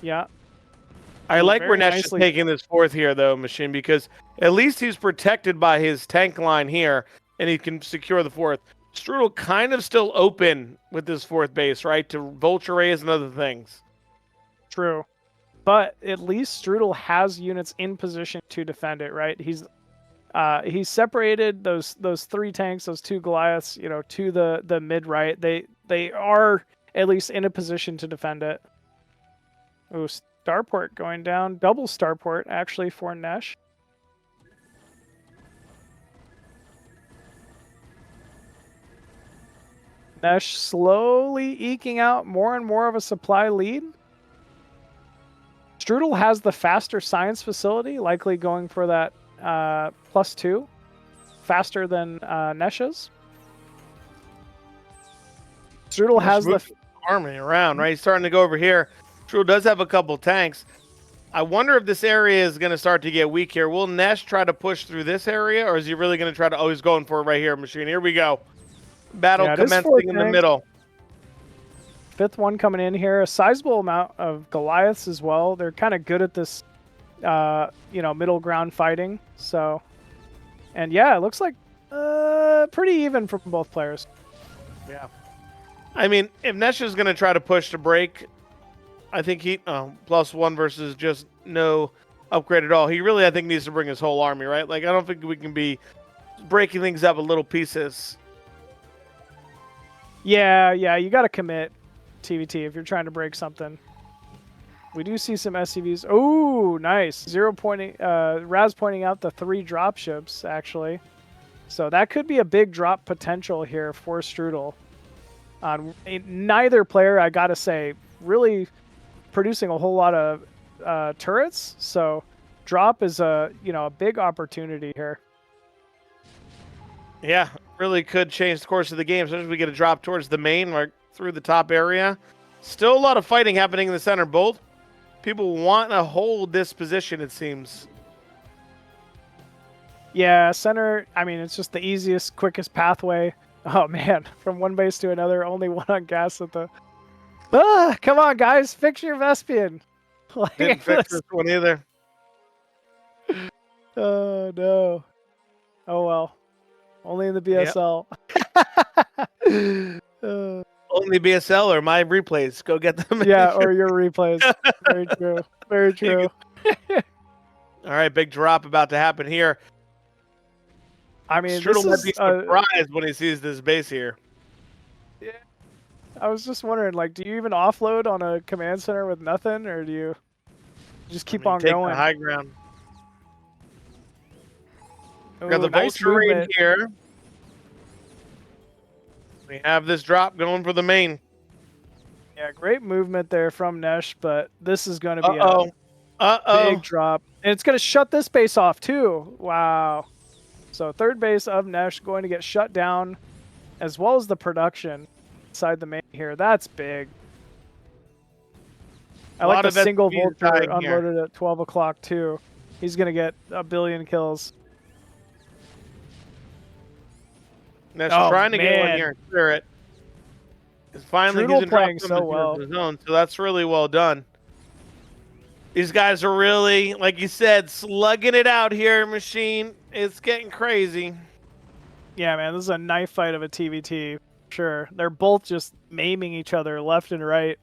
Yeah. I like where Nesh is taking this fourth here, though, Machine, because at least he's protected by his tank line here, and he can secure the fourth. Strudel kind of still open with this fourth base, right, to vulture rays and other things. True. But at least Strudel has units in position to defend it, right? He's separated those 3 tanks, those 2 Goliaths, to the mid right. They are at least in a position to defend it. Ooh, starport going down. Double starport actually for Nesh. Nesh slowly eking out more and more of a supply lead. Strudel has the faster science facility, likely going for that +2, faster than Nesh's. Strudel has the army around, right? He's starting to go over here. Strudel does have a couple tanks. I wonder if this area is going to start to get weak here. Will Nesh try to push through this area, or is he really going to try to? Oh, he's going for it right here, Machine. Here we go. Battle commencing in the middle. 5th one coming in here. A sizable amount of Goliaths as well. They're kind of good at this, middle ground fighting. So, and yeah, it looks like pretty even from both players. Yeah. I mean, if Nesh is going to try to push to break, I think he +1 versus just no upgrade at all. He really, I think, needs to bring his whole army, right? Like, I don't think we can be breaking things up in little pieces. Yeah, you got to commit. TVT if you're trying to break something. We do see some SCVs. Oh, nice. Razz pointing out the 3 drop ships, actually. So that could be a big drop potential here for Strudel. Neither player, I gotta say, really producing a whole lot of turrets. So drop is a big opportunity here. Yeah, really could change the course of the game, especially if we get a drop towards the main, like through the top area. Still a lot of fighting happening in the center. Both people want to hold this position, it seems. Yeah, center, I mean, it's just the easiest, quickest pathway. Oh, man, from one base to another, only 1 on gas at the... come on, guys, fix your Vespian. Didn't fix this one either. Oh, no. Oh well. Only in the BSL. Only BSL or my replays. Go get them. Yeah, or your replays. Very true. Very true. All right, big drop about to happen here. I mean, Strudel this might is be surprised when he sees this base here. yeah. I was just wondering, like, do you even offload on a command center with nothing, or do you just keep on take going? the high ground. Ooh, Got the nice vulture raid movement. here. We have this drop going for the main. Yeah, great movement there from Nesh, but this is going to be a big drop. And it's going to shut this base off, too. Wow. So third base of Nesh going to get shut down, as well as the production inside the main here. That's big. I like the single vulture unloaded at 12 o'clock, too. He's going to get a billion kills. Nesh trying to get one here and clear it. Finally, Strudel he's playing so well. The zone, so that's really well done. These guys are really, like you said, slugging it out here, Machine. It's getting crazy. Yeah, man, this is a knife fight of a TVT. Sure. They're both just maiming each other left and right.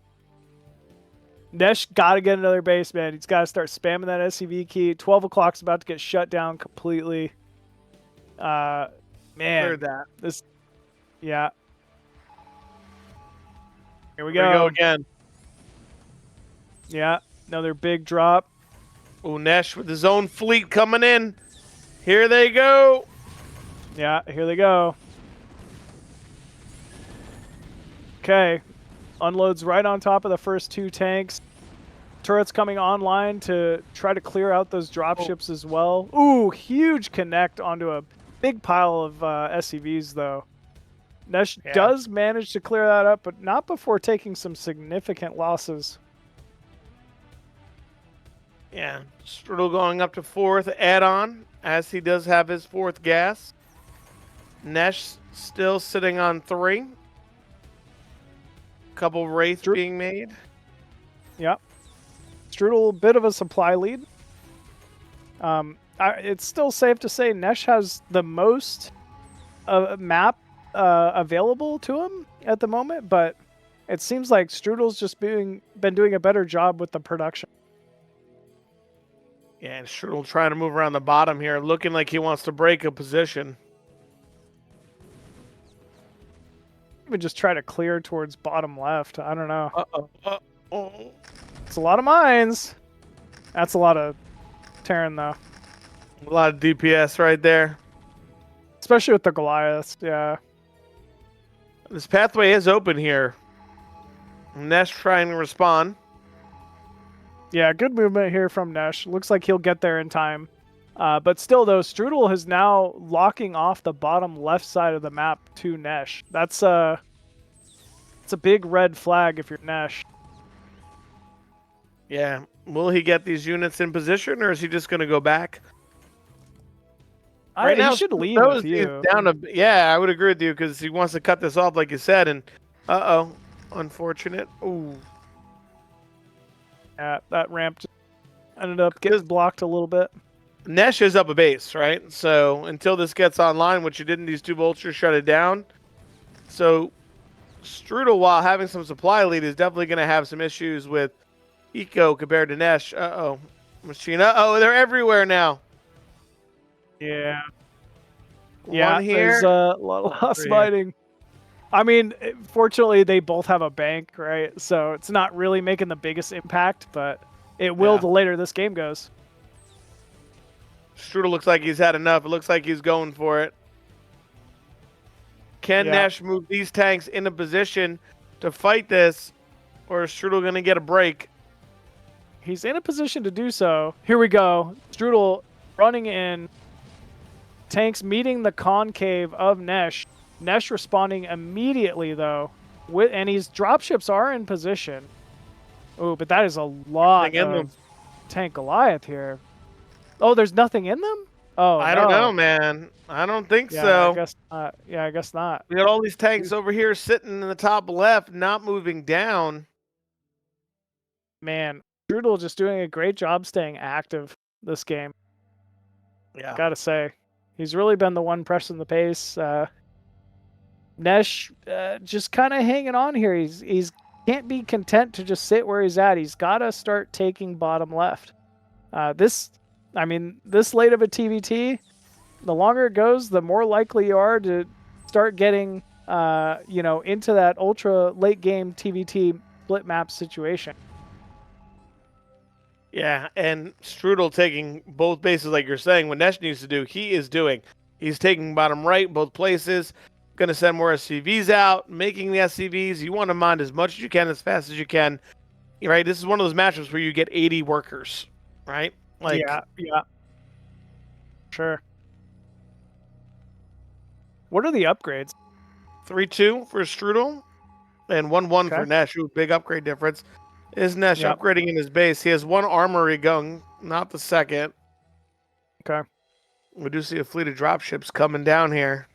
Nesh got to get another base, man. He's got to start spamming that SCV key. 12 o'clock's about to get shut down completely. Man. Cleared that. This, yeah. Here we Here we go again. Yeah, another big drop. Oh, Nesh with his own fleet coming in. Here they go. Yeah, here they go. Okay. Unloads right on top of the first two tanks. Turrets coming online to try to clear out those dropships as well. Ooh, huge connect onto a big pile of SCVs, though. Nesh does manage to clear that up, but not before taking some significant losses. Yeah, Strudel going up to fourth add-on, as he does have his fourth gas. Nesh still sitting on 3. Couple wraiths being made. Yep. Strudel, bit of a supply lead. It's still safe to say Nesh has the most map available to him at the moment, but it seems like Strudel's just been doing a better job with the production. Yeah, and Strudel trying to move around the bottom here, looking like he wants to break a position. Even just try to clear towards bottom left. I don't know. Uh-oh. It's a lot of mines. That's a lot of Terran, though. A lot of DPS right there. Especially with the Goliaths, yeah. This pathway is open here. Nesh trying to respond. Yeah, good movement here from Nesh. Looks like he'll get there in time. But still, though, Strudel is now locking off the bottom left side of the map to Nesh. It's a big red flag if you're Nesh. Yeah. Will he get these units in position, or is he just going to go back? Right now, he should leave with you. Yeah, I would agree with you, because he wants to cut this off, like you said. And unfortunate. Ooh. Yeah, that ramp just ended up getting blocked a little bit. Nesh is up a base, right? So until this gets online, which it didn't, these two vultures shut it down. So Strudel, while having some supply lead, is definitely going to have some issues with eco compared to Nesh. Machine. They're everywhere now. Yeah. One here. There's a lot of lost fighting. I mean, fortunately, they both have a bank, right? So it's not really making the biggest impact, but it will the later this game goes. Strudel looks like he's had enough. It looks like he's going for it. Can Nesh move these tanks into position to fight this, or is Strudel going to get a break? He's in a position to do so. Here we go. Strudel running in. Tanks meeting the concave of Nesh. Nesh responding immediately, though. And his dropships are in position. Oh, but that is a lot of tank Goliath here. Oh, there's nothing in them? Oh, I don't know, man. I don't think so. I guess not. Yeah, I guess not. We got all these tanks over here sitting in the top left, not moving down. Man, Strudel just doing a great job staying active this game. Yeah. Gotta say. He's really been the one pressing the pace. Nesh just kind of hanging on here. He's can't be content to just sit where he's at. He's got to start taking bottom left. This late of a TVT, the longer it goes, the more likely you are to start getting, into that ultra late game TVT split map situation. Yeah, and Strudel taking both bases like you're saying. What Nesh needs to do, he is doing. He's taking bottom right, both places. Going to send more SCVs out, making the SCVs. You want to mine as much as you can, as fast as you can. Right? This is one of those matchups where you get 80 workers, right? Yeah. Sure. What are the upgrades? 3-2 for Strudel and 1-1 for Nesh. Ooh, big upgrade difference. Is Nesh upgrading in his base? He has one armory going, not the second. Okay. We do see a fleet of dropships coming down here.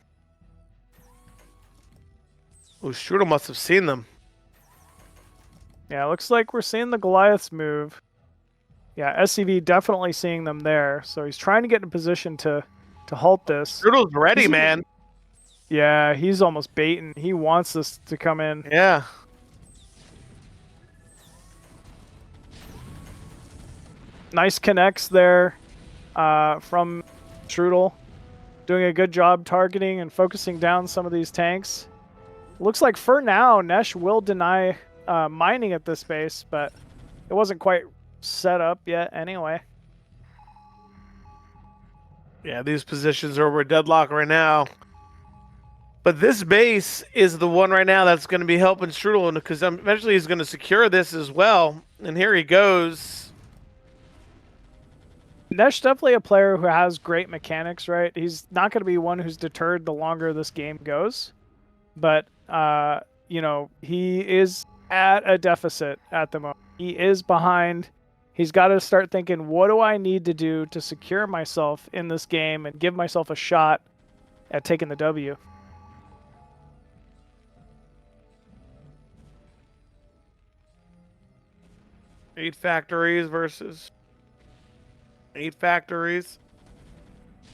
Ooh, Strudel must have seen them. Yeah, looks like we're seeing the Goliaths move. Yeah, SCV definitely seeing them there. So he's trying to get in a position to halt this. Strudel's ready, man. Yeah, he's almost baiting. He wants this to come in. Yeah. Nice connects there from Strudel. Doing a good job targeting and focusing down some of these tanks. Looks like for now, Nesh will deny mining at this base, but it wasn't quite set up yet anyway. Yeah, these positions are over deadlock right now. But this base is the one right now that's going to be helping Strudel, because eventually he's going to secure this as well. And here he goes. Nesh definitely a player who has great mechanics, right? He's not going to be one who's deterred the longer this game goes. But, he is at a deficit at the moment. He is behind. He's got to start thinking, what do I need to do to secure myself in this game and give myself a shot at taking the W? Eight factories versus 8 factories.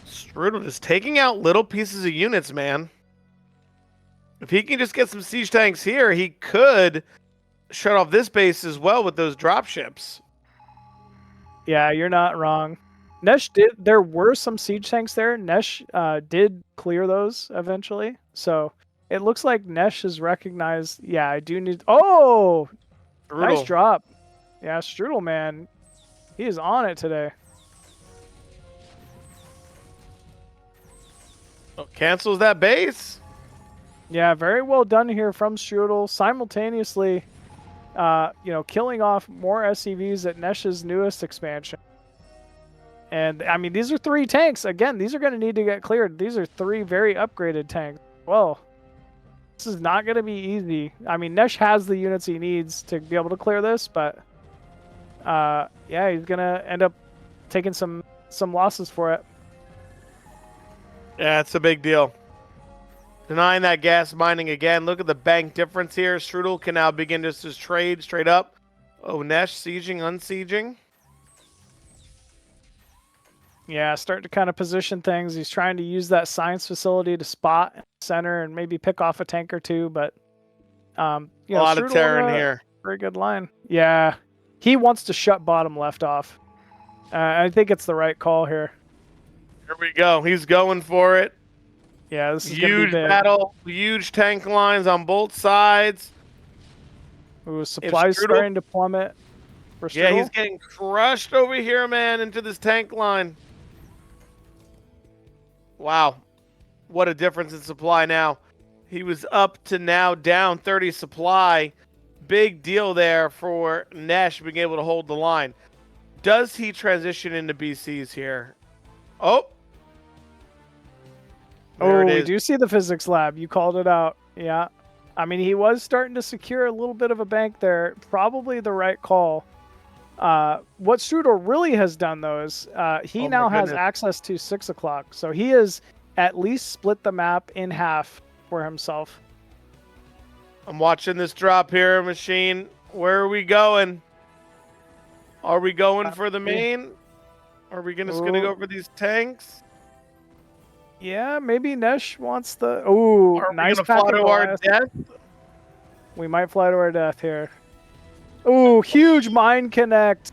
Strudel just taking out little pieces of units, man. If he can just get some siege tanks here, he could shut off this base as well with those dropships. Yeah, you're not wrong. Nesh did. There were some siege tanks there. Nesh did clear those eventually. So it looks like Nesh has recognized. Yeah, I do need. Oh, Strudel. Nice drop. Yeah, Strudel, man, he is on it today. Oh, cancels that base. Yeah, very well done here from Strudel. Simultaneously, killing off more SCVs at Nesh's newest expansion. And, I mean, these are 3 tanks. Again, these are going to need to get cleared. These are 3 very upgraded tanks. Well, this is not going to be easy. I mean, Nesh has the units he needs to be able to clear this, but, yeah, he's going to end up taking some losses for it. Yeah, it's a big deal. Denying that gas mining again. Look at the bank difference here. Strudel can now begin just his trade straight up. Oh, Nesh sieging, unsieging. Yeah, start to kind of position things. He's trying to use that science facility to spot in the center and maybe pick off a tank or two, but a lot of Terran here. Very good line. Yeah, he wants to shut bottom left off. I think it's the right call here. Here we go. He's going for it. Yeah, this is huge battle. Huge tank lines on both sides. Ooh, supplies starting to plummet for Strudel. Yeah, he's getting crushed over here, man, into this tank line. Wow. What a difference in supply now. He was up to now down 30 supply. Big deal there for Nesh being able to hold the line. Does he transition into BCs here? Oh. Oh, we do see the physics lab. You called it out. Yeah. I mean, he was starting to secure a little bit of a bank there. Probably the right call. What Strudel really has done, though, is he now has access to 6 o'clock. So he has at least split the map in half for himself. I'm watching this drop here, Machine. Where are we going? Are we going for the main? Are we just going to go for these tanks? Yeah, maybe Nesh wants the... Ooh, Are nice we pack gonna fly of to our glass. death? We might fly to our death here. Ooh, huge mind connect.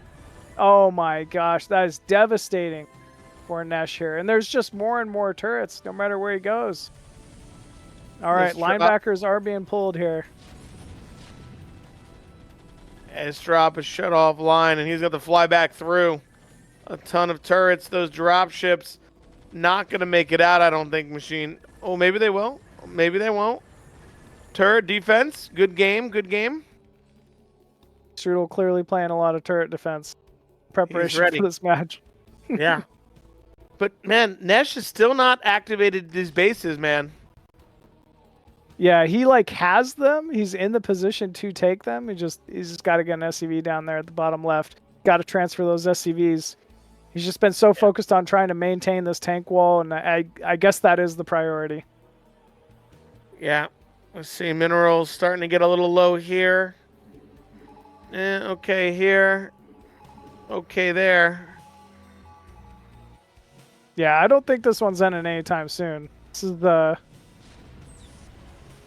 Oh my gosh, that is devastating for Nesh here. And there's just more and more turrets, no matter where he goes. All right, linebackers are being pulled here. S-drop is shut off line, and he's got to fly back through. A ton of turrets. Those drop ships not going to make it out, I don't think, Machine. Oh, maybe they will. Maybe they won't. Turret defense. Good game. Good game. Strudel clearly playing a lot of turret defense. Preparation for this match. Yeah. But, man, Nesh is still not activated these bases, man. Yeah, he like has them. He's in the position to take them. He's just got to get an SCV down there at the bottom left. Got to transfer those SCVs. He's just been so focused on trying to maintain this tank wall, and I guess that is the priority. Yeah. Let's see. Minerals starting to get a little low here. Okay here. Okay there. Yeah, I don't think this one's ending anytime soon. This is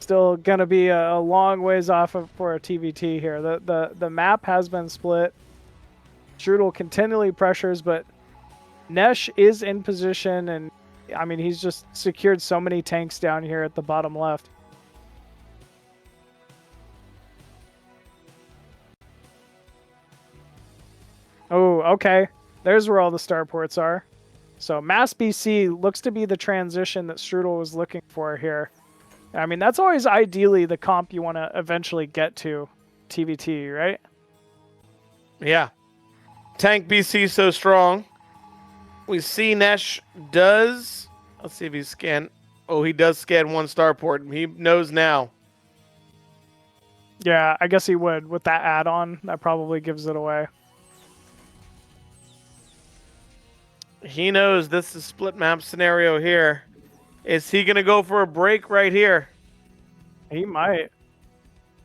still gonna be a long ways off for a TVT here. The map has been split. Strudel continually pressures, but Nesh is in position, and I mean he's just secured so many tanks down here at the bottom left. Oh, okay. There's where all the starports are. So Mass BC looks to be the transition that Strudel was looking for here. I mean, that's always ideally the comp you want to eventually get to, TVT, right? Yeah. Tank BC so strong. We see Nesh does... Let's see if he's scanned. Oh, he does scan one starport. He knows now. Yeah, I guess he would. With that add-on, that probably gives it away. He knows this is split map scenario here. Is he going to go for a break right here? He might.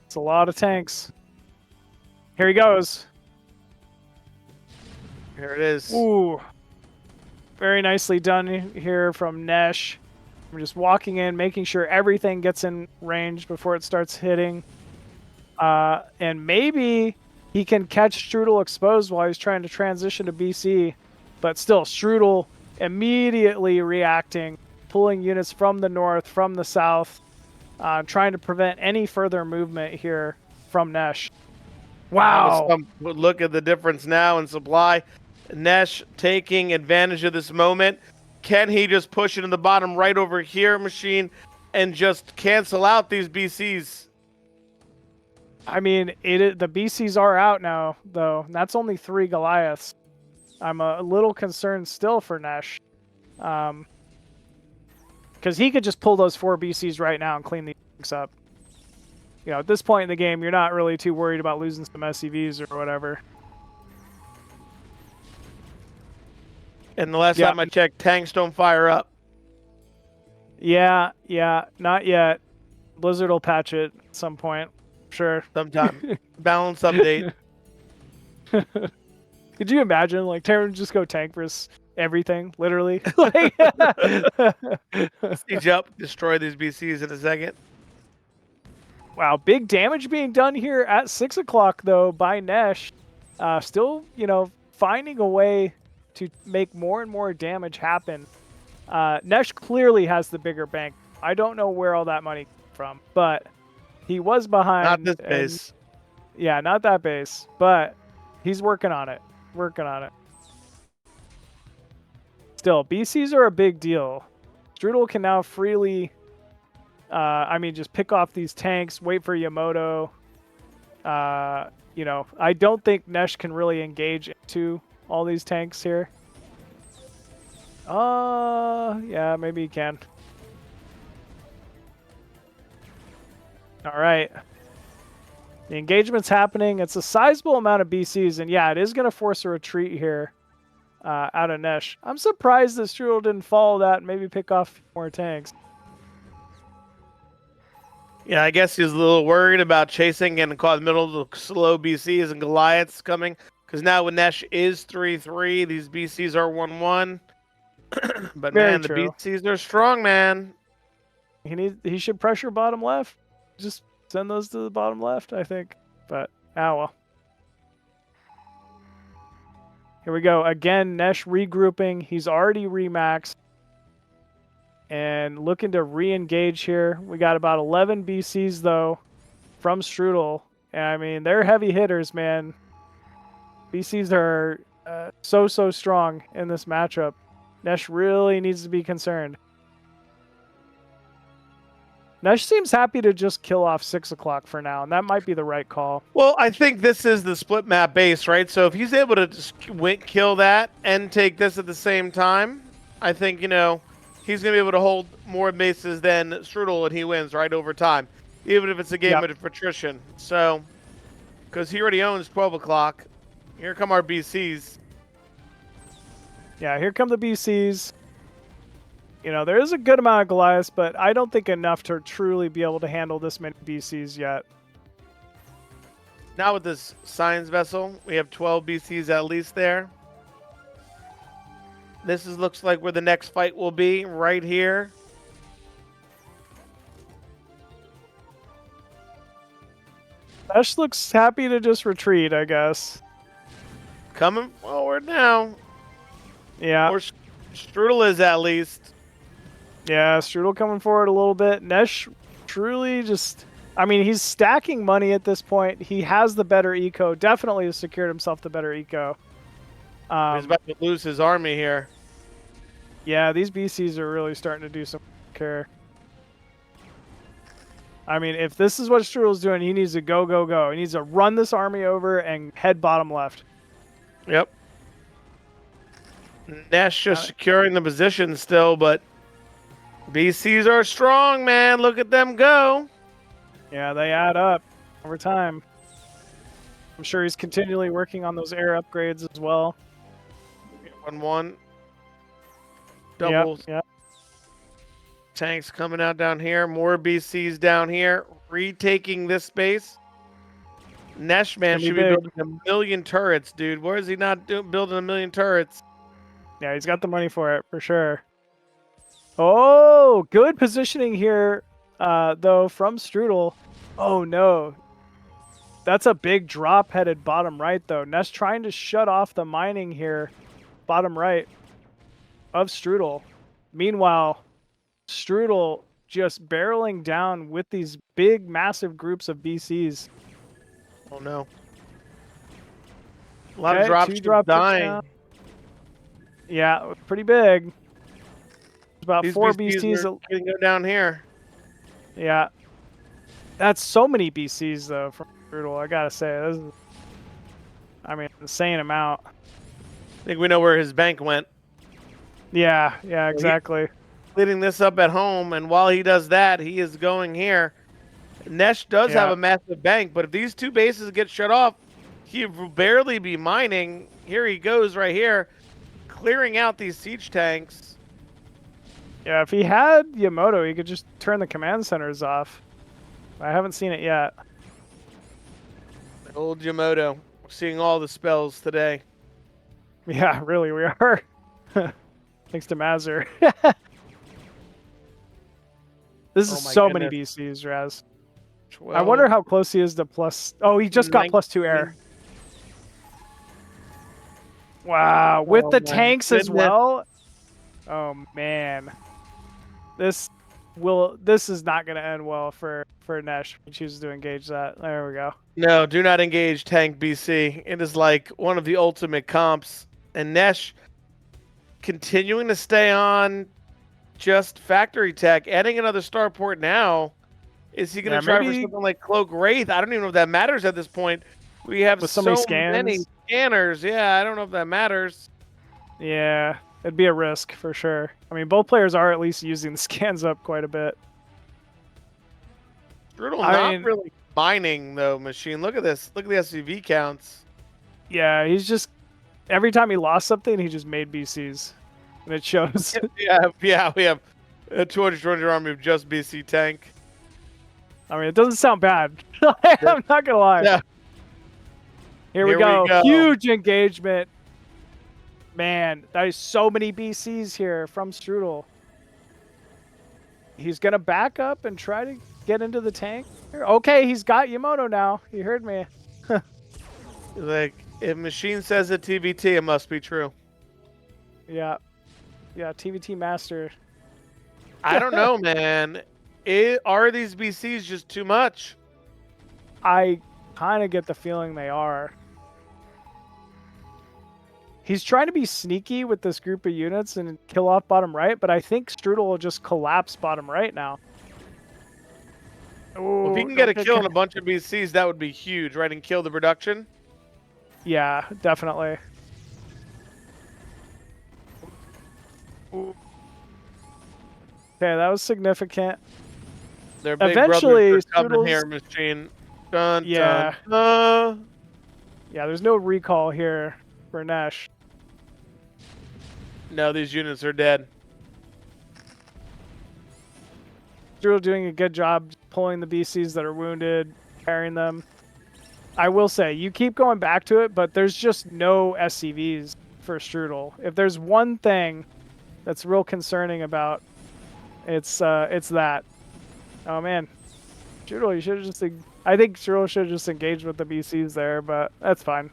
It's a lot of tanks. Here he goes. Here it is. Ooh. Very nicely done here from Nesh. We're just walking in, making sure everything gets in range before it starts hitting. And maybe he can catch Strudel exposed while he's trying to transition to BC. But still, Strudel immediately reacting, pulling units from the north, from the south, trying to prevent any further movement here from Nesh. Wow. Look at the difference now in supply. Nesh taking advantage of this moment. Can he just push it in the bottom right over here, Machine, and just cancel out these BCs? I mean, the BCs are out now, though. That's only 3 Goliaths. I'm a little concerned still for Nesh. Because he could just pull those 4 BCs right now and clean these things up. You know, at this point in the game, you're not really too worried about losing some SCVs or whatever. And the last time I checked, tanks don't fire up. Yeah, not yet. Blizzard will patch it at some point. Sure. Sometime. Balance update. Could you imagine, like, Terran just go tank versus everything, literally? Like, Siege up, destroy these BCs in a second. Wow, big damage being done here at 6 o'clock, though, by Nesh. Still, you know, finding a way to make more and more damage happen. Nesh clearly has the bigger bank. I don't know where all that money came from, but he was behind. Not this base. Yeah, not that base, but he's working on it. Still, BCs are a big deal. Strudel can now freely, just pick off these tanks, wait for Yamoto. You know, I don't think Nesh can really engage into all these tanks here. Yeah, maybe he can. All right. The engagement's happening. It's a sizable amount of BCs, and yeah, it is going to force a retreat here out of Nesh. I'm surprised that Strudel didn't follow that and maybe pick off more tanks. Yeah, I guess he's a little worried about chasing and caught middle of slow BCs and Goliaths coming. Because now when Nesh is 3-3, these BCs are 1-1. But Very man, true. the BCs are strong, man. He should pressure bottom left. Just send those to the bottom left, I think. But well. Here we go. Again, Nesh regrouping. He's already remaxed. And looking to re-engage here. We got about 11 BCs, though, from Strudel. And, I mean, they're heavy hitters, man. BCs are so strong in this matchup. Nesh really needs to be concerned. Nesh seems happy to just kill off 6 o'clock for now, and that might be the right call. Well, I think this is the split map base, right? So if he's able to just kill that and take this at the same time, I think, he's going to be able to hold more bases than Strudel, and he wins, right, over time, even if it's a game of attrition. So, because he already owns 12 o'clock, here come our BCs. Yeah, here come the BCs. There is a good amount of Goliaths, but I don't think enough to truly be able to handle this many BCs yet. Now with this Science Vessel, we have 12 BCs at least there. This looks like where the next fight will be, right here. Nesh looks happy to just retreat, I guess. Coming forward now. Yeah. Or Strudel is at least. Yeah, Strudel coming forward a little bit. Nesh truly just... I mean, he's stacking money at this point. He has the better eco. Definitely has secured himself the better eco. He's about to lose his army here. Yeah, these BCs are really starting to do some care. I mean, if this is what Strudel's doing, he needs to go. He needs to run this army over and head bottom left. Yep. Nesh just securing the position still, but BCs are strong, man. Look at them go. Yeah, they add up over time. I'm sure he's continually working on those air upgrades as well. 1-1. Doubles. Yep. Tanks coming out down here. More BCs down here. Retaking this space. Nesh, man, should be building 1 million turrets, dude. Where is he not building 1 million turrets? Yeah, he's got the money for it, for sure. Oh, good positioning here, though, from Strudel. Oh, no. That's a big drop-headed bottom right, though. Nesh trying to shut off the mining here, bottom right of Strudel. Meanwhile, Strudel just barreling down with these big, massive groups of BCs. Oh, no. A lot of dropships dying. Down. Yeah, pretty big. About These 4 BCs can go down here. Yeah. That's so many BCs, though, from Strudel, I gotta say. This is, insane amount. I think we know where his bank went. Yeah, exactly. Leading this up at home, and while he does that, he is going here. Nesh does have a massive bank, but if these two bases get shut off, he will barely be mining. Here he goes right here, clearing out these siege tanks. Yeah, if he had Yamoto, he could just turn the command centers off. I haven't seen it yet. Old Yamoto. We're seeing all the spells today. Yeah, really, we are. Thanks to Mazur. This is so many BCs, Razz. 12. I wonder how close he is to plus... Oh, he just got +2 air. Wow, with the tanks as well? Oh, man. This is not going to end well for Nesh if he chooses to engage that. There we go. No, do not engage tank BC. It is like one of the ultimate comps. And Nesh continuing to stay on just factory tech, adding another starport now. Is he going to try for something like Cloak Wraith? I don't even know if that matters at this point. We have so many scanners. Yeah, I don't know if that matters. Yeah, it'd be a risk for sure. I mean, both players are at least using the scans up quite a bit. Strudel not really mining, though, Machine. Look at this. Look at the SCV counts. Yeah, he's just... Every time he lost something, he just made BCs. And it shows. Yeah, we have a 200 army of just BC tank. I mean, it doesn't sound bad. I'm not going to lie. Yeah. Here we go. Huge engagement. Man, there's so many BCs here from Strudel. He's going to back up and try to get into the tank. Okay, he's got Yamato now. He heard me. Like, if Machine says it TBT, it must be true. Yeah. Yeah, TVT Master. I don't know, man. Are these BCs just too much? I kind of get the feeling they are. He's trying to be sneaky with this group of units and kill off bottom right, but I think Strudel will just collapse bottom right now. Well, if he can get a kill on a bunch of BCs, that would be huge, right? And kill the production? Yeah, definitely. Okay, that was significant. Their big Eventually, brothers are coming Strudel's- here, Machine. Dun, Yeah. dun, dun. Yeah, there's no recall here for Nesh. No, these units are dead. Strudel doing a good job pulling the BCs that are wounded, carrying them. I will say, you keep going back to it, but there's just no SCVs for Strudel. If there's one thing that's real concerning about, it's that. Oh man, Strudel, you should have just. I think Strudel should have just engaged with the BCs there, but that's fine.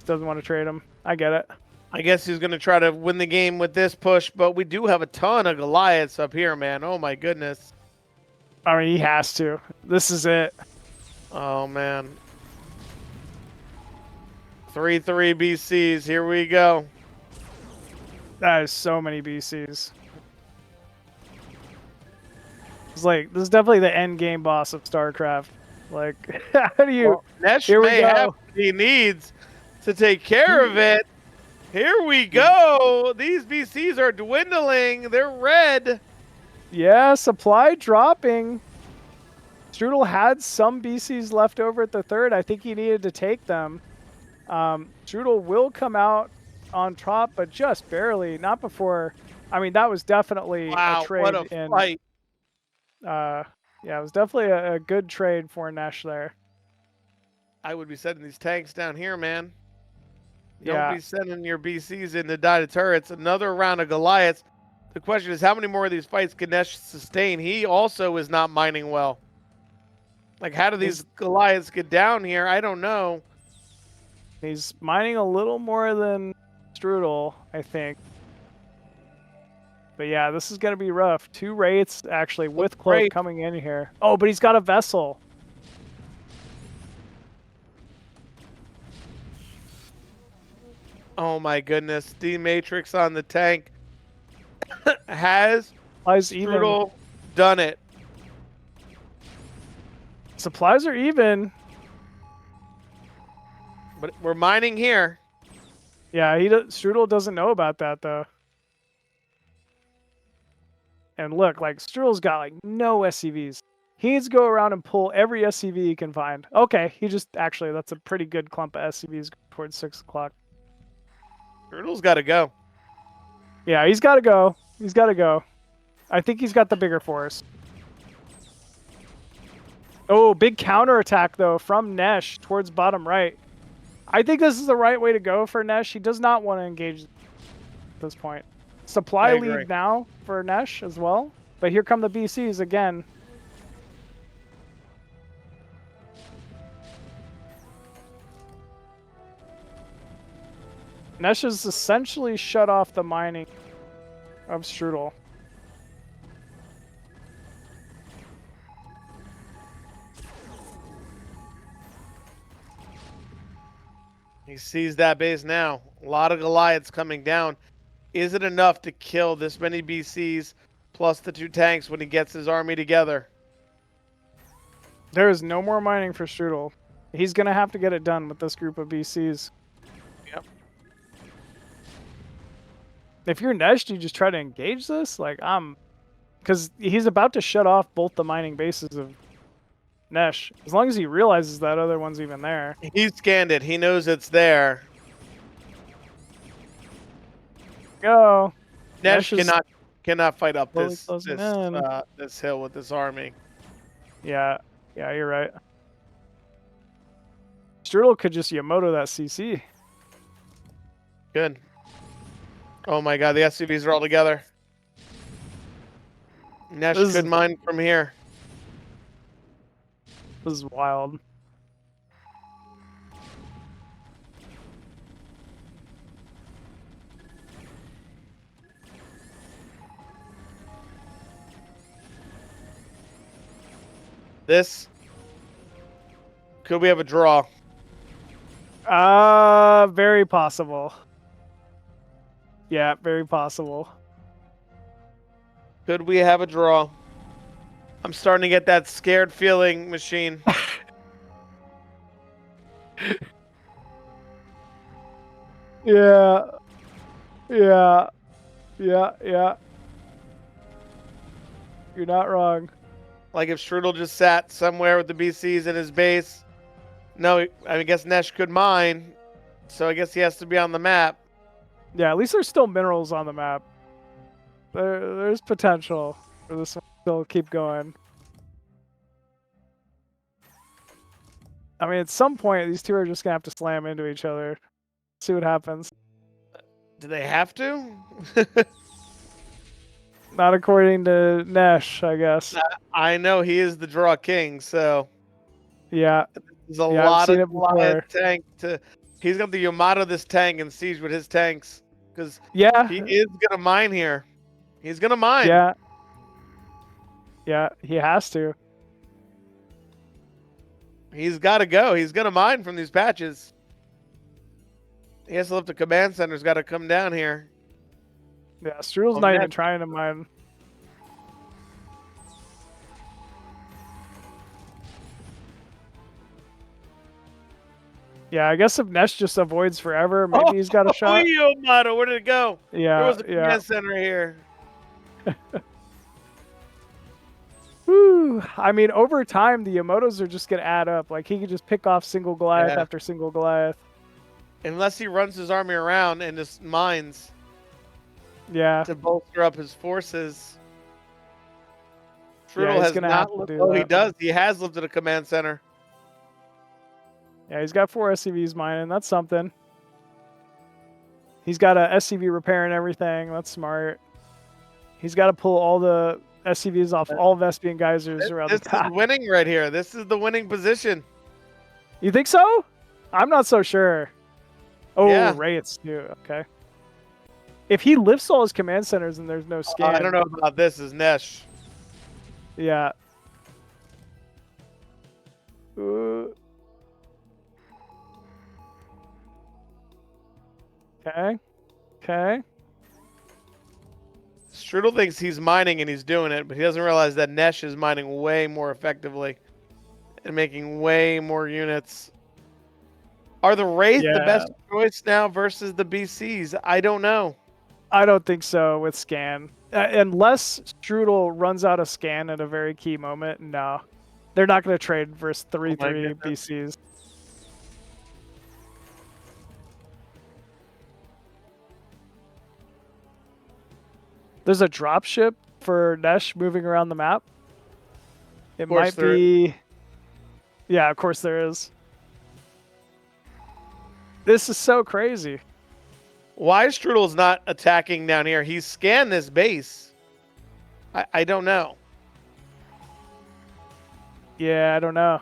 Doesn't want to trade them. I get it. I guess he's going to try to win the game with this push, but we do have a ton of Goliaths up here, man. Oh my goodness. I mean, he has to. This is it. Oh man. 3-3 BCs. Here we go. That is so many BCs. It's like, this is definitely the end game boss of StarCraft. Like, how do you... Well, Nesh Here we may go. have what he needs to take care of it. Here we go. These BCs are dwindling. They're red. Yeah, supply dropping. Strudel had some BCs left over at the third. I think he needed to take them. Strudel will come out on top, but just barely. Not before. I mean, that was definitely Wow, a trade. what a fight. Yeah, it was definitely a good trade for Nesh there. I would be setting these tanks down here, man. Yeah. Don't be sending your BCs in to die to turrets. Another round of Goliaths. The question is, how many more of these fights can Nesh sustain? He also is not mining well. Like, how do these Goliaths get down here? I don't know. He's mining a little more than Strudel, I think. But yeah, this is going to be rough. 2 Wraiths, actually, with Cloak Wraith. coming in here. Oh, but he's got a Vessel. Oh my goodness. D-Matrix on the tank. Has Supplies even. Strudel done it? Supplies are even. But we're mining here. Yeah, Strudel doesn't know about that, though. And look, like, Strudel's got, like, no SCVs. He needs to go around and pull every SCV he can find. Okay, he just... Actually, that's a pretty good clump of SCVs towards 6 o'clock. Strudel's got to go. Yeah, he's got to go. He's got to go. I think he's got the bigger force. Oh, big counterattack, though, from Nesh towards bottom right. I think this is the right way to go for Nesh. He does not want to engage at this point. Supply lead now for Nesh as well. But here come the BCs again. Nesh has essentially shut off the mining of Strudel. He sees that base now. A lot of Goliaths coming down. Is it enough to kill this many BCs plus the 2 tanks when he gets his army together? There is no more mining for Strudel. He's going to have to get it done with this group of BCs. Yep. If you're Nesh, do you just try to engage this? Like, because he's about to shut off both the mining bases of Nesh. As long as he realizes that other one's even there. He scanned it. He knows it's there. Go. Nesh Nesh is cannot fight up slowly this closing in. this hill with this army. Yeah, you're right. Strudel could just Yamato that CC. Good. Oh my god, the SCVs are all together. Nesh could mine from here. This is wild. This. Could we have a draw? Very possible. Yeah, very possible. Could we have a draw? I'm starting to get that scared feeling, Machine. Yeah. Yeah. Yeah, yeah. You're not wrong. Like if Strudel just sat somewhere with the BCs in his base. No, I guess Nesh could mine. So I guess he has to be on the map. Yeah, at least there's still minerals on the map. There's potential for this one to still keep going. I mean, at some point, these two are just going to have to slam into each other. See what happens. Do they have to? Not according to Nesh, I guess. I know he is the draw king, so... Yeah. There's a lot of tank to... He's got the Yamato this tank and siege with his tanks. Because yeah, he is going to mine here. He's going to mine. Yeah. Yeah, he has to. He's got to go. He's going to mine from these patches. He has to lift the command center's got to come down here. Yeah, Strudel's not even trying to mine. Yeah, I guess if Nesh just avoids forever, maybe he's got a shot. Oh, Yamato, where did it go? Yeah, there was a command center here. Whew. I mean, over time, the Yamatos are just going to add up. Like, he could just pick off single Goliath after single Goliath. Unless he runs his army around and just mines. Yeah. To bolster up his forces. Strudel has not lifted. Oh, he does. He has lifted a command center. Yeah, he's got 4 SCVs mining. That's something. He's got a SCV repair and everything. That's smart. He's got to pull all the SCVs off all Vespian geysers around the top. This is winning right here. This is the winning position. You think so? I'm not so sure. Oh, yeah. Wraiths too. Okay. If he lifts all his command centers and there's no scan. I don't know about this. Is Nesh. Yeah. Okay. Okay. Strudel thinks he's mining and he's doing it, but he doesn't realize that Nesh is mining way more effectively and making way more units. Are the Wraith the best choice now versus the BCs? I don't know. I don't think so with scan. Unless Strudel runs out of scan at a very key moment, no. They're not going to trade versus 3-3 BCs. There's a dropship for Nesh moving around the map. It might be... Yeah, of course there is. This is so crazy. Why Strudel's not attacking down here? He's scanned this base. I don't know. Yeah, I don't know.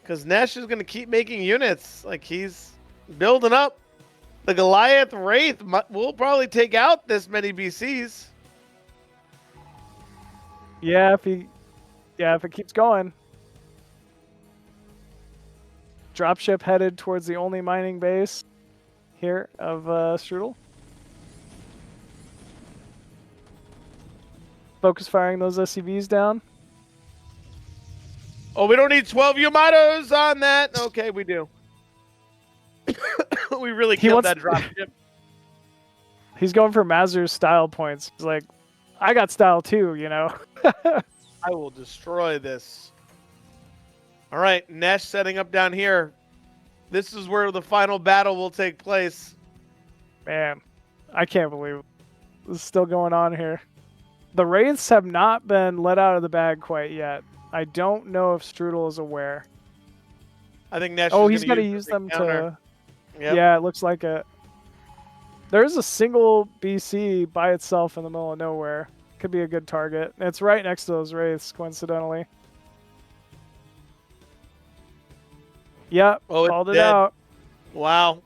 Because Nesh is going to keep making units. Like, he's building up. The Goliath Wraith will probably take out this many BCs. Yeah, if it keeps going. Dropship headed towards the only mining base here of Strudel. Focus firing those SCVs down. Oh, we don't need 12 Yamatos on that. Okay, we do. We really killed that dropship. He's going for Mazur's style points. He's like, I got style too, you know. I will destroy this. All right, Nesh setting up down here. This is where the final battle will take place. Man, I can't believe this is still going on here. The Wraiths have not been let out of the bag quite yet. I don't know if Strudel is aware. I think Nesh he's going to use them to... Yep. Yeah, it looks like it. There's a single BC by itself in the middle of nowhere. Could be a good target. It's right next to those wraiths, coincidentally. Yep, Oh, it's called it dead. out. Wow.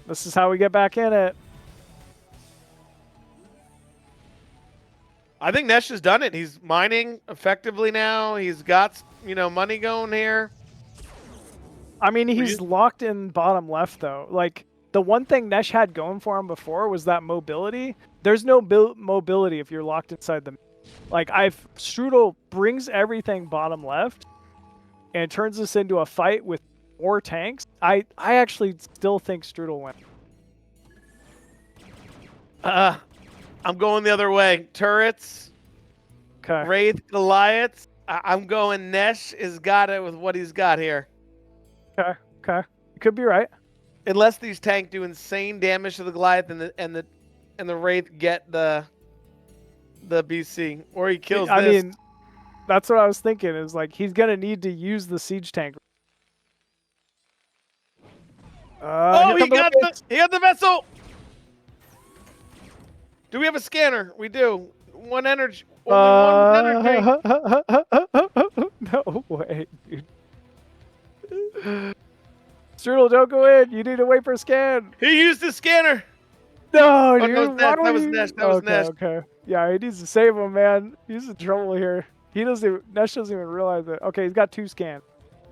This is how we get back in it. I think Nesh has done it. He's mining effectively now. He's got, money going here. I mean, he's locked in bottom left, though. Like, the one thing Nesh had going for him before was that mobility. There's no mobility if you're locked inside the... Like, Strudel brings everything bottom left and turns this into a fight with more tanks. I actually still think Strudel wins. I'm going the other way. Turrets, Okay. Wraith, Goliaths. I'm going Nesh has got it with what he's got here. Okay. Okay. You could be right. Unless these tanks do insane damage to the Goliath and the Wraith get the BC, or he kills I this. mean, that's what I was thinking. Is like he's gonna need to use the siege tank. Oh, he got the vessel. Do we have a scanner? We do. One energy. Only one energy. No way, dude. Strudel, don't go in. You need to wait for a scan. He used the scanner. No, Oh, dude. that was Nesh. That was Nesh. Okay. Yeah, he needs to save him, man. He's in trouble here. Nesh doesn't even realize it. Okay, he's got 2 scans.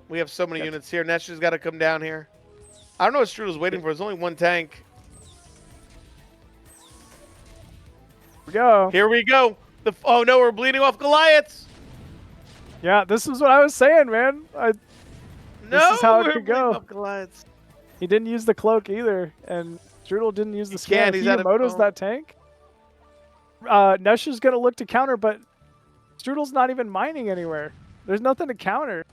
We have so many units here. Nesh has got to come down here. I don't know what Strudel's waiting for. There's only one tank. Here we go. Here we go. Oh no, we're bleeding off Goliaths. Yeah, this is what I was saying, man. This is how it could go. Off Goliaths. He didn't use the cloak either, and Strudel didn't use the scan. He's He Yamoto's that tank. Nesh is going to look to counter, but Strudel's not even mining anywhere. There's nothing to counter.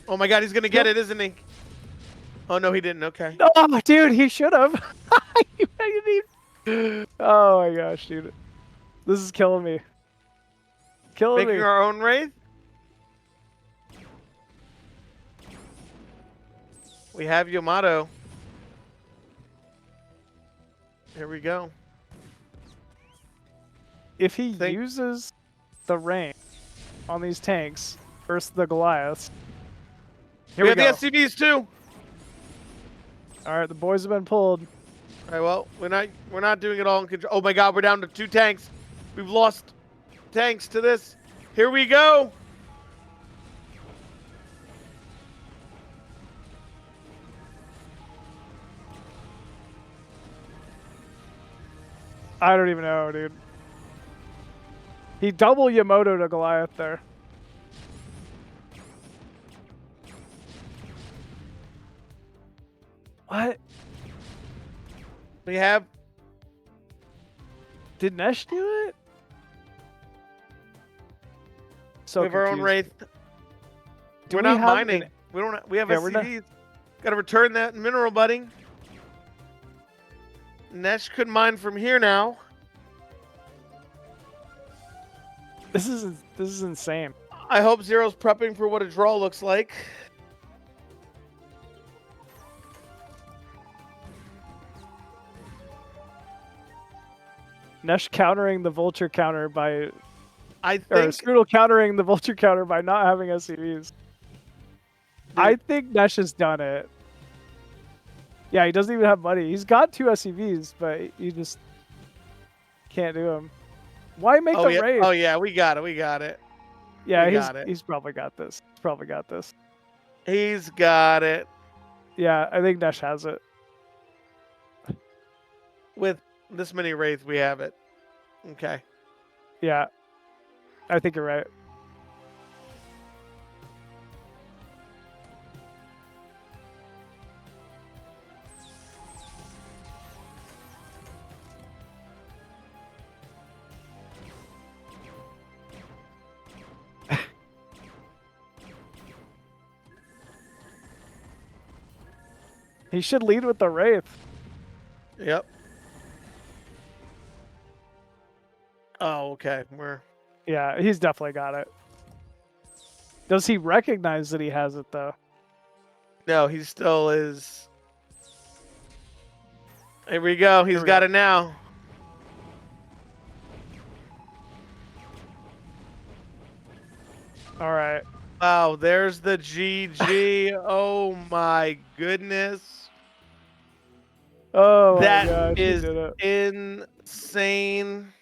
Oh my god, he's going to get it, isn't he? Oh no, he didn't. Okay. Oh, dude, he should have. Oh my gosh, dude. This is killing me. Killing Making me. our own Wraith? We have Yamato. Here we go. If he uses the range on these tanks versus the Goliaths. Here we we have go. the SCVs too. All right, the boys have been pulled. All right, well, we're not doing it all in control. Oh my god, we're down to 2 tanks. We've lost tanks to this. Here we go. I don't even know, dude. He double Yamato to Goliath there. What? We have... Did Nesh do it? So we have our own confused. Wraith. We're not mining. We have SCVs. Got to return that mineral budding. Nesh could mine from here now. This is insane. I hope Zero's prepping for what a draw looks like. Nesh countering the vulture counter by... I Or think... Strudel countering the vulture counter by not having SCVs. I think Nesh has done it. Yeah, he doesn't even have money. He's got 2 SCVs, but he just can't do them. Why make the raid? Oh yeah, we got it. We got it. Yeah, he's probably got this. He's probably got this. He's got it. Yeah, I think Nesh has it. With this many Wraiths, we have it. Okay. Yeah, I think you're right. He should lead with the Wraith. Yep. Oh, okay. Yeah, he's definitely got it. Does he recognize that he has it, though? No, he still is Here we go. He's we got go. it now. All right. Wow, there's the GG. Oh my goodness. Oh my That gosh, he is did it. insane.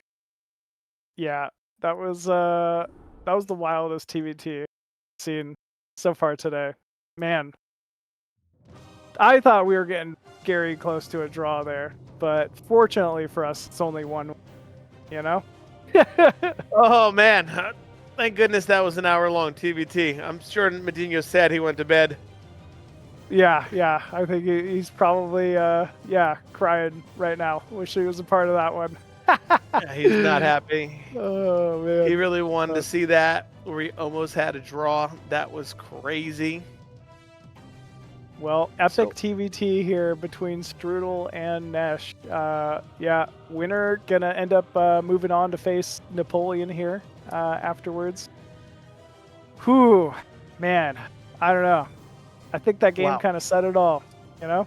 Yeah, that was the wildest TVT seen so far today. Man, I thought we were getting very close to a draw there, but fortunately for us, it's only one. You know. Oh man. Thank goodness that was an hour-long TVT. I'm sure MadiNho said he went to bed. Yeah. I think he's probably crying right now. Wish he was a part of that one. Yeah, he's not happy. Oh man. He really wanted to see that where he almost had a draw. That was crazy. Well, epic TVT here between Strudel and Nesh. Winner gonna end up moving on to face Napoleon here afterwards. Whew, man, I don't know. I think that game kind of said it all, you know?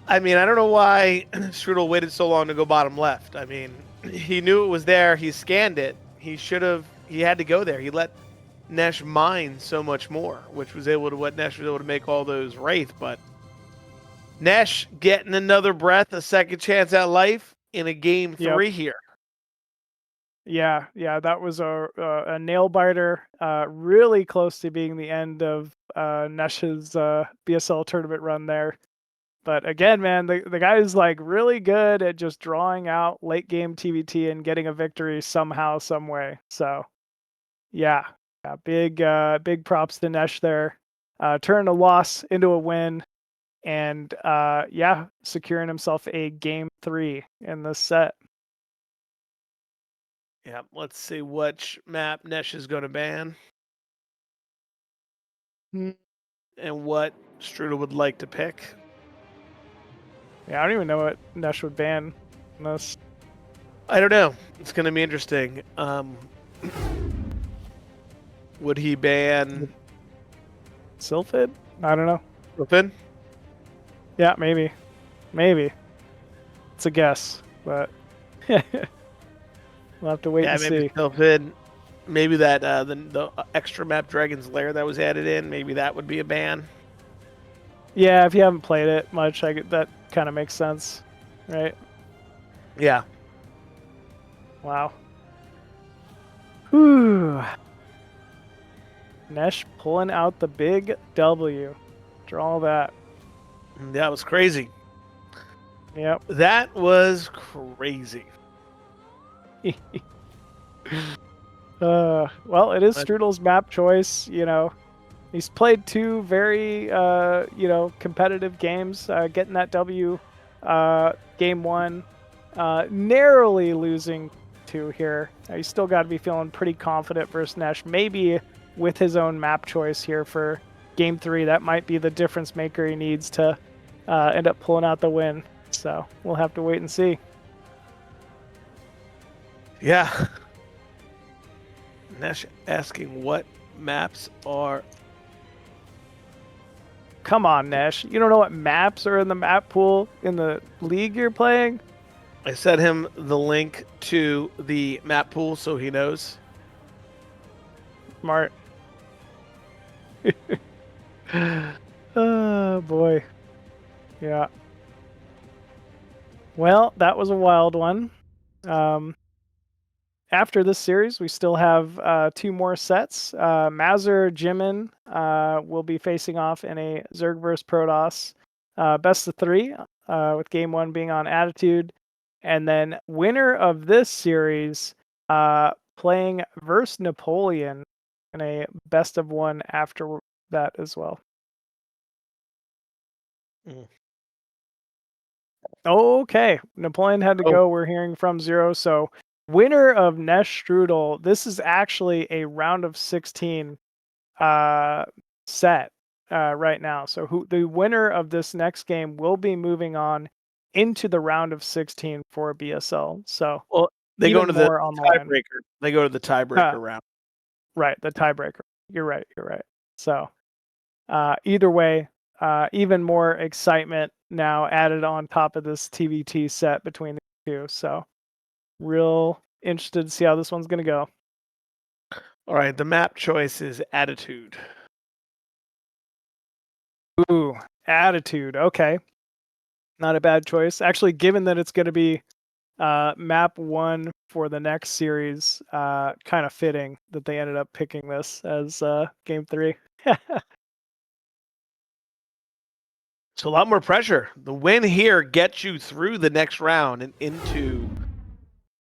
I mean, I don't know why Strudel waited so long to go bottom left. I mean, he knew it was there. He scanned it. He had to go there. He let Nesh mine so much more, which was what Nesh was able to make all those Wraith. But Nesh getting another breath, a second chance at life in a game 3 here. Yeah, that was a nail biter, really close to being the end of Nesh's BSL tournament run there. But again, man, the guy is like really good at just drawing out late game TVT and getting a victory somehow, some way. So, yeah, big props to Nesh there. Turn a loss into a win, and securing himself a game 3 in this set. Yeah, let's see which map Nesh is going to ban. And what Strudel would like to pick. Yeah, I don't even know what Nesh would ban in this. I don't know. It's going to be interesting. Would he ban Sylphid? I don't know. Sylphid? Yeah, maybe. It's a guess, but we'll have to wait and maybe see. Sylphid. Maybe that the extra map Dragon's Lair that was added in, maybe that would be a ban. Yeah, if you haven't played it much, that kind of makes sense, right? Yeah. Wow. Whew. Nesh pulling out the big W. Draw that. That was crazy. Yep. That was crazy. Well, it is Strudel's map choice, you know. He's played 2 very, competitive games, getting that W game 1, narrowly losing 2 here. He's still got to be feeling pretty confident versus Nesh. Maybe with his own map choice here for game 3, that might be the difference maker he needs to end up pulling out the win. So we'll have to wait and see. Yeah. Nesh asking what maps are. Come on, Nesh. You don't know what maps are in the map pool in the league you're playing? I sent him the link to the map pool so he knows. Smart. Oh, boy. Yeah. Well, that was a wild one. After this series, we still have 2 more sets. Mazur, Jimin will be facing off in a Zerg vs. Protoss best of 3, with game 1 being on Attitude. And then winner of this series playing versus Napoleon in a best of 1 after that as well. Okay, Napoleon had to go. We're hearing from Zero. So winner of Nesh Strudel. This is actually a round of 16 set right now. So the winner of this next game will be moving on into the round of 16 for BSL. So they go to the tiebreaker. They go to the tiebreaker round. Right, the tiebreaker. You're right. So either way, even more excitement now added on top of this TVT set between the two. So real interested to see how this one's going to go. All right, the map choice is Attitude. Ooh, Attitude. Okay. Not a bad choice. Actually, given that it's going to be map 1 for the next series, kind of fitting that they ended up picking this as game 3. So a lot more pressure. The win here gets you through the next round and into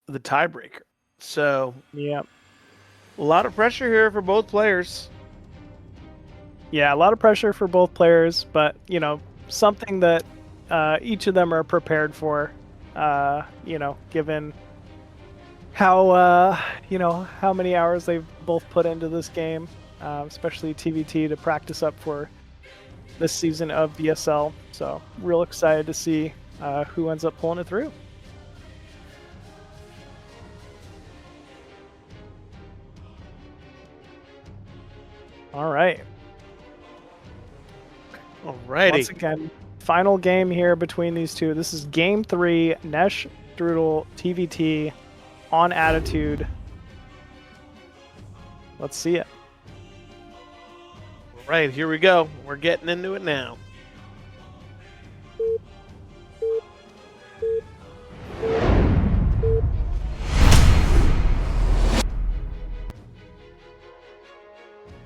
the tiebreaker. So Yep. a lot of pressure here for both players. Yeah, a lot of pressure for both players, but you know, something that each of them are prepared for. You know, given how how many hours they've both put into this game, especially TVT to practice up for this season of BSL. So real excited to see who ends up pulling it through. All right. Alrighty. Once again, final game here between these two. This is game 3, Nesh, Strudel, TVT on Attitude. Let's see it. All right, here we go. We're getting into it now.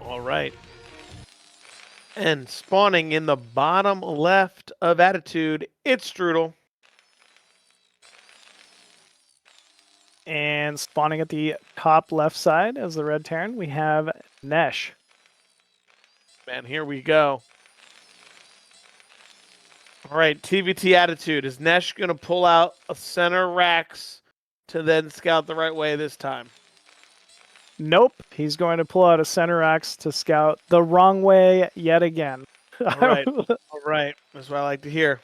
All right. And spawning in the bottom left of Attitude, it's Strudel. And spawning at the top left side as the Red Terran, we have Nesh. Man, here we go. All right, TVT Attitude. Is Nesh going to pull out a center Rax to then scout the right way this time? Nope, he's going to pull out a center axe to scout the wrong way yet again. All right, all right. That's what I like to hear.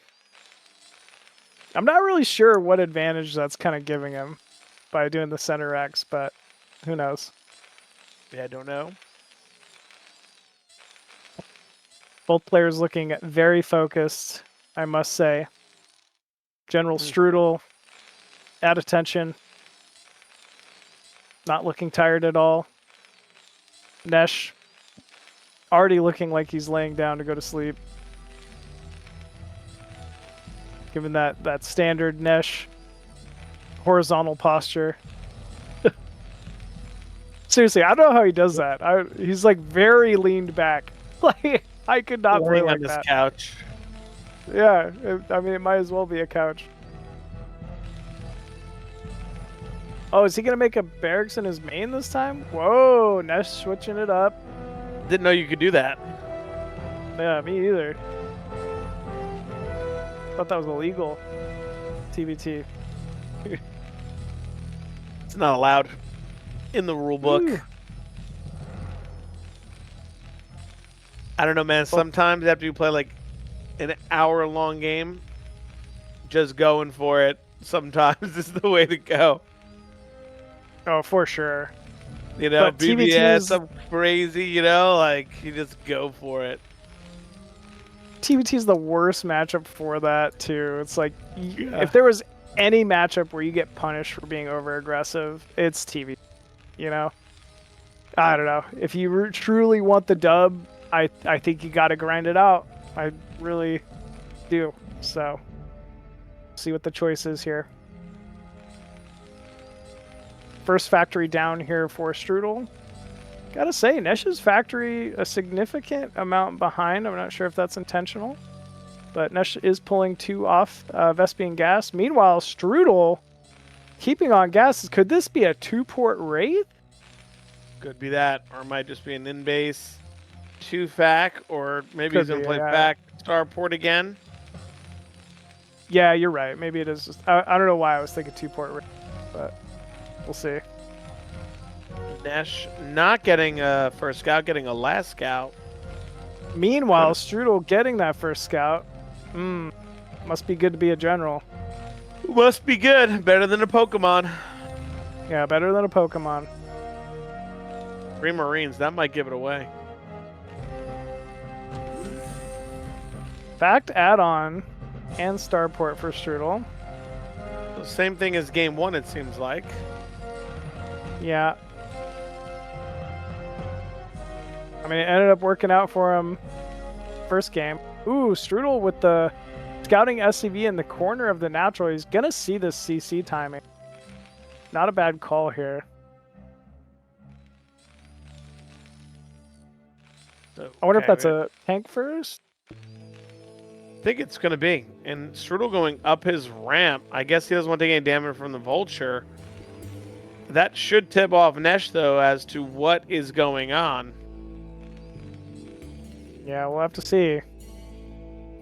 I'm not really sure what advantage that's kind of giving him by doing the center axe, but who knows? Yeah, I don't know. Both players looking very focused, I must say. General Strudel at attention. Not looking tired at all. Nesh already looking like he's laying down to go to sleep. Given that standard Nesh horizontal posture. Seriously, I don't know how he does that. He's like very leaned back. Like I could not play Laying like on this that. couch. Yeah, I mean, it might as well be a couch. Oh, is he going to make a barracks in his main this time? Whoa, Nesh switching it up. Didn't know you could do that. Yeah, me either. Thought that was illegal. TVT. It's not allowed in the rule book. Ooh. I don't know, man. Sometimes after you play like an hour-long game, just going for it sometimes is the way to go. Oh, for sure. You know, But TVT BBS, is- some crazy, you know, like you just go for it. TVT is the worst matchup for that, too. It's like, Yeah. if there was any matchup where you get punished for being over-aggressive, it's TVT, you know? I don't know. If you truly want the dub, I think you got to grind it out. I really do. So, see what the choice is here. First factory down here for Strudel. Gotta say, Nesh's factory a significant amount behind. I'm not sure if that's intentional, but Nesh is pulling 2 off Vespian gas. Meanwhile, Strudel keeping on gas. Could this be a 2-port Wraith? Could be that, or it might just be an in-base 2-fac, or maybe Could he's going to be, play yeah. back starport again. Yeah, you're right. Maybe it is. Just, I don't know why I was thinking 2-port Wraith, but we'll see. Nesh not getting a first scout, getting a last scout. Meanwhile, Strudel getting that first scout. Must be good to be a general. Must be good. Better than a Pokemon. Yeah, better than a Pokemon. 3 Marines, that might give it away. Fact add-on and starport for Strudel. So same thing as game 1, it seems like. Yeah. I mean, it ended up working out for him first game. Ooh, Strudel with the scouting SCV in the corner of the natural. He's going to see this CC timing. Not a bad call here. I wonder if that's a tank first? I think it's going to be. And Strudel going up his ramp. I guess he doesn't want to take any damage from the Vulture. That should tip off Nesh, though, as to what is going on. Yeah, we'll have to see.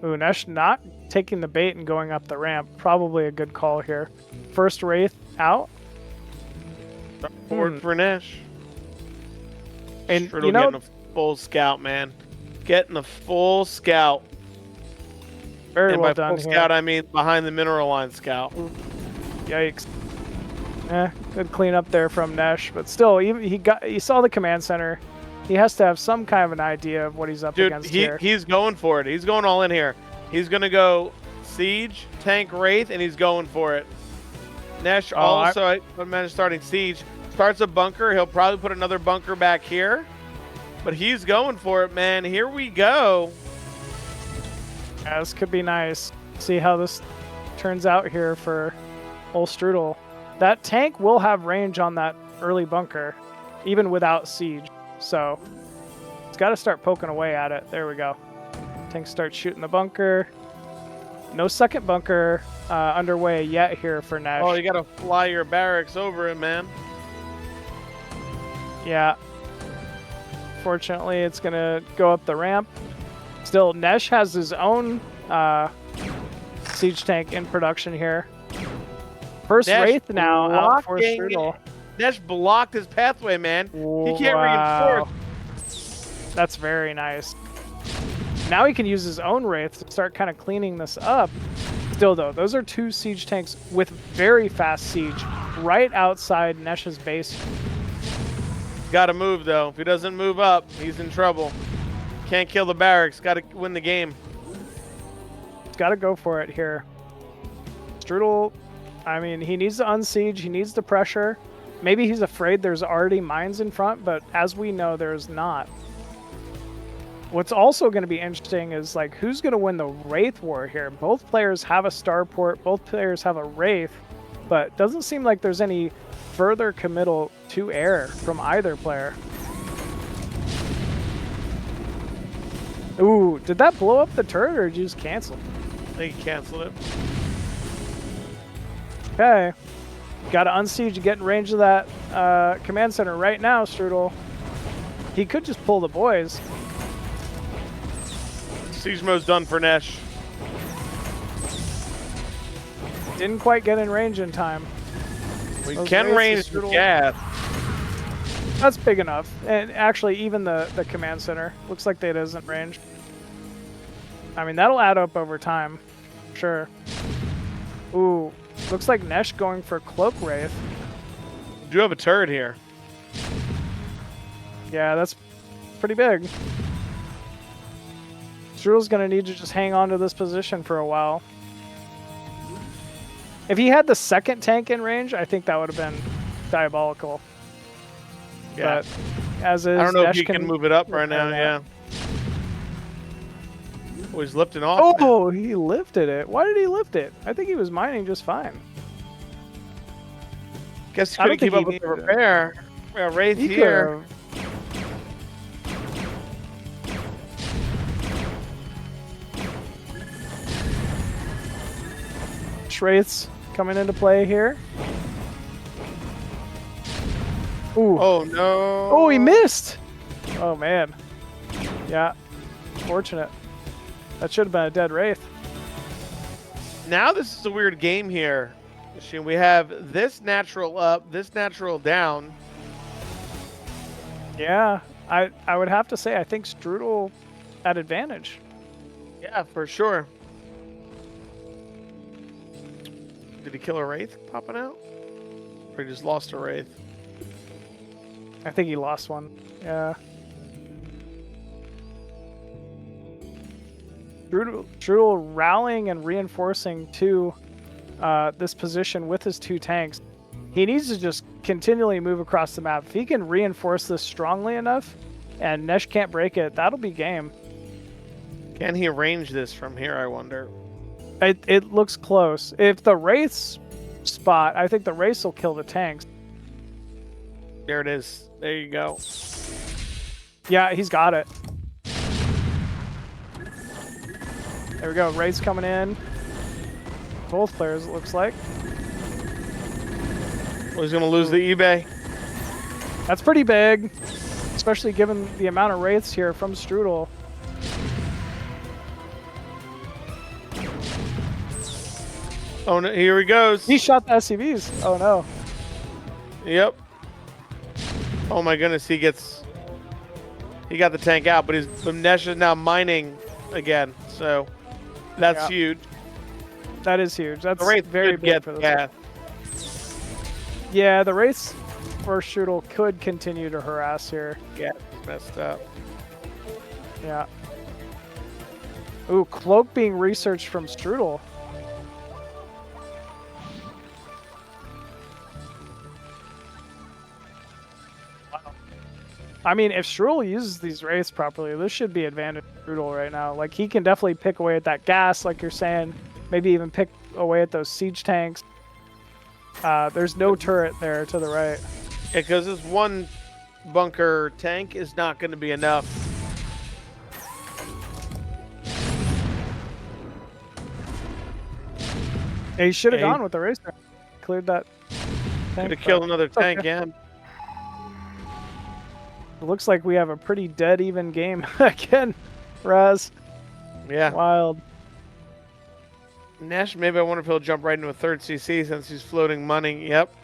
Ooh, Nesh not taking the bait and going up the ramp. Probably a good call here. First Wraith out. Forward for Nesh. And Strudel you know, getting a full scout, man. Getting the full scout. very And well by done full here. scout, I mean behind the mineral line scout. Yikes. Good cleanup there from Nesh, but still, even he saw the command center. He has to have some kind of an idea of what he's up against here. He's going for it. He's going all in here. He's going to go Siege, Tank, Wraith, and he's going for it. Nesh also managed starting Siege. Starts a bunker. He'll probably put another bunker back here. But he's going for it, man. Here we go. Yeah, this could be nice. See how this turns out here for old Strudel. That tank will have range on that early bunker, even without Siege. So it's got to start poking away at it. There we go. Tank starts shooting the bunker. No second bunker underway yet here for Nesh. Oh, you got to fly your barracks over it, man. Yeah. Fortunately, it's going to go up the ramp. Still, Nesh has his own siege tank in production here. First Nesh Wraith now out for blocking Strudel. Nesh blocked his pathway, man. He can't Wow. reinforce. That's very nice. Now he can use his own Wraith to start kind of cleaning this up. Still, though, those are two siege tanks with very fast siege right outside Nesh's base. Got to move, though. If he doesn't move up, he's in trouble. Can't kill the barracks. Got to win the game. Got to go for it here. Strudel, I mean, he needs to unsiege. He needs the pressure. Maybe he's afraid there's already mines in front, but as we know, there's not. What's also going to be interesting is, like, who's going to win the Wraith war here? Both players have a starport. Both players have a Wraith, but doesn't seem like there's any further committal to air from either player. Ooh, did that blow up the turret or did you just cancel? I think he canceled it. Okay. Got to unsiege to get in range of that command center right now, Strudel. He could just pull the boys. Siege mode's done for Nesh. Didn't quite get in range in time. We Those can Wraiths range is the Strudel. gas. That's big enough. And actually, even the command center looks like it isn't ranged. I mean, that'll add up over time. Sure. Ooh. Looks like Nesh going for Cloak Wraith. Do you have a turret here? Yeah, that's pretty big. Strudel's going to need to just hang on to this position for a while. If he had the second tank in range, I think that would have been diabolical. Yeah. But as is, I don't know Nesh if he can move it up right now, yeah. Oh, he's lifting off. Oh, he lifted it. Why did he lift it? I think he was mining just fine. Guess he I don't couldn't keep think up he with the needed it. repair. Yeah, Wraith He here. Wraiths coming into play here. Ooh. Oh, no. Oh, he missed. Oh, man. Yeah. Fortunate. That should have been a dead Wraith. Now this is a weird game here. We have this natural up, this natural down. Yeah. I would have to say, I think Strudel at advantage. Yeah, for sure. Did he kill a Wraith popping out? Or he just lost a Wraith? I think he lost one. Yeah. Strudel rallying and reinforcing to this position with his 2 tanks. He needs to just continually move across the map. If he can reinforce this strongly enough and Nesh can't break it, that'll be game. Can he arrange this from here, I wonder? It looks close. If the Wraiths spot, I think the Wraiths will kill the tanks. There it is. There you go. Yeah, he's got it. There we go. Wraiths coming in. Both players, it looks like. Well, he's going to lose the eBay. That's pretty big, especially given the amount of Wraiths here from Strudel. Oh, no, here he goes. He shot the SCVs. Oh, no. Yep. Oh, my goodness. He got the tank out, but Nesh is now mining again. So that's huge. That is huge. That's the Wraith very big for this. Yeah, the Wraiths for Strudel could continue to harass here. Yeah, it's messed up. Yeah. Ooh, Cloak being researched from Strudel. Wow. I mean, if Strudel uses these Wraiths properly, this should be advantage to Strudel right now. Like, he can definitely pick away at that gas, like you're saying. Maybe even pick away at those siege tanks. There's no turret there to the right. Yeah, because this one bunker tank is not going to be enough. Yeah, he should have gone with the racer. Cleared that tank. Could have killed another tank, yeah. It looks like we have a pretty dead even game again, Razz. Yeah. Wild. Nesh, maybe I wonder if he'll jump right into a 3rd CC since he's floating money. Yep.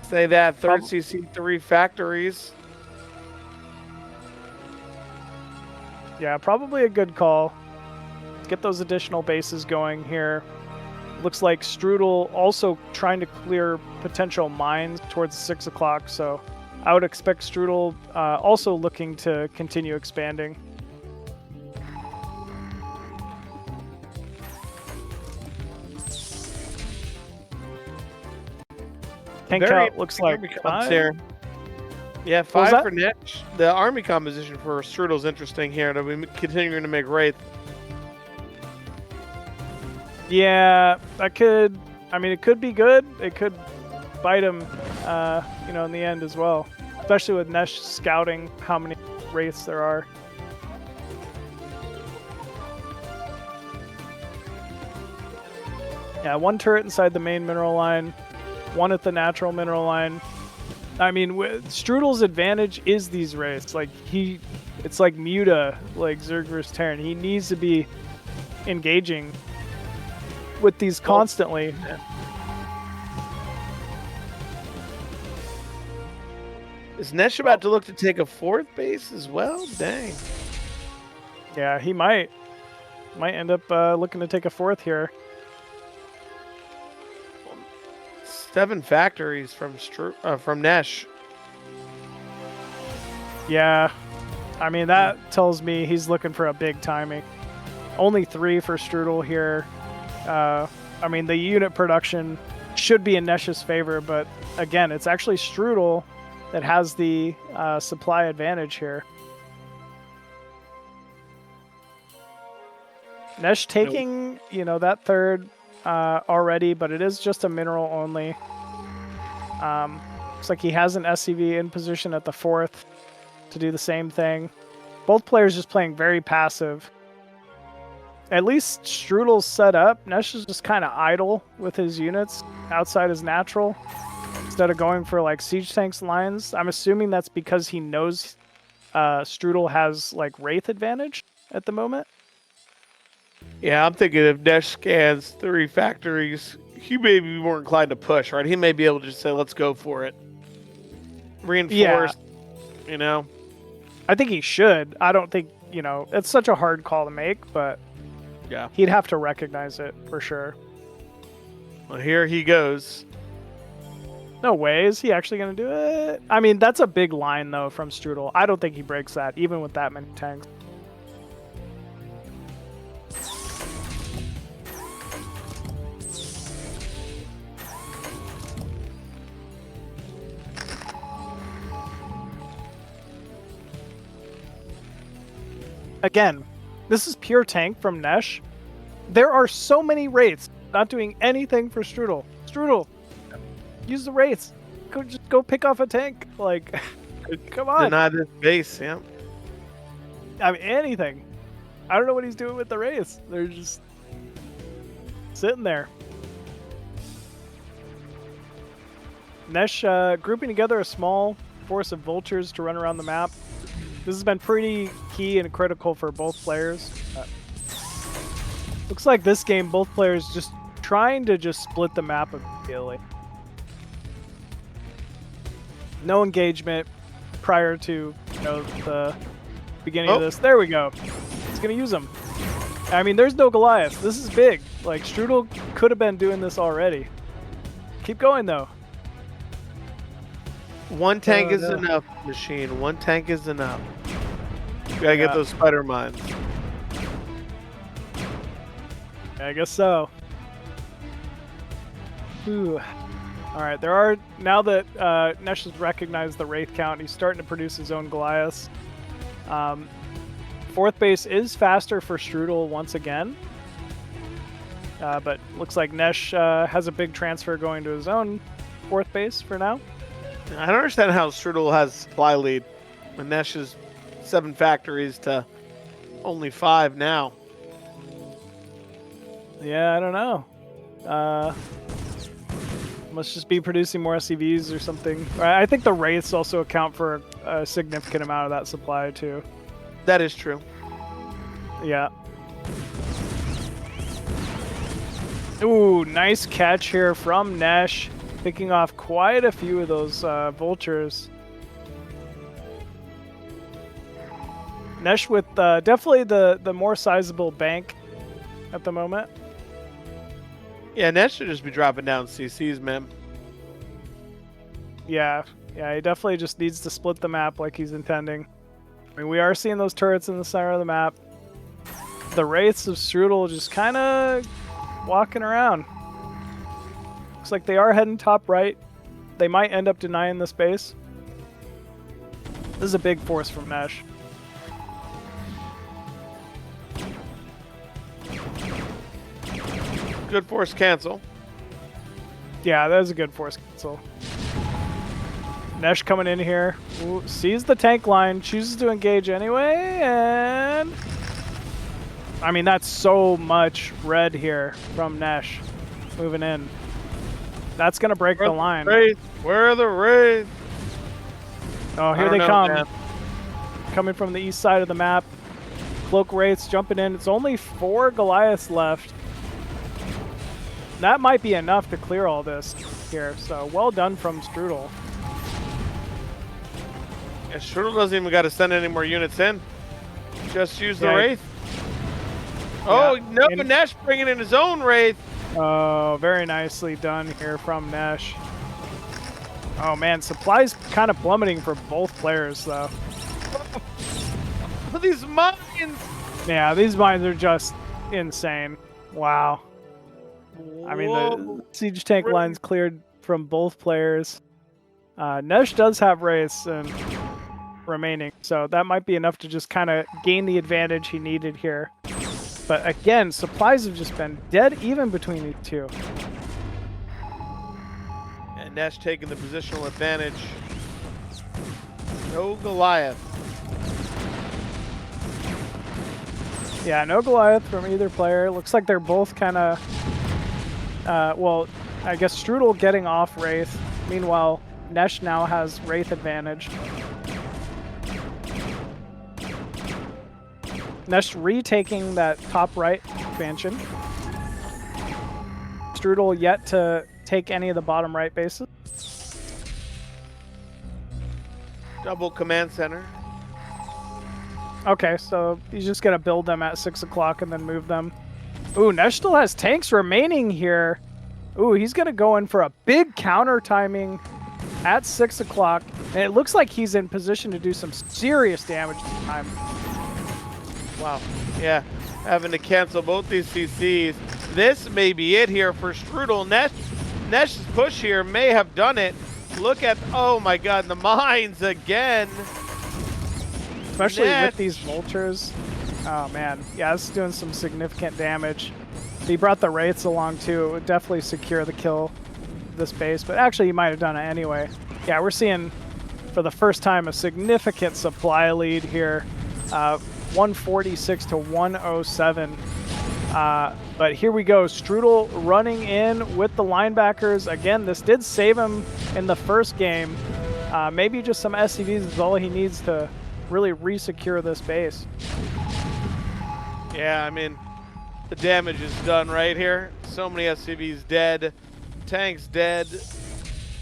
Say that. 3rd CC, 3 factories. Yeah, probably a good call. Get those additional bases going here. Looks like Strudel also trying to clear potential mines towards 6 o'clock, so I would expect Strudel also looking to continue expanding. Tank count looks like 5. There. Yeah, 5 for Nesh. The army composition for Strudel's interesting here. They'll be continuing to make Wraith. Yeah, that could. I mean, it could be good. It could bite him, you know, in the end as well. Especially with Nesh scouting how many Wraiths there are. Yeah, 1 turret inside the main mineral line, 1 at the natural mineral line. I mean, Strudel's advantage is these Wraiths. Like, it's like Muta, like Zerg vs. Terran. He needs to be engaging with these constantly. Is Nesh about to look to take a 4th base as well? Dang. Yeah, he might end up looking to take a 4th here. 7 factories from Nesh. Yeah, I mean, that tells me he's looking for a big timing. Only 3 for Strudel here. I mean, the unit production should be in Nesh's favor, but again, it's actually Strudel that has the supply advantage here. Nesh taking, you know, that 3rd already, but it is just a mineral only. Looks like he has an SCV in position at the 4th to do the same thing. Both players just playing very passive. At least Strudel's set up. Nesh is just kind of idle with his units outside his natural instead of going for like siege tanks lines. I'm assuming that's because he knows Strudel has like Wraith advantage at the moment. Yeah, I'm thinking if Nesh scans 3 factories, he may be more inclined to push, right? He may be able to just say, let's go for it. Reinforce, you know? I think he should. I don't think, you know, it's such a hard call to make, but yeah, he'd have to recognize it for sure. Well, here he goes. No way. Is he actually going to do it? I mean, that's a big line, though, from Strudel. I don't think he breaks that, even with that many tanks. again, this is pure tank from Nesh. There are so many Wraiths not doing anything for Strudel. Strudel, use the Wraiths. Just go pick off a tank. Like, come on. Deny this base, yeah. I mean, anything. I don't know what he's doing with the Wraiths. They're just sitting there. Nesh grouping together a small force of vultures to run around the map. This has been pretty key and critical for both players. Looks like this game, both players just trying to just split the map immediately. No engagement prior to the beginning of this. There we go. He's gonna use them. I mean, there's no Goliath. This is big. Like, Strudel could have been doing this already. Keep going though. One tank is enough, Machine. One tank is enough. You gotta get those spider mines. I guess so. Ooh. Alright, there are, now that Nesh has recognized the Wraith count, he's starting to produce his own Goliaths. Fourth base is faster for Strudel once again. But looks like Nesh has a big transfer going to his own fourth base for now. I don't understand how Strudel has supply lead when Nesh is 7 factories to only 5 now. Yeah, I don't know. Must just be producing more SCVs or something. I think the Wraiths also account for a significant amount of that supply too. That is true. Yeah. Ooh, nice catch here from Nesh, picking off quite a few of those vultures. Nesh with definitely the more sizable bank at the moment. Yeah, Nesh should just be dropping down CCs, man. Yeah, he definitely just needs to split the map like he's intending. I mean, we are seeing those turrets in the center of the map. The Wraiths of Strudel just kind of walking around. Looks like they are heading top right. They might end up denying the space. This is a big force from Nesh. Good force cancel. Yeah, that is a good force cancel. Nesh coming in here. Ooh, sees the tank line, chooses to engage anyway, and... I mean, that's so much red here from Nesh moving in. That's going to break the line. Where are the Wraiths? Oh, here they come. Man. Coming from the east side of the map. Cloak Wraiths jumping in. It's only 4 Goliaths left. That might be enough to clear all this here. So well done from Strudel. Yeah, Strudel doesn't even got to send any more units in. Just use the Wraith. Oh, no, Nesh bringing in his own Wraith. Oh, very nicely done here from Nesh. Oh, man, supplies kind of plummeting for both players, though. These mines. Yeah, these mines are just insane. Wow. I mean, the siege tank line's cleared from both players. Nesh does have Wraiths remaining, so that might be enough to just kind of gain the advantage he needed here. But again, supplies have just been dead even between these two. And Nesh taking the positional advantage. No Goliath. Yeah, no Goliath from either player. Looks like they're both kind of... well, I guess Strudel getting off Wraith. Meanwhile, Nesh now has Wraith advantage. Nesh retaking that top right expansion. Strudel yet to take any of the bottom right bases. Double command center. Okay, so he's just going to build them at 6 o'clock and then move them. Ooh, Nesh still has tanks remaining here. Ooh, he's going to go in for a big counter timing at 6 o'clock. And it looks like he's in position to do some serious damage this time. Wow. Yeah, having to cancel both these CCs. This may be it here for Strudel. Nesh's push here may have done it. Look at, oh my god, the mines again. Especially with these vultures. Oh man, yeah, this is doing some significant damage. He brought the Wraiths along too. It would definitely secure the kill this base, but actually he might have done it anyway. Yeah, we're seeing for the first time a significant supply lead here. 146 to 107. But here we go. Strudel running in with the linebackers. Again, this did save him in the first game. Maybe just some SCVs is all he needs to really re-secure this base. Yeah, I mean, the damage is done right here. So many SCVs dead. Tanks dead.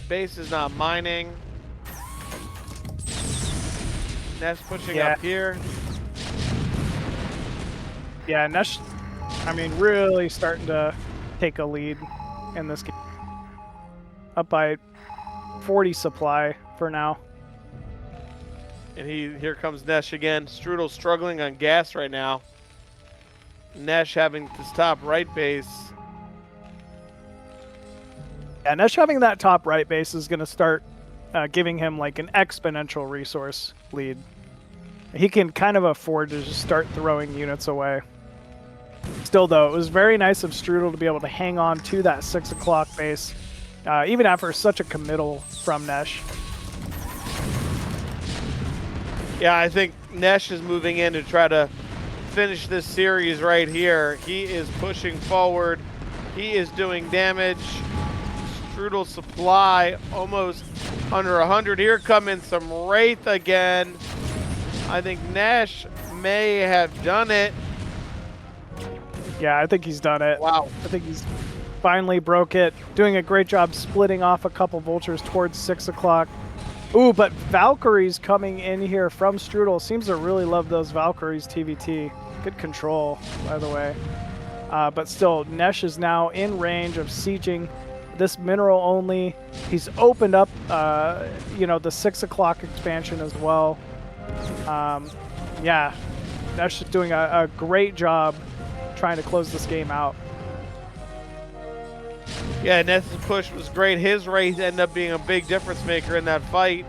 Base is not mining. Nesh pushing up here. Yeah, Nesh, I mean, really starting to take a lead in this game. Up by 40 supply for now. And here comes Nesh again. Strudel struggling on gas right now. Nesh having this top right base. Yeah, Nesh having that top right base is going to start giving him like an exponential resource lead. He can kind of afford to just start throwing units away. Still, though, it was very nice of Strudel to be able to hang on to that 6 o'clock base, even after such a committal from Nesh. Yeah, I think Nesh is moving in to try to finish this series right here. He is pushing forward. He is doing damage. Strudel supply almost under 100. Here coming some Wraith again. I think Nesh may have done it. Yeah, I think he's done it. Wow. I think he's finally broke it. Doing a great job splitting off a couple vultures towards 6 o'clock. Ooh, but Valkyries coming in here from Strudel. Seems to really love those Valkyries TVT. Good control, by the way. But still, Nesh is now in range of sieging this mineral only. He's opened up, you know, the 6 o'clock expansion as well. Yeah, Nesh is doing a great job trying to close this game out. Yeah, Ness's push was great. His Wraith ended up being a big difference maker in that fight.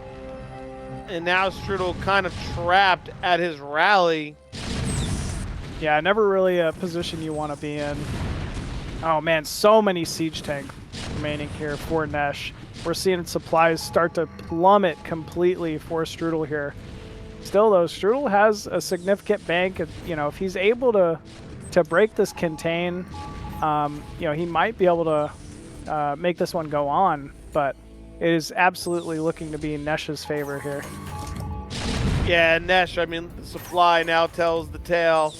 And now Strudel kind of trapped at his rally. Yeah, never really a position you want to be in. Oh man, so many siege tanks remaining here for Nesh. We're seeing supplies start to plummet completely for Strudel here. Still though, Strudel has a significant bank. You know, if he's able to break this contain, you know, he might be able to make this one go on, but it is absolutely looking to be in Nesh's favor here. Yeah, Nesh, I mean, the supply now tells the tale.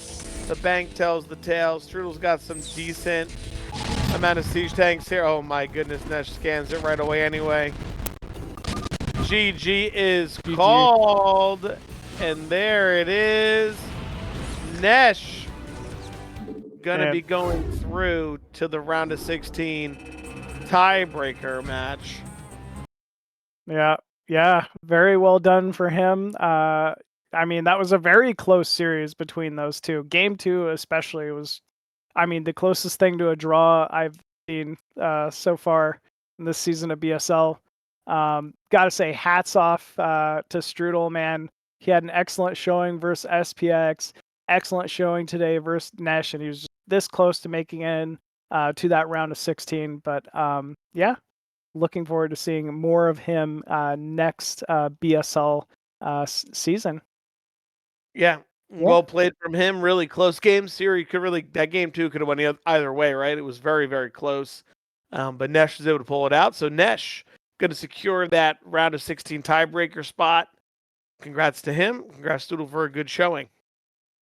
The bank tells the tale. Strudel's got some decent amount of siege tanks here. Oh my goodness, Nesh scans it right away anyway. GG is called, and there it is. Nesh gonna be going through to the round of 16 tiebreaker match. Yeah, very well done for him. I mean, that was a very close series between those two. Game 2 especially was, I mean, the closest thing to a draw I've seen so far in this season of BSL. Gotta say, hats off to Strudel, man. He had an excellent showing versus SPX, excellent showing today versus Nesh, and he was just this close to making in to that round of 16. But yeah, looking forward to seeing more of him next BSL season. Yeah, well played from him. Really close game. Series could really, that game 2 could have went either way, right? It was very, very close. But Nesh was able to pull it out. So Nesh going to secure that round of 16 tiebreaker spot. Congrats to him. Congrats Strudel for a good showing.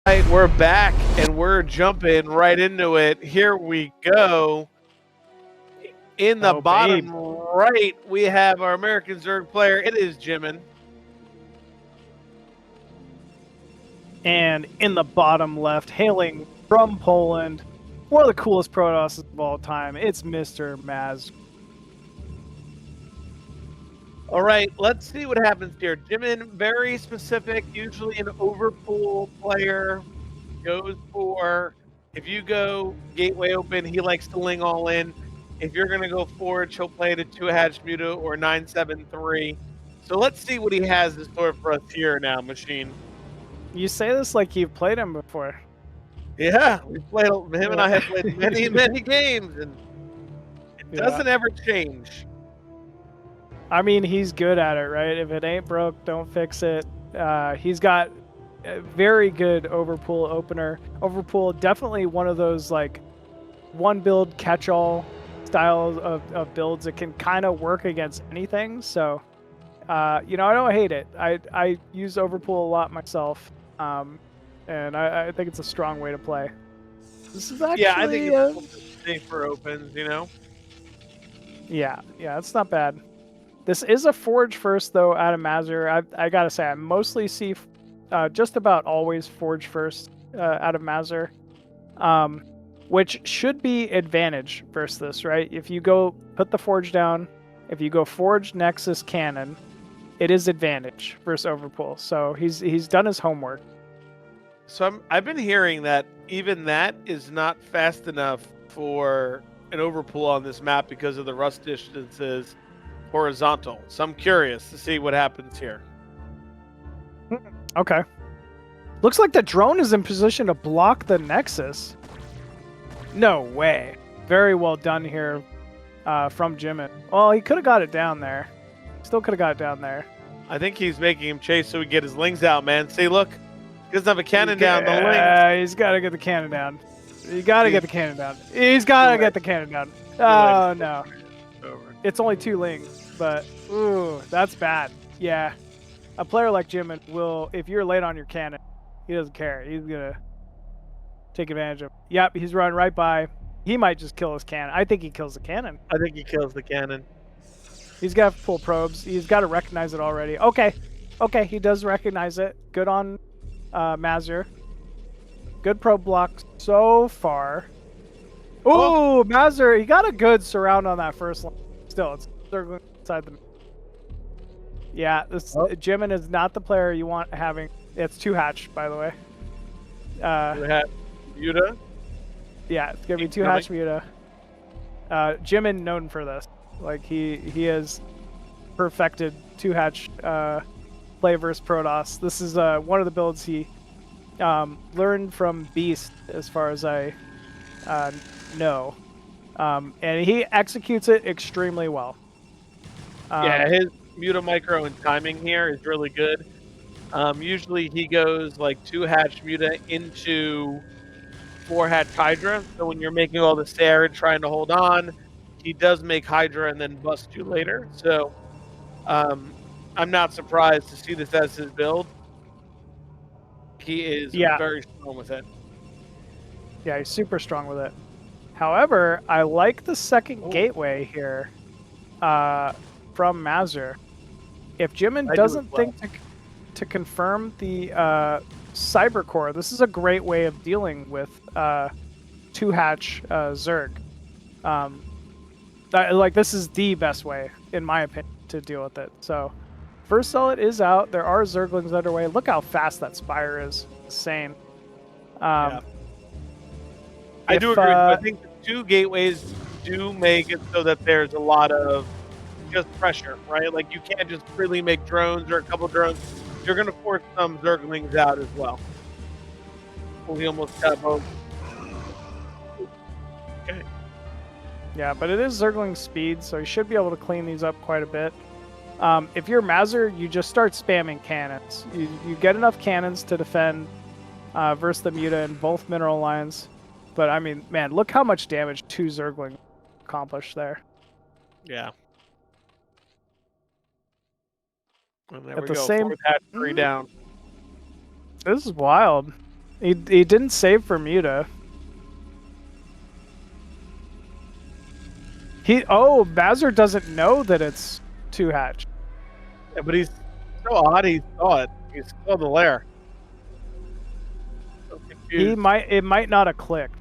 All right, we're back and we're jumping right into it. Here we go. In the bottom right, we have our American Zerg player. It is Jimin. And in the bottom left, hailing from Poland, one of the coolest Protosses of all time, it's Mr. Mazur. All right, let's see what happens here. Jimin, very specific, usually an overpool player, goes for, if you go gateway open, he likes to ling all in. If you're going to go forward, he'll play the 2-hatch Muta or 973. So let's see what he has in store for us here now, Machine. You say this like you've played him before. Yeah, we played him and I have played many games, and it doesn't ever change. I mean, he's good at it, right? If it ain't broke, don't fix it. He's got a very good overpool opener. Overpool, definitely one of those like one build catch-all styles of builds that can kind of work against anything. So, you know, I don't hate it. I use overpool a lot myself, and I think it's a strong way to play. This is actually I think it's safe for opens, you know. Yeah, it's not bad. This is a forge first, though, out of Mazur. I gotta say, I mostly see just about always forge first out of Mazur, which should be advantage versus this, right? If you go put the forge down, if you go forge Nexus cannon, it is advantage versus overpool. So he's done his homework. So I've been hearing that even that is not fast enough for an overpool on this map because of the rust distances horizontal. So I'm curious to see what happens here. Okay. Looks like the drone is in position to block the Nexus. No way. Very well done here from Jimin. Well, he could have got it down there. Still could have got it down there. I think he's making him chase so he get his lings out, man. See, look. He doesn't have a cannon down the ling. He's got to get the cannon down. You got to get the cannon down. He's got to get the cannon down. Oh, no. It's only 2 lings, but ooh, that's bad. Yeah. A player like Jimin will, if you're late on your cannon, he doesn't care. He's going to take advantage of it. Yep, he's running right by. He might just kill his cannon. I think he kills the cannon. I think he kills the cannon. He's got to pull probes. He's got to recognize it already. Okay, he does recognize it. Good on Mazur. Good probe block so far. Ooh, Mazur, he got a good surround on that first line. Still, it's circling inside the... Yeah, this Jimin is not the player you want having... It's 2 hatch, by the way. Muta? Yeah, it's going to be 2 hatch Muta. Jimin known for this. Like, he has perfected 2 hatch play versus Protoss. This is one of the builds he learned from Beast, as far as I know. And he executes it extremely well. Yeah, his Muta micro and timing here is really good. Usually he goes like 2 hatch Muta into 4 hatch Hydra. So when you're making all the Sarah trying to hold on, he does make Hydra and then bust you later. So I'm not surprised to see this as his build. He is very strong with it. Yeah, he's super strong with it. However, I like the second gateway here from Mazur. If Jimin doesn't think to confirm the Cyber Core, this is a great way of dealing with 2 hatch Zerg. Like, this is the best way, in my opinion, to deal with it. So, first Zealot is out. There are Zerglings underway. Look how fast that Spire is. Insane. I do agree. I think the 2 gateways do make it so that there's a lot of just pressure, right? Like, you can't just freely make drones or a couple drones. You're going to force some Zerglings out as well. We almost got both. Okay. Yeah, but it is Zergling speed, so you should be able to clean these up quite a bit. If you're Mazur, you just start spamming cannons. You get enough cannons to defend versus the Muta in both mineral lines. But, I mean, man, look how much damage 2 Zergling accomplished there. Yeah. And there At we the go. same... 4th hatch, 3 down. This is wild. He didn't save for Muta. Mazur doesn't know that it's 2 hatch. Yeah, but he's so odd. He saw it. He saw the lair. So confused. It might not have clicked.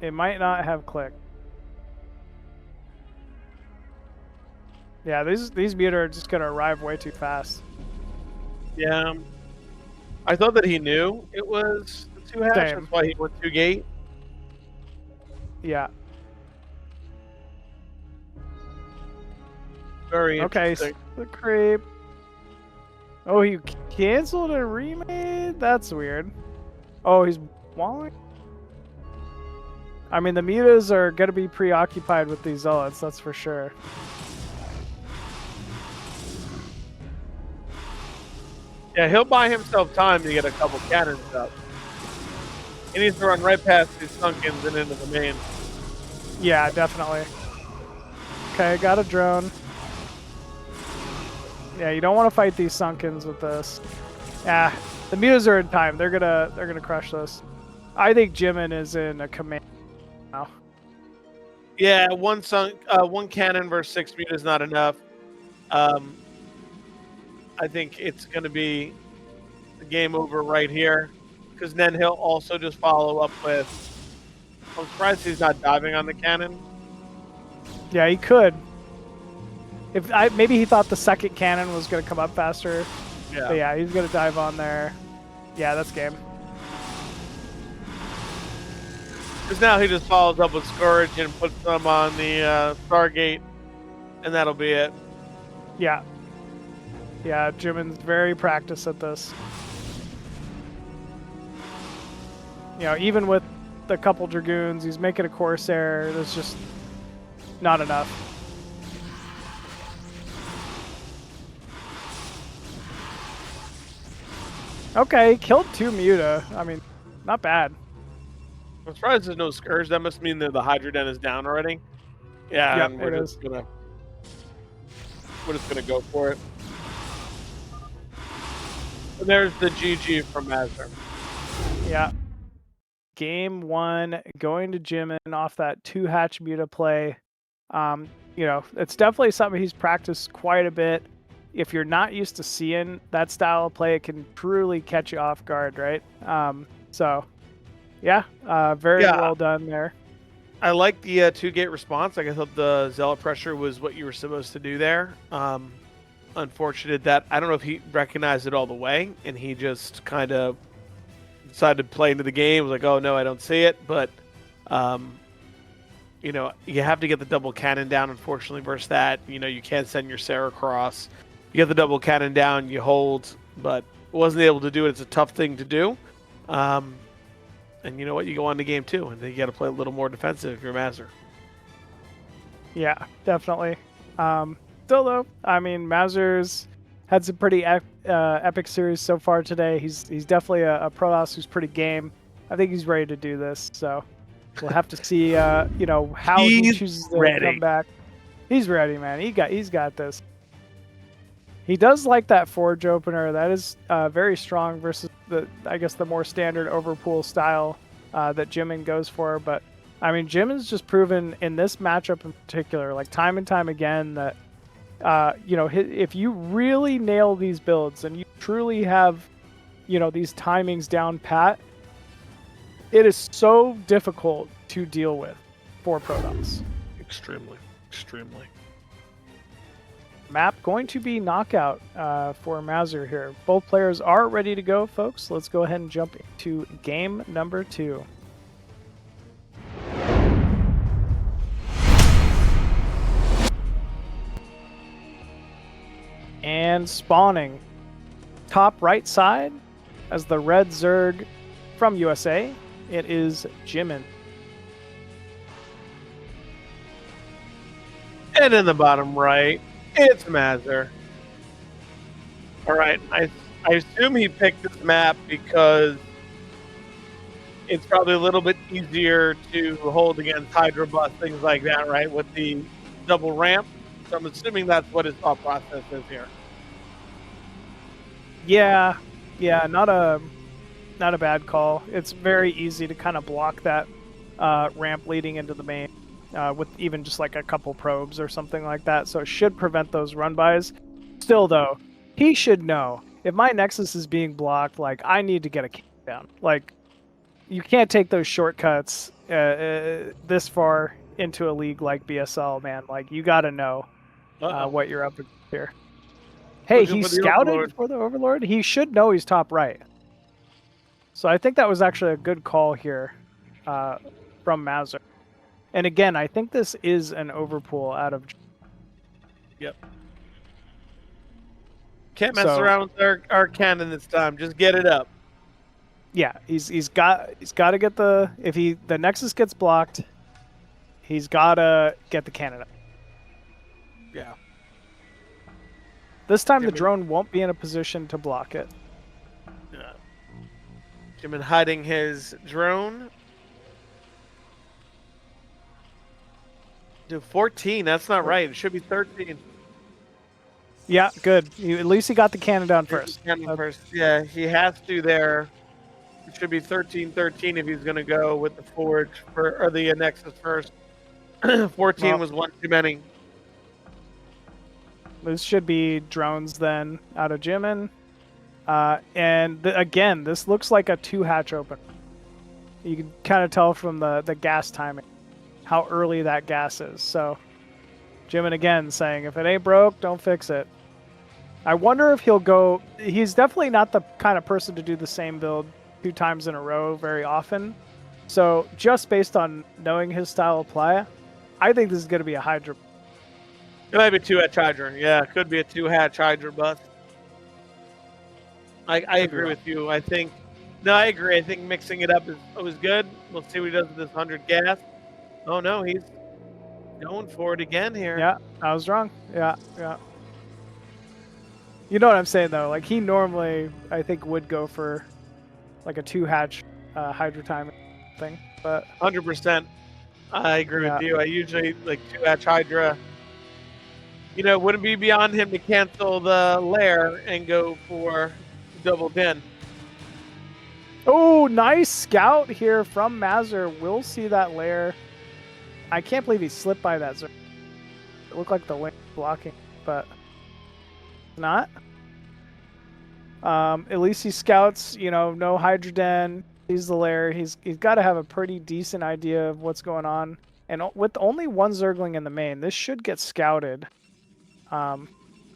It might not have clicked. Yeah, these Muta are just gonna arrive way too fast. Yeah. I thought that he knew it was the 2 hatch. Same. That's why he went 2 gate. Yeah. Very Okay, interesting. the creep. Oh, he canceled and remade? That's weird. Oh, he's walling? I mean, the mutas are going to be preoccupied with these zealots, that's for sure. Yeah, he'll buy himself time to get a couple cannons up. He needs to run right past these Sunkens and into the main. Yeah, definitely. Okay, got a drone. Yeah, you don't want to fight these Sunkens with this. Yeah, the mutas are in time. They're gonna crush this. I think Jimin is in a command now. Yeah, one cannon versus 6 mutas is not enough. I think it's going to be the game over right here, because then he'll also just follow up with. I'm surprised he's not diving on the cannon. Yeah, he could. Maybe he thought the second cannon was going to come up faster. Yeah. But yeah, he's going to dive on there. Yeah, that's game. Because now he just follows up with Scourge and puts them on the Stargate, and that'll be it. Yeah. Yeah, Jimin's very practiced at this. You know, even with the couple Dragoons, he's making a Corsair. There's just not enough. Okay, killed 2 Muta. I mean, not bad. I'm surprised there's no Scourge. That must mean that the Hydra Den is down already. Yeah, Yep, and we're just gonna go for it. And there's the GG from Mazur. Yeah. Game 1 going to Jimin off that 2-hatch Muta play. You know, it's definitely something he's practiced quite a bit. If you're not used to seeing that style of play, it can truly catch you off guard, right? So, yeah, very well done there. I like the 2-gate response. Like, I thought the zealot pressure was what you were supposed to do there. Unfortunate that I don't know if he recognized it all the way, and he just kind of decided to play into the game. Was like, oh no, I don't see it. But you know, you have to get the double cannon down. Unfortunately, versus that, you know, you can't send your Sarah across. You get the double cannon down, you hold, but wasn't able to do it. It's a tough thing to do. And you know what? You go on to game 2, and then you got to play a little more defensive if you're Mazur. Yeah, definitely. Still though, I mean, Mazur's had some pretty epic series so far today. He's definitely a Protoss who's pretty game. I think he's ready to do this. So we'll have to see, you know, how he chooses to come back. He's ready, man. He's got this. He does like that Forge opener. That is very strong versus I guess the more standard overpool style that Jimin goes for. But I mean, Jimin's just proven in this matchup in particular, like time and time again, that you know, if you really nail these builds and you truly have, you know, these timings down pat, it is so difficult to deal with for Protoss. Extremely. Map going to be knockout for Mazur here. Both players are ready to go, folks. Let's go ahead and jump into game number 2. And spawning top right side as the red Zerg from USA, it is Jimin. And in the bottom right, it's Mazur. All right, I assume he picked this map because it's probably a little bit easier to hold against Hydra bus, things like that, right? With the double ramp. So I'm assuming that's what his thought process is here. Yeah, not a bad call. It's very easy to kind of block that ramp leading into the main with even just like a couple probes or something like that. So it should prevent those run-bys. Still, though, he should know if my Nexus is being blocked, like, I need to get a camp down. Like, you can't take those shortcuts this far into a league like BSL, man. Like, you got to know what you're up against here. Hey, he scouted for the Overlord. He should know he's top right. So I think that was actually a good call here from Mazur. And again, I think this is an overpool out of... Yep. Can't mess around with our cannon this time. Just get it up. Yeah, he's got to get the the Nexus gets blocked, he's got to get the cannon up. Yeah. This time the drone won't be in a position to block it. Yeah. Jimin hiding his drone. Dude, 14. That's not right. It should be 13. Yeah, good. At least he got the cannon down first. Cannon first. Yeah, he has to there. It should be 13-13 if he's going to go with the Forge or the Nexus first. 14 was one too many. This should be drones then out of Jimin. And again, this looks like a 2-hatch open. You can kind of tell from the gas timing how early that gas is. So Jimin again saying, if it ain't broke, don't fix it. I wonder if he'll go... He's definitely not the kind of person to do the same build 2 times in a row very often. So just based on knowing his style of play, I think this is going to be a Hydra. It might be 2-hatch Hydra. Yeah, it could be a 2-hatch Hydra bust. I agree with you. I think... No, I agree. I think mixing it up is always good. We'll see what he does with this 100 gas. Oh, no, he's going for it again here. Yeah, I was wrong. Yeah. You know what I'm saying, though? Like, he normally, I think, would go for, like, a 2-hatch Hydra time thing, but... 100%. I agree with you. I usually, like, 2-hatch Hydra... You know, wouldn't be beyond him to cancel the lair and go for double din. Oh, nice scout here from Mazur. We'll see that lair. I can't believe he slipped by that Zerg. It looked like the wing blocking, but not. At least he scouts, you know, no Hydra Den. Sees the lair. He's got to have a pretty decent idea of what's going on. And with only one Zergling in the main, this should get scouted. You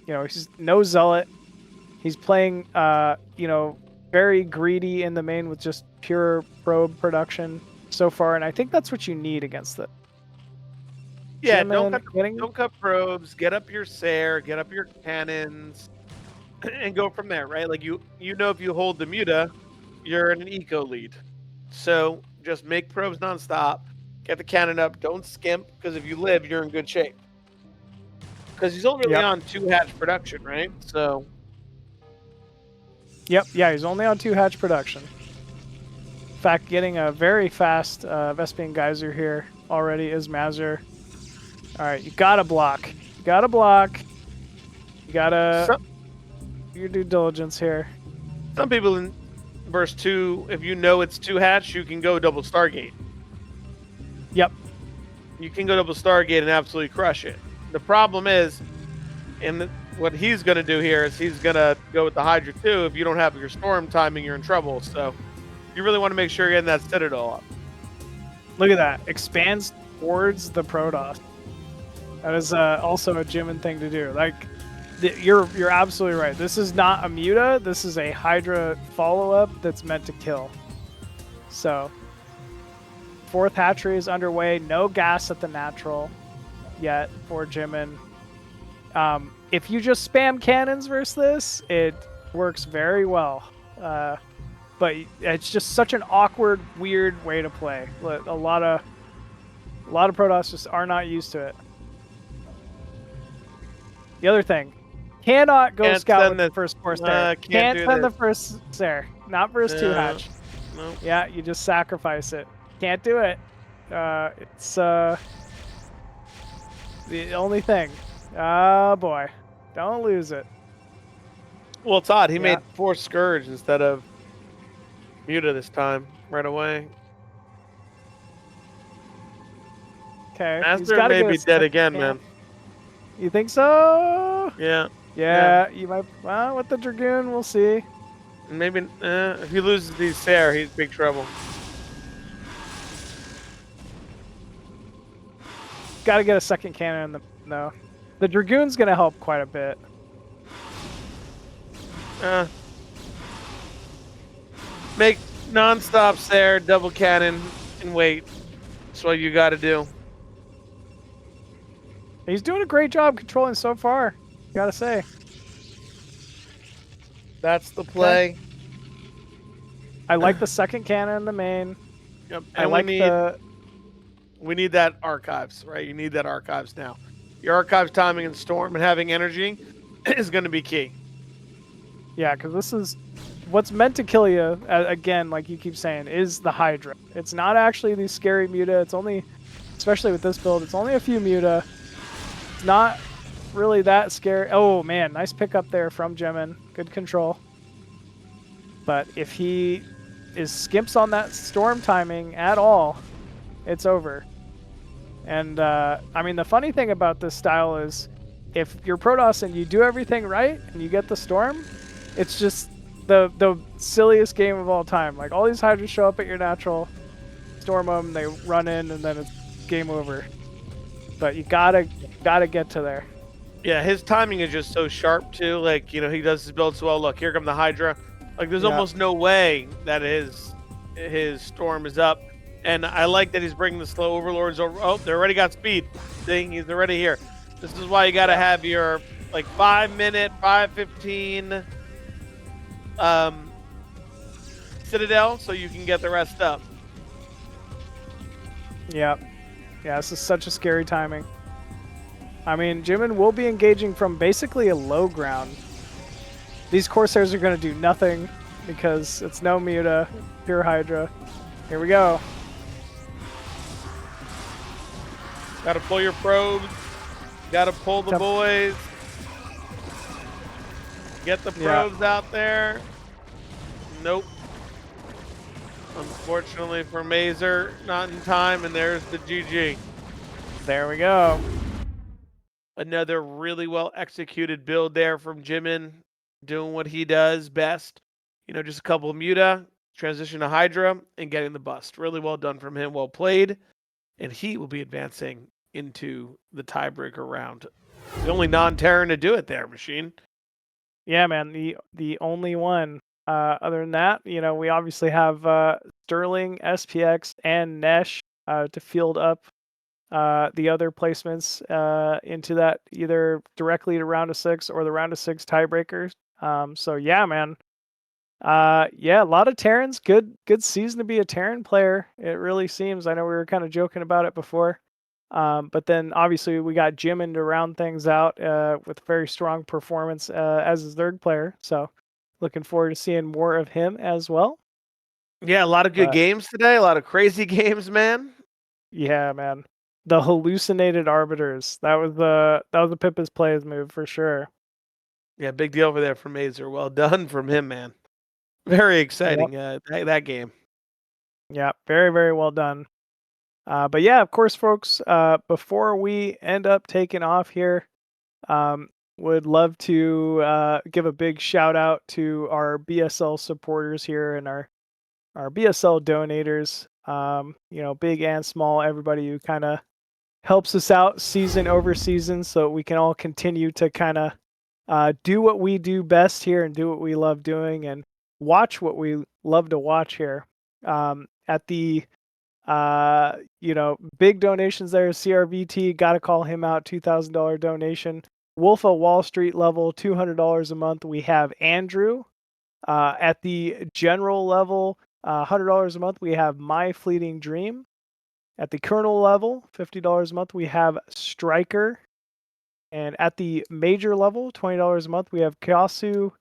know, he's no Zealot. He's playing, you know, very greedy in the main with just pure probe production so far, and I think that's what you need against it. Yeah, don't cut probes, get up your Sair, get up your cannons, and go from there, right? Like, you know if you hold the Muta, you're in an eco lead. So just make probes nonstop, get the cannon up, don't skimp, because if you live, you're in good shape. Because he's only really on 2-hatch production, right? So... Yep, yeah, he's only on 2-hatch production. In fact, getting a very fast Vespian Geyser here already is Mazur. Alright, you gotta block. You gotta block. You gotta do your due diligence here. Some people in verse 2, if you know it's 2-hatch, you can go double Stargate. Yep. You can go double Stargate and absolutely crush it. The problem is, what he's going to do here is he's going to go with the Hydra too. If you don't have your storm timing, you're in trouble. So you really want to make sure you're getting that Citadel up. Look at that. Expands towards the Protoss. That is also a Jimin thing to do. Like, you're absolutely right. This is not a Muta. This is a Hydra follow-up that's meant to kill. So, 4th hatchery is underway. No gas at the natural yet for Jimin. If you just spam cannons versus this, it works very well. But it's just such an awkward, weird way to play. A lot of Protoss just are not used to it. The other thing, cannot go scout with the first force there. Can't send the first Sair. Not versus 2-hatch. No. Yeah, you just sacrifice it. Can't do it. It's the only thing. Oh boy. Don't lose it. Well, it's odd. He made 4 Scourge instead of Muta this time, right away. Okay. Mazur may be dead again, man. You think so? Yeah. You might. Well, with the Dragoon, we'll see. Maybe if he loses these Sair, he's big trouble. Got to get a second cannon in the... No. The Dragoon's going to help quite a bit. Make non-stops there, double cannon, and wait. That's what you got to do. He's doing a great job controlling so far, gotta say. That's the play. I like the second cannon in the main. Yep. I And like we need that archives, right? You need that archives now. Your archives timing and storm and having energy is going to be key. Yeah, because this is what's meant to kill you, again, like you keep saying, is the Hydra. It's not actually these scary muta. It's only, especially with this build, it's only a few muta. It's not really that scary. Oh, man, nice pickup there from Jimin. Good control. But if he skimps on that storm timing at all, it's over. And, I mean, the funny thing about this style is if you're Protoss and you do everything right and you get the storm, it's just the silliest game of all time. Like, all these Hydras show up at your natural, storm them, they run in, and then it's game over. But you gotta get to there. Yeah, his timing is just so sharp, too. Like, you know, he does his build so well. Look, here come the Hydra. Like, there's almost no way that his storm is up. And I like that he's bringing the slow overlords over. Oh, they already got speed. Dang, he's already here. This is why you got to have your, like, 5-minute, 5:15 Citadel so you can get the rest up. Yeah. Yeah, this is such a scary timing. I mean, Jimin will be engaging from basically a low ground. These Corsairs are going to do nothing because it's no muta, pure Hydra. Here we go. Got to pull your probes. Got to pull the boys. Get the probes out there. Nope. Unfortunately for Mazur, not in time, and there's the GG. There we go. Another really well executed build there from Jimin, doing what he does best. You know, just a couple of muta, transition to Hydra, and getting the bust. Really well done from him, well played. And he will be advancing into the tiebreaker round. The only non-Terran to do it there, Machine. Yeah, man, the only one. Other than that, you know, we obviously have Sterling, SPX, and Nesh to field up the other placements into that, either directly to round of 6 or the round of 6 tiebreakers. So yeah, man. Yeah, a lot of Terrans. Good season to be a Terran player. It really seems. I know we were kind of joking about it before. But then obviously we got Jimin to round things out with very strong performance as a Zerg player. So looking forward to seeing more of him as well. Yeah, a lot of good games today. A lot of crazy games, man. Yeah, man. The hallucinated arbiters. That was a Pippa's plays move for sure. Yeah, big deal over there for Mazur. Well done from him, man. Very exciting, that game. Yeah, very, very well done. But yeah, of course, folks, before we end up taking off here, would love to give a big shout out to our BSL supporters here and our BSL donators, you know, big and small, everybody who kind of helps us out season over season so we can all continue to kind of do what we do best here and do what we love doing and watch what we love to watch here. At the you know, big donations there. CRVT, got to call him out, $2,000 donation. Wolf of Wall Street level, $200 a month. We have Andrew. At the general level, $100 a month, we have My Fleeting Dream. At the Colonel level, $50 a month, we have Striker. And at the major level, $20 a month, we have Kyasu,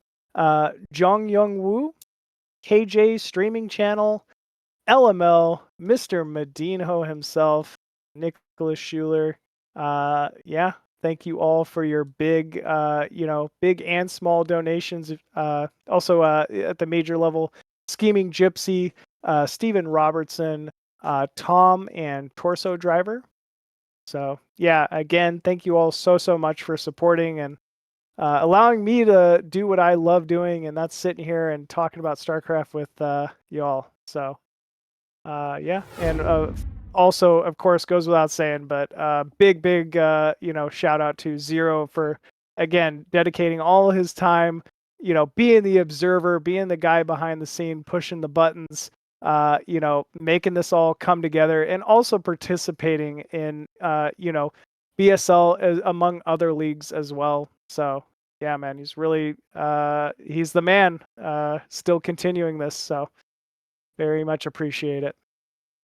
Jong Young Woo, KJ Streaming Channel, LML, Mr. MadiNho himself, Nicholas Schuler. Yeah, thank you all for your big, you know, big and small donations. Also at the major level, Scheming Gypsy, Steven Robertson, Tom, and Torso Driver. So yeah, again, thank you all so much for supporting and allowing me to do what I love doing, and that's sitting here and talking about StarCraft with y'all. So yeah, and also, of course, goes without saying, but big, you know, shout out to Zero for, again, dedicating all his time, you know, being the observer, being the guy behind the scene, pushing the buttons, you know, making this all come together, and also participating in, you know, BSL among other leagues as well. So yeah, man, he's really he's the man. Still continuing this, so very much appreciate it.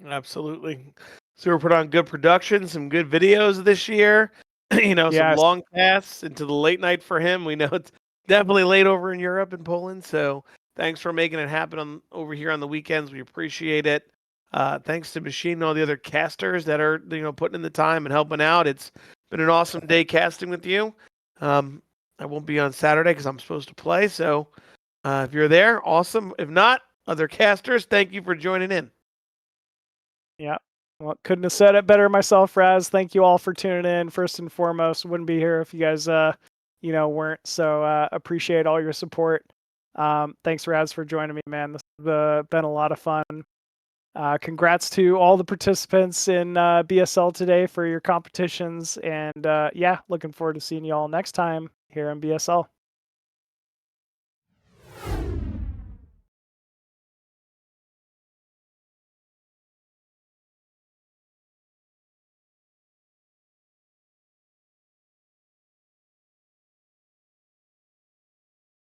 Absolutely. So we put on good production, some good videos this year. Some Yes. long casts into the late night for him. We know it's definitely late over in Europe and Poland. So thanks for making it happen over here on the weekends. We appreciate it. Thanks to Machine and all the other casters that are putting in the time and helping out. It's been an awesome day casting with you. I won't be on Saturday because I'm supposed to play. So if you're there, awesome. If not, other casters, thank you for joining in. Yeah. Well, couldn't have said it better myself, Razz. Thank you all for tuning in. First and foremost, wouldn't be here if you guys, weren't. So appreciate all your support. Thanks, Razz, for joining me, man. This has been a lot of fun. Congrats to all the participants in BSL today for your competitions. And looking forward to seeing you all next time here in BSL.